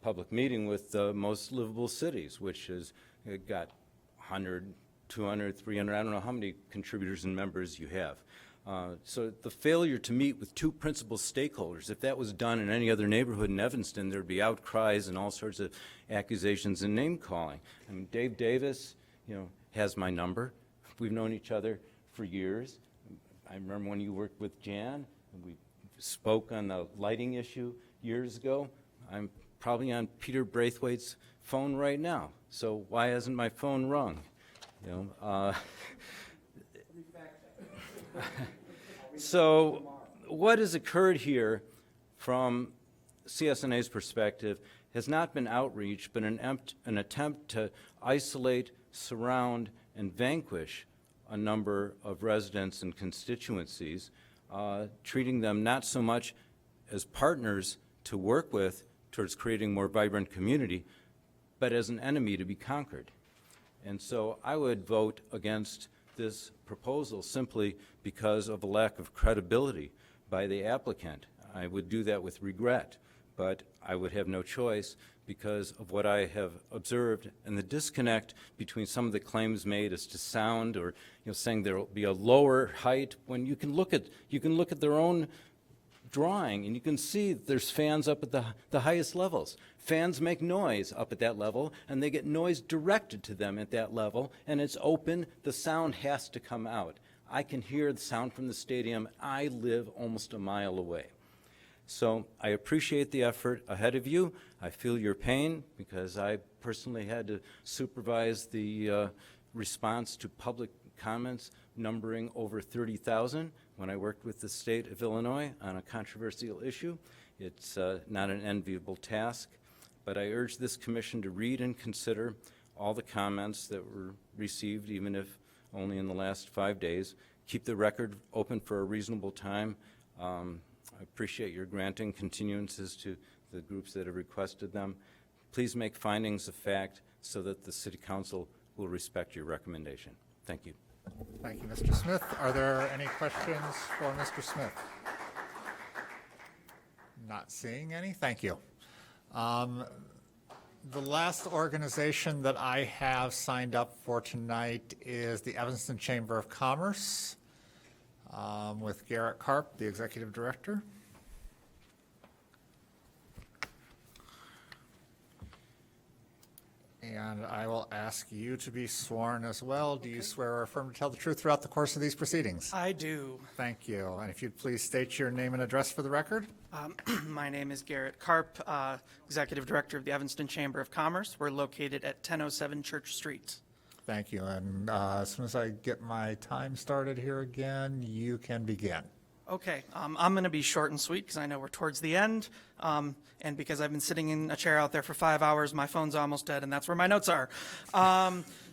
public meeting with most livable cities, which has got 100, 200, 300, I don't know how many contributors and members you have. So the failure to meet with two principal stakeholders, if that was done in any other neighborhood in Evanston, there'd be outcries and all sorts of accusations and name calling. I mean, Dave Davis, has my number. We've known each other for years. I remember when you worked with Jan, and we spoke on the lighting issue years ago. I'm probably on Peter Braithwaite's phone right now. So why hasn't my phone rung? So what has occurred here from CSNA's perspective has not been outreach, but an attempt to isolate, surround, and vanquish a number of residents and constituencies, treating them not so much as partners to work with towards creating a more vibrant community, but as an enemy to be conquered. And so I would vote against this proposal simply because of a lack of credibility by the applicant. I would do that with regret, but I would have no choice because of what I have observed and the disconnect between some of the claims made as to sound, or saying there will be a lower height, when you can look at their own drawing and you can see there's fans up at the highest levels. Fans make noise up at that level, and they get noise directed to them at that level, and it's open. The sound has to come out. I can hear the sound from the stadium. I live almost a mile away. So I appreciate the effort ahead of you. I feel your pain because I personally had to supervise the response to public comments numbering over 30,000 when I worked with the state of Illinois on a controversial issue. It's not an enviable task, but I urge this commission to read and consider all the comments that were received, even if only in the last 5 days. Keep the record open for a reasonable time. I appreciate your granting continuances to the groups that have requested them. Please make findings of fact so that the City Council will respect your recommendation. Thank you. Thank you, Mr. Smith. Are there any questions for Mr. Smith? Not seeing any. Thank you. The last organization that I have signed up for tonight is the Evanston Chamber of Commerce, with Garrett Karp, the Executive Director. And I will ask you to be sworn as well. Do you swear or affirm to tell the truth throughout the course of these proceedings? I do. Thank you. And if you'd please state your name and address for the record. My name is Garrett Karp, Executive Director of the Evanston Chamber of Commerce. We're located at 1007 Church Street. Thank you. And as soon as I get my time started here again, you can begin. Okay, I'm going to be short and sweet because I know we're towards the end. And because I've been sitting in a chair out there for 5 hours, my phone's almost dead, and that's where my notes are.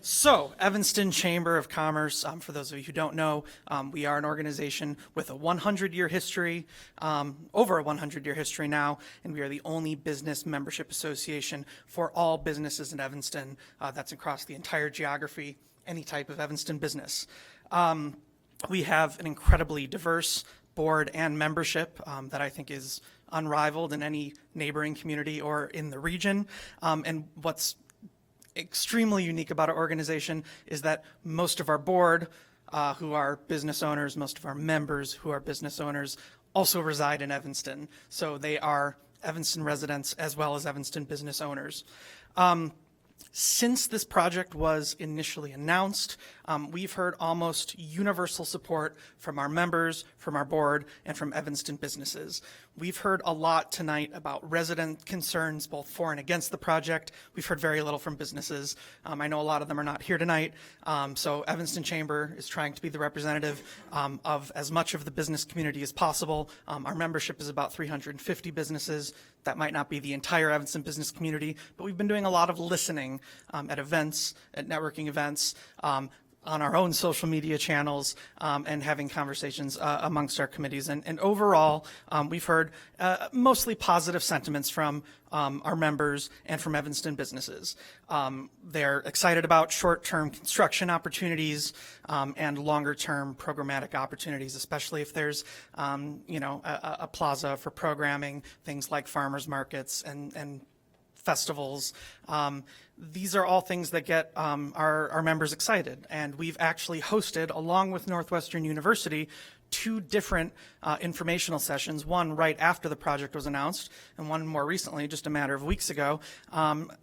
So, Evanston Chamber of Commerce, for those of you who don't know, we are an organization with a 100-year history, over a 100-year history now, and we are the only business membership association for all businesses in Evanston. That's across the entire geography, any type of Evanston business. We have an incredibly diverse board and membership that I think is unrivaled in any neighboring community or in the region. And what's extremely unique about our organization is that most of our board, who are business owners, most of our members who are business owners, also reside in Evanston. So they are Evanston residents as well as Evanston business owners. Since this project was initially announced, we've heard almost universal support from our members, from our board, and from Evanston businesses. We've heard a lot tonight about resident concerns, both for and against the project. We've heard very little from businesses. I know a lot of them are not here tonight, so Evanston Chamber is trying to be the representative of as much of the business community as possible. Our membership is about 350 businesses. That might not be the entire Evanston business community, but we've been doing a lot of listening at events, at networking events, on our own social media channels, and having conversations amongst our committees. And overall, we've heard mostly positive sentiments from our members and from Evanston businesses. They're excited about short-term construction opportunities and longer-term programmatic opportunities, especially if there's, a plaza for programming, things like farmers markets and festivals. These are all things that get our members excited. And we've actually hosted, along with Northwestern University, 2 different informational sessions, one right after the project was announced and one more recently, just a matter of weeks ago,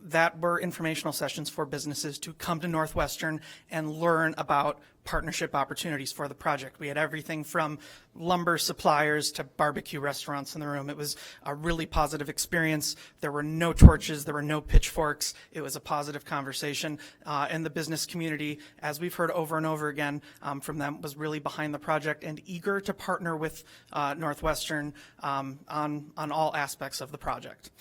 that were informational sessions for businesses to come to Northwestern and learn about partnership opportunities for the project. We had everything from lumber suppliers to barbecue restaurants in the room. It was a really positive experience. There were no torches, there were no pitchforks. It was a positive conversation. And the business community, as we've heard over and over again from them, was really behind the project and eager to partner with Northwestern on all aspects of the project.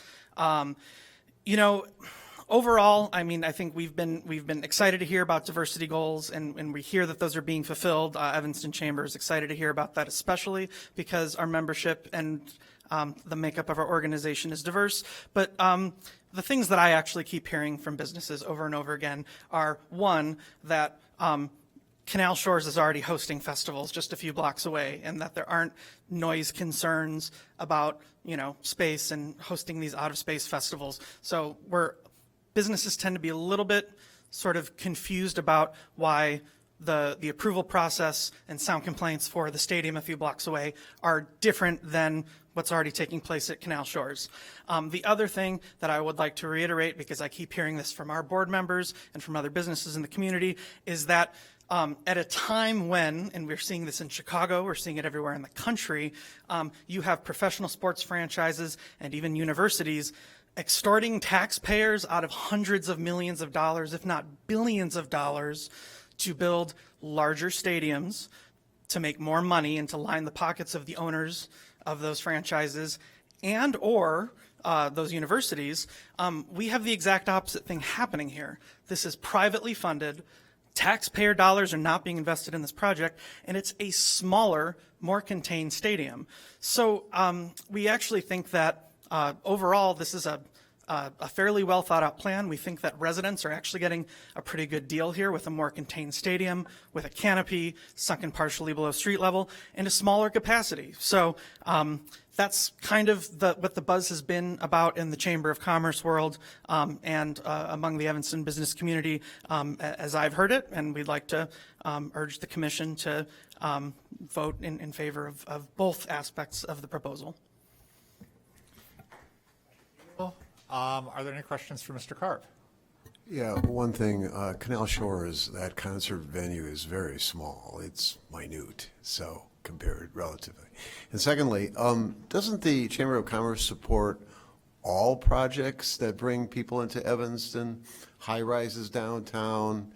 Overall, I mean, I think we've been excited to hear about diversity goals, and we hear that those are being fulfilled. Evanston Chamber is excited to hear about that, especially because our membership and the makeup of our organization is diverse. But the things that I actually keep hearing from businesses over and over again are, one, that Canal Shores is already hosting festivals just a few blocks away, and that there aren't noise concerns about, space and hosting these out-of-space festivals. So businesses tend to be a little bit sort of confused about why the approval process and sound complaints for the stadium a few blocks away are different than what's already taking place at Canal Shores. The other thing that I would like to reiterate, because I keep hearing this from our board members and from other businesses in the community, is that at a time when, and we're seeing this in Chicago, we're seeing it everywhere in the country, you have professional sports franchises and even universities extorting taxpayers out of hundreds of millions of dollars, if not billions of dollars, to build larger stadiums, to make more money and to line the pockets of the owners of those franchises and or those universities. We have the exact opposite thing happening here. This is privately funded. Taxpayer dollars are not being invested in this project, and it's a smaller, more contained stadium. So we actually think that overall, this is a fairly well thought out plan. We think that residents are actually getting a pretty good deal here with a more contained stadium, with a canopy sunken partially below street level, and a smaller capacity. So that's kind of what the buzz has been about in the Chamber of Commerce world and among the Evanston business community as I've heard it. And we'd like to urge the commission to vote in favor of both aspects of the proposal. Are there any questions for Mr. Karp? Yeah, one thing, Canal Shores, that concert venue is very small. It's minute, so compared relatively. And secondly, doesn't the Chamber of Commerce support all projects that bring people into Evanston, high-rises downtown,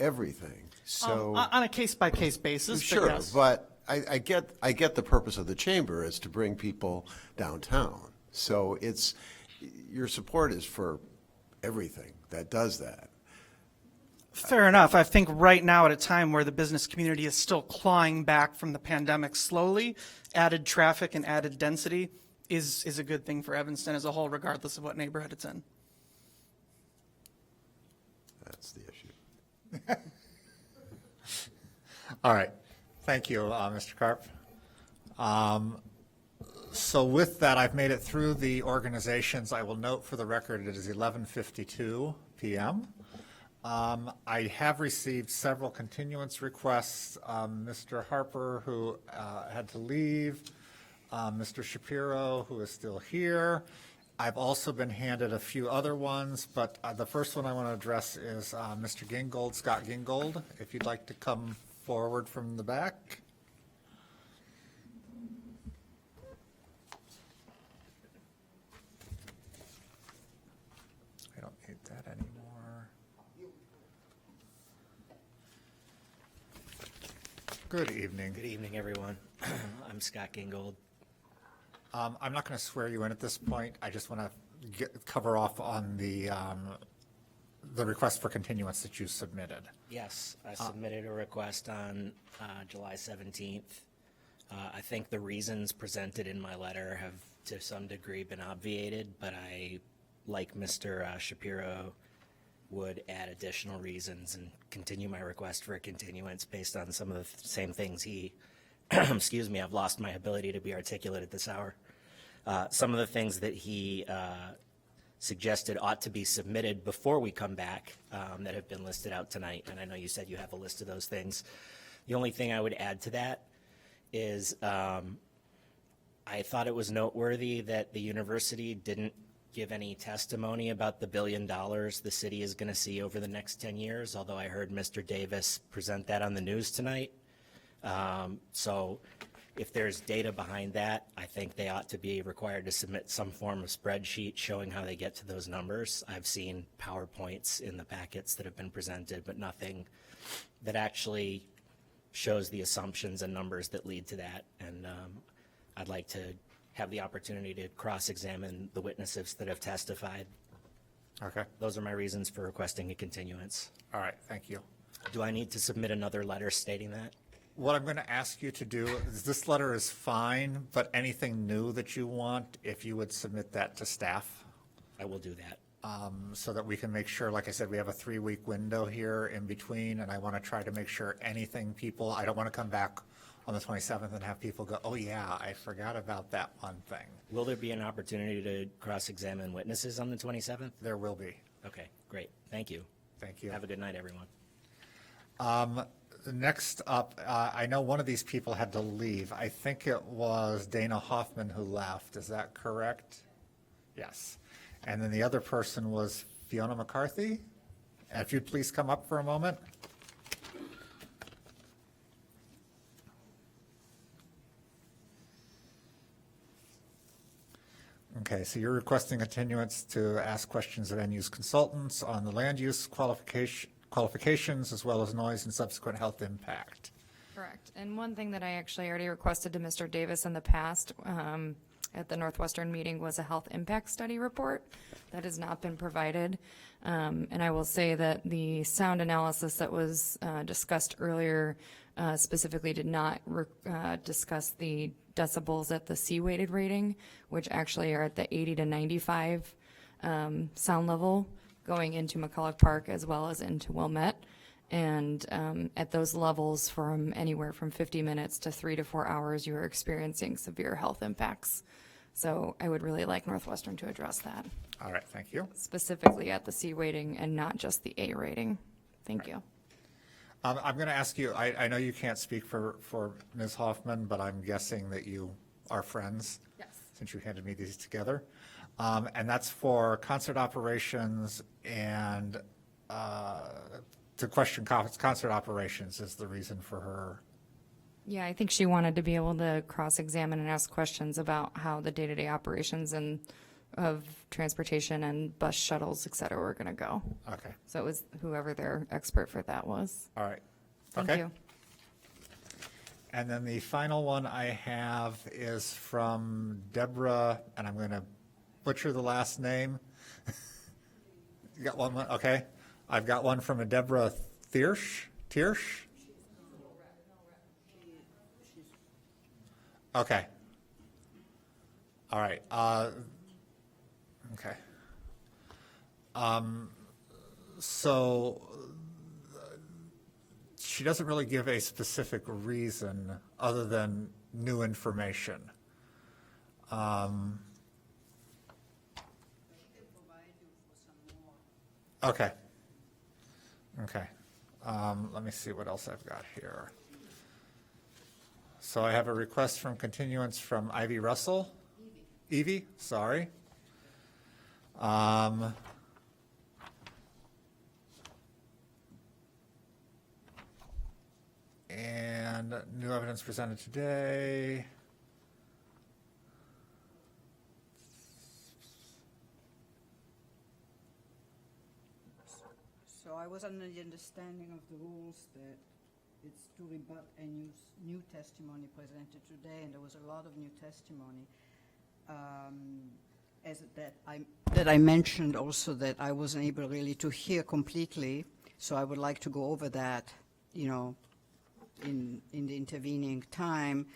everything? So on a case-by-case basis, sure, yes. but I get the purpose of the chamber is to bring people downtown. So your support is for everything that does that. Fair enough. I think right now at a time where the business community is still clawing back from the pandemic slowly, added traffic and added density is a good thing for Evanston as a whole, regardless of what neighborhood it's in. That's the issue. All right. Thank you, Mr. Karp. So with that, I've made it through the organizations. I will note for the record it is 11:52 p.m. I have received several continuance requests. Mr. Harper, who had to leave, Mr. Shapiro, who is still here, I've also been handed a few other ones, but the first one I want to address is Mr. Gingold, Scott Gingold, if you'd like to come forward from the back. I don't need that anymore. Good evening. Good evening, everyone. I'm Scott Gingold. I'm not going to swear you in at this point. I just want to cover off on the request for continuance that you submitted. Yes, I submitted a request on July 17th. I think the reasons presented in my letter have to some degree been obviated, but I, like Mr. Shapiro, would add additional reasons and continue my request for a continuance based on some of the same things he excuse me, I've lost my ability to be articulate at this hour. Some of the things that he suggested ought to be submitted before we come back that have been listed out tonight, and I know you said you have a list of those things. The only thing I would add to that is I thought it was noteworthy that the university didn't give any testimony about the $1 billion the city is going to see over the next 10 years, although I heard Mr. Davis present that on the news tonight. So if there's data behind that, I think they ought to be required to submit some form of spreadsheet showing how they get to those numbers. I've seen PowerPoints in the packets that have been presented, but nothing that actually shows the assumptions and numbers that lead to that. And I'd like to have the opportunity to cross-examine the witnesses that have testified. Okay. Those are my reasons for requesting a continuance. All right, thank you. Do I need to submit another letter stating that? What I'm going to ask you to do is, this letter is fine, but anything new that you want, if you would submit that to staff. I will do that. So that we can make sure, like I said, we have a 3-week window here in between, and I want to try to make sure anything people, I don't want to come back on the 27th and have people go, oh yeah, I forgot about that one thing. Will there be an opportunity to cross-examine witnesses on the 27th? There will be. Okay, great. Thank you. Thank you. Have a good night, everyone. Next up, I know one of these people had to leave. I think it was Dana Hoffman who left. Is that correct? Yes. And then the other person was Fiona McCarthy. If you'd please come up for a moment. Okay, so you're requesting continuance to ask questions of end-use consultants on the land use qualifications as well as noise and subsequent health impact. Correct. And one thing that I actually already requested to Mr. Davis in the past at the Northwestern meeting was a health impact study report that has not been provided. And I will say that the sound analysis that was discussed earlier specifically did not discuss the decibels at the C-weighted rating, which actually are at the 80 to 95 sound level going into McCulloch Park as well as into Wilmette. And at those levels, from anywhere from 50 minutes to 3 to 4 hours, you are experiencing severe health impacts. So I would really like Northwestern to address that. All right, thank you. Specifically at the C rating and not just the A rating. Thank you. I'm going to ask you, I know you can't speak for Ms. Hoffman, but I'm guessing that you are friends. Yes. Since you handed me these together. And that's for concert operations and to question concert operations is the reason for her. Yeah, I think she wanted to be able to cross-examine and ask questions about how the day-to-day operations and of transportation and bus shuttles, et cetera, were going to go. Okay. So it was whoever their expert for that was. All right. Thank Okay. you. And then the final one I have is from Deborah, and I'm going to butcher the last name. You got one? Okay. I've got one from a Deborah Thiersch. Okay. All right. Okay. So she doesn't really give a specific reason other than new information. Okay. Okay. Let me see what else I've got here. So I have a request from continuance from Ivy Russell. Evie, sorry. Um, And new evidence presented today. So I was under the understanding of the rules that it's to rebut any new testimony presented today, and there was a lot of new testimony. That I mentioned also that I wasn't able really to hear completely, so I would like to go over that, in the intervening time.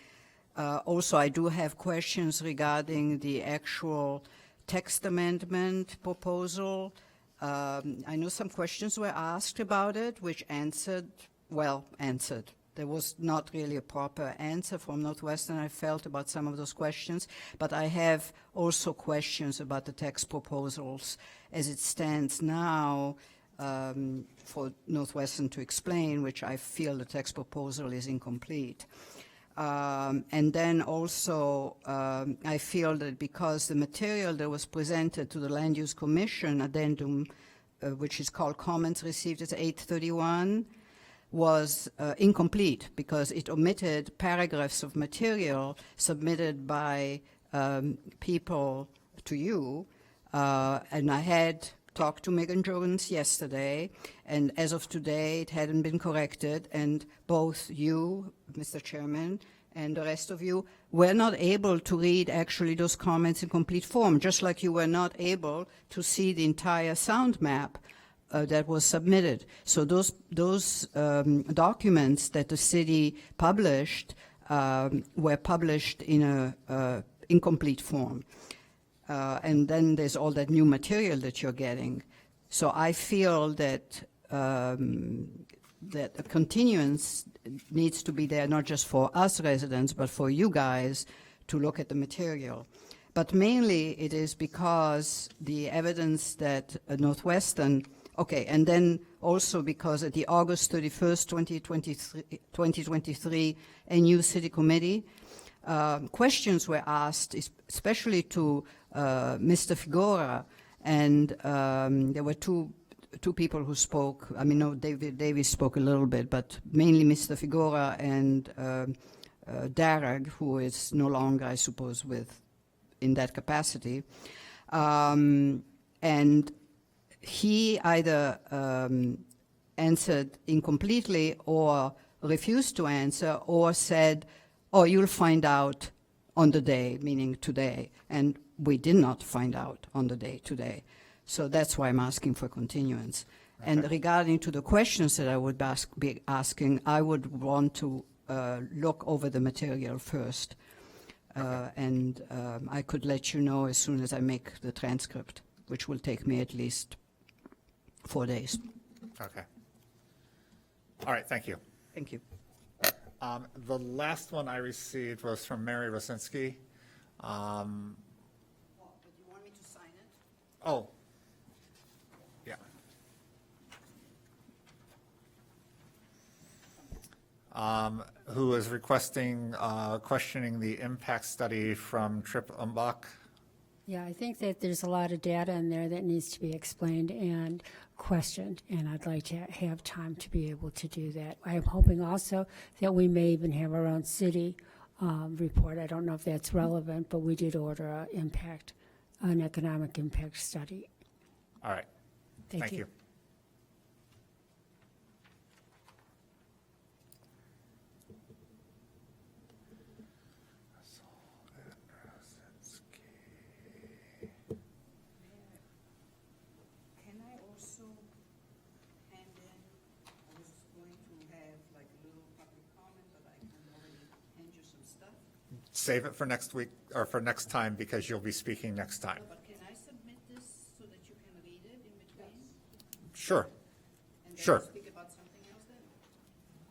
Also, I do have questions regarding the actual text amendment proposal. I know some questions were asked about it, which answered. There was not really a proper answer from Northwestern, I felt, about some of those questions, but I have also questions about the text proposals as it stands now, for Northwestern to explain, which I feel the text proposal is incomplete. And then also, I feel that because the material that was presented to the Land Use Commission addendum, which is called comments received at 831, was incomplete because it omitted paragraphs of material submitted by people to you, and I had talked to Megan Jones yesterday, and as of today, it hadn't been corrected, and both you, Mr. Chairman, and the rest of you were not able to read actually those comments in complete form, just like you were not able to see the entire sound map that was submitted. So those documents that the city published were published in a incomplete form. And then there's all that new material that you're getting. So I feel that that a continuance needs to be there, not just for us residents, but for you guys to look at the material. But mainly it is because the evidence that Northwestern, okay, and then also because at the August 31st, 2023 NU City Committee, questions were asked, especially to Mr. Figura, and there were two people who spoke. I mean, no, David Davis spoke a little bit, but mainly Mr. Figura and Darragh, who is no longer, I suppose, in that capacity. And he either answered incompletely or refused to answer or said, oh, you'll find out on the day, meaning today. And we did not find out on the day today. So that's why I'm asking for continuance. Okay. And regarding to the questions that I would be asking, I would want to look over the material first. And I could let you know as soon as I make the transcript, which will take me at least 4 days. Okay. All right, thank you. Thank you. The last one I received was from Mary Rosinski. But you want me to sign it? Oh, yeah. Who is requesting, questioning the impact study from Trip Umbach. Yeah, I think that there's a lot of data in there that needs to be explained and questioned, and I'd like to have time to be able to do that. I'm hoping also that we may even have our own city report. I don't know if that's relevant, but we did order an economic impact study. All right. Thank you. Can I also hand in, I was going to have like a little public comment, but I can already hand you some stuff. Save it for next week, or for next time, because you'll be speaking next time. But can I submit this so that you can read it in between? Sure. And then Sure. speak about something else then?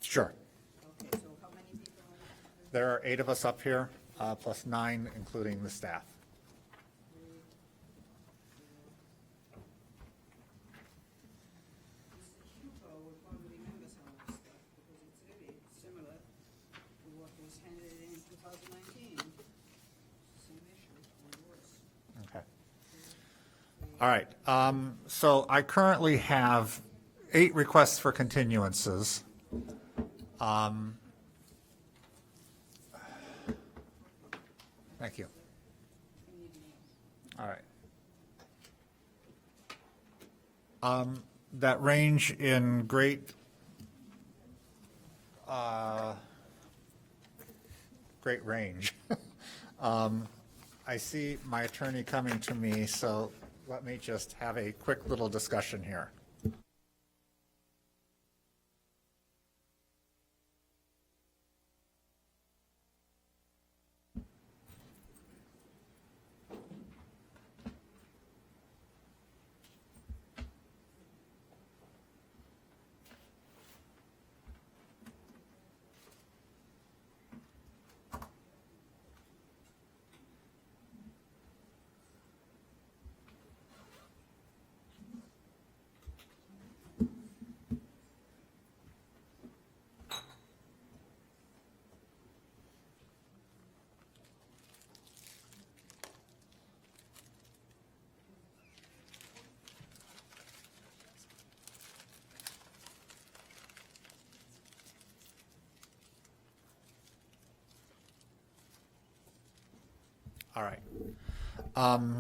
Sure. Okay, so how many people are There are 8 of us up here, plus 9, including the staff. Mr. Hugo will probably remember some of this stuff because it's really similar to what was handed in 2019. Same issue or worse. Okay. All right, so I currently have 8 requests for continuances. Thank you. All right. That range in great range. I see my attorney coming to me, so let me just have a quick little discussion here. All right.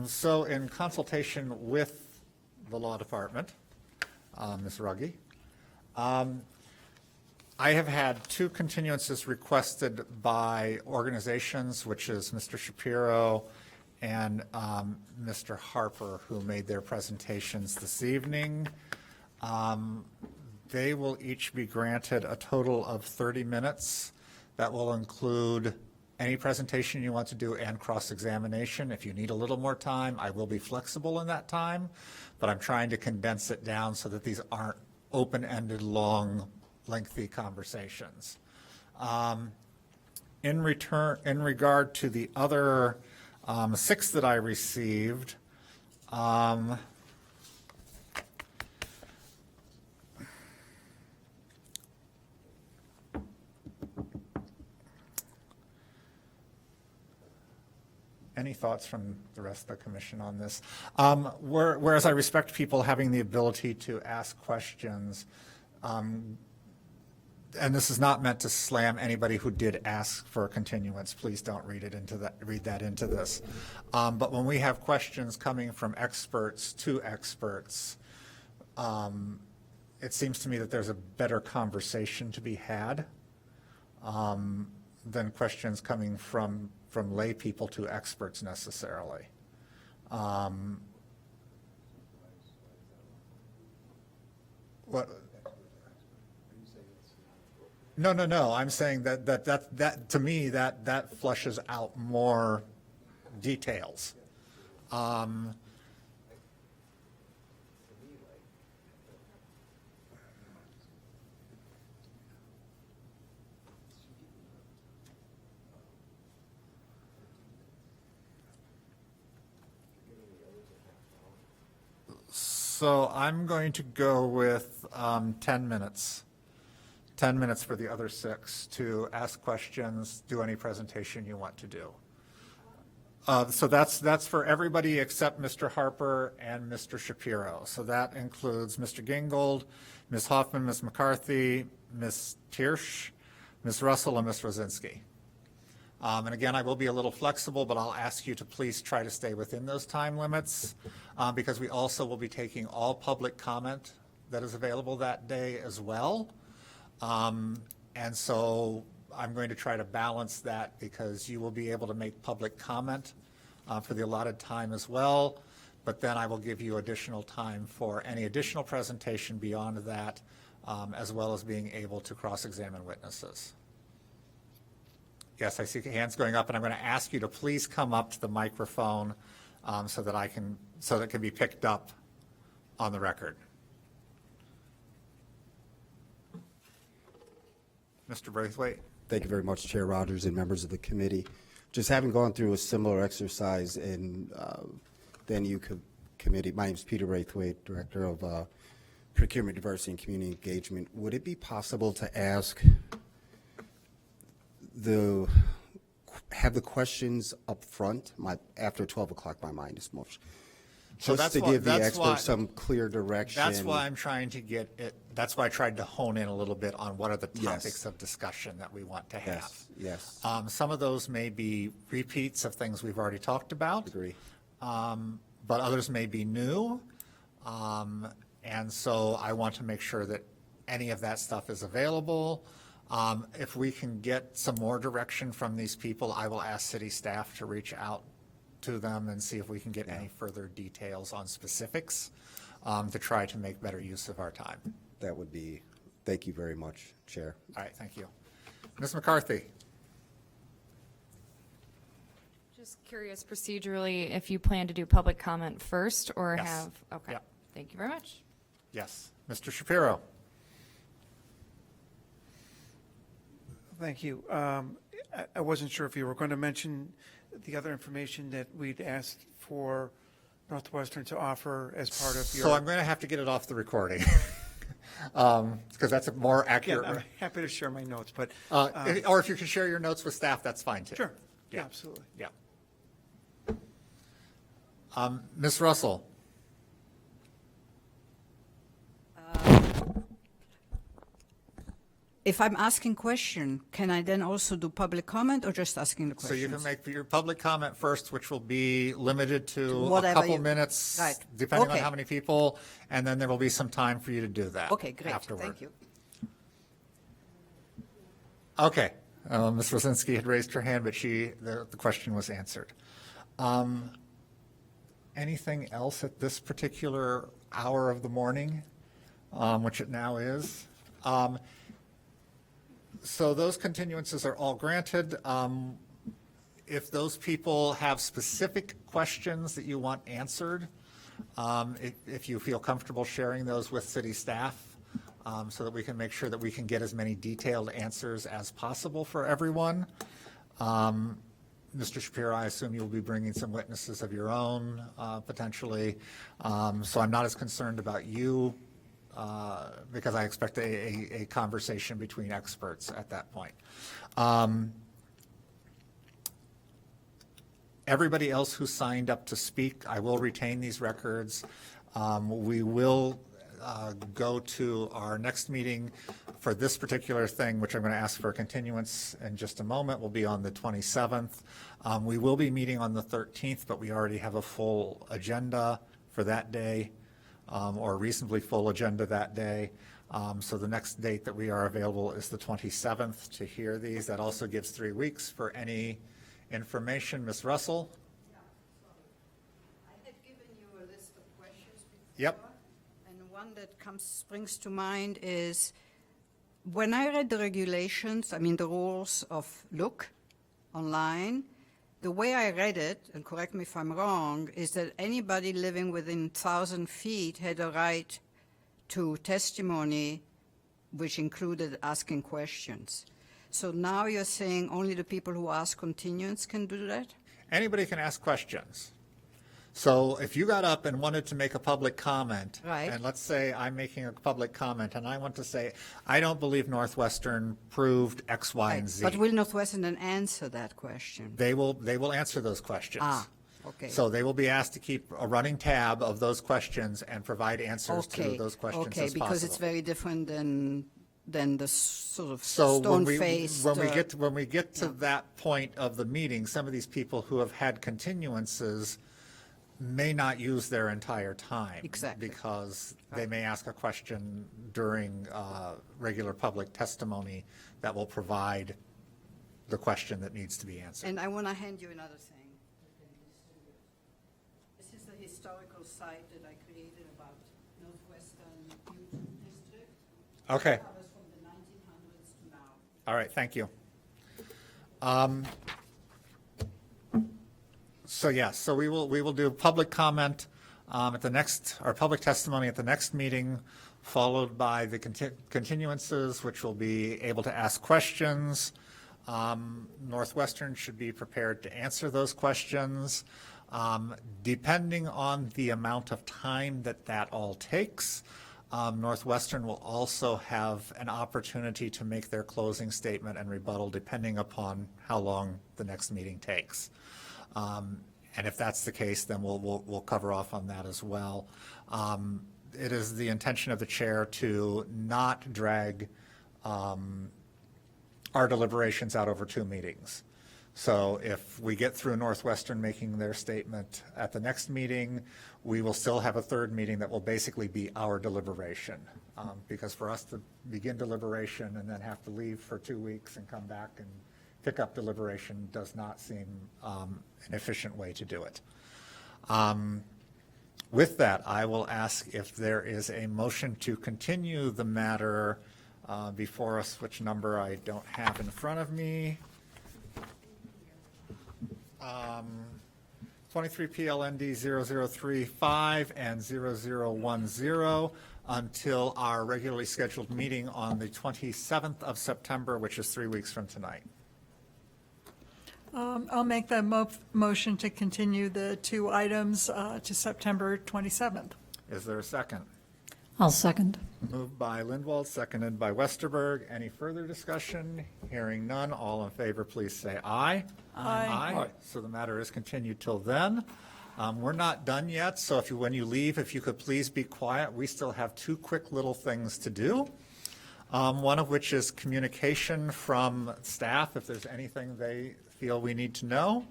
So in consultation with the law department, Ms. Ruggie, I have had 2 continuances requested by organizations, which is Mr. Shapiro and Mr. Harper, who made their presentations this evening. They will each be granted a total of 30 minutes. That will include any presentation you want to do and cross-examination. If you need a little more time, I will be flexible in that time, but I'm trying to condense it down so that these aren't open-ended, long, lengthy conversations. In regard to the other 6 that I received, any thoughts from the rest of the commission on this? Whereas I respect people having the ability to ask questions, and this is not meant to slam anybody who did ask for a continuance. Please don't read that into this. But when we have questions coming from experts to experts, it seems to me that there's a better conversation to be had than questions coming from lay people to experts necessarily. What? No. I'm saying that to me that flushes out more details. So I'm going to go with 10 minutes. 10 minutes for the other 6 to ask questions, do any presentation you want to do. So that's for everybody except Mr. Harper and Mr. Shapiro. So that includes Mr. Gingold, Ms. Hoffman, Ms. McCarthy, Ms. Tiersch, Ms. Russell, and Ms. Rosinski. And again, I will be a little flexible, but I'll ask you to please try to stay within those time limits because we also will be taking all public comment that is available that day as well. And so I'm going to try to balance that because you will be able to make public comment for the allotted time as well, but then I will give you additional time for any additional presentation beyond that, as well as being able to cross-examine witnesses. Yes, I see hands going up, and I'm going to ask you to please come up to the microphone so that it can be picked up on the record. Mr. Braithwaite. Thank you very much, Chair Rogers and members of the committee. Just having gone through a similar exercise in the NU committee, my name is Peter Braithwaite, Director of Procurement, Diversity, and Community Engagement. Would it be possible to have the questions up front? After 12 o'clock, my mind is mush. So Just that's to why- give the that's why- experts some clear direction. That's why I'm trying to get it, that's why I tried to hone in a little bit on what are the Yes. topics of discussion that we want to have. Yes, yes. Some of those may be repeats of things we've already talked about. Agree. But others may be new. And so I want to make sure that any of that stuff is available. If we can get some more direction from these people, I will ask city staff to reach out to them and see if we can get any further details on specifics to try to make better use of our time. That would be, thank you very much, Chair. All right, thank you. Ms. McCarthy? Just curious procedurally if you plan to do public comment first or Yes. have, okay. Yep. Thank you very much. Yes. Mr. Shapiro? Thank you. I wasn't sure if you were going to mention the other information that we'd asked for Northwestern to offer as part of your. So I'm going to have to get it off the recording, because that's a more Yeah, accurate. I'm happy to share my notes, but. Or if you can share your notes with staff, that's fine too. Sure. Yeah. Absolutely. Yeah. Ms. Russell? If I'm asking question, can I then also do public comment or just asking the So questions? you can make your public comment first, which will be limited to a Whatever couple you- minutes, Right. depending on Okay. how many people, and then there will be some time for you to do that. Okay, great, afterward. thank you. Okay, Ms. Rosinski had raised her hand, but the question was answered. Anything else at this particular hour of the morning, which it now is? So those continuances are all granted. If those people have specific questions that you want answered, if you feel comfortable sharing those with city staff, so that we can make sure that we can get as many detailed answers as possible for everyone. Mr. Shapiro, I assume you'll be bringing some witnesses of your own, potentially. So I'm not as concerned about you, because I expect a conversation between experts at that point. Everybody else who signed up to speak, I will retain these records. We will go to our next meeting for this particular thing, which I'm going to ask for a continuance in just a moment, will be on the 27th. We will be meeting on the 13th, but we already have a full agenda for that day, or a reasonably full agenda that day. So the next date that we are available is the 27th to hear these. That also gives 3 weeks for any information. Ms. Russell? I had given you a list of questions before. Yep. And one that springs to mind is, when I read the regulations, I mean the rules of Look online, the way I read it, and correct me if I'm wrong, is that anybody living within 1,000 feet had a right to testimony, which included asking questions. So now you're saying only the people who ask continuance can do that? Anybody can ask questions. So if you got up and wanted to make a public comment, Right. and let's say I'm making a public comment, and I want to say, I don't believe Northwestern proved X, Y, and Z. But will Northwestern then answer that question? They will answer those questions. Ah, okay. So they will be asked to keep a running tab of those questions and provide answers to those questions as Okay, possible. because it's very different than the sort of So stone-faced. when we get to that point of the meeting, some of these people who have had continuances may not use their entire time. Exactly. Because they may ask a question during regular public testimony that will provide the question that needs to be answered. And I want to hand you another thing. This is the historical site that I created about Northwestern Youth District. Okay. It covers from the 1900s to now. All right, thank you. So yes, so we will do public comment at the next, or public testimony at the next meeting, followed by the continuances, which will be able to ask questions. Northwestern should be prepared to answer those questions. Depending on the amount of time that all takes, Northwestern will also have an opportunity to make their closing statement and rebuttal, depending upon how long the next meeting takes. And if that's the case, then we'll cover off on that as well. It is the intention of the chair to not drag our deliberations out over 2 meetings. So if we get through Northwestern making their statement at the next meeting, we will still have a third meeting that will basically be our deliberation. Because for us to begin deliberation and then have to leave for 2 weeks and come back and pick up deliberation does not seem an efficient way to do it. With that, I will ask if there is a motion to continue the matter before us, which number I don't have in front of me. 23 PLND 0035 and 0010 until our regularly scheduled meeting on the 27th of September, which is 3 weeks from tonight. I'll make the motion to continue the 2 items to September 27th. Is there a second? I'll second. Moved by Lindwald, seconded by Westerberg. Any further discussion? Hearing none, all in favor, please say aye. Aye. So the matter is continued till then. We're not done yet, so when you leave, if you could please be quiet. We still have 2 quick little things to do. One of which is communication from staff, if there's anything they feel we need to know.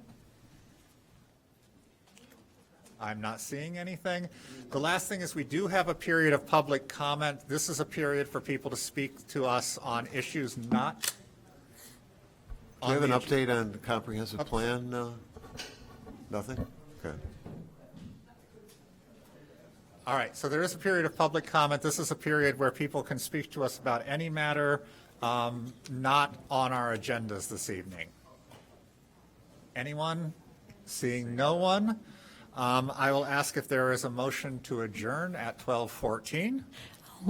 I'm not seeing anything. The last thing is we do have a period of public comment. This is a period for people to speak to us on issues not. Do you have an update on the comprehensive plan? Nothing? Okay. All right, so there is a period of public comment. This is a period where people can speak to us about any matter not on our agendas this evening. Anyone? Seeing no one, I will ask if there is a motion to adjourn at 12:14.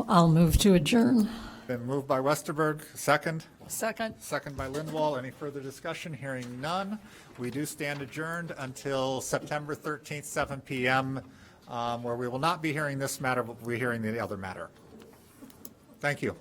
I'll move to adjourn. Been moved by Westerberg, second. Second. Second by Lindwall. Any further discussion? Hearing none. We do stand adjourned until September 13th, 7 p.m., where we will not be hearing this matter, but we'll be hearing the other matter. Thank you.